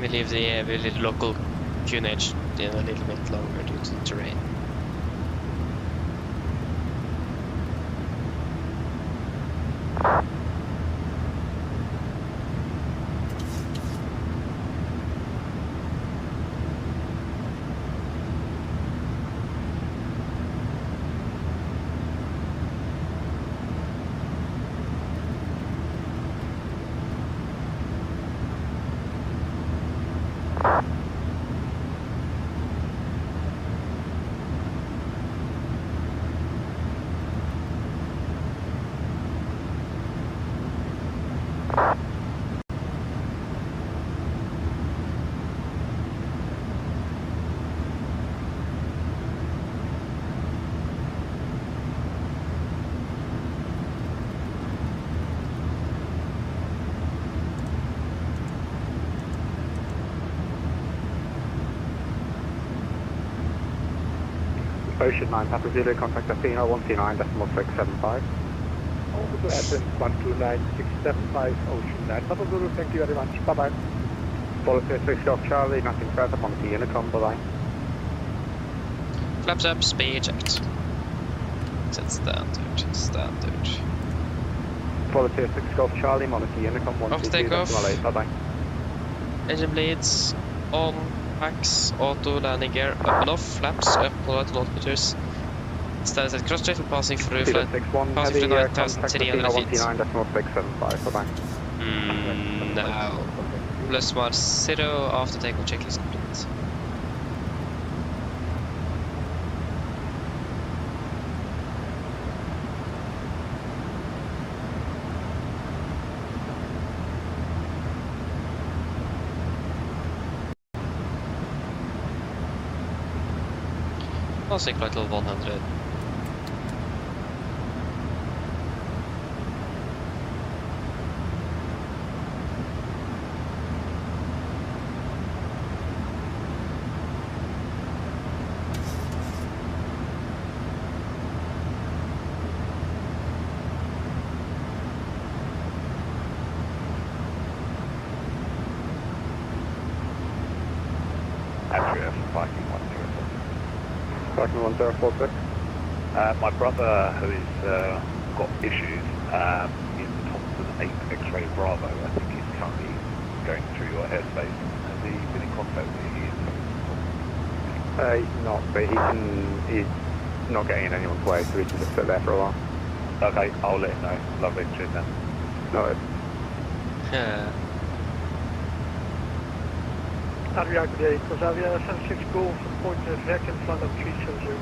We leave the little local QNH in a little bit longer due to the terrain. Ocean 9, Papa Zulu, contact Athena 129.675. Over to Addons 129675, Ocean 9. Papa Zulu, thank you very much. Bye-bye. Volunteer 6 Golf Charlie, nothing further, Monaco Unicom, bye-bye. Flaps up, speed checked. Set standard. Volunteer 6 Golf Charlie, Monaco Unicom, Off takeoff. bye-bye. Engine bleeds on, max, auto, landing gear, up and off, flaps up, right altimeters. Status at cross for passing through flight, passing through 9,300 feet. 129.675, bye-bye. No. Plus 10 after takeoff checklist complete. Passing flight level 100. Andrea, Viking 106. Viking 1046. My brother, who's got issues in Thompson 8 X-ray Bravo, I think he's currently going through your airspace. Has he been in contact with you? He's not, but he's not getting in anyone's way, so he can just sit there for a while. Okay, I'll let him know. Lovely, cheers then. No. Adria 76 Golf, point Vec in front of 370.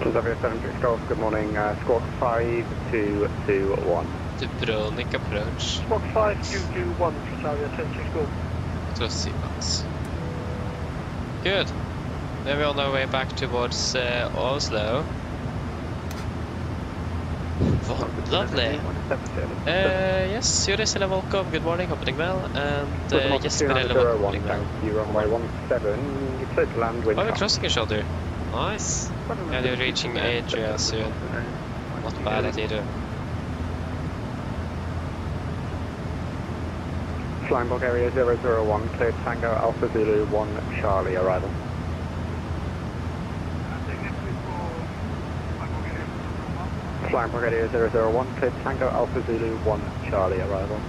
Transavia 76 Golf, good morning, squawk 5221. Dubrovnik approach. Squawk 5221, Transavia 76 Golf. Trossivans. Good. Then we're on our way back towards Oslo. Lovely. Yes, you're still welcome. Good morning, hoping well. And yes, we're hoping well. You runway 17, you clear to land wind. Oh, we're crossing each other. Nice. And you're reaching Adria soon. Not bad at either. Flying Bulgaria 001, cleared Tango Alpha Zulu 1 Charlie arrival. Flying Bulgaria 001, cleared Tango Alpha Zulu 1 Charlie arrival.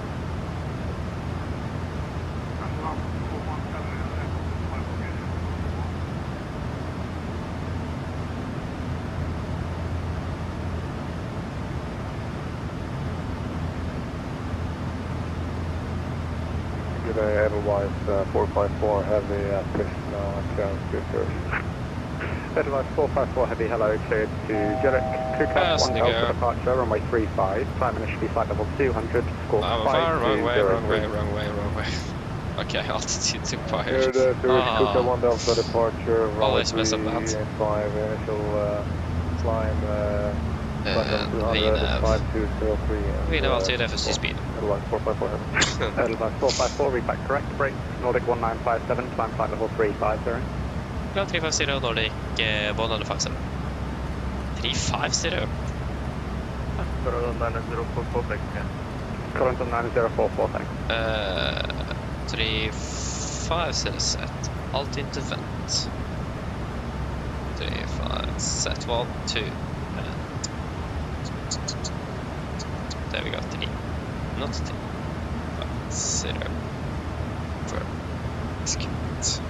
Good day, Edelweiss 454 heavy at push now, chance Edelweiss 454 heavy, hello, cleared to Jurek, crew class 1 Delta departure, runway 35, climb initially flight level 200, score 5203. Wrong way. Okay, altitude too far. Here the Kuka 1 Delta departure, runway Always mess up that. 35, initial climb, VNAV. 5203. VNAV altitude FSC speed. Edelweiss 454 heavy. Edelweiss 454, read back correct, break, Nordic 1957, climb flight level 350. Ground 350, Nordic 1057. 350? Current 9044, back. Current 9044, thanks. 35 set. Alt into vent. 35 set 1, 2. There we go, 3. Not 3. 0. For execute.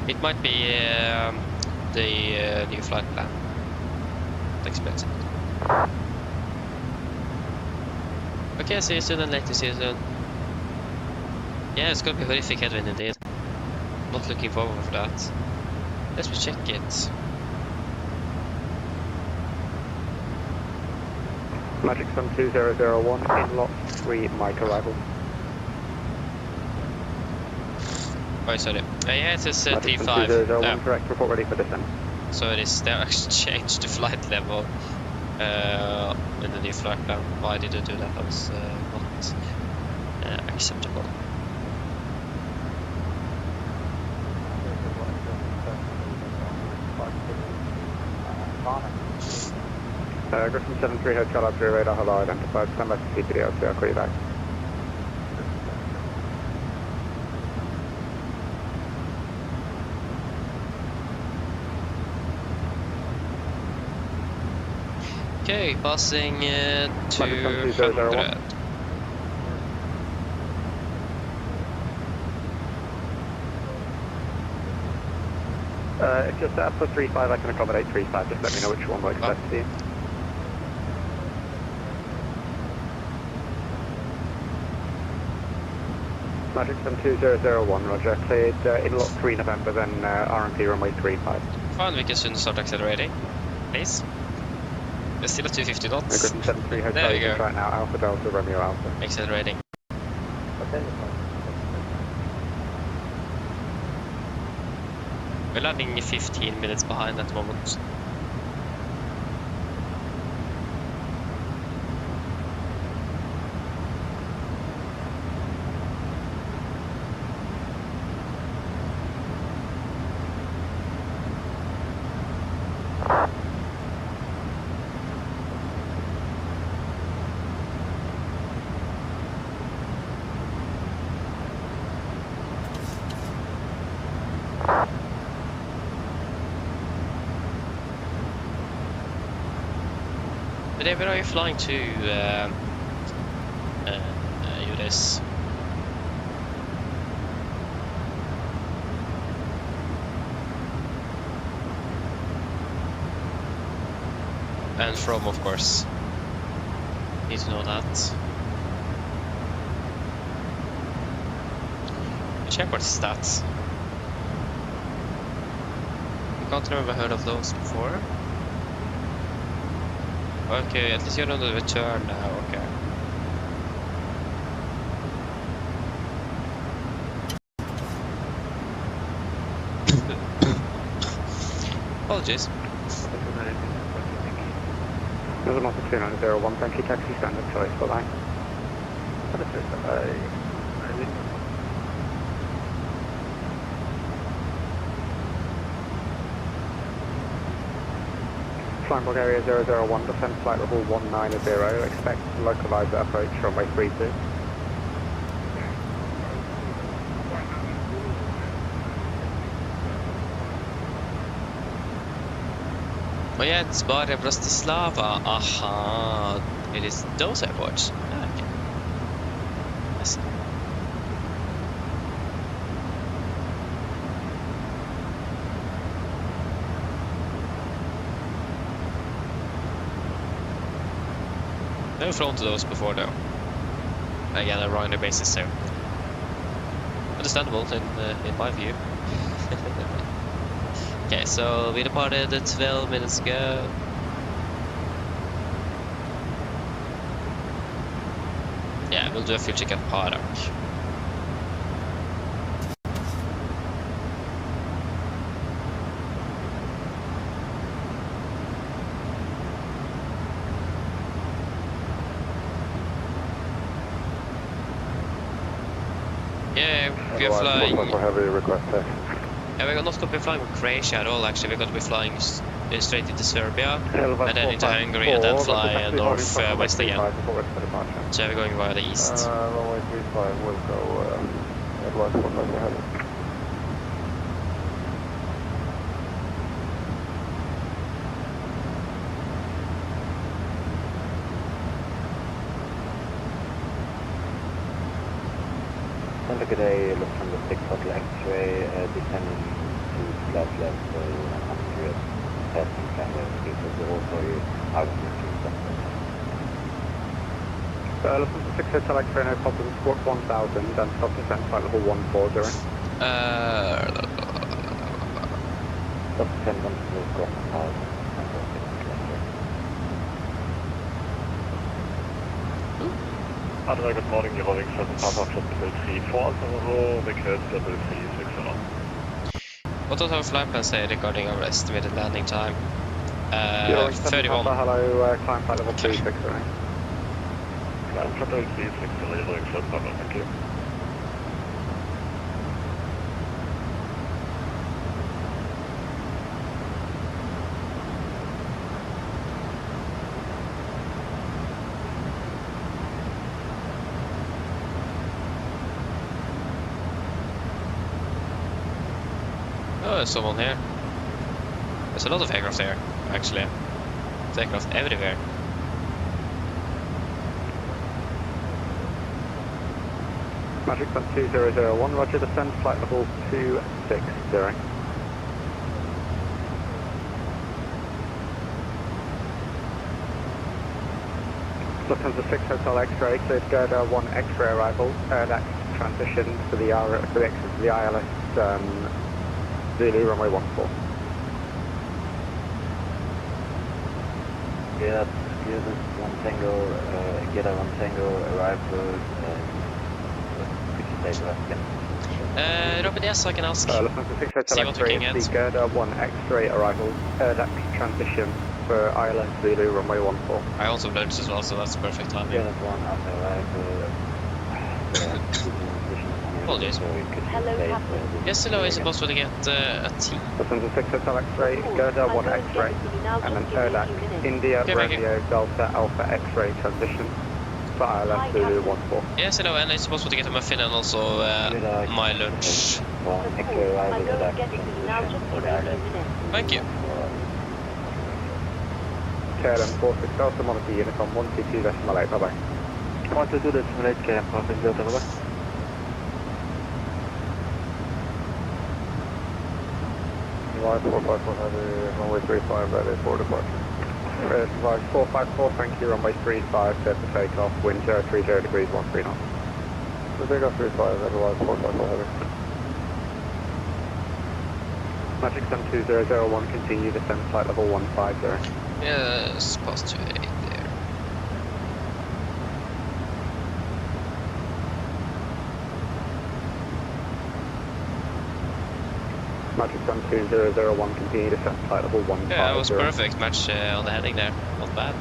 It might be the new flight plan. Expensive. Okay, see you soon and later, see you soon. Yeah, it's gonna be horrific headwind indeed. Not looking forward for that. Let's check it. Magic Sun 2001, in lot 3, Mike arrival. Oh, sorry. Yeah, it is 35. 2001, correct, report ready for descent. So it is, they actually changed the flight level in the new flight plan. Why did they do that? That was not acceptable. Griffin 73 Hotel Algeria radar, hello, identified, stand by to CPDLC, I'll call you back. Okay, passing 200. If you're set up for 35, I can accommodate 35, just let me know which one works best for you. Magic Sun 2001, roger, cleared in lot 3 November, then RMP runway 35. Fine, we can soon start accelerating, please. We're still at 250 knots. Griffin 73 Hotel, there we go. Right now, Alpha Delta, Romeo Alpha. Accelerating. Okay. We're landing 15 minutes behind at the moment. Today, where are you flying to, US? And from, of course. Need to know that. Check what's stats. I can't remember heard of those before. Okay, at least you're on the return now, okay. Apologies. There's a Motor 2901, thank you, taxi standard choice for line. Flying Bulgaria 001, descend flight level 190, expect localized approach runway 32. Oh yeah, it's Boris Bratislava. Aha, it is those airports. Ah, okay. I see. Never flown to those before though. Again, a runner basis, so understandable in my view. Okay, so we departed 12 minutes ago. Yeah, we'll do a fuel check at Park. Yeah, we are flying. Heavy request test. Yeah, we're not going to be flying with Croatia at all, actually. We're going to be flying straight into Serbia, and then into Hungary, and then fly north-west again. So we're going via the east. Runway 35 will go advise 45 ahead. Good day, Lufthansa 6 Hotel X-ray, descending to flight level 100, testing camera, speakers are also out of the Lufthansa 6 Hotel X-ray, no problem, squawk 1000, and stop descent flight level 140. Stop descent 140, squawk 1000. Good morning, you're rolling 7 Papa Club level 34, request level 36 What does our flight plan say regarding our estimated landing time? 31. Hello, climb flight level 36, right? Climb flight level 36, rolling 7 Papa, thank you. Oh, there's someone here. There's a lot of aircraft there, actually. There's aircraft everywhere. Magic Sun 2001, roger, descend flight level 260. Lufthansa 6 Hotel X-ray, cleared Gerda 1 X-ray arrival, that's transition for the exit to the ILS Zulu, runway 14. Yeah, this 1 Tango, Gerda 1 Tango arrival, could you stay with us again? Drop it, yes, I can ask. Lufthansa 6 Hotel See what we X-ray, can it's get. the Gerda 1 X-ray arrival, deck transition for ILS Zulu runway 14. I also launched as well, so that's perfect timing. Unit 1 after arrival. Apologies. Hello, Captain. Yes, hello, is it possible to get a T? Lufthansa 6 Hotel X-ray, Gerda 1 X-ray, and then Erdak, India, Okay, thank you. Romeo, Delta, Alpha X-ray transition for ILS Zulu 14. Yes, hello, and it's possible to get a muffin and also my lunch. Thank you. KLM 46 Delta, monitor unit on 122.8, bye-bye. 122.8, KLM 46 Delta, bye-bye. Rise 454 heavy, runway 35, ready for departure. Rise 454, thank you, runway 35, set for takeoff, wind 030 degrees, 13 knots. So takeoff 35, otherwise 454 heavy. Magic Sun 2001, continue descent flight level 150. Yes, past 28 there. Magic Sun 2001, continue descent flight level 150. Yeah, that was perfect match on the heading there. Not bad.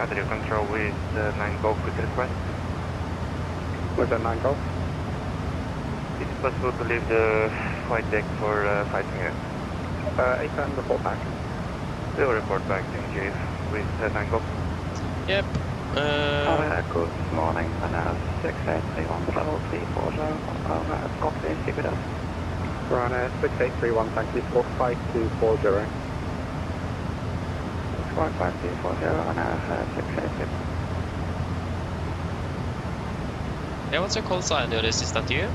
Adrian control with 9 Golf with request. Was that 9 Golf? Is it possible to leave the flight deck for fighting here? 8 and report back. We'll report back to Chief with 9 Golf. Yep. Good morning, and 6831 level 340 over Cockpit, Tivat. Run 6831, thank you, squawk 5240. Squawk 5240 and 686. Yeah, what's your call sign, Boris? Is that you?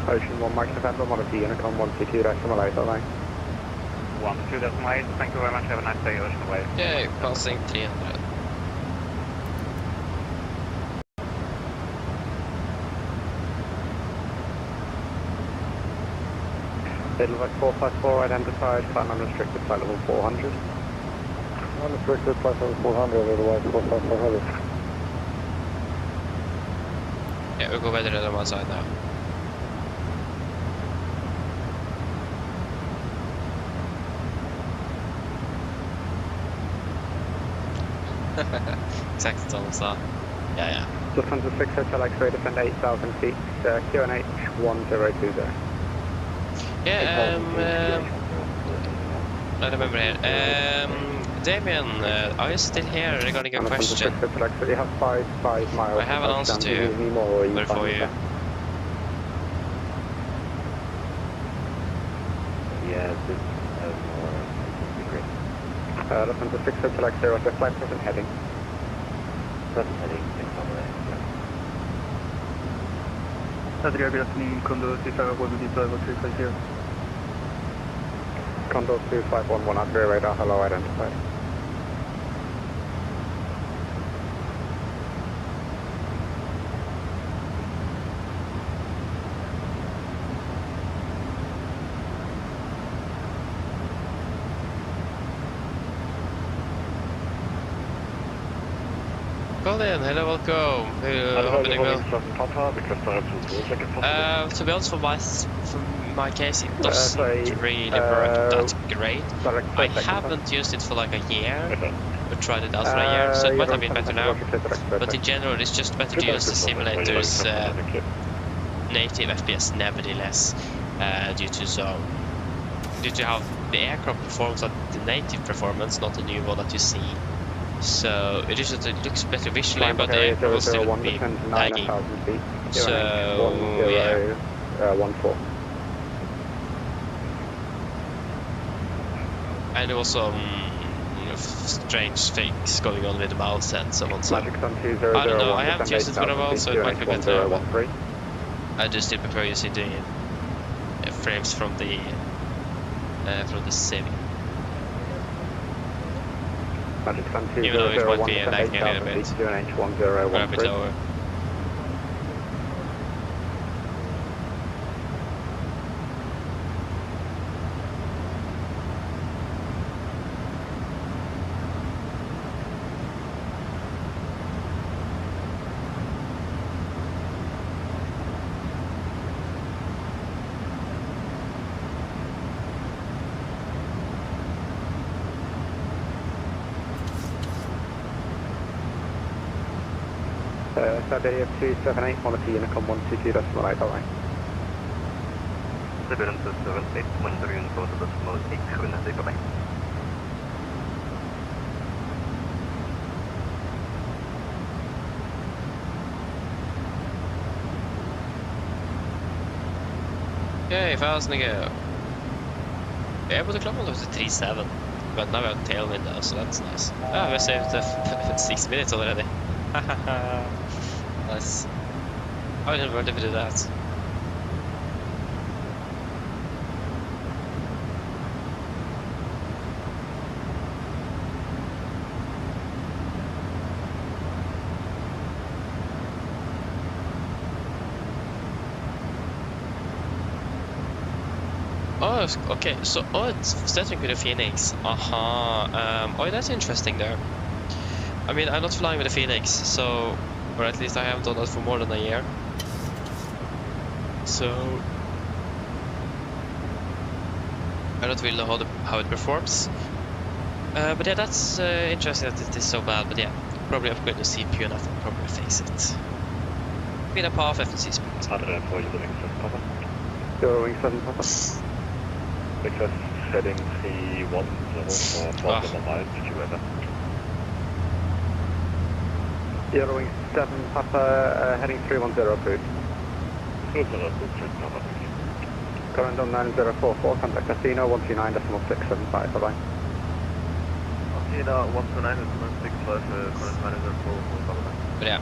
Ocean 1 Mike November, monitor Unicom 122.8, bye-bye. 122.8, thank you very much, have a nice day, Ocean away. Okay, passing 300. Edelweiss 454 identified, flight unrestricted, flight level 400. Unrestricted, flight level 400, Edelweiss 454 heavy. Yeah, we'll go better on my side now. Exactly what I saw. Yeah. Lufthansa 6 Hotel X-ray, descend 8,000 feet, QNH 1020. Yeah, I remember here. Damien, are you still here regarding your question? You have 5 miles. I have an answer to you. But for you. Yeah, this has more great. Lufthansa 6 Hotel X-ray, what's the flight present heading? Present heading, 608. Adrian, good afternoon, Condor 2511, level 350. Condor 2511, Adria radar, hello, identified. Colin, hello, welcome. Hope you're well. To be honest, for my case, it doesn't really work that great. I haven't used it for like a year. We tried it out for a year, so it might have been better now. But in general, it's just better to use the simulator's native FPS nevertheless, due to how the aircraft performs at the native performance, not the new one that you see. So it looks better visually, but the aircraft will still be lagging. So yeah. 14. And there was some strange things going on with the mouse and so on. So I don't know. I haven't used it for a while, so it might be better. I just still prefer using the frames from the sim. Even though it might be lagging a little bit. Or a bit lower. Saturday 278, quality Unicom 122.8, bye-bye. 778, Mandarin Unicorn decimal 8, bye-bye. Okay, fast and go. Yeah, but the clock was a 3.7, but now we have tailwind now, so that's nice. Ah, we saved 6 minutes already. Nice. I didn't really do that. Oh, okay, so, it's starting with the Phoenix. Oh, that's interesting there. I mean, I'm not flying with the Phoenix, so, or at least I haven't done that for more than a year. So, I don't really know how it performs. But yeah, that's interesting that it is so bad, but yeah, probably upgrade the CPU and that will probably fix it. Been a path FNC speed. 104, you're doing 7 Papa. You're 7 Papa. Because heading C1, level 4, problem on mine, did you ever? You're 7 Papa, heading 310, please. 310, Papa. Current on 9044, contact Casino 129.675, bye-bye. Casino 129.655, current manager 4, bye-bye. But yeah.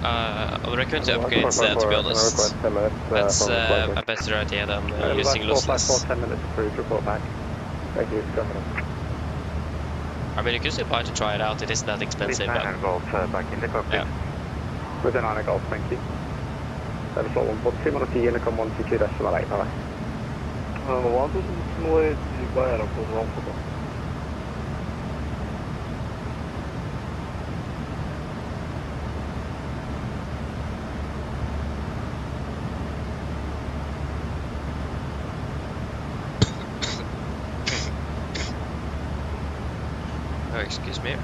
I'm recommend to upgrade instead, to be honest. That's a better idea than using lossless. 10 minutes approved, report back. Thank you, Governor. I mean, you can still buy to try it out, it isn't that expensive, but... Golf, back in the cockpit. Yeah. Within 9 Golf, thank you. Service 142, Monty Unicom 122.8, bye-bye. 122.8, bye, airport 1 Papa. Oh, excuse me.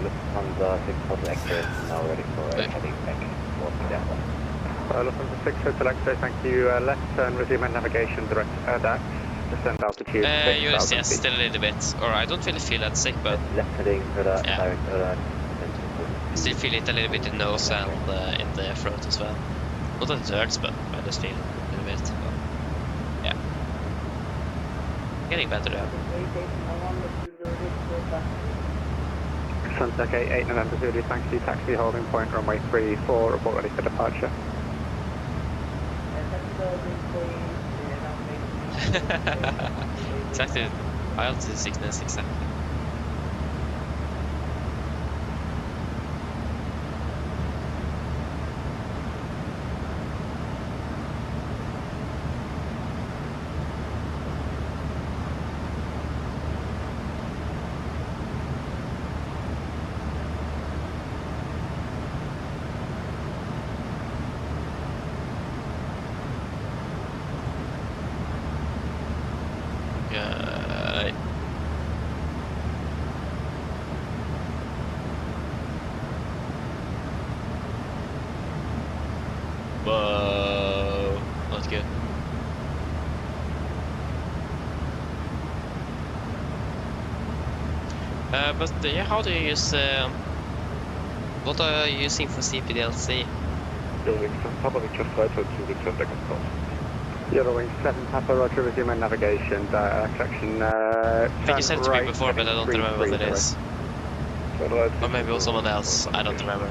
Lufthansa 6 Hotel X-ray is now ready for heading back towards Seattle. Lufthansa 6 Hotel X-ray, thank you. Left turn, resume and navigation, direct Addons. Descend altitude. Yes, still a little bit. Or I don't really feel that sick, but... Left heading, direct I still feel it a little bit in the nose and in the throat as well. Not that it hurts, but I just feel it a little bit. But, yeah. Getting better there. Sunset 8 November Zulu, thank you. Taxi holding point, runway 34, report ready for departure. Exactly. I altitude 696 exactly. Whoa, not good. But yeah, how do you use? What are you using for CPDLC? You're Papa Victor 502 with 10 seconds call. You're 7 Papa Roger, resume and navigation, section. I think you said it to me before, but I don't remember what it is. Or maybe it was someone else. I don't remember.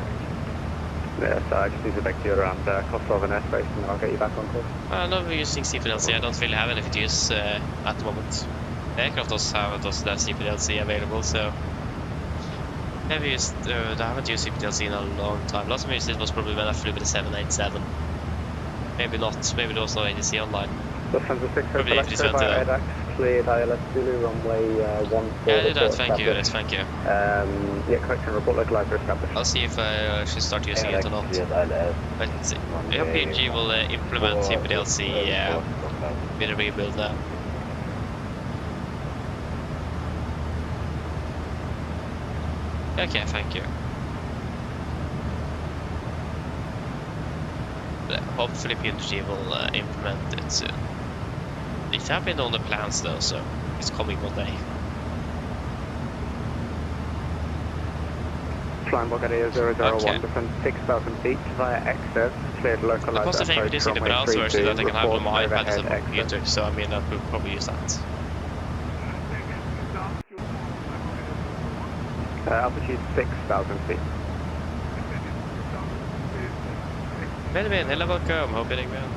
Yeah, so I just need to back you around Kosovo and airspace and then I'll get you back on course. No, we're using CPDLC. I don't really have anything to use at the moment. The aircraft does have that CPDLC available, so... I haven't used CPDLC in a long time. Last time I used it was probably when I flew with the 787. Maybe not, maybe there was no ADC online. Lufthansa 6 Probably Hotel by Addons, cleared ILS Zulu, runway 14. Yeah, do that, thank you, yes, thank you. Yeah, correction, report localizer established. I'll see if I should start using it or not. Let's see. I hope PMG will implement CPDLC with a rebuild now. Okay, thank you. But hopefully PMDG will implement it soon. It have been on the plans though, so it's coming one day. Flying Bulgaria 001, descend 6,000 feet via exit, cleared localized The positive thing with using the browser is that I can have it on my iPad as a computer, so I mean I will probably use that. Altitude 6,000 feet. Men, hela welcome, hope you're man.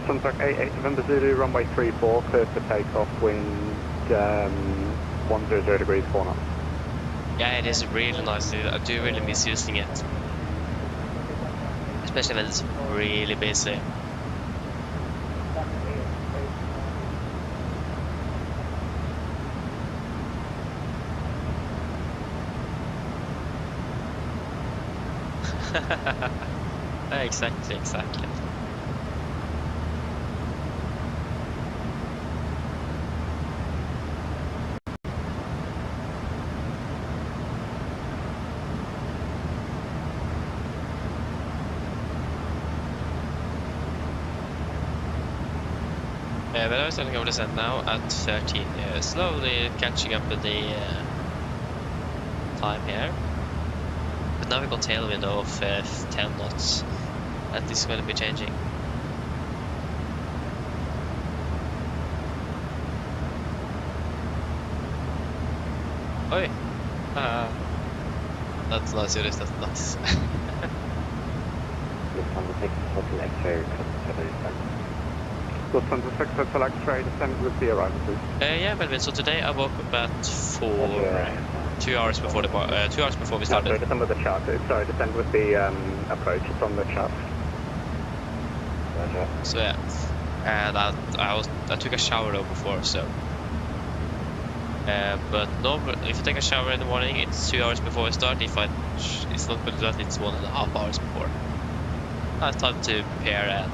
Sunstruck 88 November Zulu, runway 34, clear for takeoff, wind 100 degrees 4 knots. Yeah, it is really nice. I do really miss using it. Especially when it's really busy. Exactly. But I was starting over descent now at 13, slowly catching up with the time here. But now we got tailwind of 10 knots. That is going to be changing. Oi! That's nice, it is, that's nice. Lufthansa 6 Hotel X-ray, Lufthansa 6 Hotel X-ray, descend with the arrival, please. Yeah, Melvin, so today I woke up at 2 hours before the 2 hours before we started. Sorry, descend with the chart. Sorry, descend with the approach. It's on the chart. So yeah, and I took a shower though before, so. But normally, if you take a shower in the morning, it's 2 hours before we start. If it's not good that, it's 1.5 hours before. I have time to prepare, and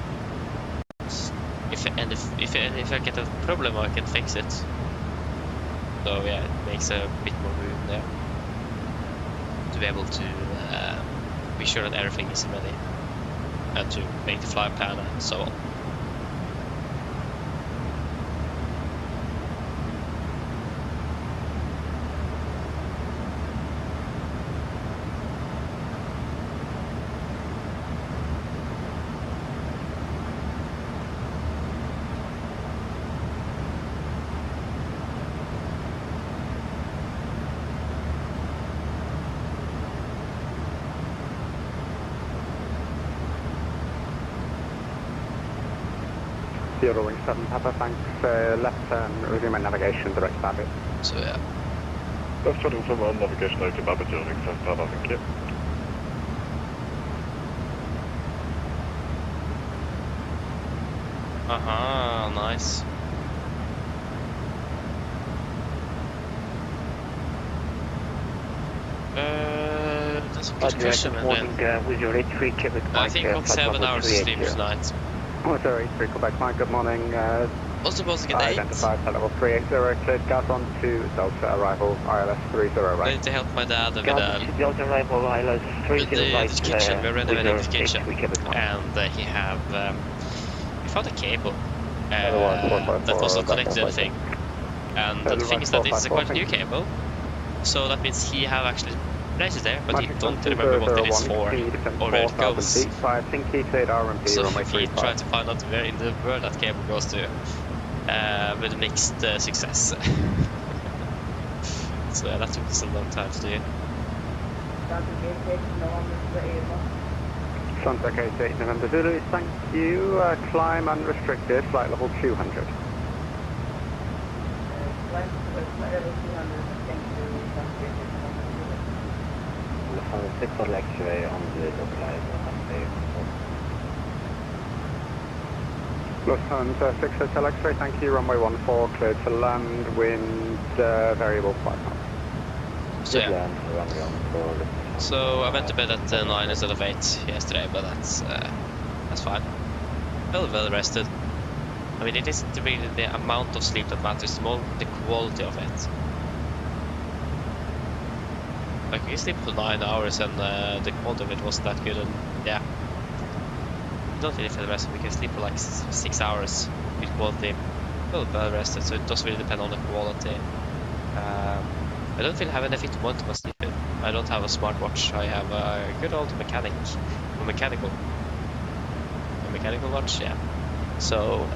if I get a problem, I can fix it. So yeah, it makes a bit more room there to be able to be sure that everything is ready and to make the flight plan and so on. Zero wing 7 Papa, thanks. Left turn, resume navigation, direct Babbitt. So yeah. Left turn from on navigation out to Babbitt, turning 7 Papa, thank you. Nice. That's a good question, man. With your H3 Quebec I think got 7 hours of sleep tonight. Oh, sorry, H3 Quebec Mike, good morning. What's supposed to get 8? Identified level 380, cleared gas on to Delta arrival, ILS 30 right. I need to help my dad with Delta arrival, ILS 30 right. the kitchen. We're renovating the kitchen, and he found a cable that wasn't connected to anything. And the thing is that this is a quite new cable, so that means he have actually placed it there, but he don't remember what it is for or where it goes. So if he tried to find out where in the world that cable goes to, with mixed success. So yeah, that took us a long time to do. Sunstruck 88 November Zulu, thank you. Climb unrestricted, flight level 200. Lufthansa 6 Hotel X-ray on the localizer runway 4. Lufthansa 6 Hotel X-ray, thank you. Runway 14, cleared to land, wind variable 5 knots. So yeah. Land, runway 14. So I went to bed at 9 instead of 8 yesterday, but that's fine. Well rested. I mean, it isn't really the amount of sleep that matters, it's more the quality of it. Like, you sleep for 9 hours and the quality of it wasn't that good, and yeah. You don't really feel rested, we can sleep for like 6 hours with quality. Well rested, so it doesn't really depend on the quality. I don't really have anything to monitor my sleep in. I don't have a smartwatch, I have a good old mechanical watch, yeah. So,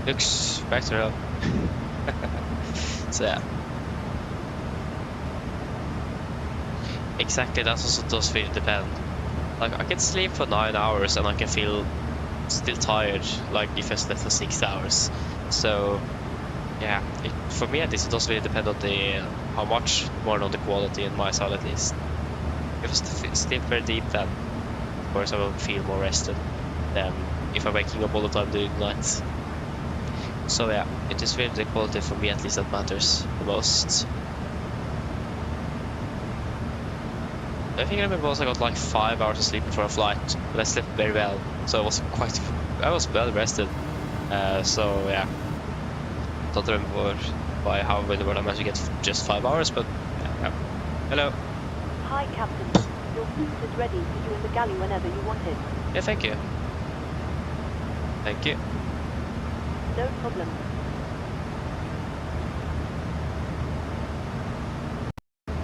looks back to real. So yeah. Exactly, that also does really depend. Like, I can sleep for 9 hours and I can feel still tired, like if I slept for 6 hours. So, yeah, for me at least, it does really depend on the how much more on the quality on my side at least. If I sleep very deep, then of course I will feel more rested than if I'm waking up all the time during the night. So yeah, it is really the quality for me at least that matters the most. I think I remember also I got like 5 hours of sleep before a flight, but I slept very well, so I was well rested. So yeah, don't remember by how really well I managed to get just 5 hours, but yeah. Hello. Hi, Captain. Your food is ready for you in the galley whenever you want it. Yeah, thank you. Thank you. No problem.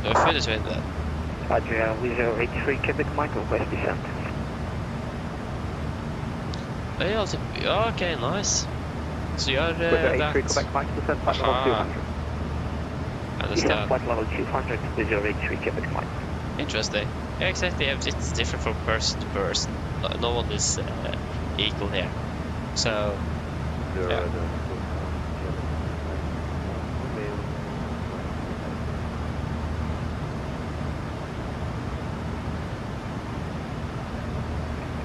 Your food is ready then. Roger, with 083 Quebec Mike, request descent. Oh, okay, nice. So you're With 83 Quebec Mike, descent flight level 200. I understand. Flight level 200 with 083 Quebec Mike. Interesting. Yeah, exactly. It's different from person to person. No one is equal here. So, yeah.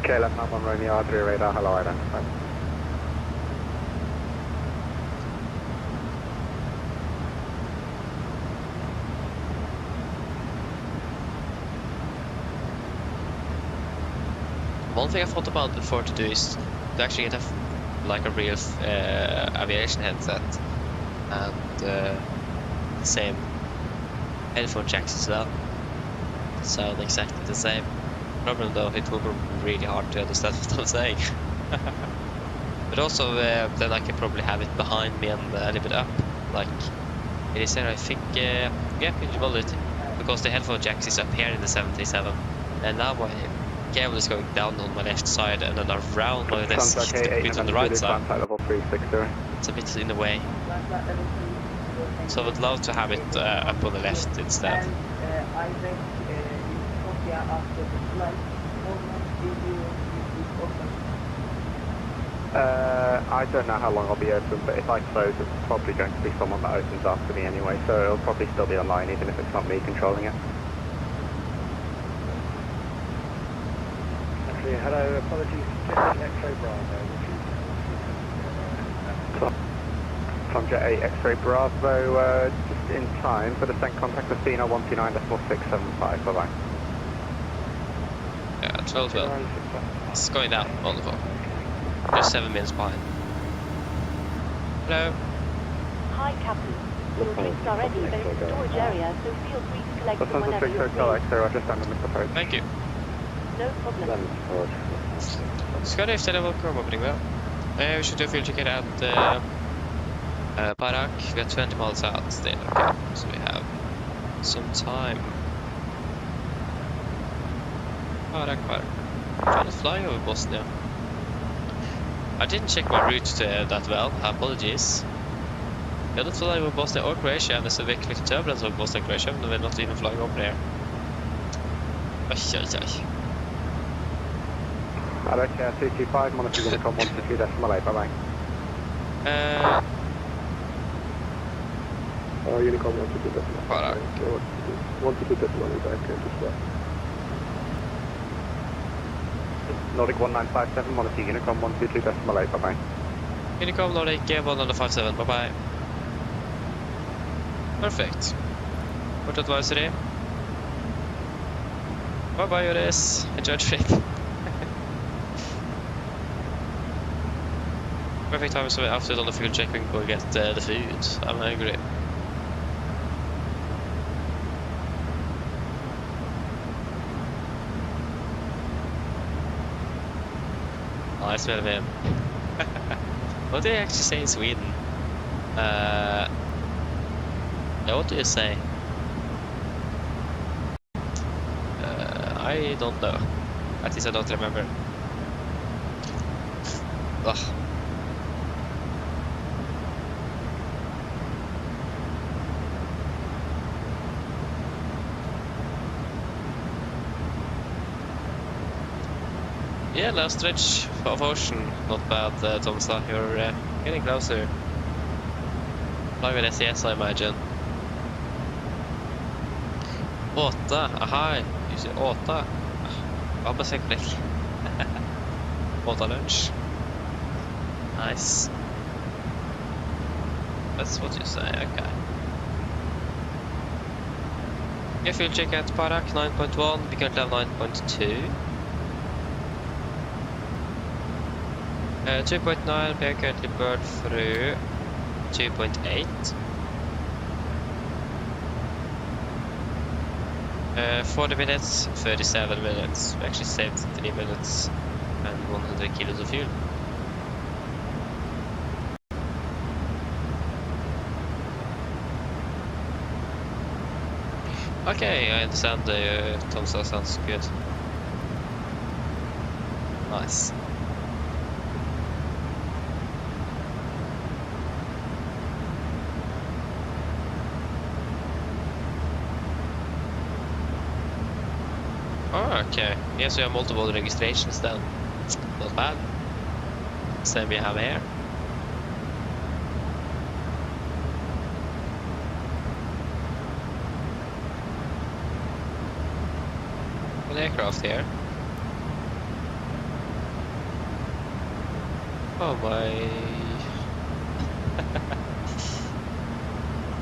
Okay, left 91 Romeo R3 radar, hello, identified. One thing I thought about before to do is to actually get a real aviation headset and the same headphone jacks as well. Sound exactly the same. Problem though, it will be really hard to understand what I'm saying. But also then I can probably have it behind me and a little bit up, like it is there. I think yeah, feasibility, because the headphone jacks is up here in the 737, and now my cable is going down on my left side and then around my desk a bit on the right side. It's a bit in the way. So I would love to have it up on the left instead. I don't know how long I'll be open, but if I close, it's probably going to be someone that opens after me anyway, so it'll probably still be online even if it's not me controlling it. Actually, hello, apologies, Jet 8 X-ray Bravo. From Jet 8 X-ray Bravo, just in time for descent contact with Cena 129.675, bye-bye. Yeah, 12. It's going down, wonderful. Just 7 minutes behind. Hello. Hi, Captain. Your drinks are ready. They're in the storage area, so feel free to collect them whenever you're free. Thank you. No problem. Ska det ställa vår kurvöppning va? Vi should do fuel check it out Parak. We are 20 miles out still, okay. So we have some time. Parak. Trying to fly over Bosnia. I didn't check my route that well, apologies. We are not flying over Bosnia or Croatia, and there's a very quick turbulence over Bosnia and Croatia, and we're not even flying over there. Hello, Chair 225, monitoring Unicom 122.8, bye-bye. Unicom 122 decimal. Parak. 122 decimal is accurate as well. Nordic 1957, Monty, Unicom 122 decimal 8, bye-bye. Unicom Nordic 1957, bye bye. Perfect. Port advisory. Bye bye, Boris. Enjoy the trip. Perfect time so after on the fuel check we can go get the food. I'm hungry. Nice, man. What do they actually say in Sweden? Yeah, what do you say? I don't know. At least I don't remember. Ugh. Yeah, last stretch of ocean. Not bad, Tomsa. You're getting closer. Fly with SES, I imagine. Åta, aha. You say åta. Vad bara säkert. Åta lunch. Nice. That's what you say, okay. Yeah, fuel check at Parak 9.1, we currently have 9.2. 2.9, we are currently burned through 2.8. 40 minutes, 37 minutes. We actually saved 3 minutes and 100 kilos of fuel. Okay, I understand the Tomsa sounds good. Nice. Oh, okay. Yes, we have multiple registrations then. Not bad. Same we have here. An aircraft here. Oh my.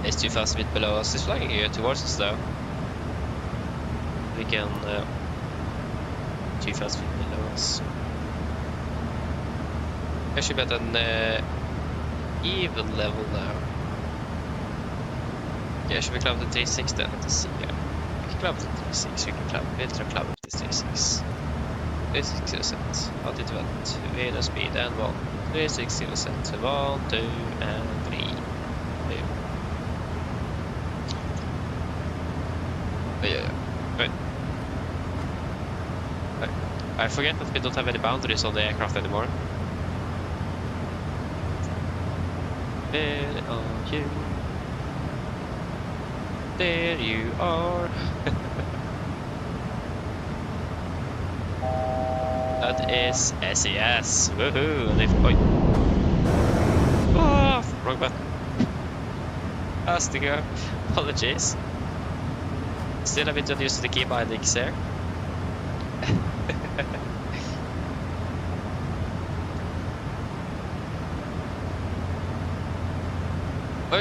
It's too fast a bit below us. It's flying here towards us though. We can too fast a bit below us. I should be at an even level now. Yeah, should we climb to 360 then? Let's see here. We can climb to 36, we can climb, we'll climb up to 36. 36 is set. Out it went. Video speed and 1. 360 is set. 1, 2, and 3. Yeah. Right. I forget that we don't have any boundaries on the aircraft anymore. Where are you? There you are. That is SES. Woohoo! And if oh, wrong button. That's the go. Apologies. Still a bit unused to the key bindings here.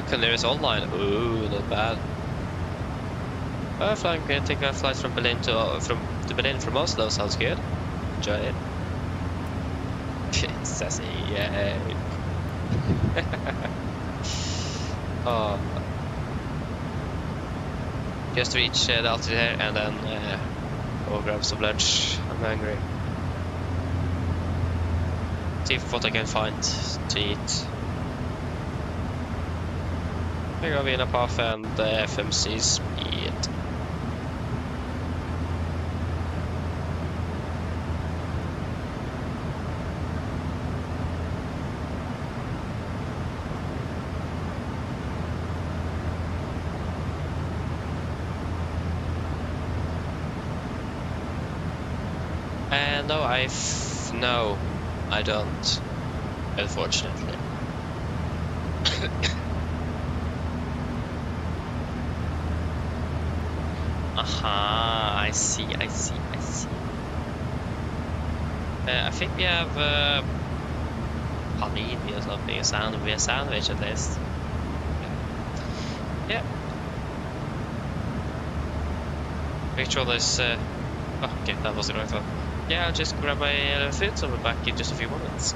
There is online. Ooh, not bad. Flying can take a flight from Berlin to Berlin from Oslo. Sounds good. Enjoy it. Sassy, yay! Oh, just reach the altitude here and then go grab some lunch. I'm hungry. See what I can find to eat. We go in a path and FMC speed. No, I don't, unfortunately. Aha, I see. I think we have panini or something, a sandwich at least. Yeah. Make sure there's oh, okay, that was the right one. Yeah, I'll just grab my food, so we're back in just a few moments.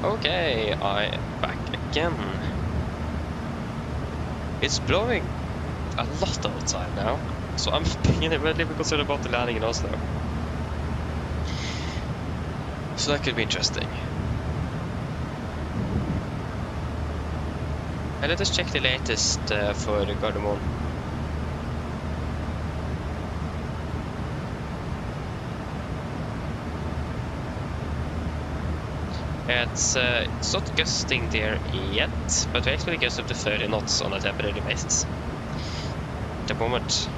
Okay, I'm back again. It's blowing a lot outside now, so I'm beginning really concerned about the landing in Oslo. So that could be interesting. And let us check the latest for the Gardermoen. It's not gusting there yet, but we actually gust up to 30 knots on a temporary basis. At the moment.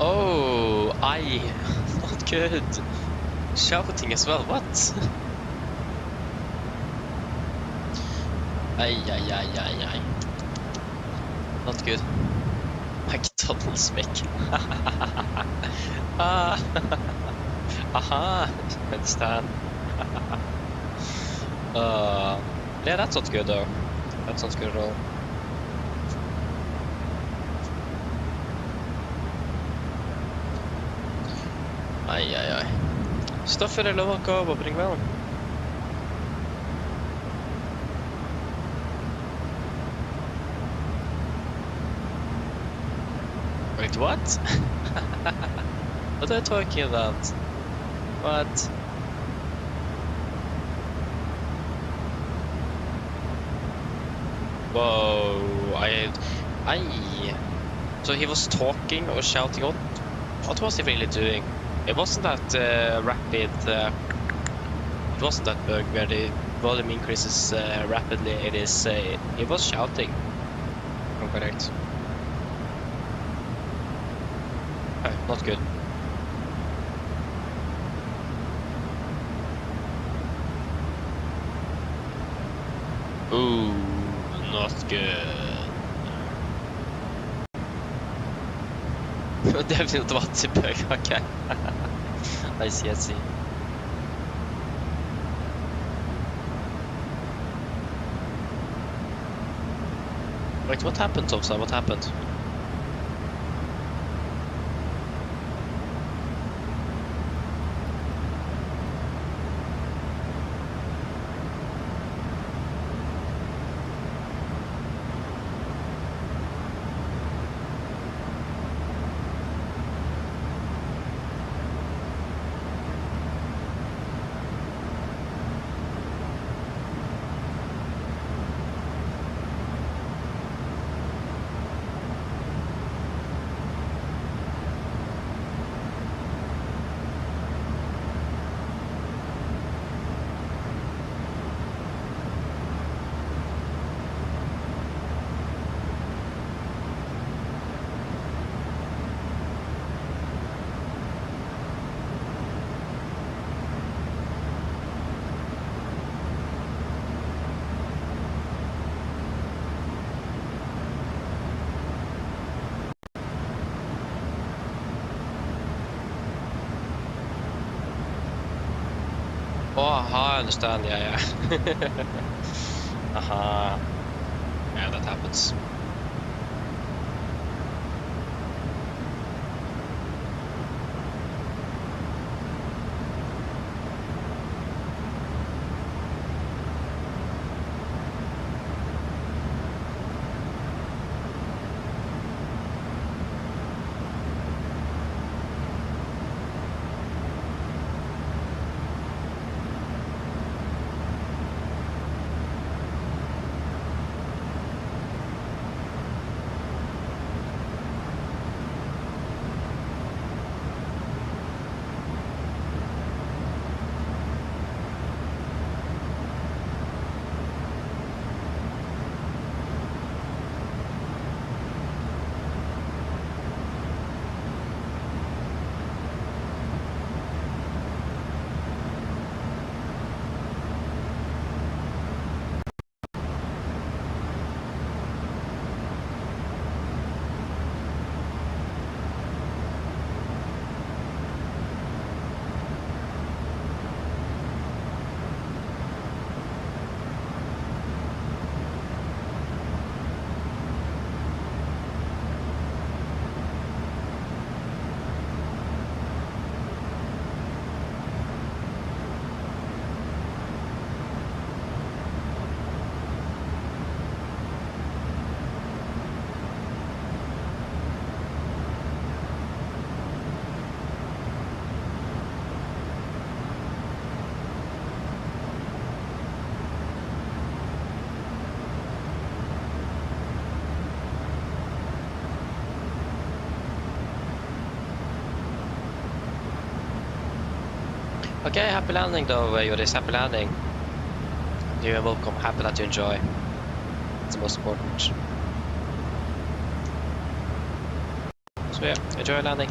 Oh, not good. Shouting as well, what? Ay. Not good. McDonald's Mick. Aha, understand. Yeah, that's not good though. That's not good at all. Ay. Stuff eller lov å bringe vel. Wait, what? What are you talking about? What? Whoa, So he was talking or shouting. What was he really doing? It wasn't that rapid. It wasn't that bug where the volume increases rapidly. It is. He was shouting. I'm correct. Not good. Ooh, not good. Definitely not the bug. Okay. I see. Wait, what happened, Topside? What happened? Oh, aha, I understand, yeah. Aha. Yeah, that happens. Okay, happy landing though, Joris, happy landing. You're welcome, happy that you enjoy. It's the most important. So yeah, enjoy landing.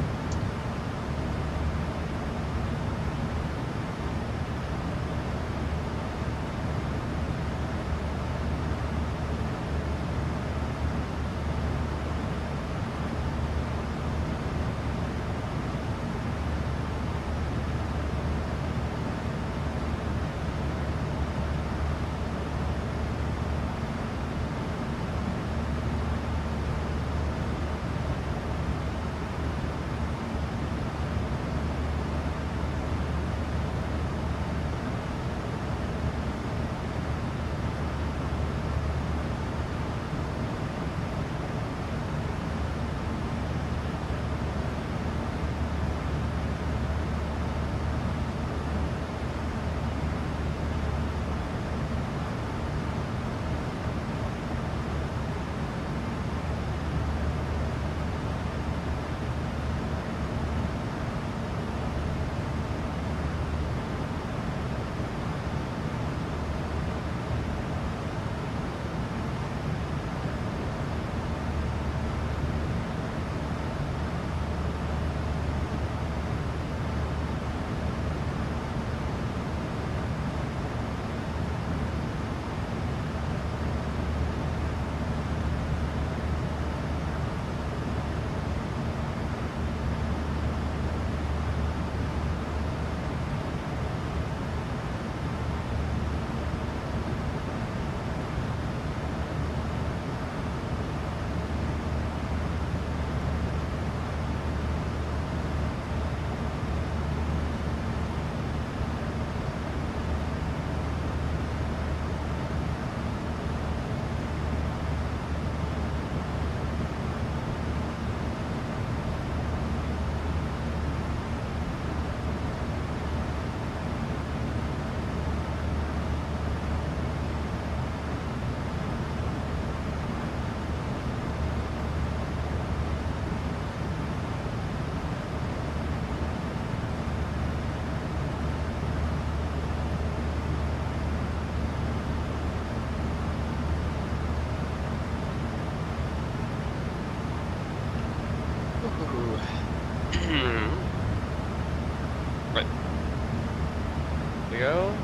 we go.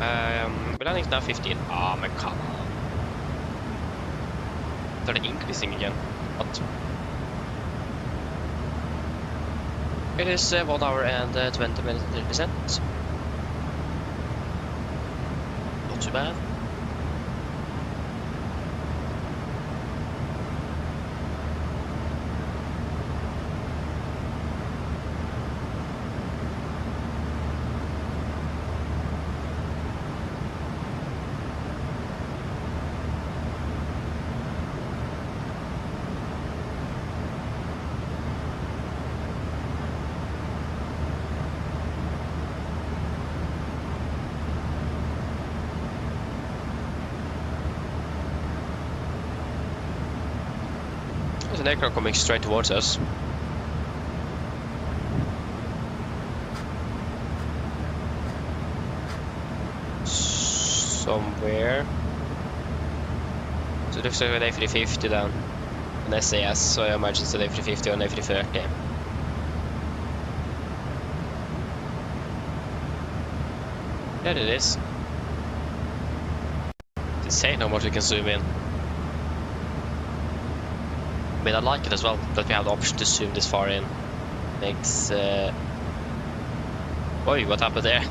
We're landing now 15. Ah, men come on. Started increasing again. What? It is 1 hour and 20 minutes and 30%. Not too bad. There's an aircraft coming straight towards us. Somewhere. So there's an A350 down. An SAS, so I imagine it's an A350 or an A330. There it is. It's insane how much we can zoom in. I mean, I like it as well that we have the option to zoom this far in. Makes. Oi, what happened there?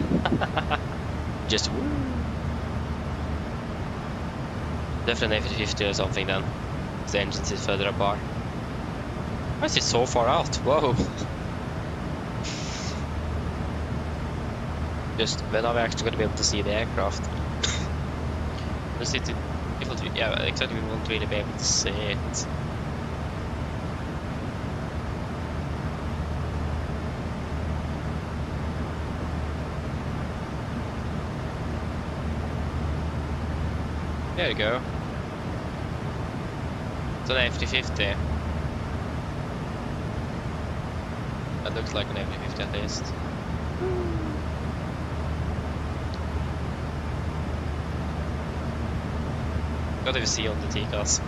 Just woo. Definitely an A350 or something then. The engine is further apart. Why is it so far out? Whoa! Just when are we actually going to be able to see the aircraft? Yeah, exactly. We won't really be able to see it. There you go. It's an A350. That looks like an A350 at least. What do you see on the T-class?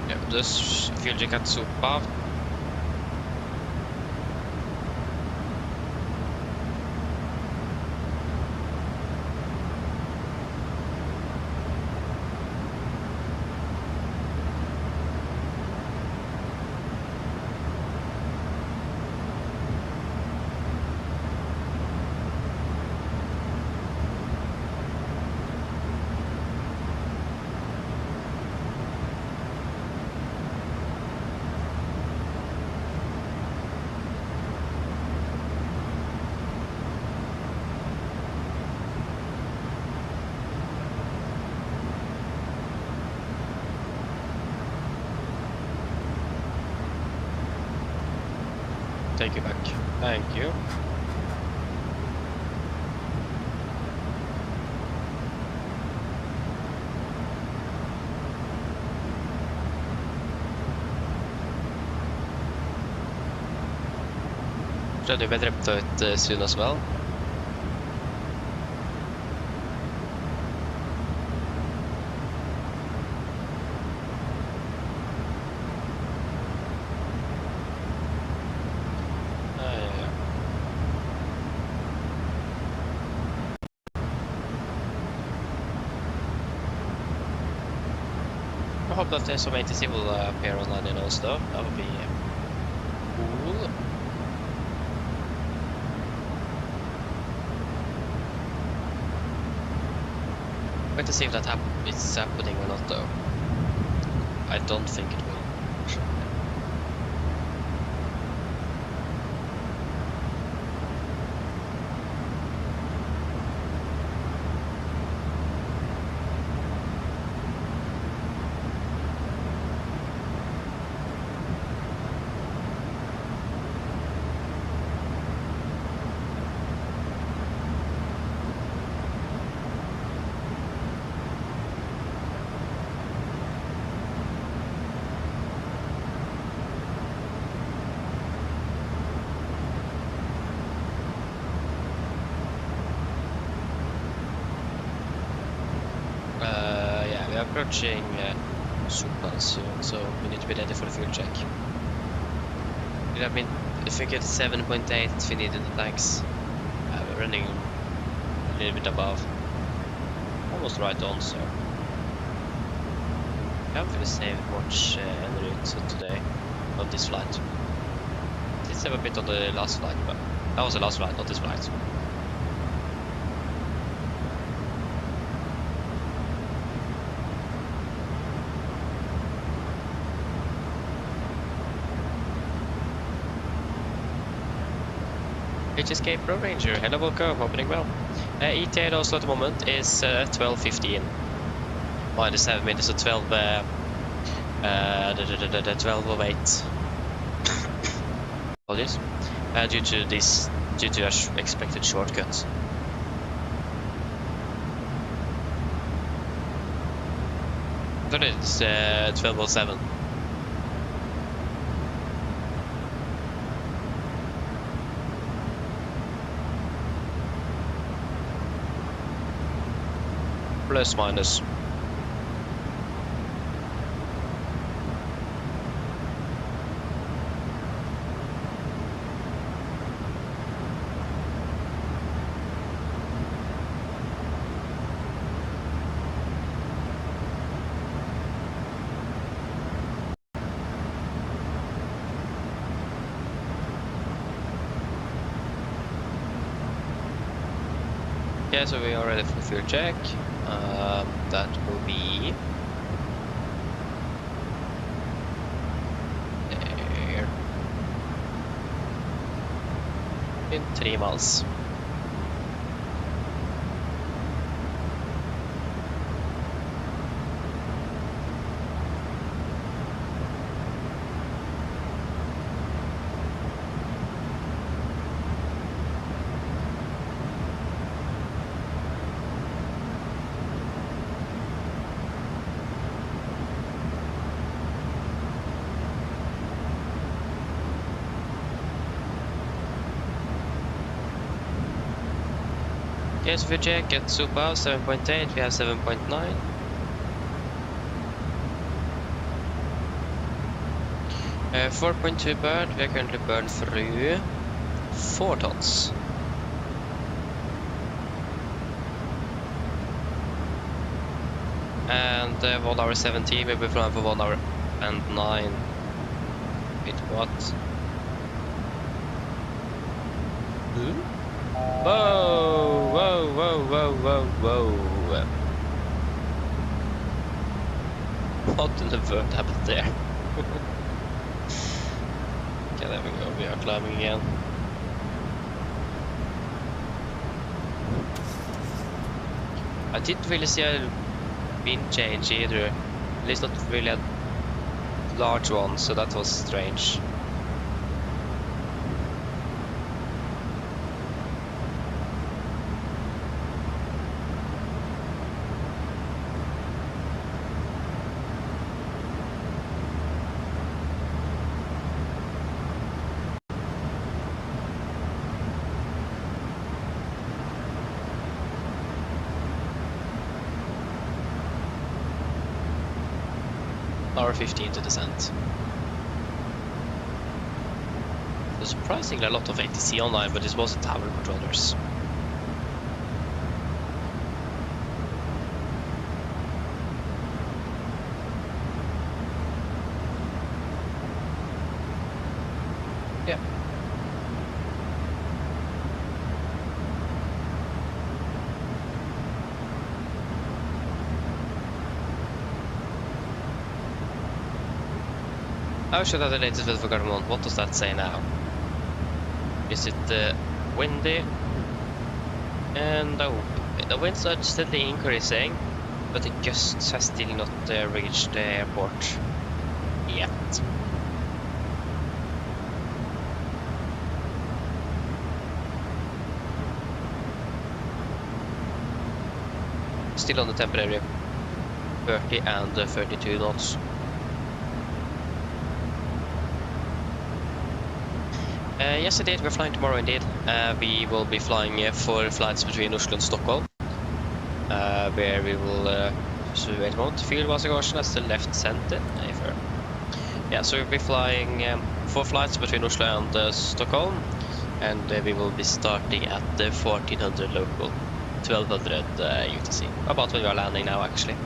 Ja, dus fuel jacket sopa. Take you back. Thank you. Should we better up it soon as well? I hope that there's some ATC will appear online in Oslo. That would be cool. Wait to see if that it's happening or not though. I don't think it will. Approaching super soon, so we need to be ready for the fuel check. It have been, if we get 7.8 if we needed the tanks. We're running a little bit above. Almost right on, so. I haven't really saved much en today on this flight. Did save a bit on the last flight, but that was the last flight, not this flight. HSK Pro Ranger, hello, welcome, opening well. ETA at Oslo at the moment is 12:15. Minus 7 minutes, so 12:08. Apologies. Due to expected shortcuts. But it's 12:07. Plus minus. Okay, so we are ready for the fuel check. That will be there in 3 miles. Yes, fuel check at Super 7.8, we have 7.9. 4.2 burn, we are currently burned through 4 tons. And 1 hour 17, we'll be flying for 1 hour and 9. Wait, what? Whoa, whoa, whoa, whoa, whoa, whoa. What in the world happened there? Okay, there we go, we are climbing again. I didn't really see a wind change either. At least not really a large one, so that was strange. Hour 15 to descent. So surprisingly a lot of ATC online, but this wasn't tower controllers. Yeah. How should I have the latest weather for Gardermoen? What does that say now? Is it windy? And no, the winds are steadily increasing, but the gusts have still not reached the airport yet. Still on the temporary 30 and 32 knots. Yes, indeed, we're flying tomorrow indeed. We will be flying 4 flights between Oslo and Stockholm, where we will So at the moment, fuel was caution as the left center. Yeah, so we'll be flying 4 flights between Oslo and Stockholm, and we will be starting at the 1400 local, 1200 UTC. About when we are landing now, actually.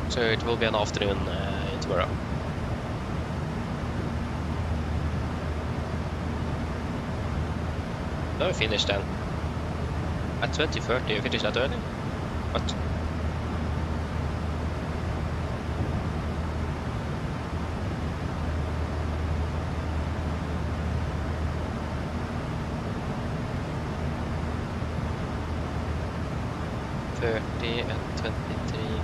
So it will be an afternoon tomorrow. No, we finished then. At 2030, we finished that early? What? And 23.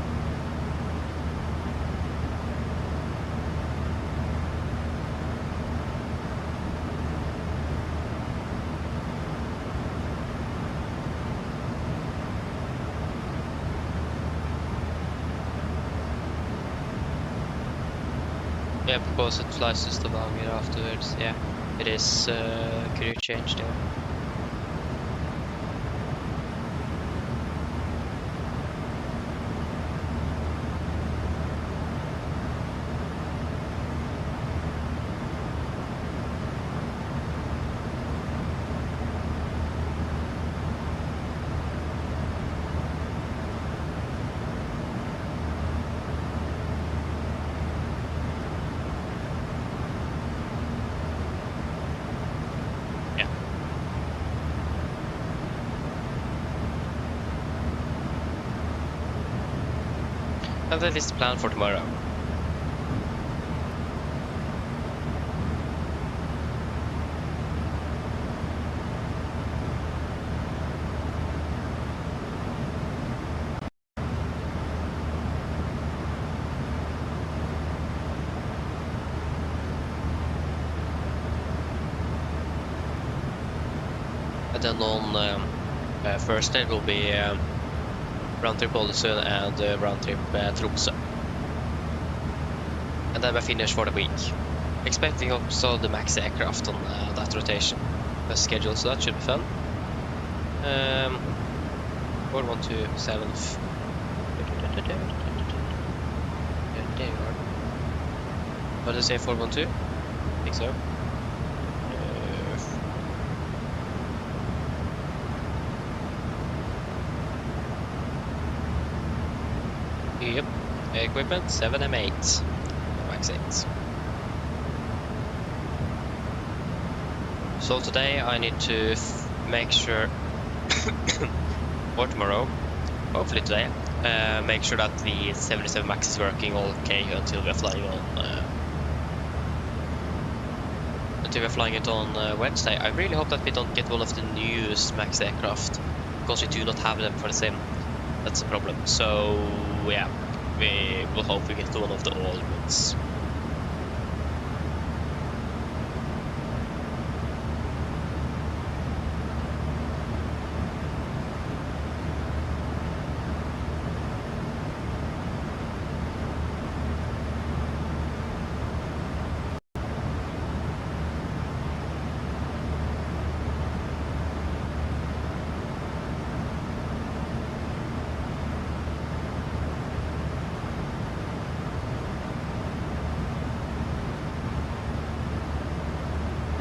Yeah, because it flies to Stavanger afterwards. Yeah, it is career change there. And that is the plan for tomorrow. And then on first day will be round trip Ålesund and round trip Tromsø. And then we finish for the week. Expecting also the max aircraft on that rotation schedule, so that should be fun. 4127. What did I say, 412? I think so. Yep, equipment 7M8, max 8. So today I need to make sure, or tomorrow, hopefully today, make sure that the 77 Max is working all okay until we're flying on. Until we're flying it on Wednesday. I really hope that we don't get one of the newest Max aircraft, because we do not have them for the sim. That's the problem. So yeah, we will hope we get one of the old ones.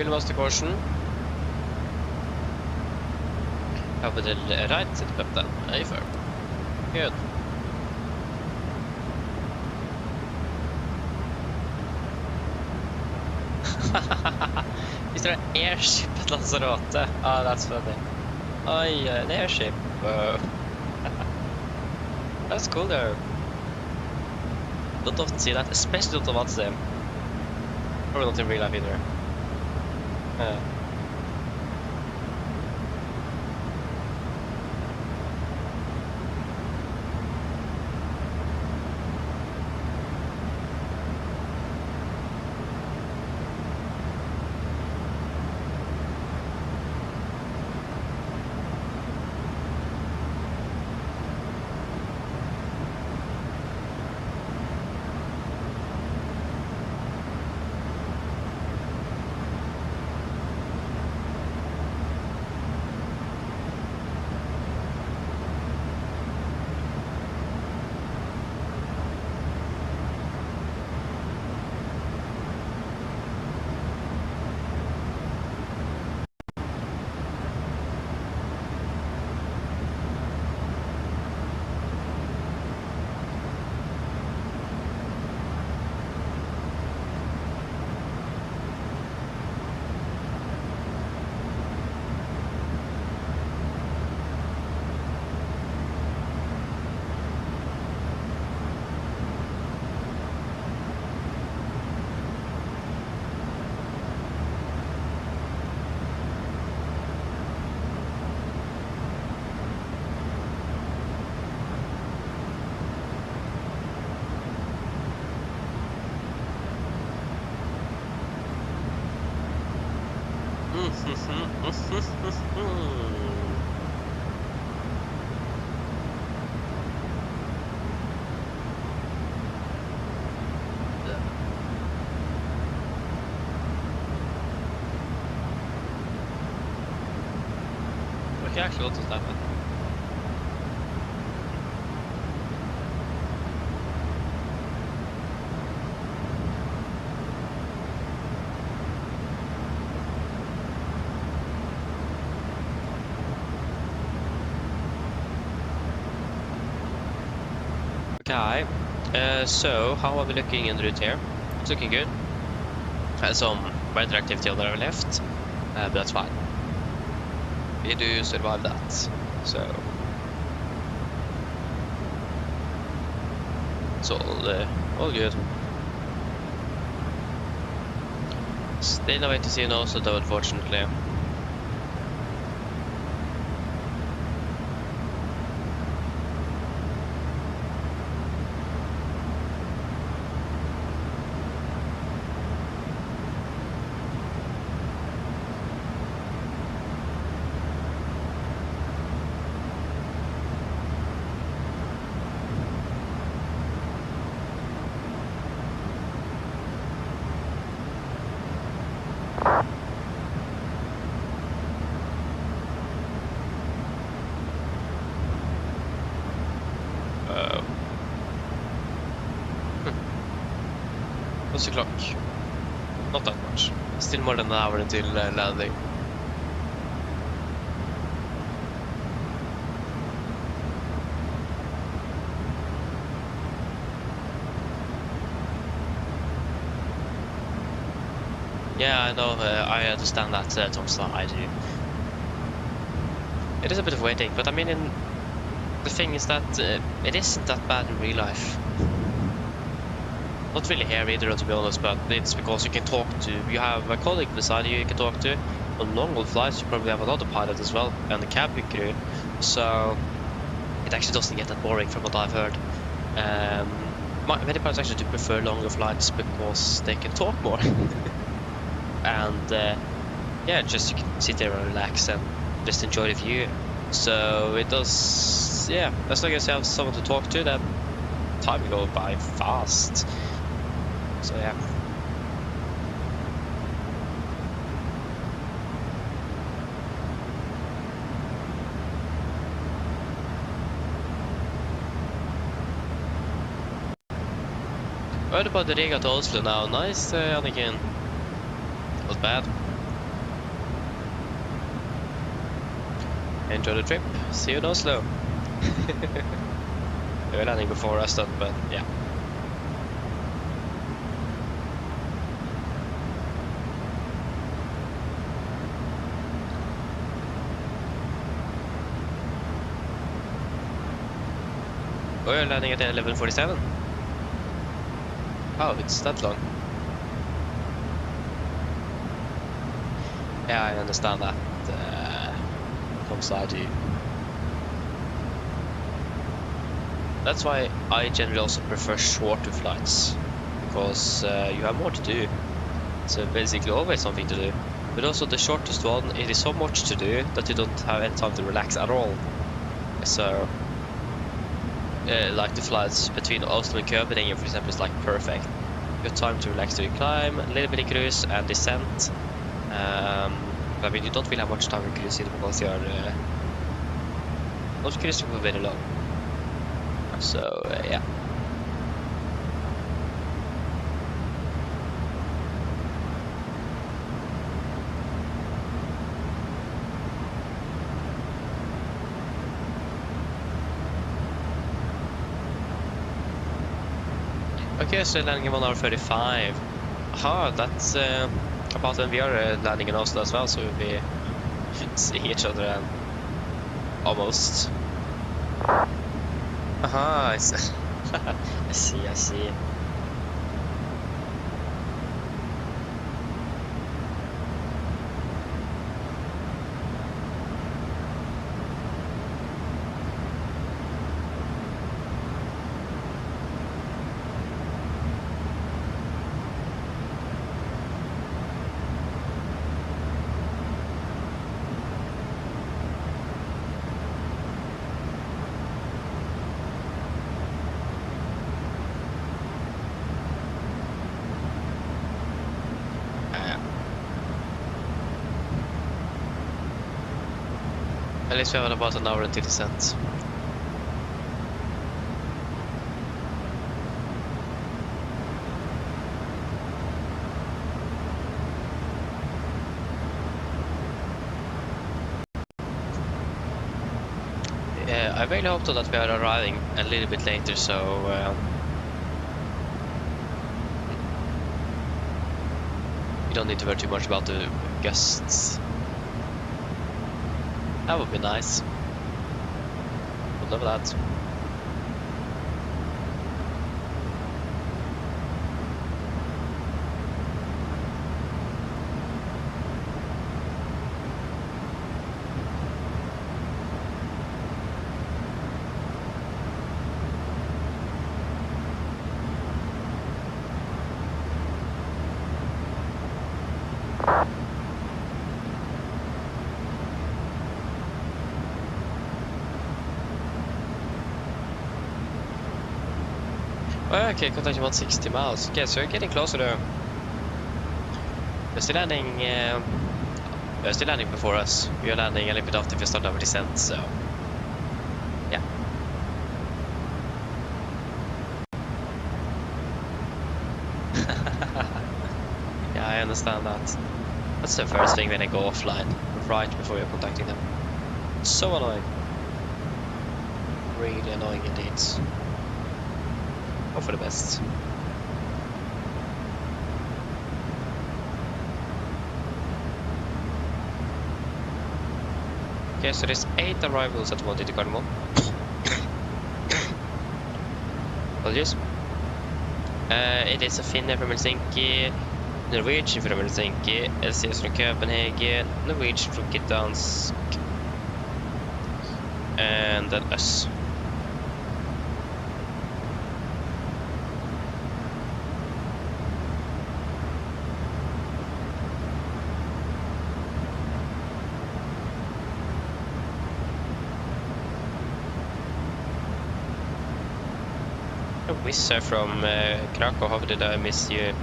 Master caution. Over the right side up then. Over. Good. Is there an airship at Lanzarote? Oh, that's funny. Oh yeah, an airship. Whoa. That's cool though. Don't often see that, especially on the sim. Probably not in real life either. What actually does that happen? Okay, so how are we looking in the route here? It's looking good. Some weather activity on the left, but that's fine. We do survive that, so it's all good. Still a way to see in Oslo though, unfortunately. What's the clock? Not that much. Still more than an hour until landing. Yeah, I know. I understand that, Thompson. I do. It is a bit of waiting, but I mean, the thing is that it isn't that bad in real life. Not really here either, to be honest, but it's because you can talk to, you have a colleague beside you can talk to. On normal flights you probably have another pilot as well, and the cabin crew, so it actually doesn't get that boring from what I've heard. Many pilots actually do prefer longer flights because they can talk more. And yeah, just you can sit there and relax and just enjoy the view. So it does, yeah, as long as you have someone to talk to, that time will go by fast. So yeah. What about the Riga to Oslo now? Nice, Anakin. Not bad. Enjoy the trip. See you in Oslo. We were landing before us done, but yeah. We're landing at 11:47. Oh, it's that long. Yeah, I understand that. From side you. That's why I generally also prefer shorter flights, because you have more to do. So basically always something to do. But also the shortest one, it is so much to do that you don't have any time to relax at all. So like the flights between Oslo and Copenhagen, for example, is like perfect. You have time to relax to climb, a little bit of cruise and descent. I mean, you don't really have much time to cruise either because you are not cruising for very long. So yeah. Okay, so landing in 1 hour 35. Aha, that's about when we are landing in Oslo as well, so we should see each other and almost. Aha, I see. At least we have about an hour until descent. I really hope that we are arriving a little bit later, so we don't need to worry too much about the guests. That would be nice. Would love that. Okay, contacting 160 miles. Okay, so we're getting closer to... We're still landing before us. We are landing a little bit after we start our descent, so... Yeah. Yeah, I understand that. That's the first thing when I go offline, right before you're contacting them. So annoying. Really annoying indeed. Hope for the best. Okay, so there's 8 arrivals at the moment in Cardamom. Apologies. It is a Finnair from Helsinki, Norwegian from Helsinki, LCS from Copenhagen, Norwegian from Gdansk, and then us. Wizard from Krakow, how did I miss you?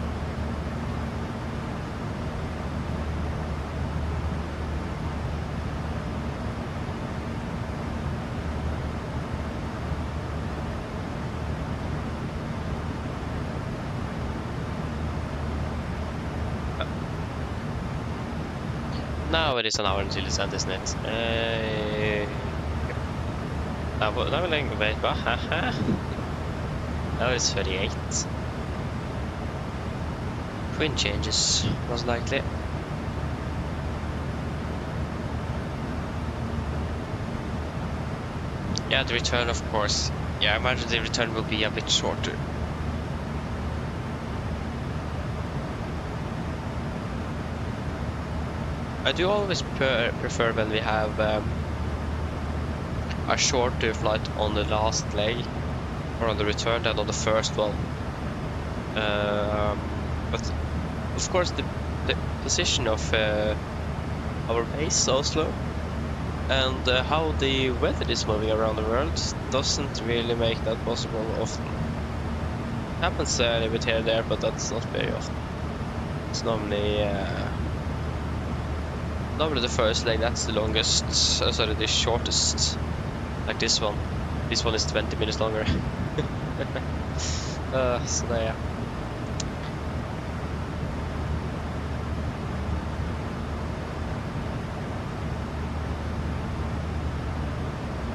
Now it is an hour until descent, isn't it? Now we're wait, haha. Now it's 38. Twin changes, most likely. Yeah, the return, of course. Yeah, I imagine the return will be a bit shorter. I do always prefer when we have a shorter flight on the last leg, or on the return, than on the first one. But of course the position of our base, Oslo, and how the weather is moving around the world doesn't really make that possible often. Happens a little bit here and there, but that's not very often. It's normally the first leg, that's the longest, sorry, the shortest, like this one. This one is 20 minutes longer. So there.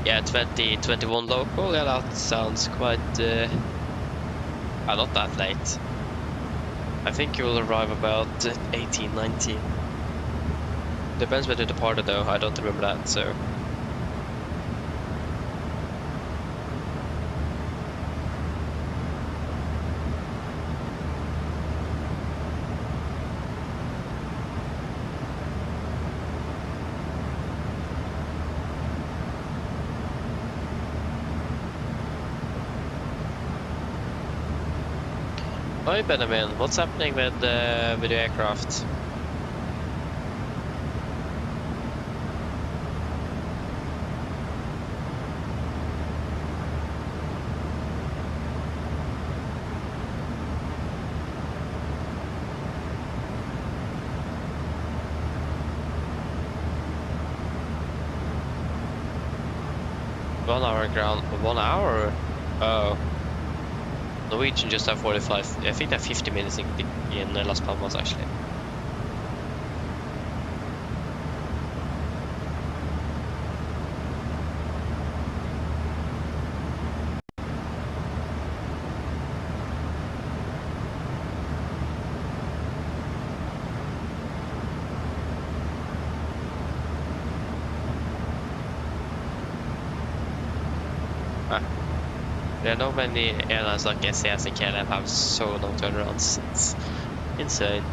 Yeah, 2021 local, yeah, that sounds quite, not that late. I think you will arrive about 18, 19. Depends where you departed though, I don't remember that, so... Hi Benjamin, what's happening with the aircraft? 1 hour ground. 1 hour? Oh. Norwegian just have 45. I think they're 50 minutes in Las Palmas actually. There are not many airlines like SAS and KLM have so long turnarounds. It's insane.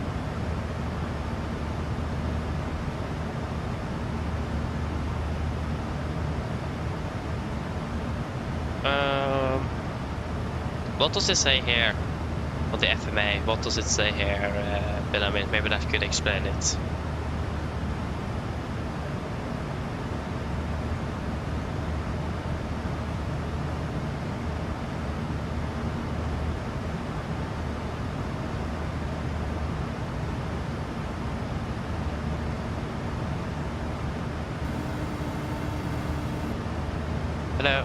What does it say here on the FMA? What does it say here, Benjamin? Maybe that could explain it. Hello.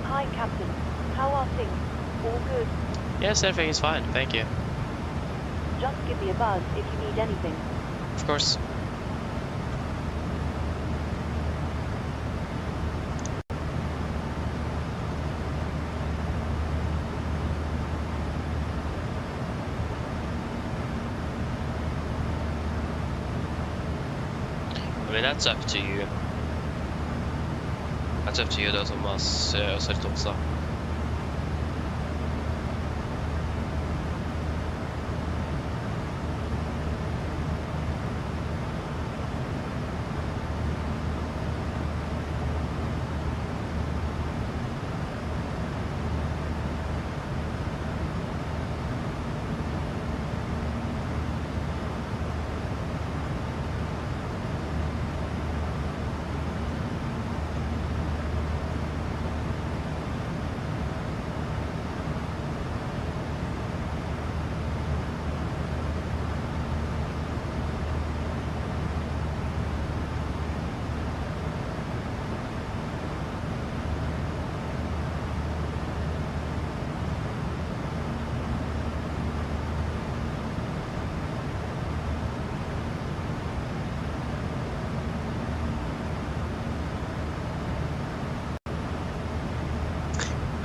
Hi, Captain. How are things? All good? Yes, everything is fine, thank you. Just give me a buzz if you need anything. Of course. I mean, that's up to you. That's up to you though, Thomas. Sorry, Tomsa.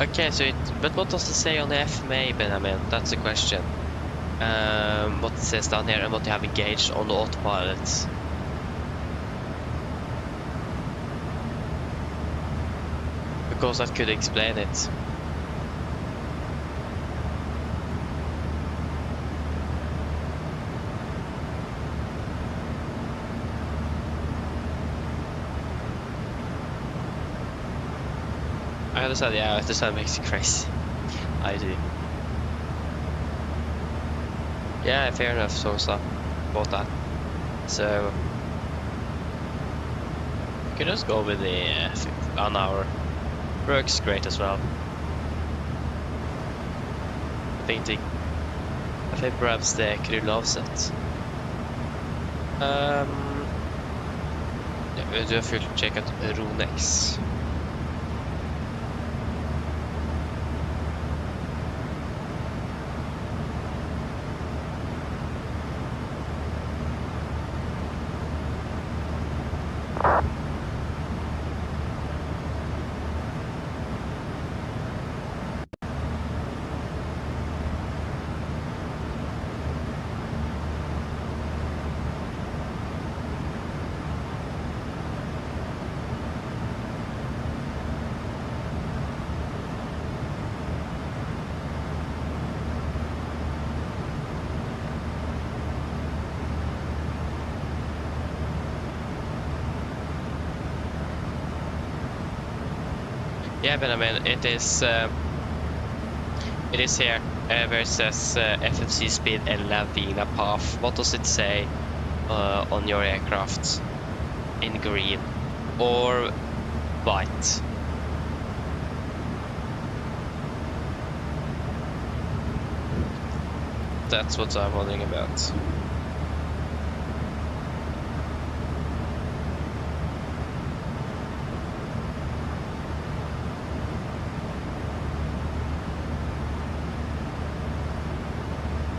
Okay, so but what does it say on the FMA, Benjamin? That's the question. What it says down here and what you have engaged on the autopilot. Because that could explain it. I understand, yeah, I understand, makes you crazy. I do. Yeah, fair enough, Sosa. About that. So, you can just go with the 1 hour. Works great as well. I think perhaps the crude offset. Yeah, we do have to check out Ronex. Yeah, but I mean, it is here where it says FFC speed and Lavina path. What does it say on your aircraft in green or white? That's what I'm wondering about.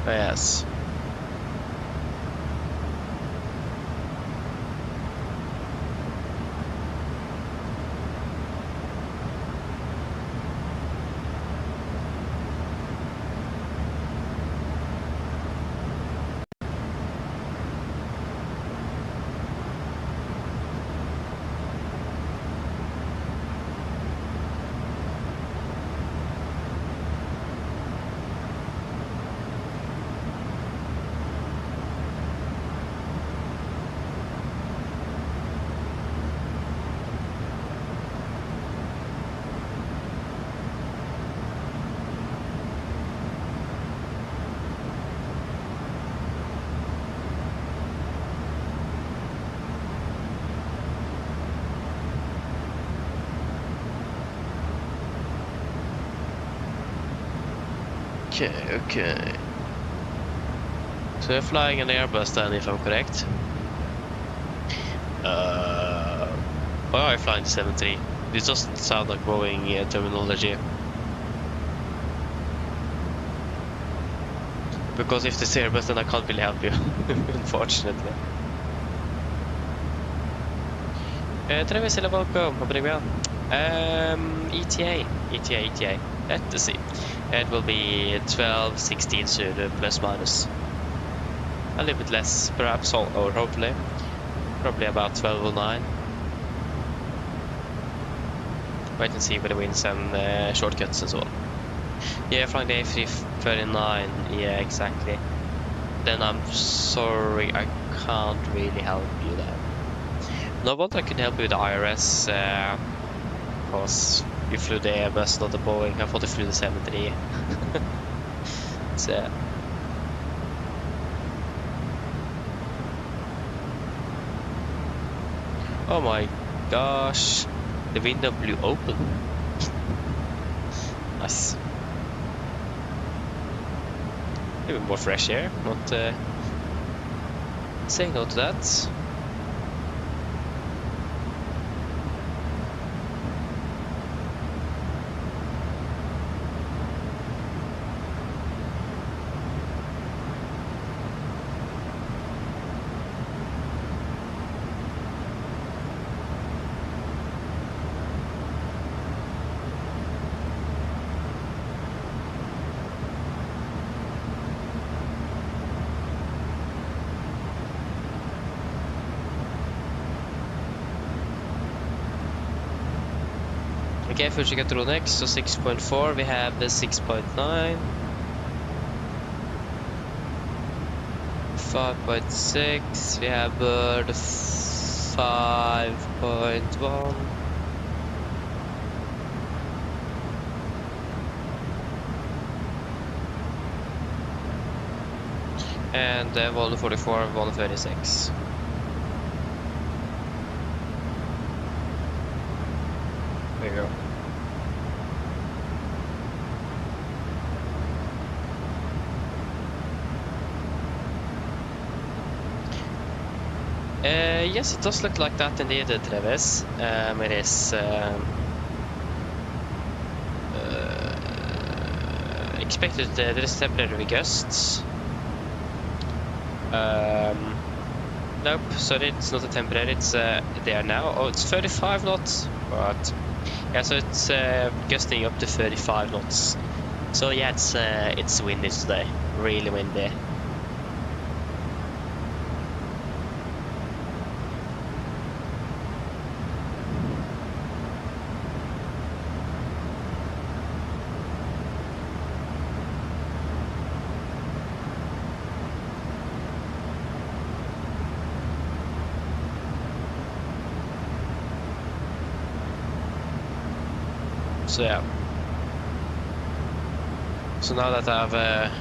Yes. Okay. So you're flying an Airbus then, if I'm correct? Why are you flying the 73? This doesn't sound like Boeing terminology. Because if it's Airbus, then I can't really help you, unfortunately. Travis, hello, welcome. Hopping well. ETA. Let's see. It will be 12:16 soon, plus minus. A little bit less, perhaps, or hopefully. Probably about 12:09. Wait and see with the winds and shortcuts and so on. Yeah, flying the A339. Yeah, exactly. Then I'm sorry, I can't really help you there. No wonder I could help you with the IRS, because you flew the Airbus, not the Boeing. I thought you flew the 73. So, oh my gosh, the window blew open. Nice. Even more fresh air, not saying no to that. Okay, first we get to next, so 6.4, we have the 6.9, 5.6, we have the 5.1, and 144, 136. There you go. Yes, it does look like that indeed, Travis. It is expected there is temporary gusts. Nope, sorry, it's not a temporary, it's there now. Oh, it's 35 knots. But yeah, so it's gusting up to 35 knots. So yeah, it's windy today, really windy. So yeah. So now that I've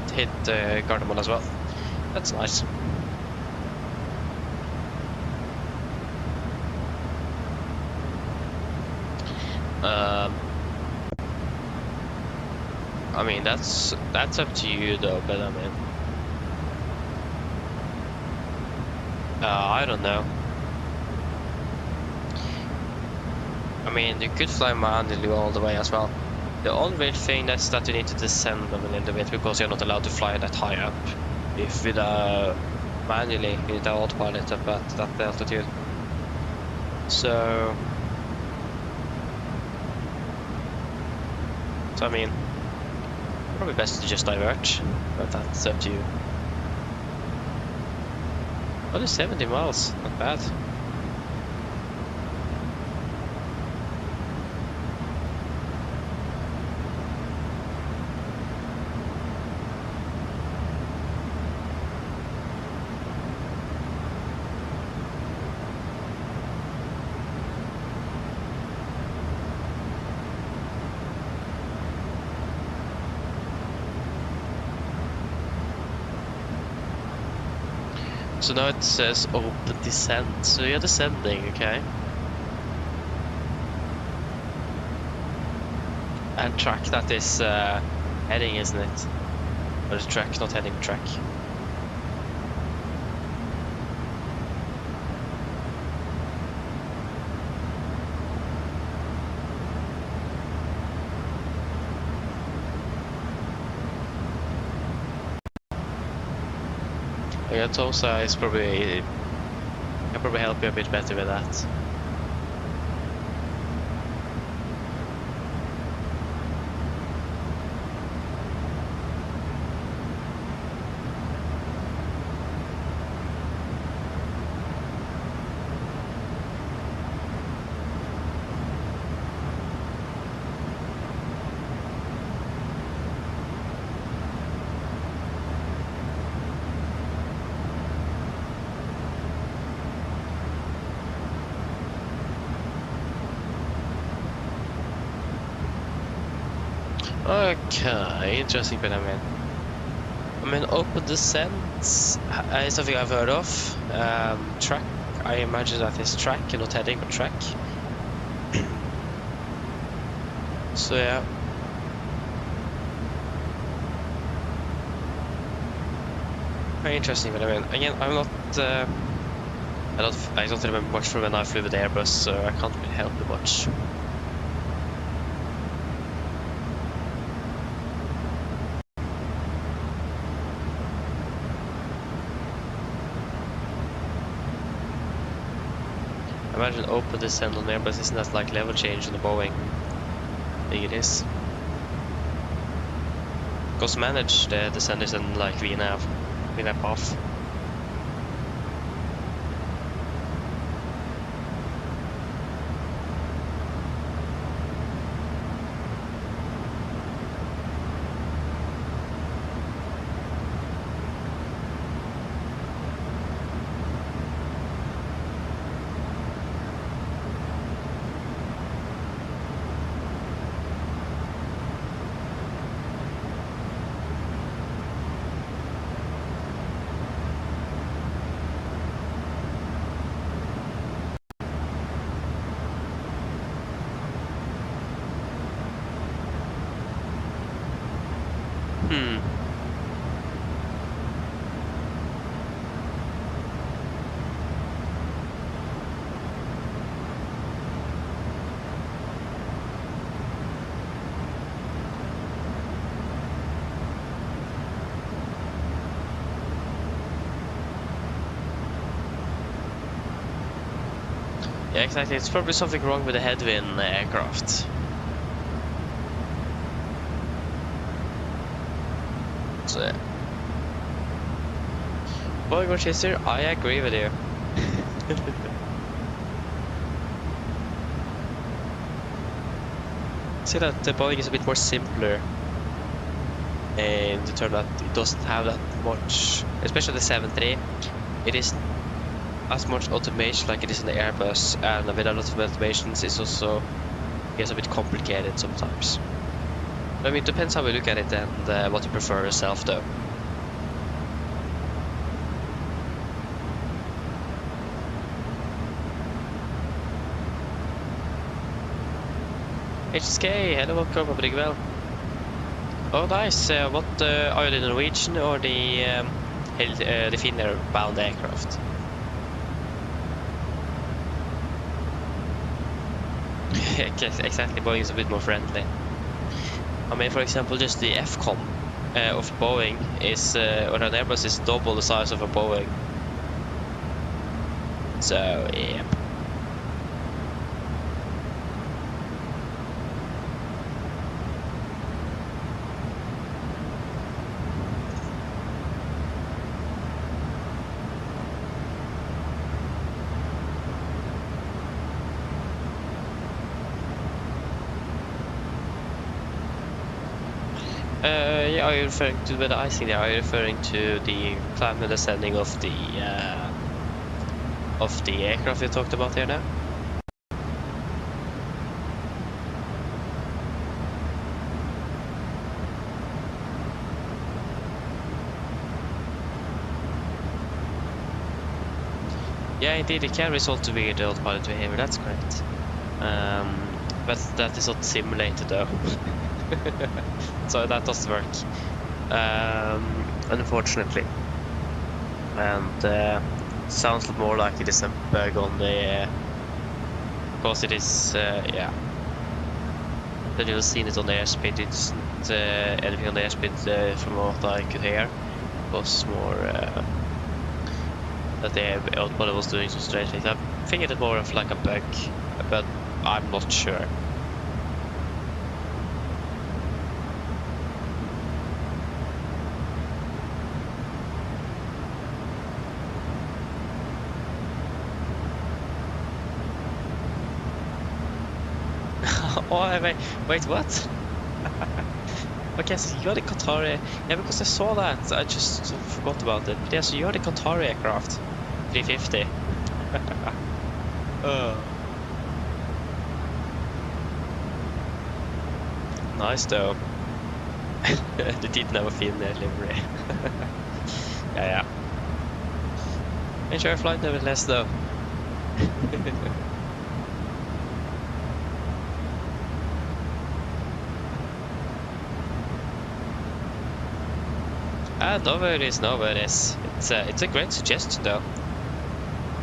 hit Gardermoen as well, that's nice. I mean that's up to you though, but I mean, I don't know. I mean, you could fly manually all the way as well. The only thing is that you need to descend them a little bit because you're not allowed to fly that high up. If with manually, you need to autopilot up at that altitude. So I mean, probably best to just divert, but that's up to you. Only 70 miles, not bad. So now it says open descent, so you're descending, okay? And track, that is heading, isn't it? Or the track, not heading, track. Yeah, Tosa is probably, can probably help you a bit better with that. Okay, interesting phenomenon. I mean, open descent is something I've heard of. Track, I imagine that is track, and not heading, but track. So yeah. Very interesting phenomenon. Again, I'm not. I don't remember much from when I flew with Airbus, so I can't really help you much. Imagine open descent on Airbus, isn't that like level change on the Boeing? I think it is. Because manage the descent isn't like VNAV off. Yeah, exactly. It's probably something wrong with the headwind aircraft. So yeah. Boeing Rochester, I agree with you. See that the Boeing is a bit more simpler in the term that it doesn't have that much, especially the 737. It is as much automation like it is in the Airbus, and with a lot of automations it's also gets a bit complicated sometimes. I mean, it depends how we look at it and what you prefer yourself though. HSK, hello, welcome, hope you're well. Oh nice, what are you, the Norwegian or the Finnair bound aircraft? Exactly, Boeing is a bit more friendly. I mean, for example, just the FCOM of Boeing is, or an Airbus is double the size of a Boeing. So, yeah. Yeah, are you referring to the icing there? Are you referring to the climb and descending of the aircraft you talked about here now? Yeah, indeed, it can result to weird autopilot behavior, that's correct. But that is not simulated though. So that doesn't work, unfortunately. And sounds more like it is a bug on the, because it is, yeah. Then you've seen it on the airspeed, it's anything on the airspeed from what I could hear was more that the autopilot was doing some strange things. I think it's more of like a bug, but I'm not sure. Oh, wait, what? Okay, so you're the Qatari. Yeah, because I saw that. I just forgot about it. But yeah, so you're the Qatari aircraft. 350. Oh. Nice though. They did never feel their livery. Yeah. Enjoy your flight nevertheless though. No worries, no worries. It's a great suggestion though.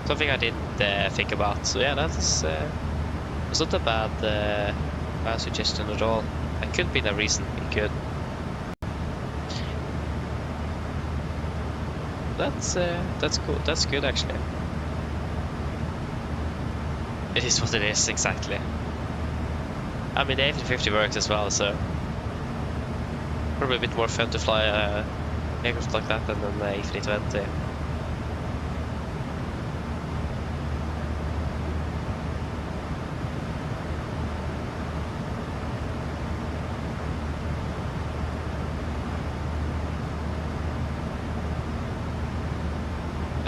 Something I didn't think about. So yeah, that's it's not a bad suggestion at all. It could be the reason it could. That's cool. That's good actually. It is what it is exactly. I mean the A350 works as well, so probably a bit more fun to fly aircraft like that than an A320.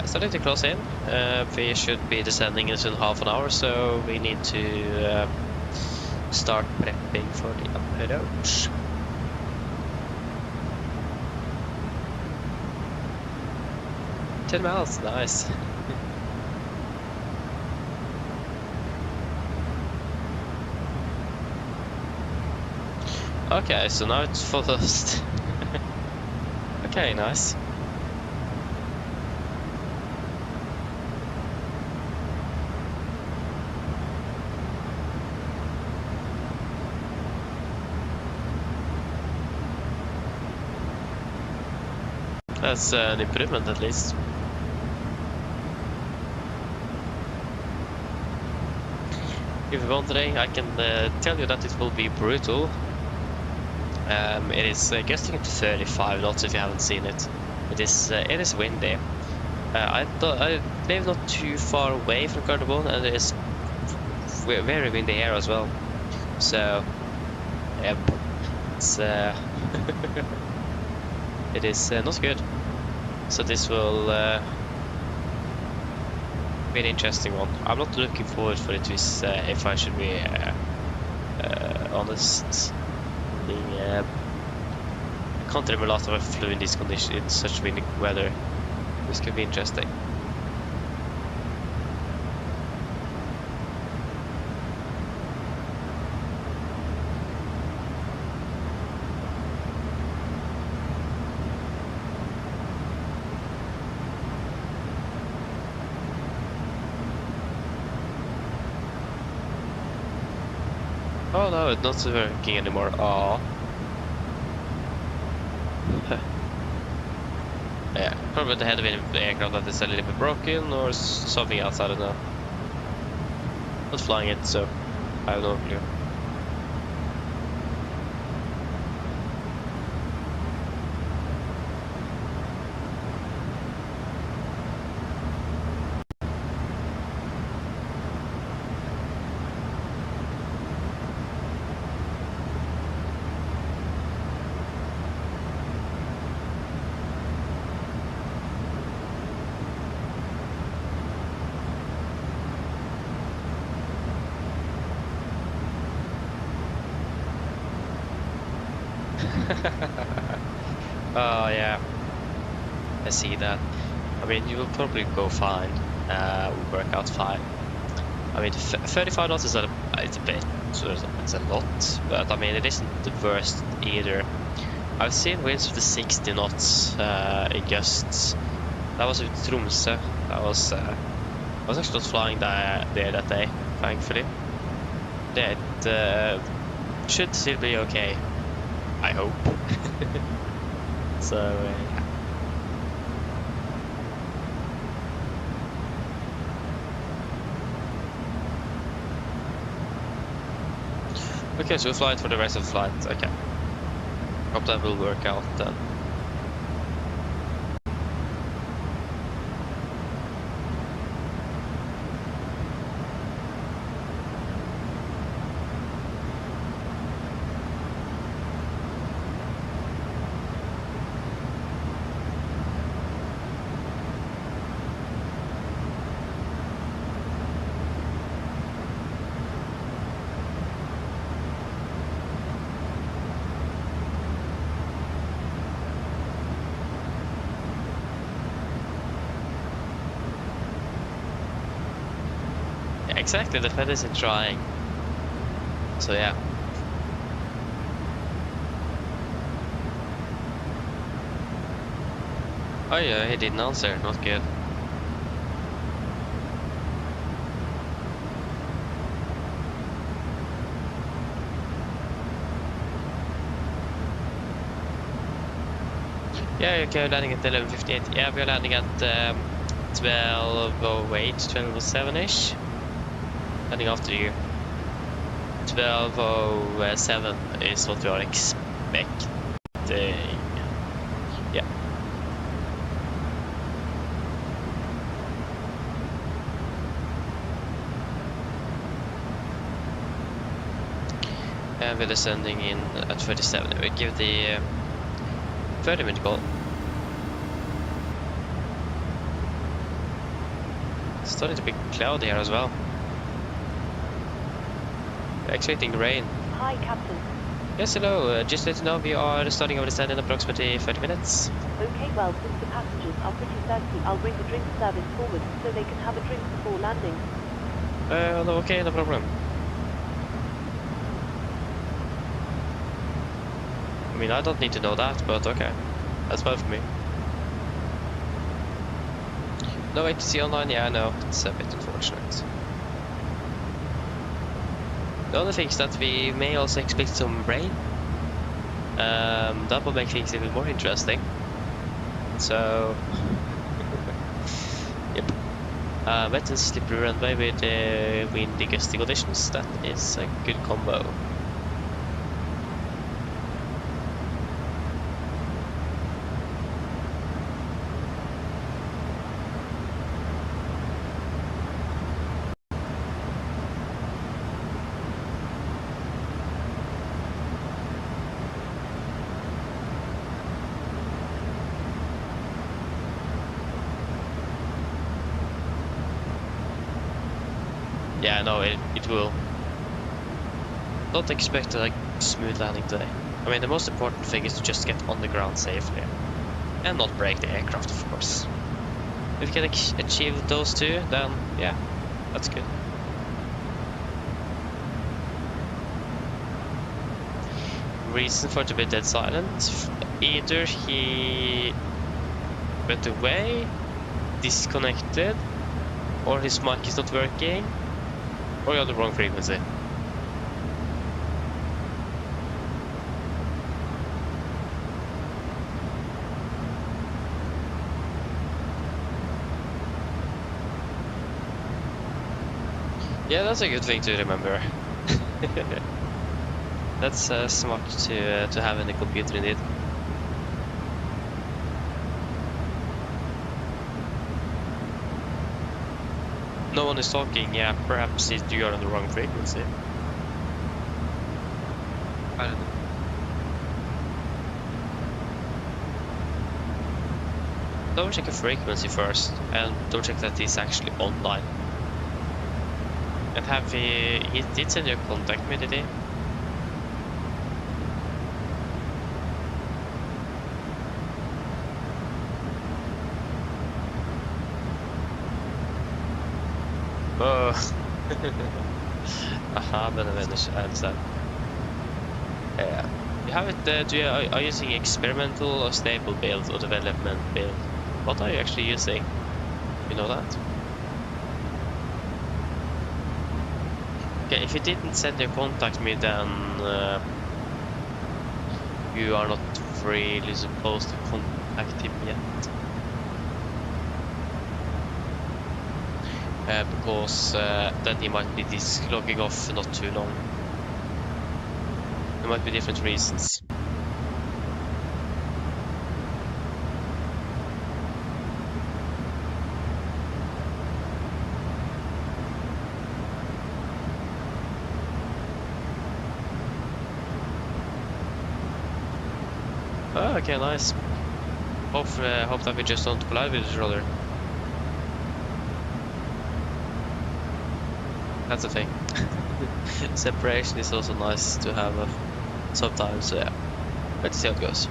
Starting to close in. We should be descending in soon half an hour, so we need to start prepping for the approach. Miles, nice. Okay, so now it's furthest. Okay, nice. That's an improvement at least. If you're wondering, I can tell you that it will be brutal. It is gusting to 35 knots if you haven't seen it. It is windy. I live not too far away from Gardermoen, and it is very windy here as well. So, yep, it's it is not good. So this will be an interesting one. I'm not looking forward for it if I should be honest. I can't remember a lot of flew in these conditions, in such windy weather. This could be interesting. Oh no, it's not working anymore. Oh. Yeah, probably the head of the aircraft that is a little bit broken or something else, I don't know. Not flying it, so I have no clue. Oh yeah, I see that. I mean, you will probably go fine. Work out fine. I mean, 35 knots is it's a bit, so it's a lot, but I mean, it isn't the worst either. I've seen winds with the 60 knots in gusts. That was with Tromsø. I was actually not flying there that day, thankfully. Yeah, it should still be okay. I hope. So, yeah. Okay, so we'll fly it for the rest of the flight. Okay. Hope that will work out then. Exactly, the Fed isn't trying. So yeah. Oh yeah, he didn't answer, not good. Yeah, okay, landing at 11:58. Yeah, we're landing at 12:08, 12:07-ish. Heading after you. 12:07 is what we are expecting. Yeah. And we're descending in at 37. We give the 30-minute call. It's starting to be cloudy here as well. Expecting rain. Hi, Captain. Yes, hello. Just let you know we are starting our descent in approximately 30 minutes. Okay, well, since the passengers are pretty thirsty, I'll bring the drink service forward so they can have a drink before landing. No, okay, no problem. I mean, I don't need to know that, but okay. That's fine for me. No ATC online? Yeah, I know. It's a bit unfortunate. The other thing is that we may also expect some rain. That will make things even more interesting. So, yep. Wet and slippery runway with windy gusty conditions. That is a good combo. Yeah, no, it will. Don't expect a smooth landing today. I mean, the most important thing is to just get on the ground safely. And not break the aircraft, of course. If we can achieve those two, then yeah, that's good. Reason for it to be dead silent. Either he went away, disconnected, or his mic is not working, or you're on the wrong frequency. Yeah, that's a good thing to remember. That's smart to have in the computer indeed. No one is talking. Yeah, perhaps you are on the wrong frequency. I don't know. Double check a frequency first, and double check that he's actually online. And have he did send you a contact me, did he? Oh. Aha, men och vänner, I understand. Yeah. You have it, are you using experimental or stable build or development build? What are you actually using? You know that? Okay, if you didn't send your contact me, then you are not really supposed to contact him yet. Because then he might be logging off not too long. There might be different reasons. Oh, okay, nice. Hope that we just don't collide with each other. That's the thing. Separation is also nice to have sometimes, so yeah. Let's see how it goes.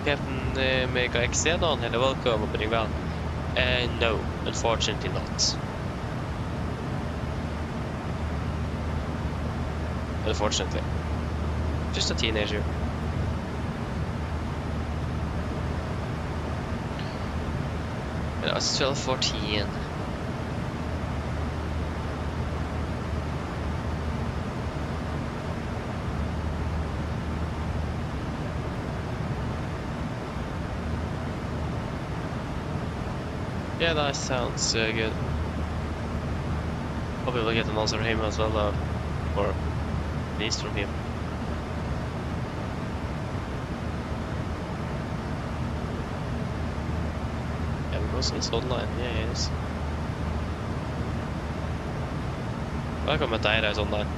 Captain Mega X Addon, hello, welcome, opening well. No, unfortunately not. Unfortunately. Just a teenager. You know, it's 12:14. Yeah, that sounds good. Probably will get an answer from him as well, or at least from him. Yeah, because he's online. Yeah, he is. Welcome, Tyra is online.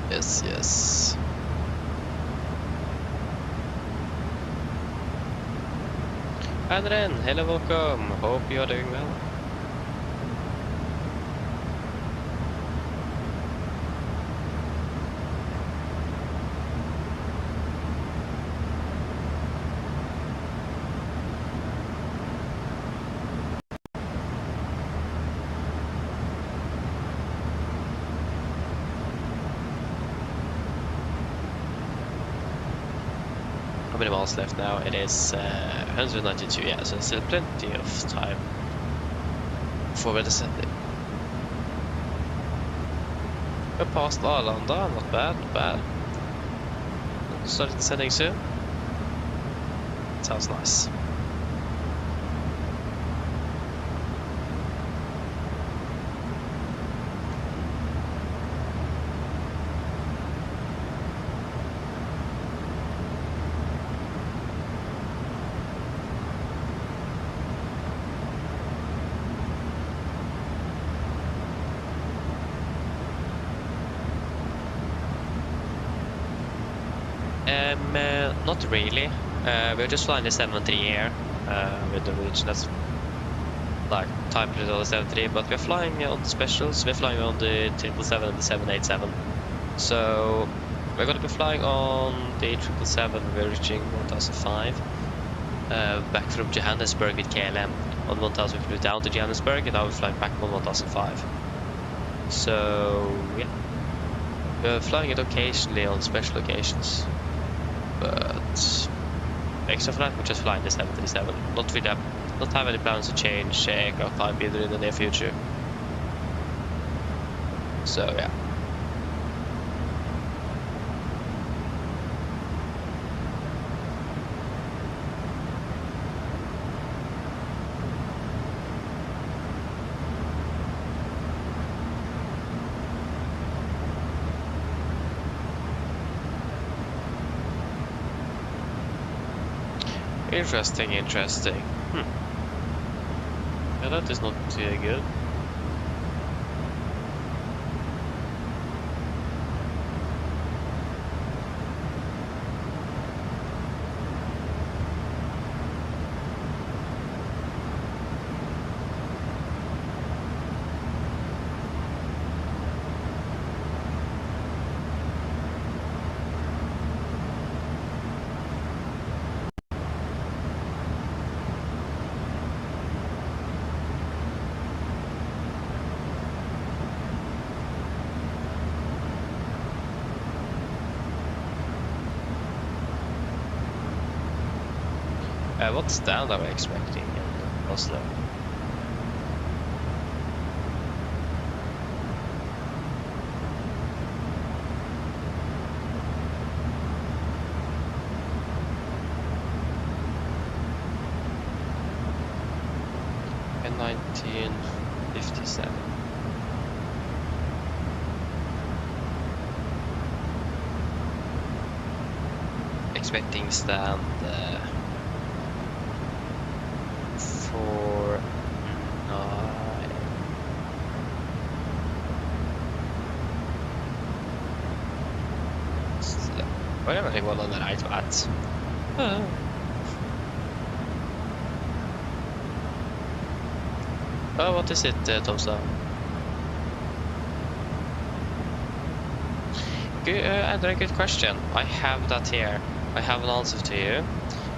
Yes, yes. Adrian, hello, welcome. Hope you are doing well. How many miles left now? It is 192, yeah, so still plenty of time before we're descending. We're past Arlanda, not bad, not bad. Starting descending soon. Sounds nice. Not really. We're just flying the 73 Air with the Norwegian. That's like type it on the 73, but we're flying on the specials. We're flying on the 777 and the 787. So we're going to be flying on the 777. We're reaching 1005 back from Johannesburg with KLM. On 1000 we flew down to Johannesburg, and now we're flying back on 1005. So yeah, we're flying it occasionally on special occasions, but extra flight we're just flying the 737. Not have any plans to change aircraft type either in the near future. So yeah. Interesting. Yeah, that is not good. What stand are we expecting in Oslo? In 1957. Expecting stand for 9. Why am I going on the right path? Oh, what is it, Tomsa? Good, Andrew, good question. I have that here. I have an answer to you.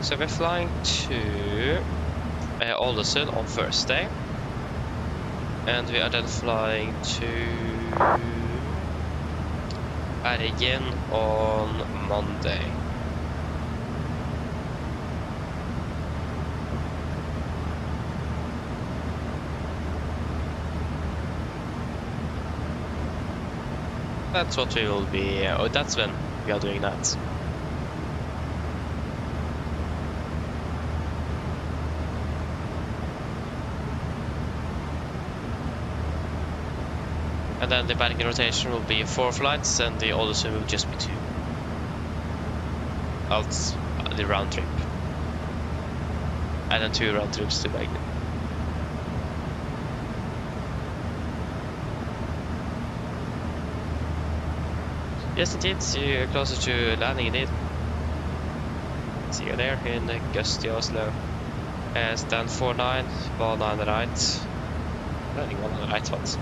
So we're flying to Ålesund on Thursday, and we are then flying to Bergen on Monday. That's what we will be, that's when we are doing that. And then the Bergen rotation will be 4 flights, and the Ålesund will just be 2. Out the round trip. And then 2 round trips to Bergen. Yes, indeed, you're closer to landing indeed. See you there in gusty Oslo. Stand 49, ball 9 on the right. Landing 1 on the right spot.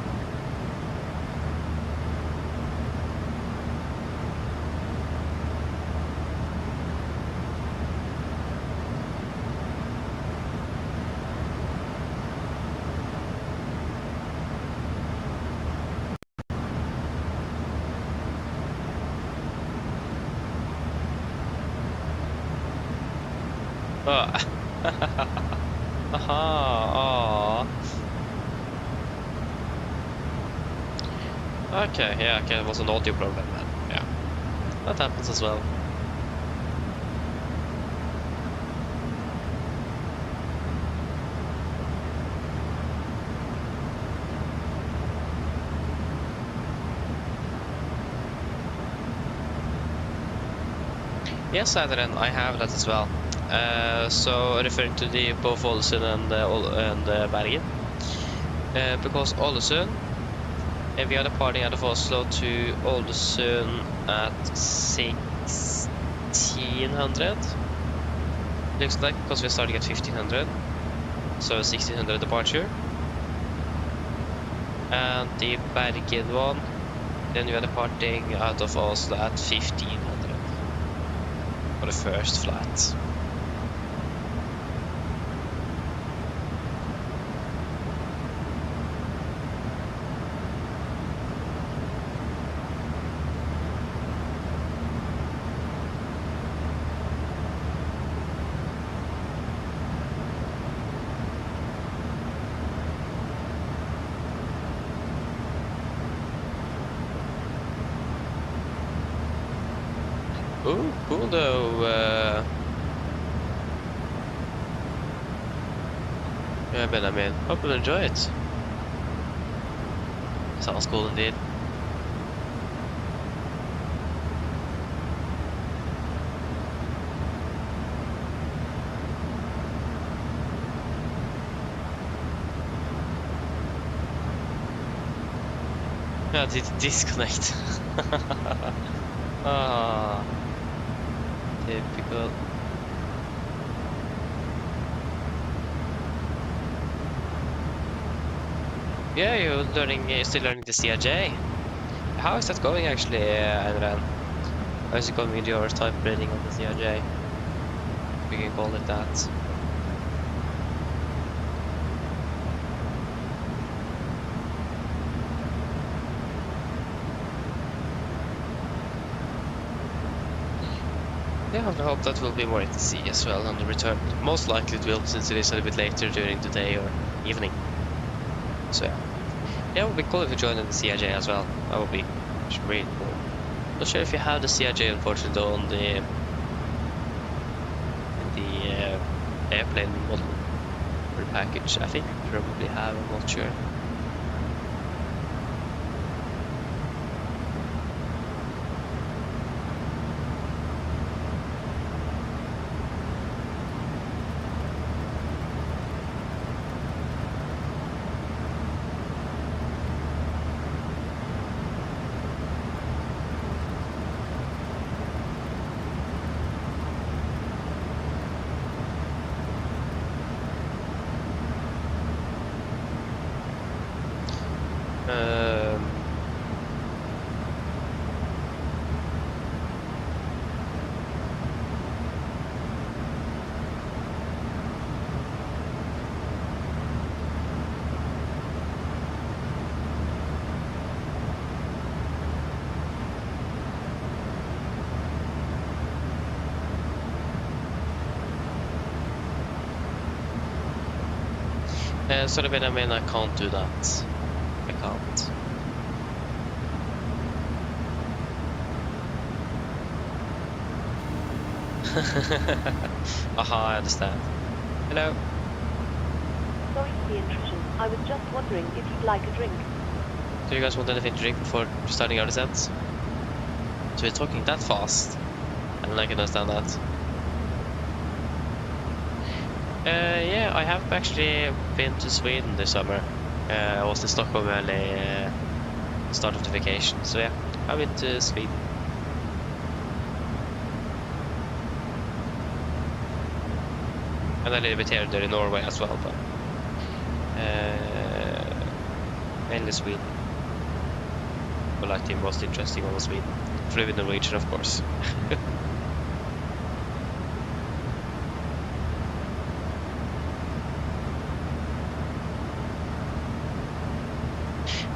Okay, yeah, okay, it was an audio problem then. Yeah, that happens as well. Yes, Adrian, I have that as well. So referring to the both Ålesund and Bergen, because Ålesund, we are departing out of Oslo to Ålesund at 1600. Looks like, because we're starting at 1500. so 1600 departure. And the Bergen one, then we are departing out of Oslo at 1500 for the first flight. Ooh, cool though. Yeah, Benjamin. Hope you'll enjoy it. Sounds cool indeed. Yeah, did it disconnect? Ah. Typical. Yeah, you're still learning the CRJ. How is that going actually, Adrian? How is it going with your type rating on the CRJ? We can call it that. Yeah, I hope that will be more ATC as well on the return. Most likely it will, since it is a little bit later during the day or evening. So yeah, it would be cool if you join in the CRJ as well. That would be really cool. Not sure if you have the CRJ, unfortunately, on the airplane model or the package. I think you probably have. I'm not sure. Sorry, Benjamin, I can't do that. I can't. Aha, I understand. Hello. Sorry for the intrusion. I was just wondering if you'd like a drink. Do you guys want anything to drink before starting our descent? So you're talking that fast? I don't understand that. Yeah, I have actually been to Sweden this summer. I was in Stockholm early start of the vacation, so yeah, I've been to Sweden. And a little bit here and there in Norway as well, but mainly Sweden. But like the most interesting one was Sweden. Flew with Norwegian, of course.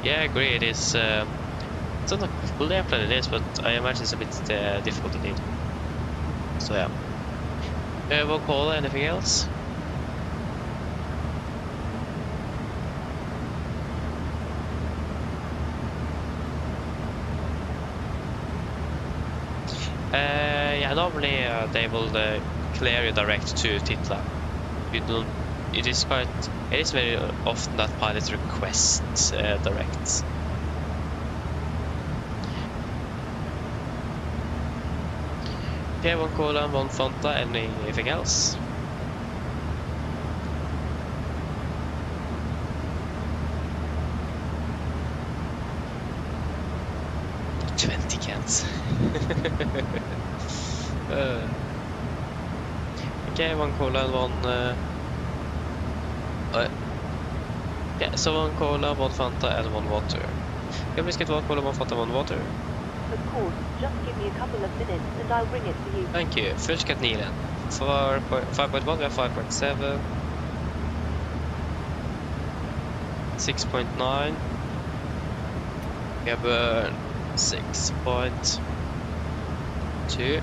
Yeah, I agree. It is. It's not a cool airplane, it is, but I imagine it's a bit difficult indeed. So yeah. One call. Anything else? Yeah, normally they will clear you direct to Tivat. You don't. It is very often that pilots request direct. Okay, one cola, one Fanta, anything else? Cans. Okay, one cola and one Yeah, so 1 cola, 1 Fanta, and 1 water. Can please get 1 cola, 1 Fanta, 1 water? Of course, just give me a couple of minutes and I'll bring it for you. Thank you. Først skal jeg 5.1, vi har 5.7. 6.9. We have 6.2.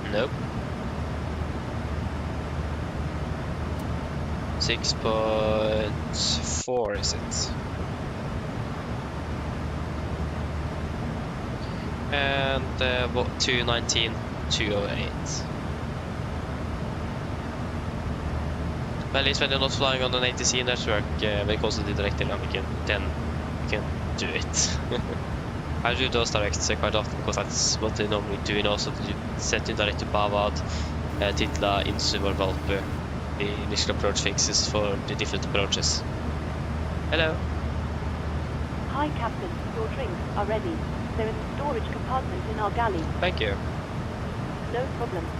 Nope. 6.4 is it? And 219, 208. Well, at least when you're not flying on an ATC network, because of the direct dynamic, then you can do it. I do those directs quite often because that's what they normally do, and also to set in direct to Bavad, Titla, Insu or Valpu, the initial approach fixes for the different approaches. Hello. Hi Captain, your drinks are ready. They're in the storage compartment in our galley. Thank you. No problem.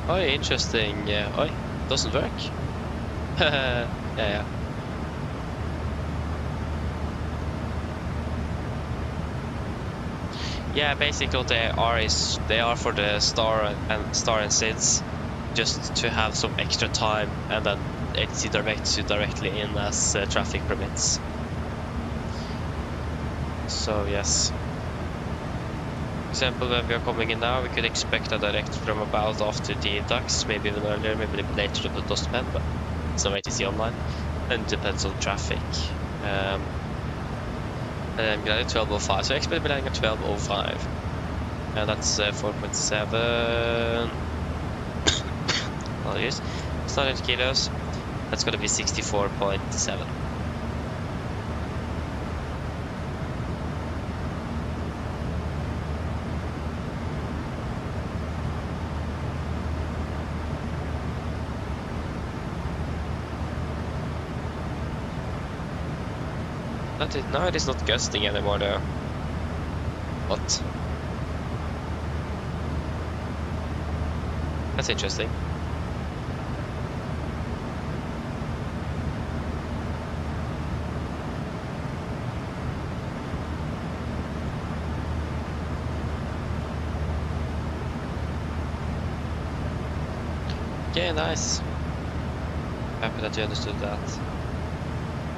Oh, interesting. Oh, doesn't work. Yeah. Yeah, basically what they are is they are for the star and SIDS, just to have some extra time, and then ATC directs you directly in as traffic permits. So yes. For example, when we are coming in now, we could expect a direct from about after the ducks, maybe even earlier, maybe a bit later, but it does depend, but it's no ATC online, and it depends on traffic. And I'm glad at 12.05, so I expect to be landing at 12.05. And that's 4.7. I'll use. It's 900 kilos. That's gonna be 64.7. Now it is not gusting anymore though. What? That's interesting. Okay, nice. Happy that you understood that.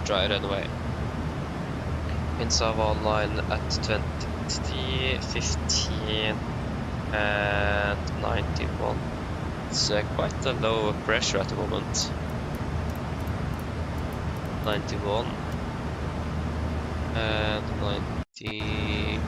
Dry runway. Winds are online at 20, 15 and 91. It's quite a low pressure at the moment. 91 and 91.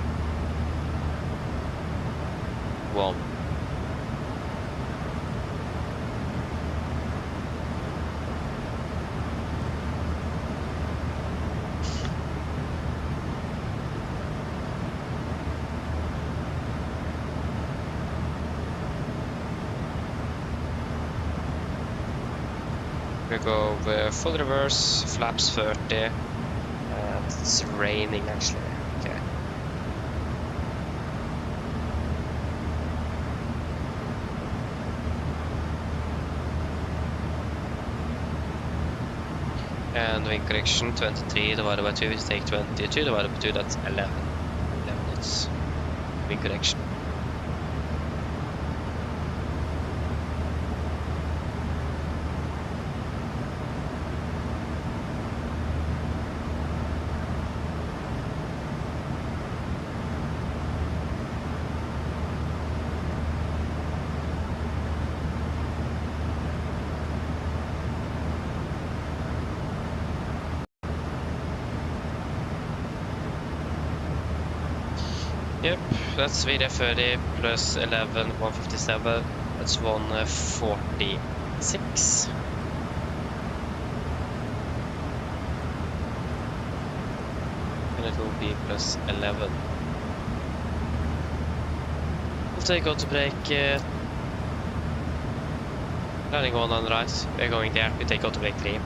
We go full reverse, flaps 30, and it's raining actually. Okay. And wing correction 23 divided by 2 is take 22 divided by 2, that's 11. 11 knots. Wing correction. Yep, that's VD30 plus 11, 157, that's 146. And it will be plus 11. We'll take out to break. Landing one on the right, we're going there, we take out to break 3.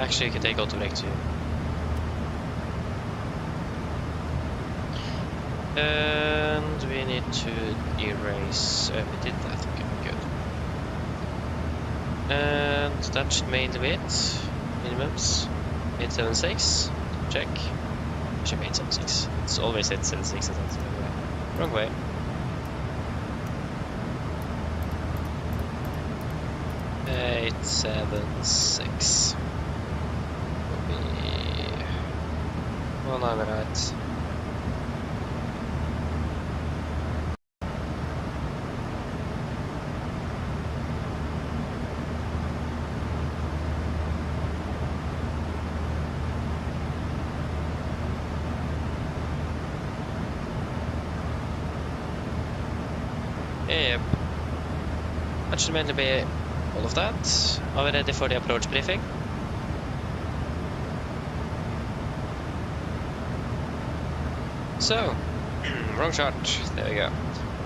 Actually, you can take auto brake too. And we need to erase. We did that. Okay, good. And that should mainly be it. Minimums 876. Check. Should be 876. It's always 876. That's wrong way. Wrong way. 876. Will be 100 right. Yep. That should mainly be all of that. Are we ready for the approach briefing? So, wrong chart. There we go.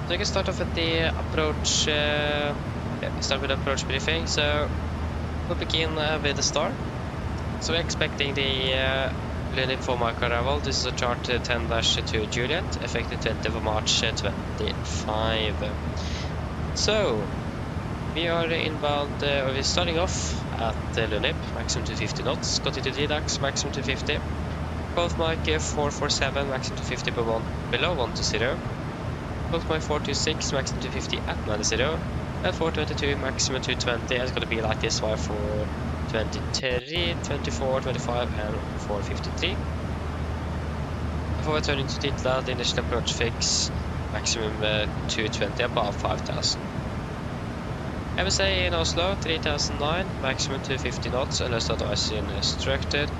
So we can start off with the approach. Start with the approach briefing. So we'll begin with the start. So we're expecting the Lunip for micro arrival. This is a chart 10-2 Juliet, effective 20th of March 25. So we are inbound. We're starting off at Lunip, maximum 250 knots. Got into DDAX, maximum 250. Both mic 447, maximum 250 below 120. Both mic 426, maximum 250 at 90. And 422, maximum 220. It's going to be like this for 23, 24, 25, and 453. Before we turn into Tivat, the initial approach fix, maximum 220 above 5000. MSA in Oslo 3009, maximum 250 knots unless otherwise instructed,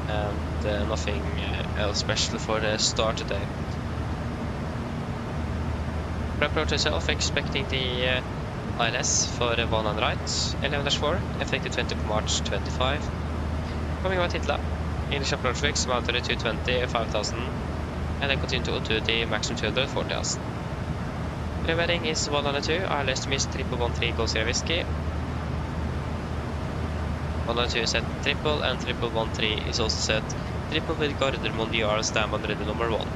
and nothing else special for the start today. For approach itself, expecting the ILS for the 1 on right, 11-4, effective 20 March 25. Coming out Tivat, initial approach fix, mounted 220, 5000, and then continue to 220, maximum 200, 40,000. Preventing is 102, ILS to miss 1113 Gold Sierra Whiskey. 102 is set triple, and 1113 is also set triple with Gardermoen VR and stand on ready number 1.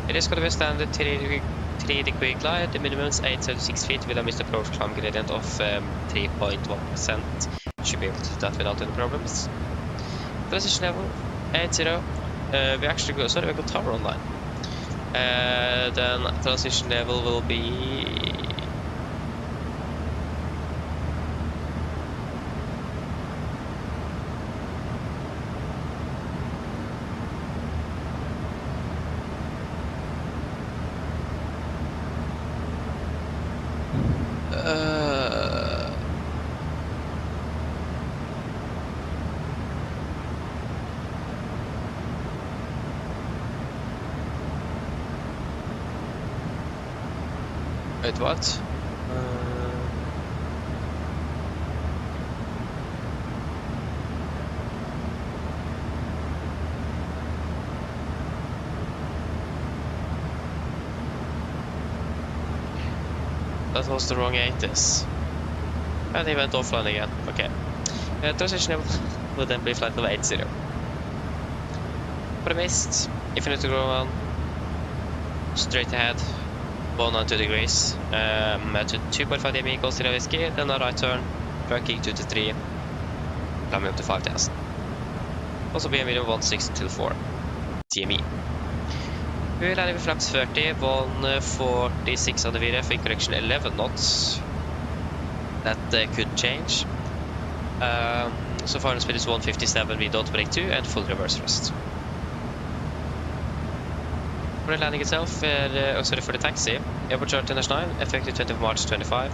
It is going to be a standard 3-degree glide. The minimum is 876 feet with a missed approach climb gradient of 3.1%. Should be able to do that without any problems. Transition level 80. We actually go. Sorry, we got tower online. Then transition level will be. Wait, what? That was the wrong 80s. And he went offline again. Okay. Transition level will then be flight level 80. For the mist, if you need to go on straight ahead, 102 degrees, to 2.5 dm Gold Sierra Whiskey, then a right turn, tracking 2 to 3, climbing up to 5000. Also be a minimum 1624 DME. We will land with flaps 30, 146 on the VRF in correction 11 knots. That could change. So final speed is 157 with dot brake 2 and full reverse thrust. For the landing itself, for the taxi, airport chart NH9, effective 20th of March 25.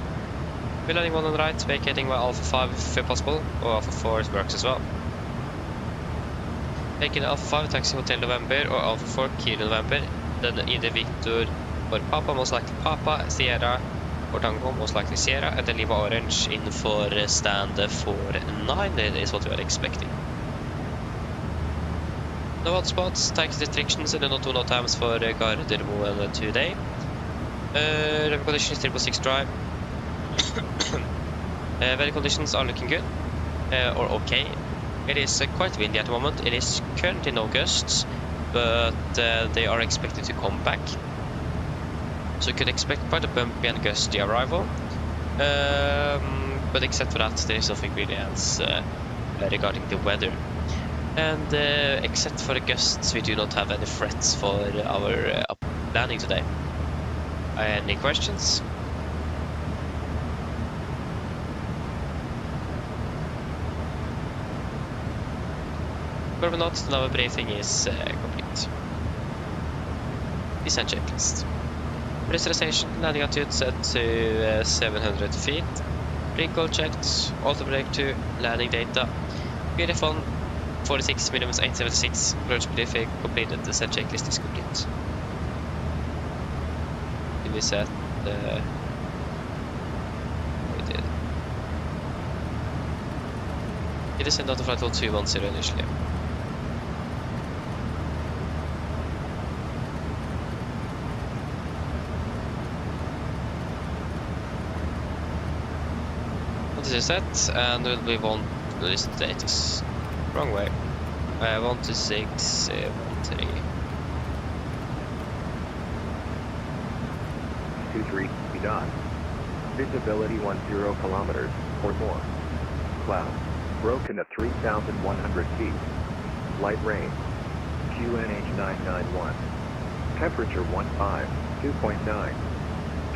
We're landing 1 on the right, vacating by Alpha 5 if possible, or Alpha 4 works as well. Taking Alpha 5 taxi Hotel November or Alpha 4 Kilo November, then either Victor or Papa, most likely Papa, Sierra or Tango, most likely Sierra, and then Lima Orange in for stand 49, that is what we are expecting. No hotspots, taxi restrictions, and no 2 knot times for Gardermoen today. Weather conditions 6 dry. Weather conditions are looking good, or okay. It is quite windy at the moment. It is currently no gusts, but they are expected to come back. So you could expect quite a bumpy and gusty arrival. But except for that, there is nothing really else regarding the weather. And except for the gusts, we do not have any threats for our landing today. Any questions? But not, the naval briefing is complete. Descent checklist. Pressurization, landing altitude set to 700 feet. Recall checked, auto brake to landing data. PDF 46 minimum 876. Approach briefing completed. The set checklist is complete. Did we set we did. It is sent out of flight level 210 initially. This is set, and will be one. This date is wrong way. 12613. 23 dot. Visibility 10 kilometers or more. Clouds broken at 3,100 feet. Light rain. QNH 991. Temperature 15, 2.9.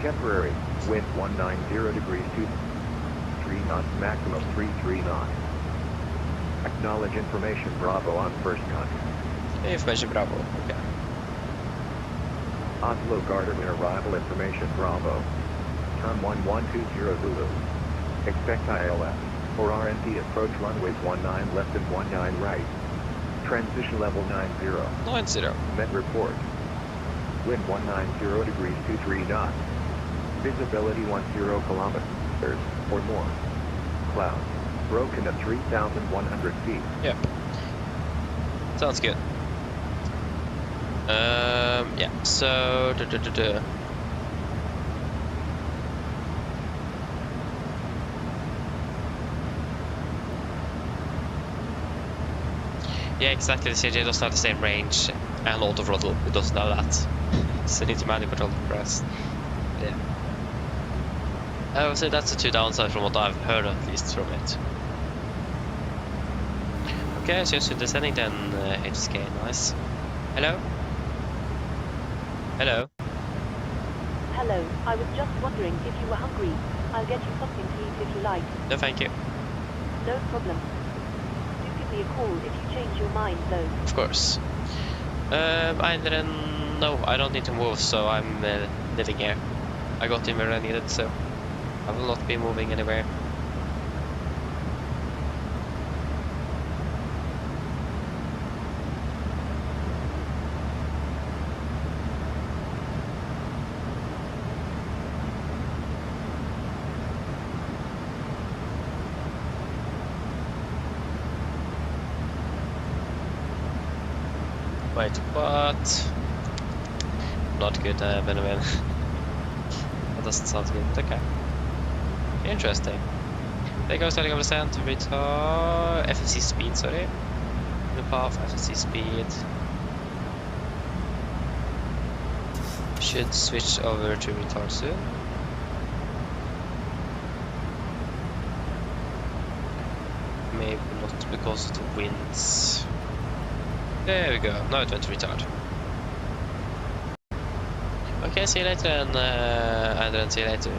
Temporary wind 190 degrees 3 knots, maximum 33 knots. Acknowledge information Bravo on first contact. Information Bravo, okay. Oslo Garderman arrival information Bravo. Tom 1120 Zulu. Expect ILS or RNT approach runways 19 left and 19 right. Transition level 90. 90. Met report. Wind 190 degrees 23 knots. Visibility 10 kilometers or more. Clouds broken at 3,100 feet. Yeah. Sounds good. Yeah, so yeah, exactly. The CJ doesn't have the same range and auto throttle. It doesn't have that. So you need to manually control the press. Yeah. I would say that's the two downsides from what I've heard, at least from it. Okay, so you're descending then, HSK, nice. Hello? Hello? Hello, I was just wondering if you were hungry. I'll get you something to eat if you like. No, thank you. No problem. Do give me a call if you change your mind, though. Of course. I didn't... No, I don't need to move, so I'm living here. I got in where I needed, so I will not be moving anywhere. Wait, what? Not good, Benjamin. That doesn't sound good. Okay. Interesting. There goes starting of descent to retard. FSC speed, sorry. The path, FSC speed. Should switch over to retard soon. Maybe not because of the winds. There we go, now it went to retard. Okay, see you later, and then see you later.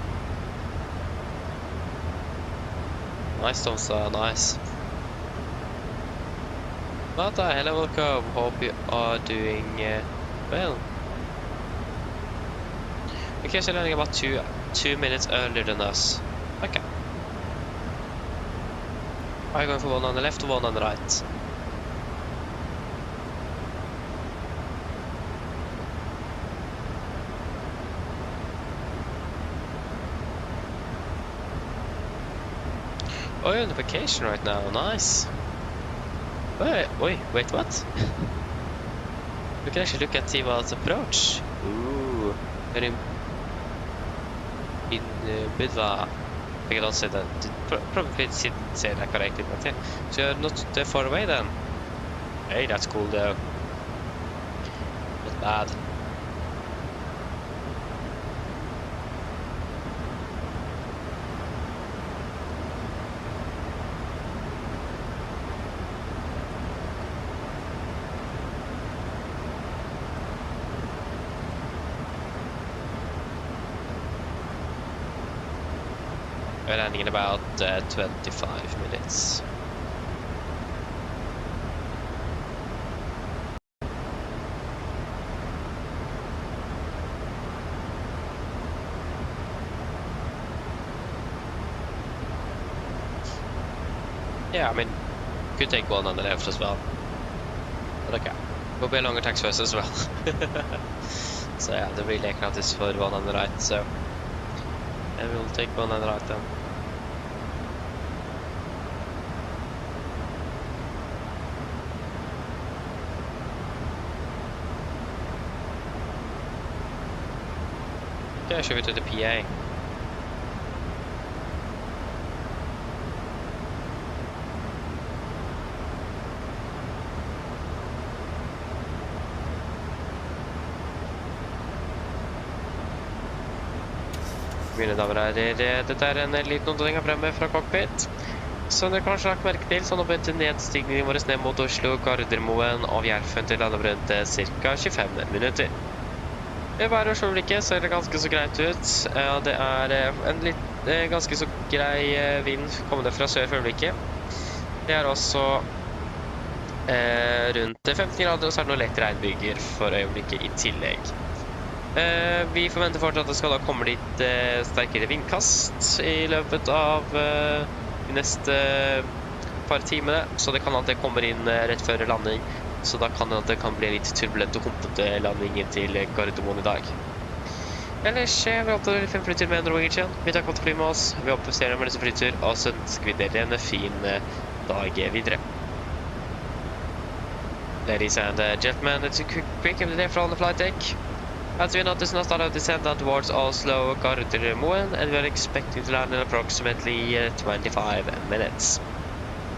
Nice, Tomsa, nice. But hello, welcome, hope you are doing well. Okay, so landing about two minutes earlier than us. Okay. Are you going for one on the left or one on the right? Oh, you're on vacation right now, nice. Wait, what? We can actually look at Tivat's approach. Ooh, very Budva. I can also say that probably didn't say that correctly, but yeah. So you're not that far away then. Hey, that's cool though. Not bad. We're landing in about 25 minutes. Yeah, I mean, could take one on the left as well. But okay, will be a longer tax for us as well. So yeah, the real aircraft is for the one on the right, so and we'll take one on the right then. Okay, show it to the PA. Mine damer og herrer, dette en liten oppdatering her fremme fra Cockpit. Som dere kanskje har lagt merke til, så nå begynte nedstigningen vår ned mot Oslo Gardermoen og Jerfen landet rundt ca. 25 minutter. I været og overblikket ser det ganske så greit ut. Det en litt ganske så grei vind kommende fra sør for øyeblikket. Det også rundt 15 grader, og så det noe lett regnbyger for øyeblikket i tillegg. Vi forventer fortsatt at det skal da komme litt sterkere vindkast i løpet av de neste par timene, så det kan at det kommer inn rett før landing, så da kan det at det kan bli litt turbulent og humpete landingen til Gardermoen i dag. Ellers vi håper 5 flytur med Norwegian. Vi takker for å fly med oss, vi håper å se dere med disse flytur, og så ønsker vi dere en fin dag videre. Ladies and gentlemen, it's a quick update from the flight deck. As we noticed, now started to descend down towards Oslo Gardermoen, and we are expecting to land in approximately 25 minutes.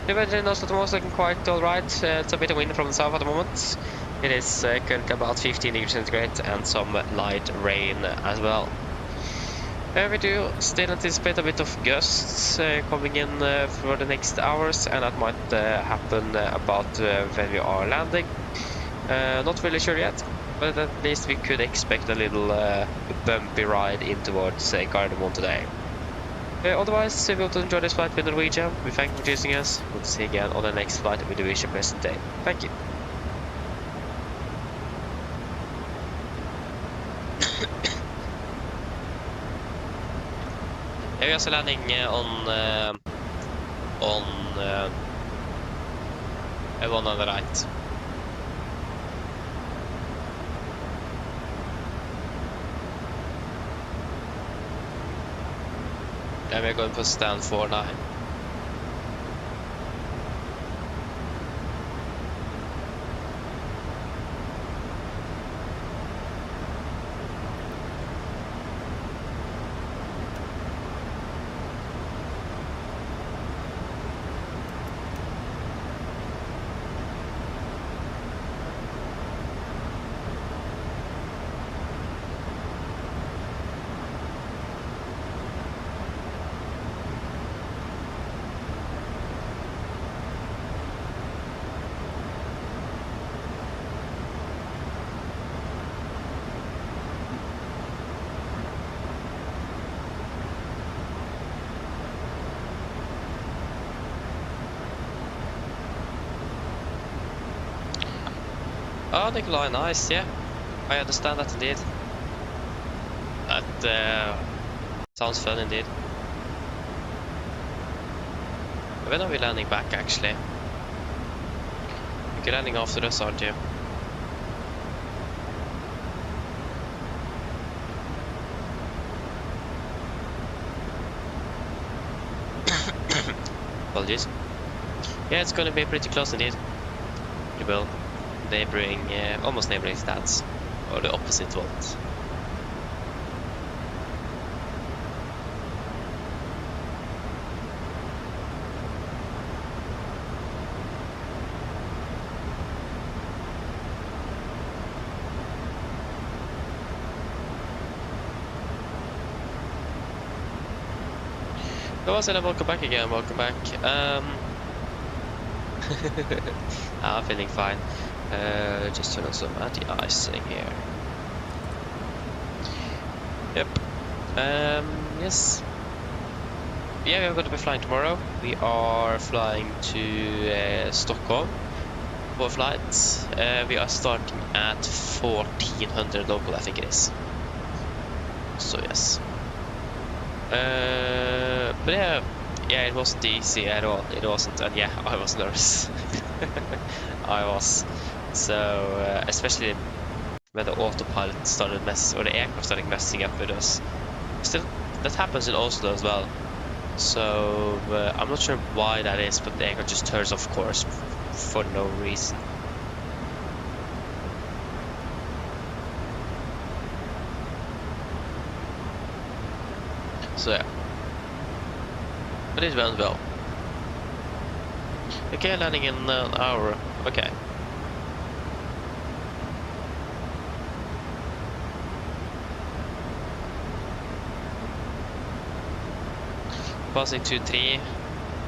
The weather in Oslo tomorrow is looking quite alright. It's a bit of wind from the south at the moment. It is currently about 15 degrees centigrade and some light rain as well. We do still anticipate a bit of gusts coming in for the next hours, and that might happen about when we are landing. Not really sure yet, but at least we could expect a little bumpy ride in towards Gardermoen today. Otherwise, we hope to enjoy this flight with Norwegian. We thank you for choosing us. We'll see you again on the next flight. We do wish you a pleasant day. Thank you. We are also landing on one on the right. Then we're going for stand 49. Oh, Nikolai, nice, yeah. I understand that indeed. That sounds fun indeed. When are we landing back actually? You're landing after us, aren't you? Apologies. Yeah, it's gonna be pretty close indeed. You will. Neighboring, almost neighboring stats, or the opposite ones. Welcome back again, welcome back. I'm feeling fine. Just turn on some anti-icing here. Yep. Yes. Yeah, we're going to be flying tomorrow. We are flying to Stockholm for flights. We are starting at 1400 local, I think it is. So yes. But yeah, it wasn't easy at all. It wasn't, and yeah, I was nervous. I was. So especially when the autopilot started or the aircraft started messing up with us. Still, that happens in Oslo as well. So I'm not sure why that is, but the aircraft just turns off course for no reason. So yeah, but it went well. Okay, landing in an hour. Okay. Passing 2-3,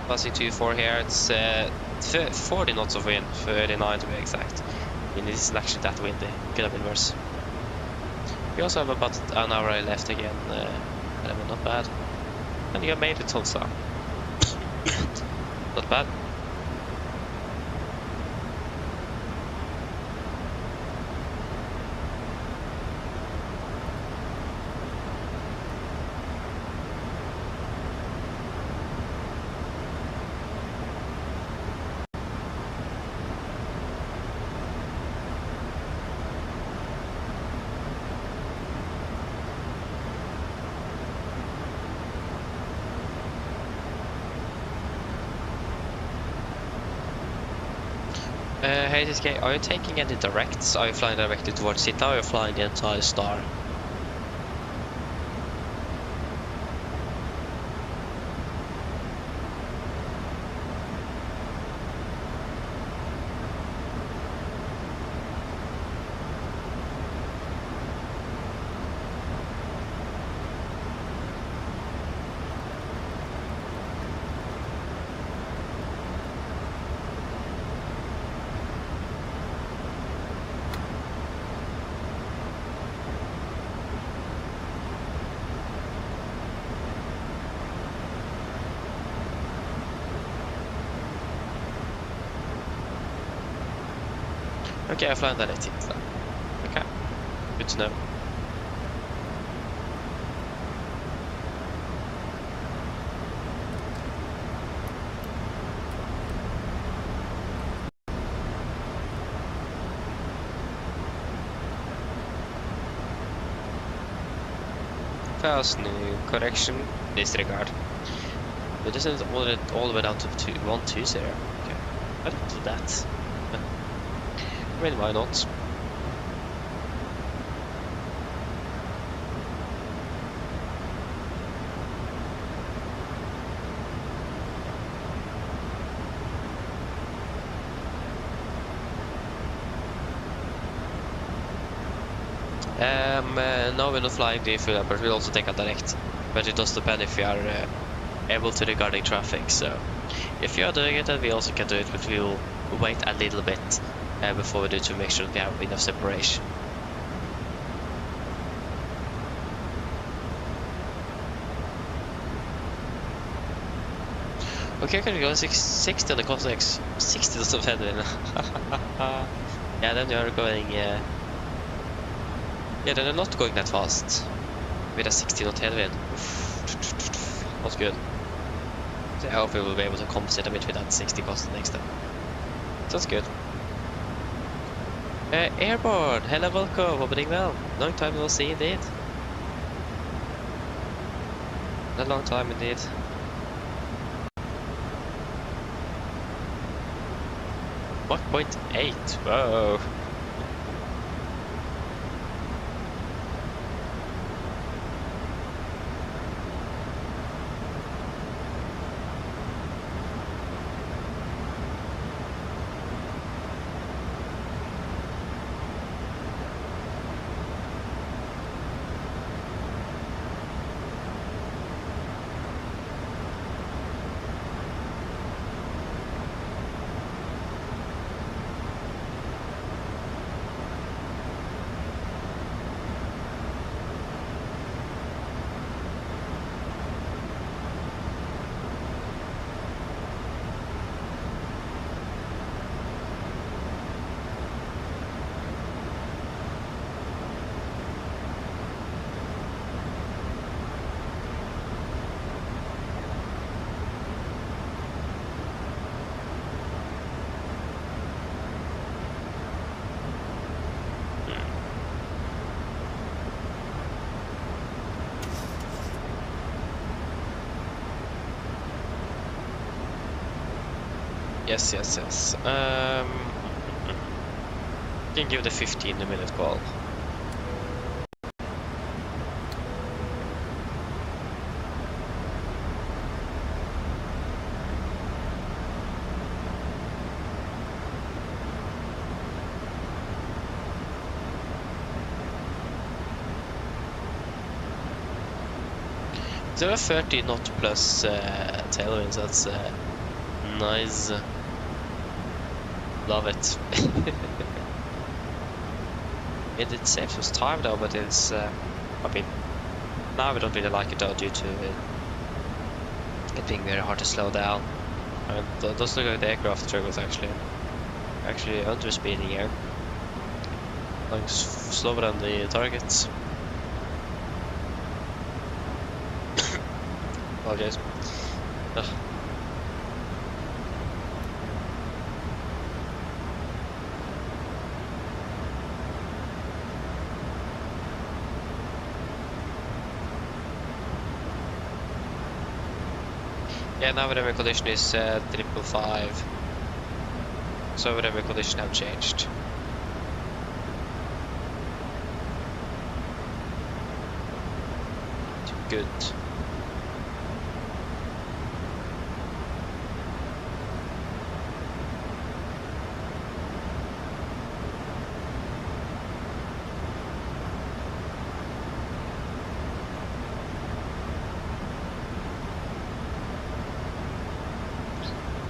passing 2-4 here. It's 40 knots of wind, 39 to be exact. I mean, this isn't actually that windy. Could have been worse. We also have about an hour left again. Not bad. And you made it, Tulsa. Not bad. Hey TSK, are you taking any directs? Are you flying directly towards Sita, or are you flying the entire star? Okay, I fly on that 18th then. Okay, good to know. Fast new correction, disregard. But this is all the way down to 120. Okay, I don't do that. I mean, why not? No, we're not flying the IFLY, but we'll also take a direct. But it does depend if we are able to regarding traffic. So if you are doing it, then we also can do it, but we'll wait a little bit before we do to make sure that we have enough separation. Okay, can we go 60 on the Cossax? 60 doesn't have headwind. Yeah, then you are going. Yeah, then they're not going that fast with a 60 knot headwind. Not good. So I hope we will be able to compensate a bit with that 60 cost next time. Sounds good. Airborne, hello, welcome, hoping well. Long time no see indeed. A long time indeed. Mach 0.8, whoa. Yes. Can give the 15-minute call. There are 30 knot plus tailwinds. That's nice. Love it. It saves us time though, but it's I mean, now we don't really like it though due to it being very hard to slow down. And those look like the aircraft struggles actually underspeeding here. Going slower than the targets. Apologize. Ugh. Yeah, now the condition is 555. So the condition have changed. Good.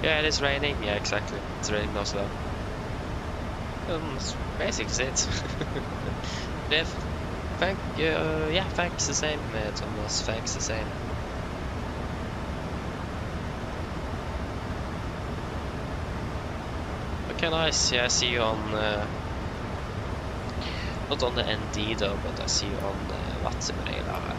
Yeah, it is raining. Yeah, exactly. It's raining now, so it's basically it. Yeah, thanks the same, Thomas. Thanks the same. Okay, nice. Yeah, I see you on not on the ND though, but I see you on Vatsimrela.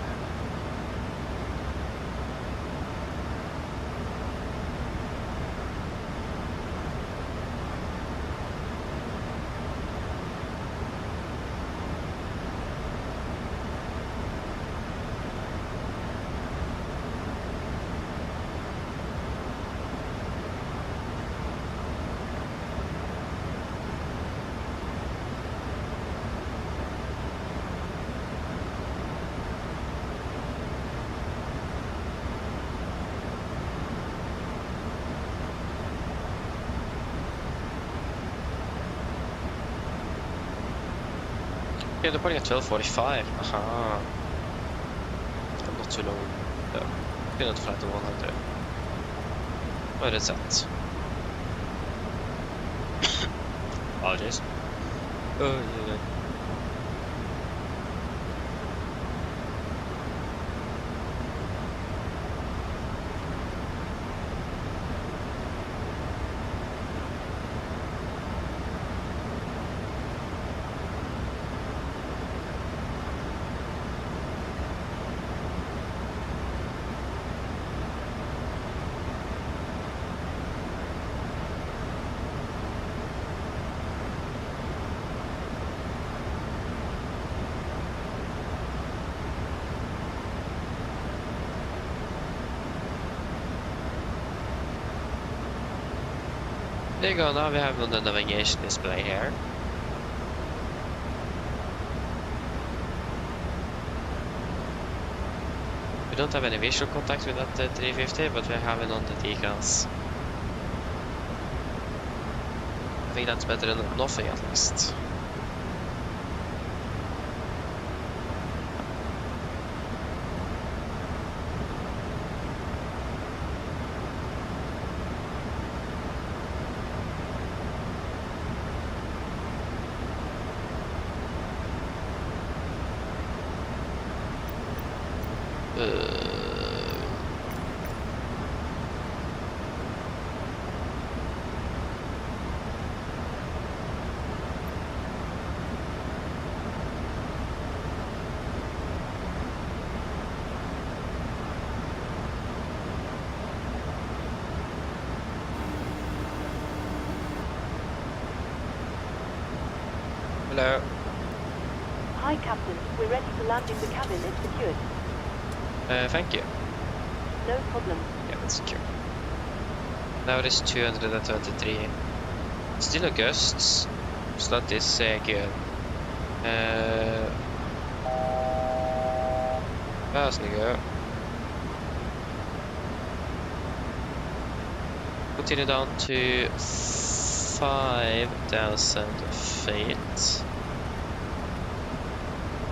Yeah, they're putting at 12:45. Aha. Not too long. Yeah. You're not flight to 100. Where is that? Apologies. Oh, yeah. There you go, now we have on the navigation display here. We don't have any visual contact with that 350, but we have it on the decals. I think that's better than nothing at least. Hello. Hi, Captain. We're ready to land in the cabin. It's secured. Thank you. No problem. Yeah, that's secure. Now it is 223. Still no gusts, så det är good. Fasten go. Continue down to 5,000 feet.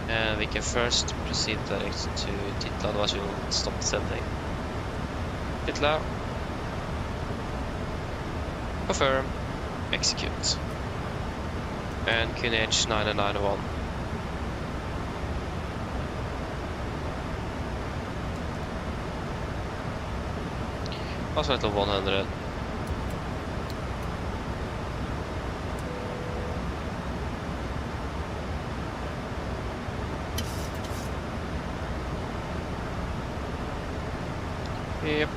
And we can first proceed direct to Titla, otherwise we will stop descending. Titla. Confirm. Execute. And QNH 991. Also at 100. Yep.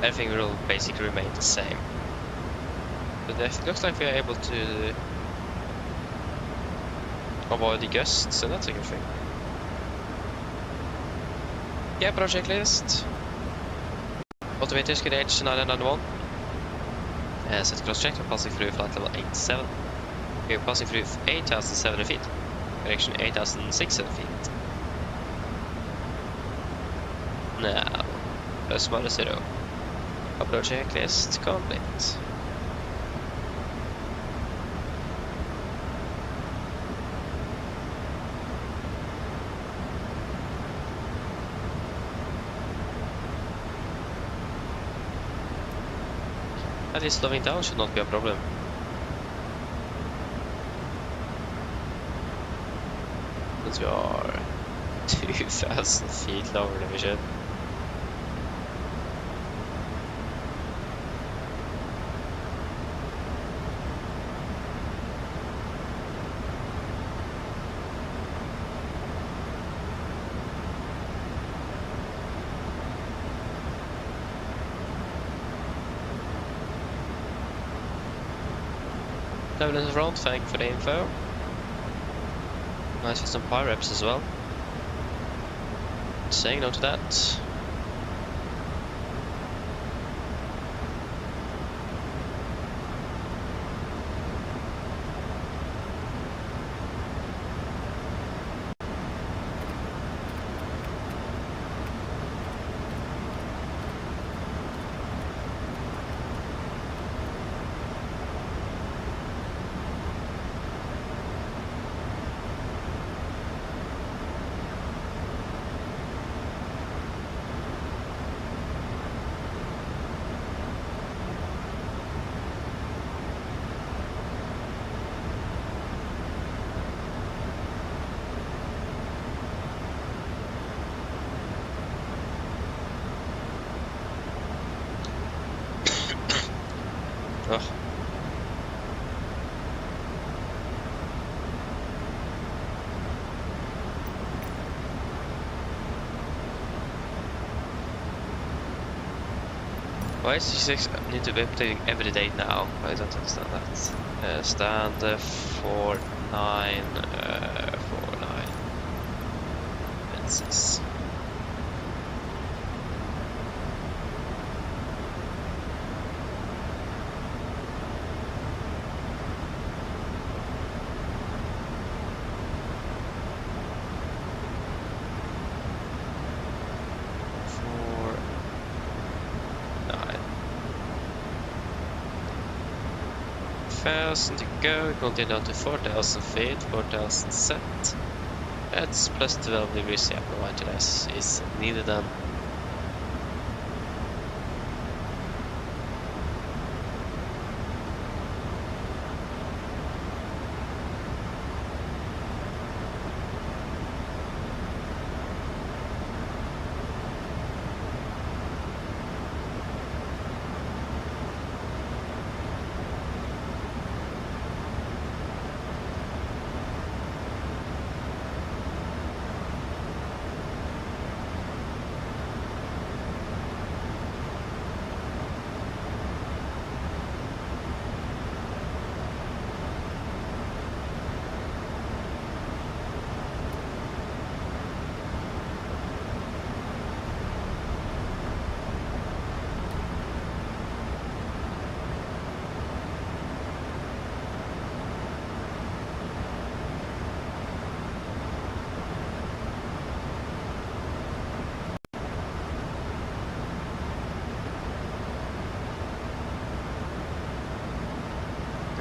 Everything will basically remain the same. But it looks like we are able to avoid the gusts, so that's a good thing. Yeah, project list. Automated QNH 991. Set cross check, passing through flight level 87. We're passing through 8,700 feet. Direction 8,600 feet. Now, plus minus 0. Upload checklist complete. At least slowing down should not be a problem. Since we are 2,000 feet lower than we should. Turbulence front, thank you for the info. Nice with some power reps as well. Saying no to that. Ugh. Why is C6 need to be updating every day now? I don't understand that. Stand 4949 and 6. Thousand to go, continue down to 4,000 feet, 4,000 set. That's plus 12 degrees, yeah, provided as is needed then.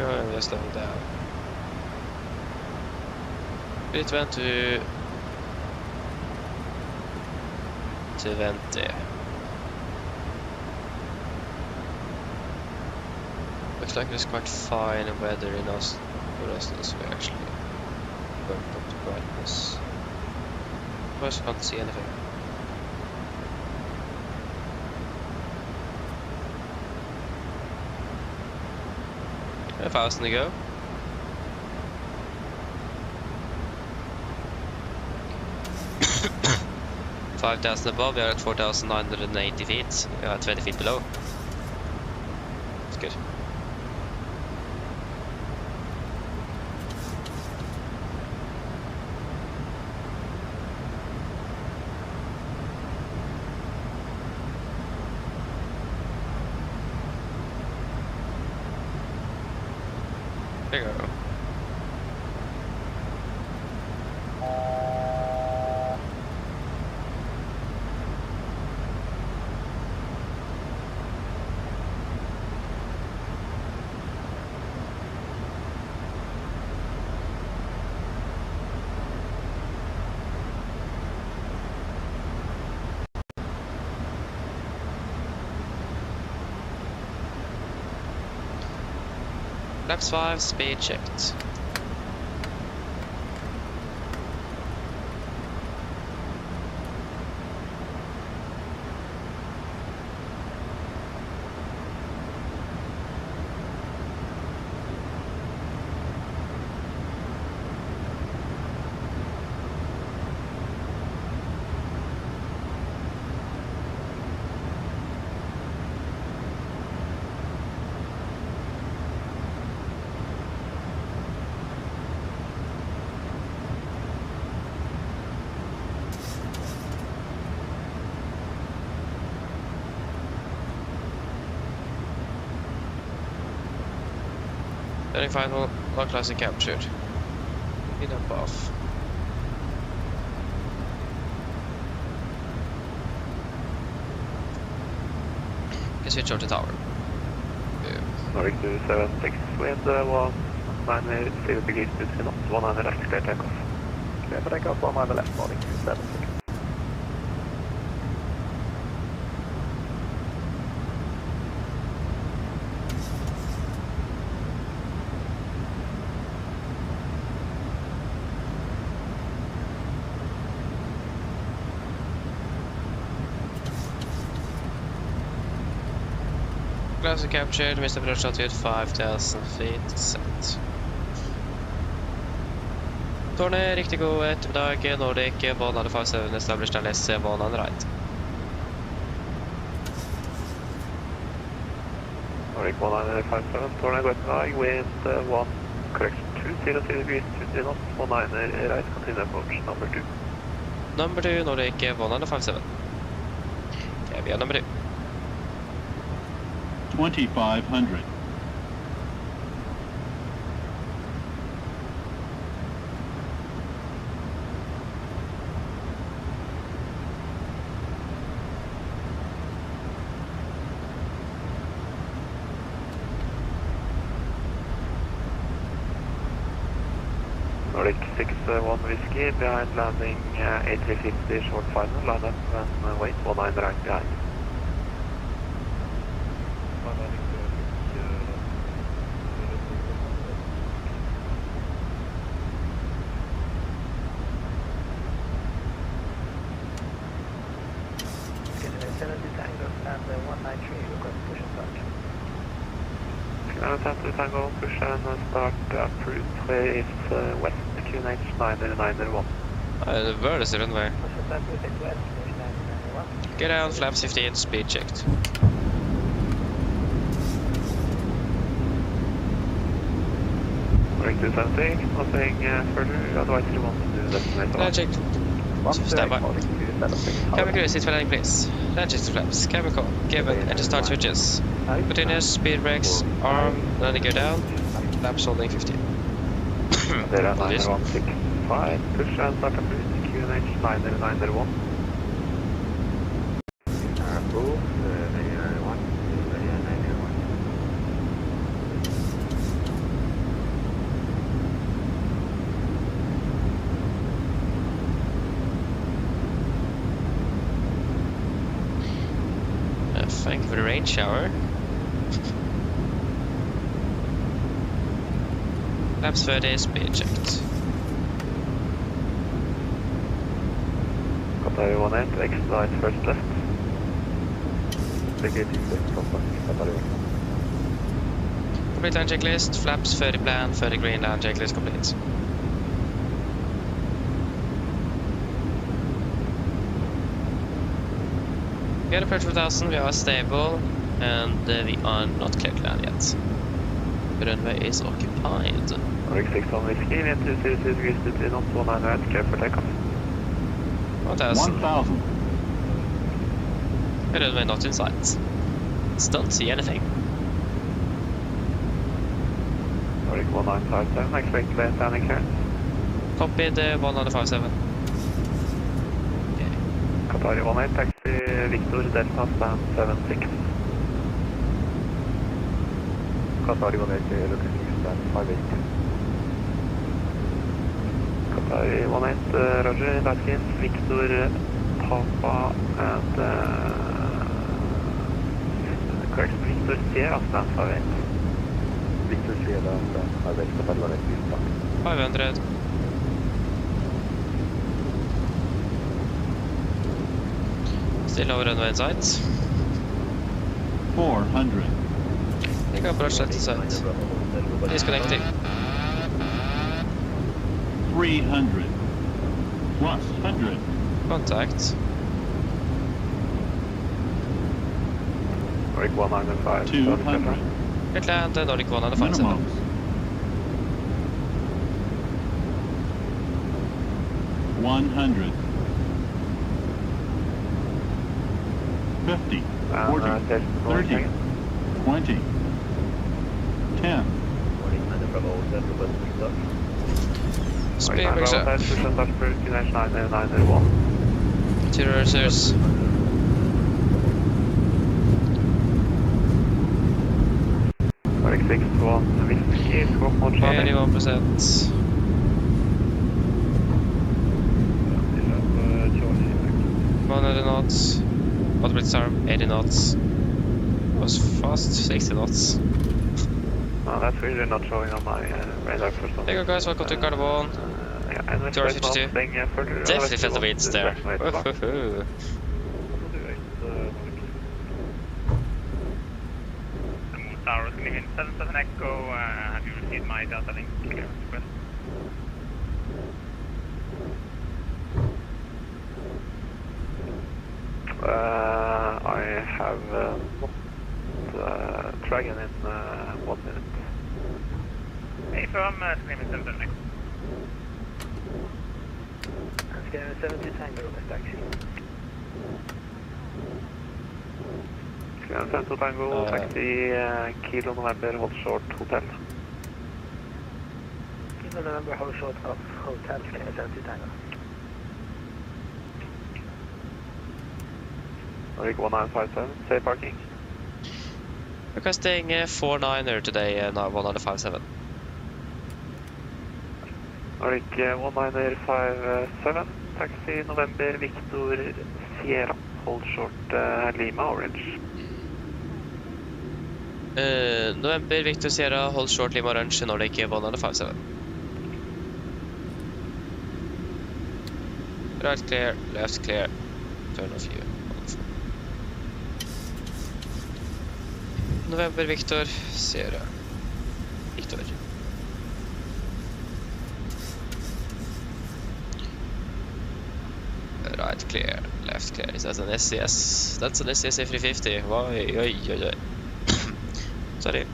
and we are slowing down. 320 to 20. Looks like there's quite fine weather in Oslo, so we actually bumped up the brightness. Of course, I can't see anything. A 1,000 to go. $5,000 above, we are at 4,980 feet. We are 20 feet below. It's good. There you go. Laps 5, speed checked. Turning final, all classic captured. Speed up off. Can switch over to tower. Norway 276 with 190 degrees to 100 left, clear takeoff. Clear for takeoff, 190 left, Norway 276. Classic captured, missed approach altitude 5,000 feet set. Tårnet riktig god ettermiddag, Nordic, Volanta 57 established and SC, Volanta right. Nordic 157, Tårnet go ettermiddag, wind 1, correction 200 degrees, 20 knots, 19 right, continue approach, number 2. Number 2, Nordic, Volanta 57. Okay, we are number 2. 2,500. Nordic 61 whiskey, behind landing 8350 short final, line up and wait, 19 right behind. Tango, push and start approved. Clear is west, QNH 991. Where is the runway? Get down, flaps 15, speed checked. Correct 270, nothing further, otherwise you want to do that. Land checked. Stand by. Cabin crew, seat for landing please. Land check to flaps, cabin call, cabin, engine start switches. Continuous, speed brakes, arm, landing gear down, flaps holding 15. There 9165, push and start approved, QNH 991. Approved, 991, 991. rain shower. Flaps 30, speed checked. Qatar 18, exit right first left. Vacating left from Qatar 1. Complete land checklist, flaps 30 plan, 30 green land checklist complete. We had approach 1000, we are stable, and we are not clear to land yet. The runway is occupied. RX 6 whiskey, wind 200 degrees to 3 knots, 19 right, clear for takeoff. 1000. 1,000. The runway not in sight. Just don't see anything. RX 1957, expect lane landing clearance. Copied 1957. Qatar 18, taxi Victor, Delta, stand 76. Qatar 18, looking to stand 58. Qatar 18, Roger, taxi Victor, Papa, and correct, Victor Sierra, stand 58. Victor Sierra, stand 58, Qatar 18, stand 500. Still over runway in sight. 400. Take approach left in sight. Disconnecting. 300. Plus 100. Contact. Nordic 195. 200. Clear land, Nordic 157. Minimums. 100. 50. 40. 30. 20. 10. Speed brings up. Two reversers. RX 61, whiskey, squawk mode Charlie. 81%. 100 knots. Automatic arm, 80 knots. Was fast, 60 knots. No, that's really not showing on my radar for some. There you go guys, welcome to Carbon. Yeah, 252. Definitely felt the winds there. Woohoo. Tower, Canadian 77 Echo, have you received my Delta Link clearance request? I have not Dragon in 1 minute. Hey, from Canadian 77 Echo. Canadian 70 Tango, taxi. Canadian 70 Tango, taxi Kilo November, hold short, hotel. Kilo November, hold short, hotel, Canadian 70 Tango. Nordic 1957, safe parking. Requesting 49er today, 1957. Nordic 1957, taxi November, Victor Sierra, hold short, Lima Orange. November, Victor Sierra, hold short, Lima Orange, Nordic 1957. Right clear, left clear, turn off you. November, Victor Sierra. Victor. Right clear, left clear. Is that an SCS? That's an SCS A350. Why? Sorry.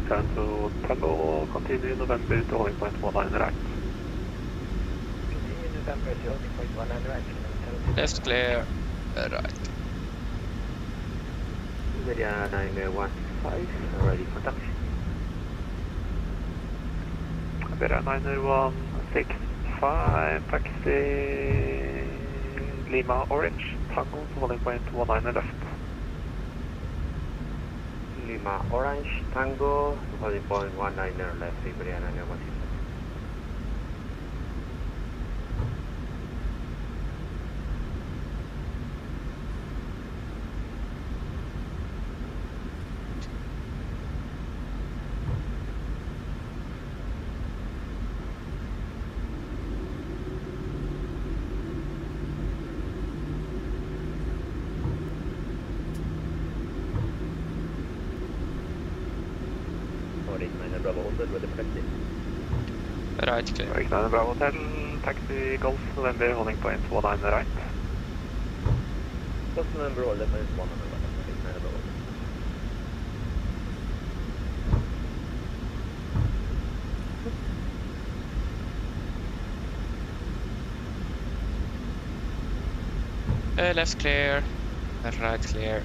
Turn to Tango, continue November to holding point 19 right. Continue Left clear, right. Iberia 9165, ready for taxi. Iberia 9165, taxi Lima Orange, Tango, holding point 19 left. Lima Orange, Tango, holding point 19 left, Iberia 9165. Right clear. Right, Bravo Hotel, taxi Golf, November, holding point 19 right. Golf November, holding point 19 right, Left clear, right clear.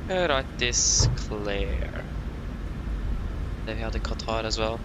Right is clear. There we had the Qatar as well.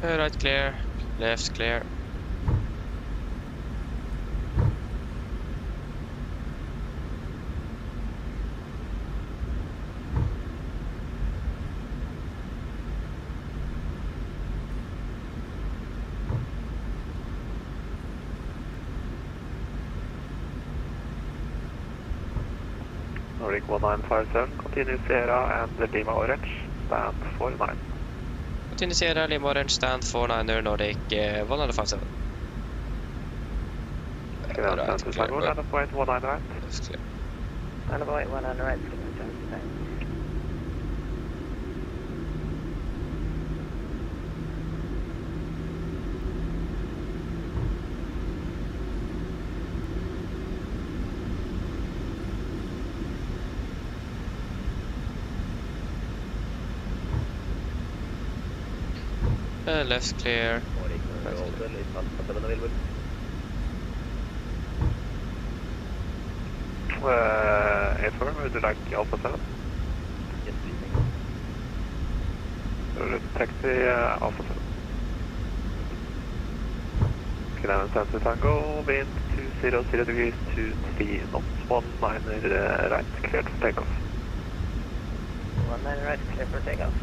Right clear, left clear. Nordic 1957, continue Sierra and Lima Orange, stand 49. Continue Sierra, Lima Orange, stand 49er, Nordic 1957. Right, clear. Land point 19 right. Left clear. Land point 19 right. Left clear. Right clear. Affirm, would you like Alpha 7? Yes, please. Taxi Alpha 7. Clearance Santa Tango, wind 200 degrees, 23 knots, 19 right, cleared for takeoff. 19 right, clear for takeoff.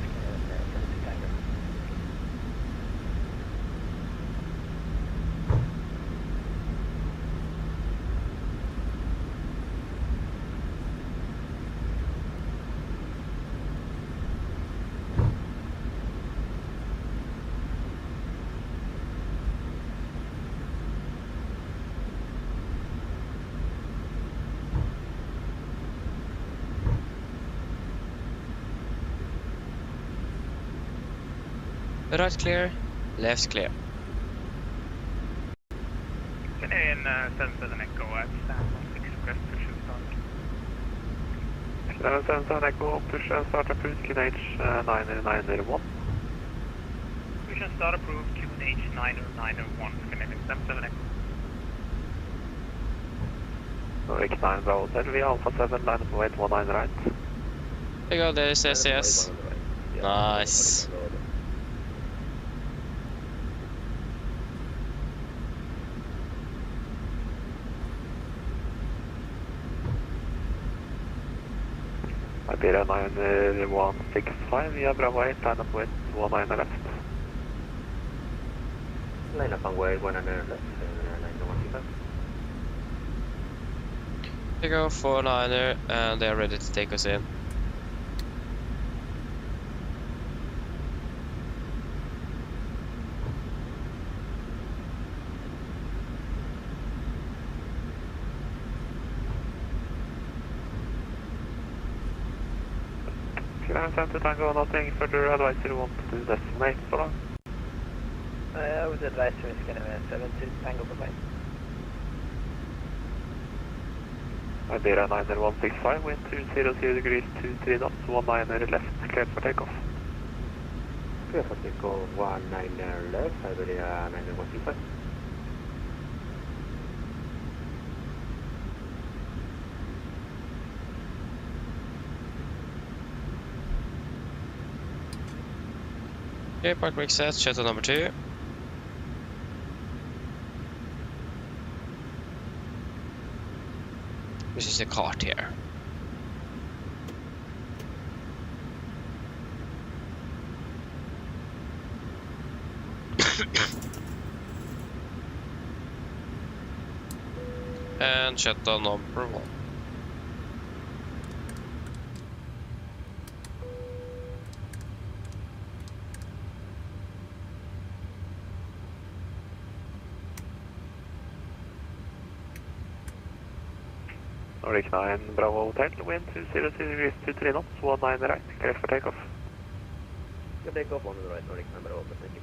Right clear, left clear. Canadian 77 Echo at stand 16 request push and start. 77 Echo, push and start approved, QNH 991. Push and start approved, QNH 991, Canadian 77 Echo. Nordic 9 Bravo Hotel, via Alpha 7, line up weight 19 right. There you go, there's SES. Nice. Iberia 9165 via Bravo 8, line up with 19 left. Line up on way 100 left, 9165. There you go, 49er, and they're ready to take us in. Center Tango, nothing further advice you want to destinate so long? I would advise you to get 7 to Tango for mine. Iberia 9165, wind 200 degrees, 23 knots, 19 left, cleared for takeoff. Clear for takeoff, 19 left, Iberia 9165. Okay, park brake set, shuttle number 2. This is the cart here. And shuttle number 1. Nordic 9, Bravo Hotel, wind 200 degrees, 23 knots, 19 right, cleared for takeoff. Good takeoff on the right, Nordic 9, Bravo, thank you.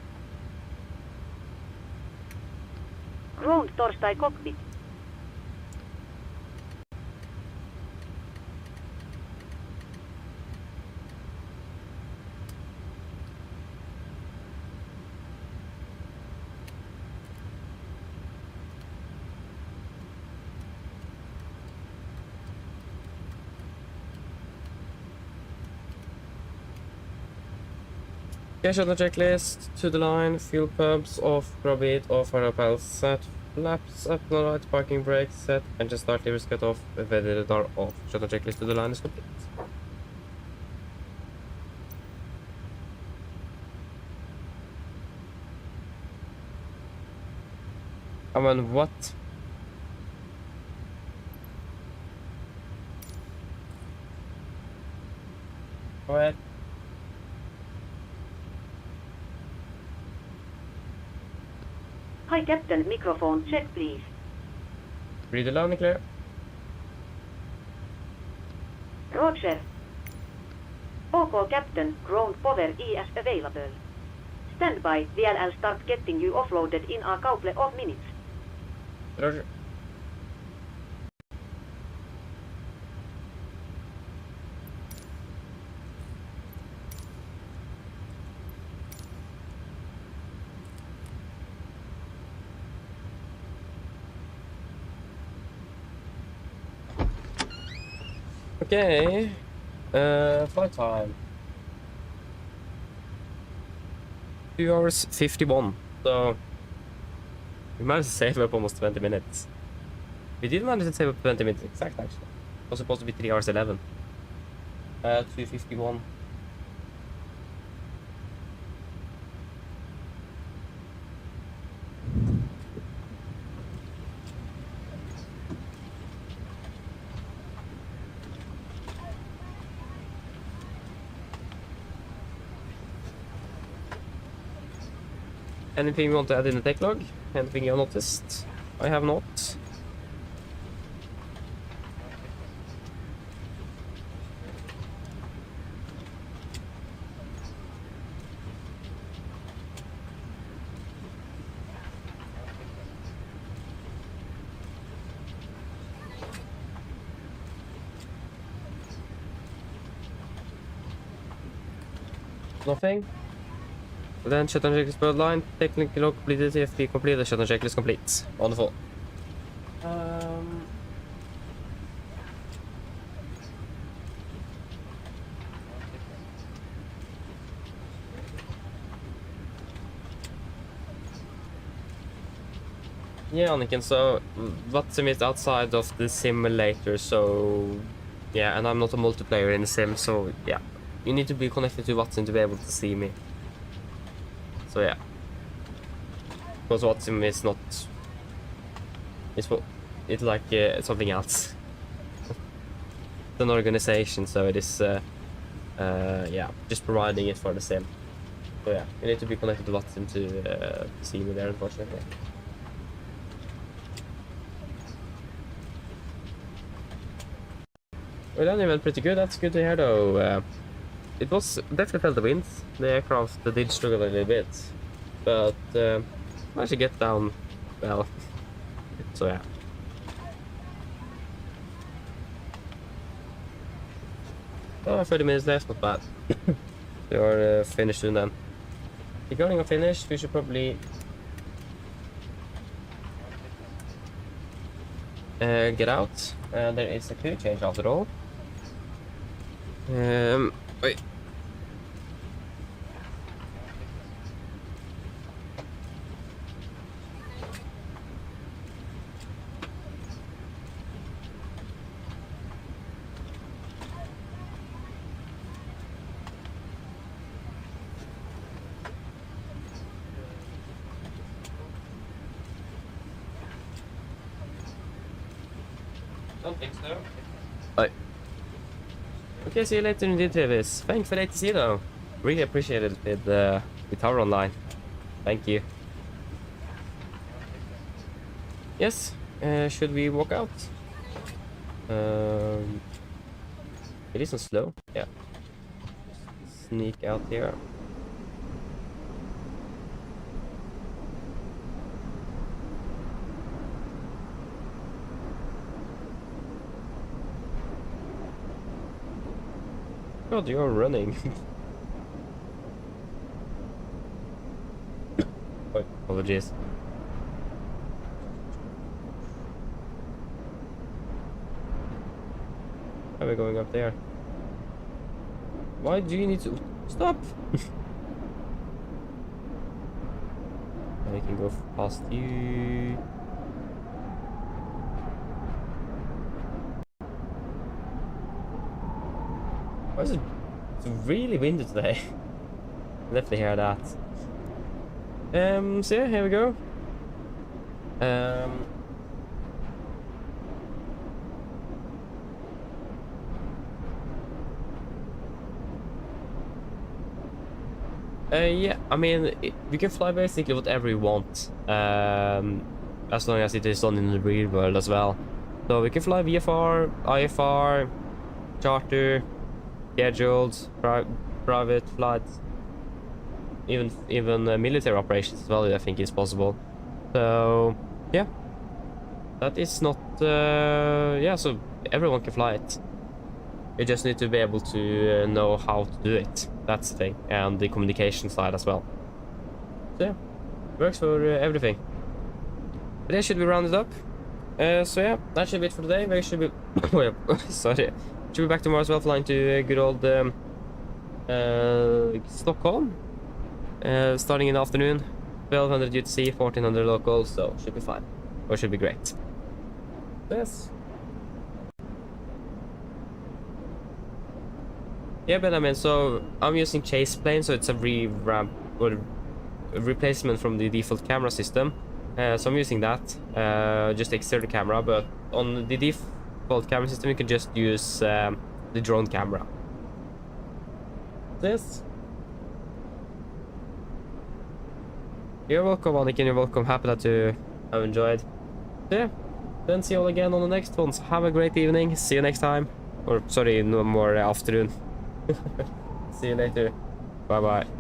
Ground torstai cockpit. Cash on the checklist, to the line, fuel pumps off, probe it, off, fire panel set, flaps up on the right, parking brake set, engine start levers cut off, radar off. Shuttle checklist to the line is complete. I mean, what? Go ahead. Hi Captain, microphone check please. Read aloud and clear. Roger. OK Captain, ground power is available. Stand by, VLL start getting you offloaded in a couple of minutes. Roger. Okay, flight time. 2 hours 51, so we managed to save up almost 20 minutes. We did manage to save up 20 minutes exact actually. It was supposed to be 3 hours 11. 2:51. Anything you want to add in the tech log? Anything you noticed? I have not. Nothing? Then shutdown checklist per line, technical log completed, TFP completed, shutdown checklist complete. Wonderful. Yeah, Anakin, so Watsim is outside of the simulator, so yeah, and I'm not a multiplayer in the sim, so yeah. You need to be connected to Watsim to be able to see me. So yeah. Because Watsim is not... It's like something else. It's an organization, so it is, yeah, just providing it for the sim. So yeah, you need to be connected to Watsim to see me there, unfortunately. Well, that went pretty good. That's good to hear, though. It was definitely felt the winds. The aircraft did struggle a little bit, but managed to get down well. So yeah. 30 minutes left, not bad. We are finished soon then. Regarding our finished, we should probably get out. There is a crew change after all. Wait. Don't think so. Bye. Okay, see you later indeed, Travis. Thanks for the ATC though. Really appreciate it with Tower Online. Thank you. Yes, should we walk out? It isn't slow. Yeah. Sneak out here. God, you're running. Oh, apologies. How are we going up there? Why do you need to stop? I can go past you. Why is it? It's really windy today. Definitely hear that. So yeah, here we go. Yeah, I mean, you can fly basically whatever you want, as long as it is done in the real world as well. So we can fly VFR, IFR, charter, scheduled, private flights, even military operations as well. I think is possible. So yeah, that is not yeah. So everyone can fly it. You just need to be able to know how to do it. That's the thing, and the communication side as well. So yeah, works for everything. But that should be rounded up. So yeah, that should be it for today. We should be sorry. Should be back tomorrow as well, flying to good old Stockholm. Starting in the afternoon, 1200 UTC, 1400 local, so should be fine. Or should be great. Yes. Yeah, but I mean, so I'm using chase plane, so it's a revamp or a replacement from the default camera system. So I'm using that, just external camera, but on the default camera system you can just use the drone camera. This. You're welcome, Anakin, you're welcome. Happy that you have enjoyed. So yeah, then see you all again on the next ones. Have a great evening. See you next time. Or, sorry, no more afternoon. See you later. Bye-bye.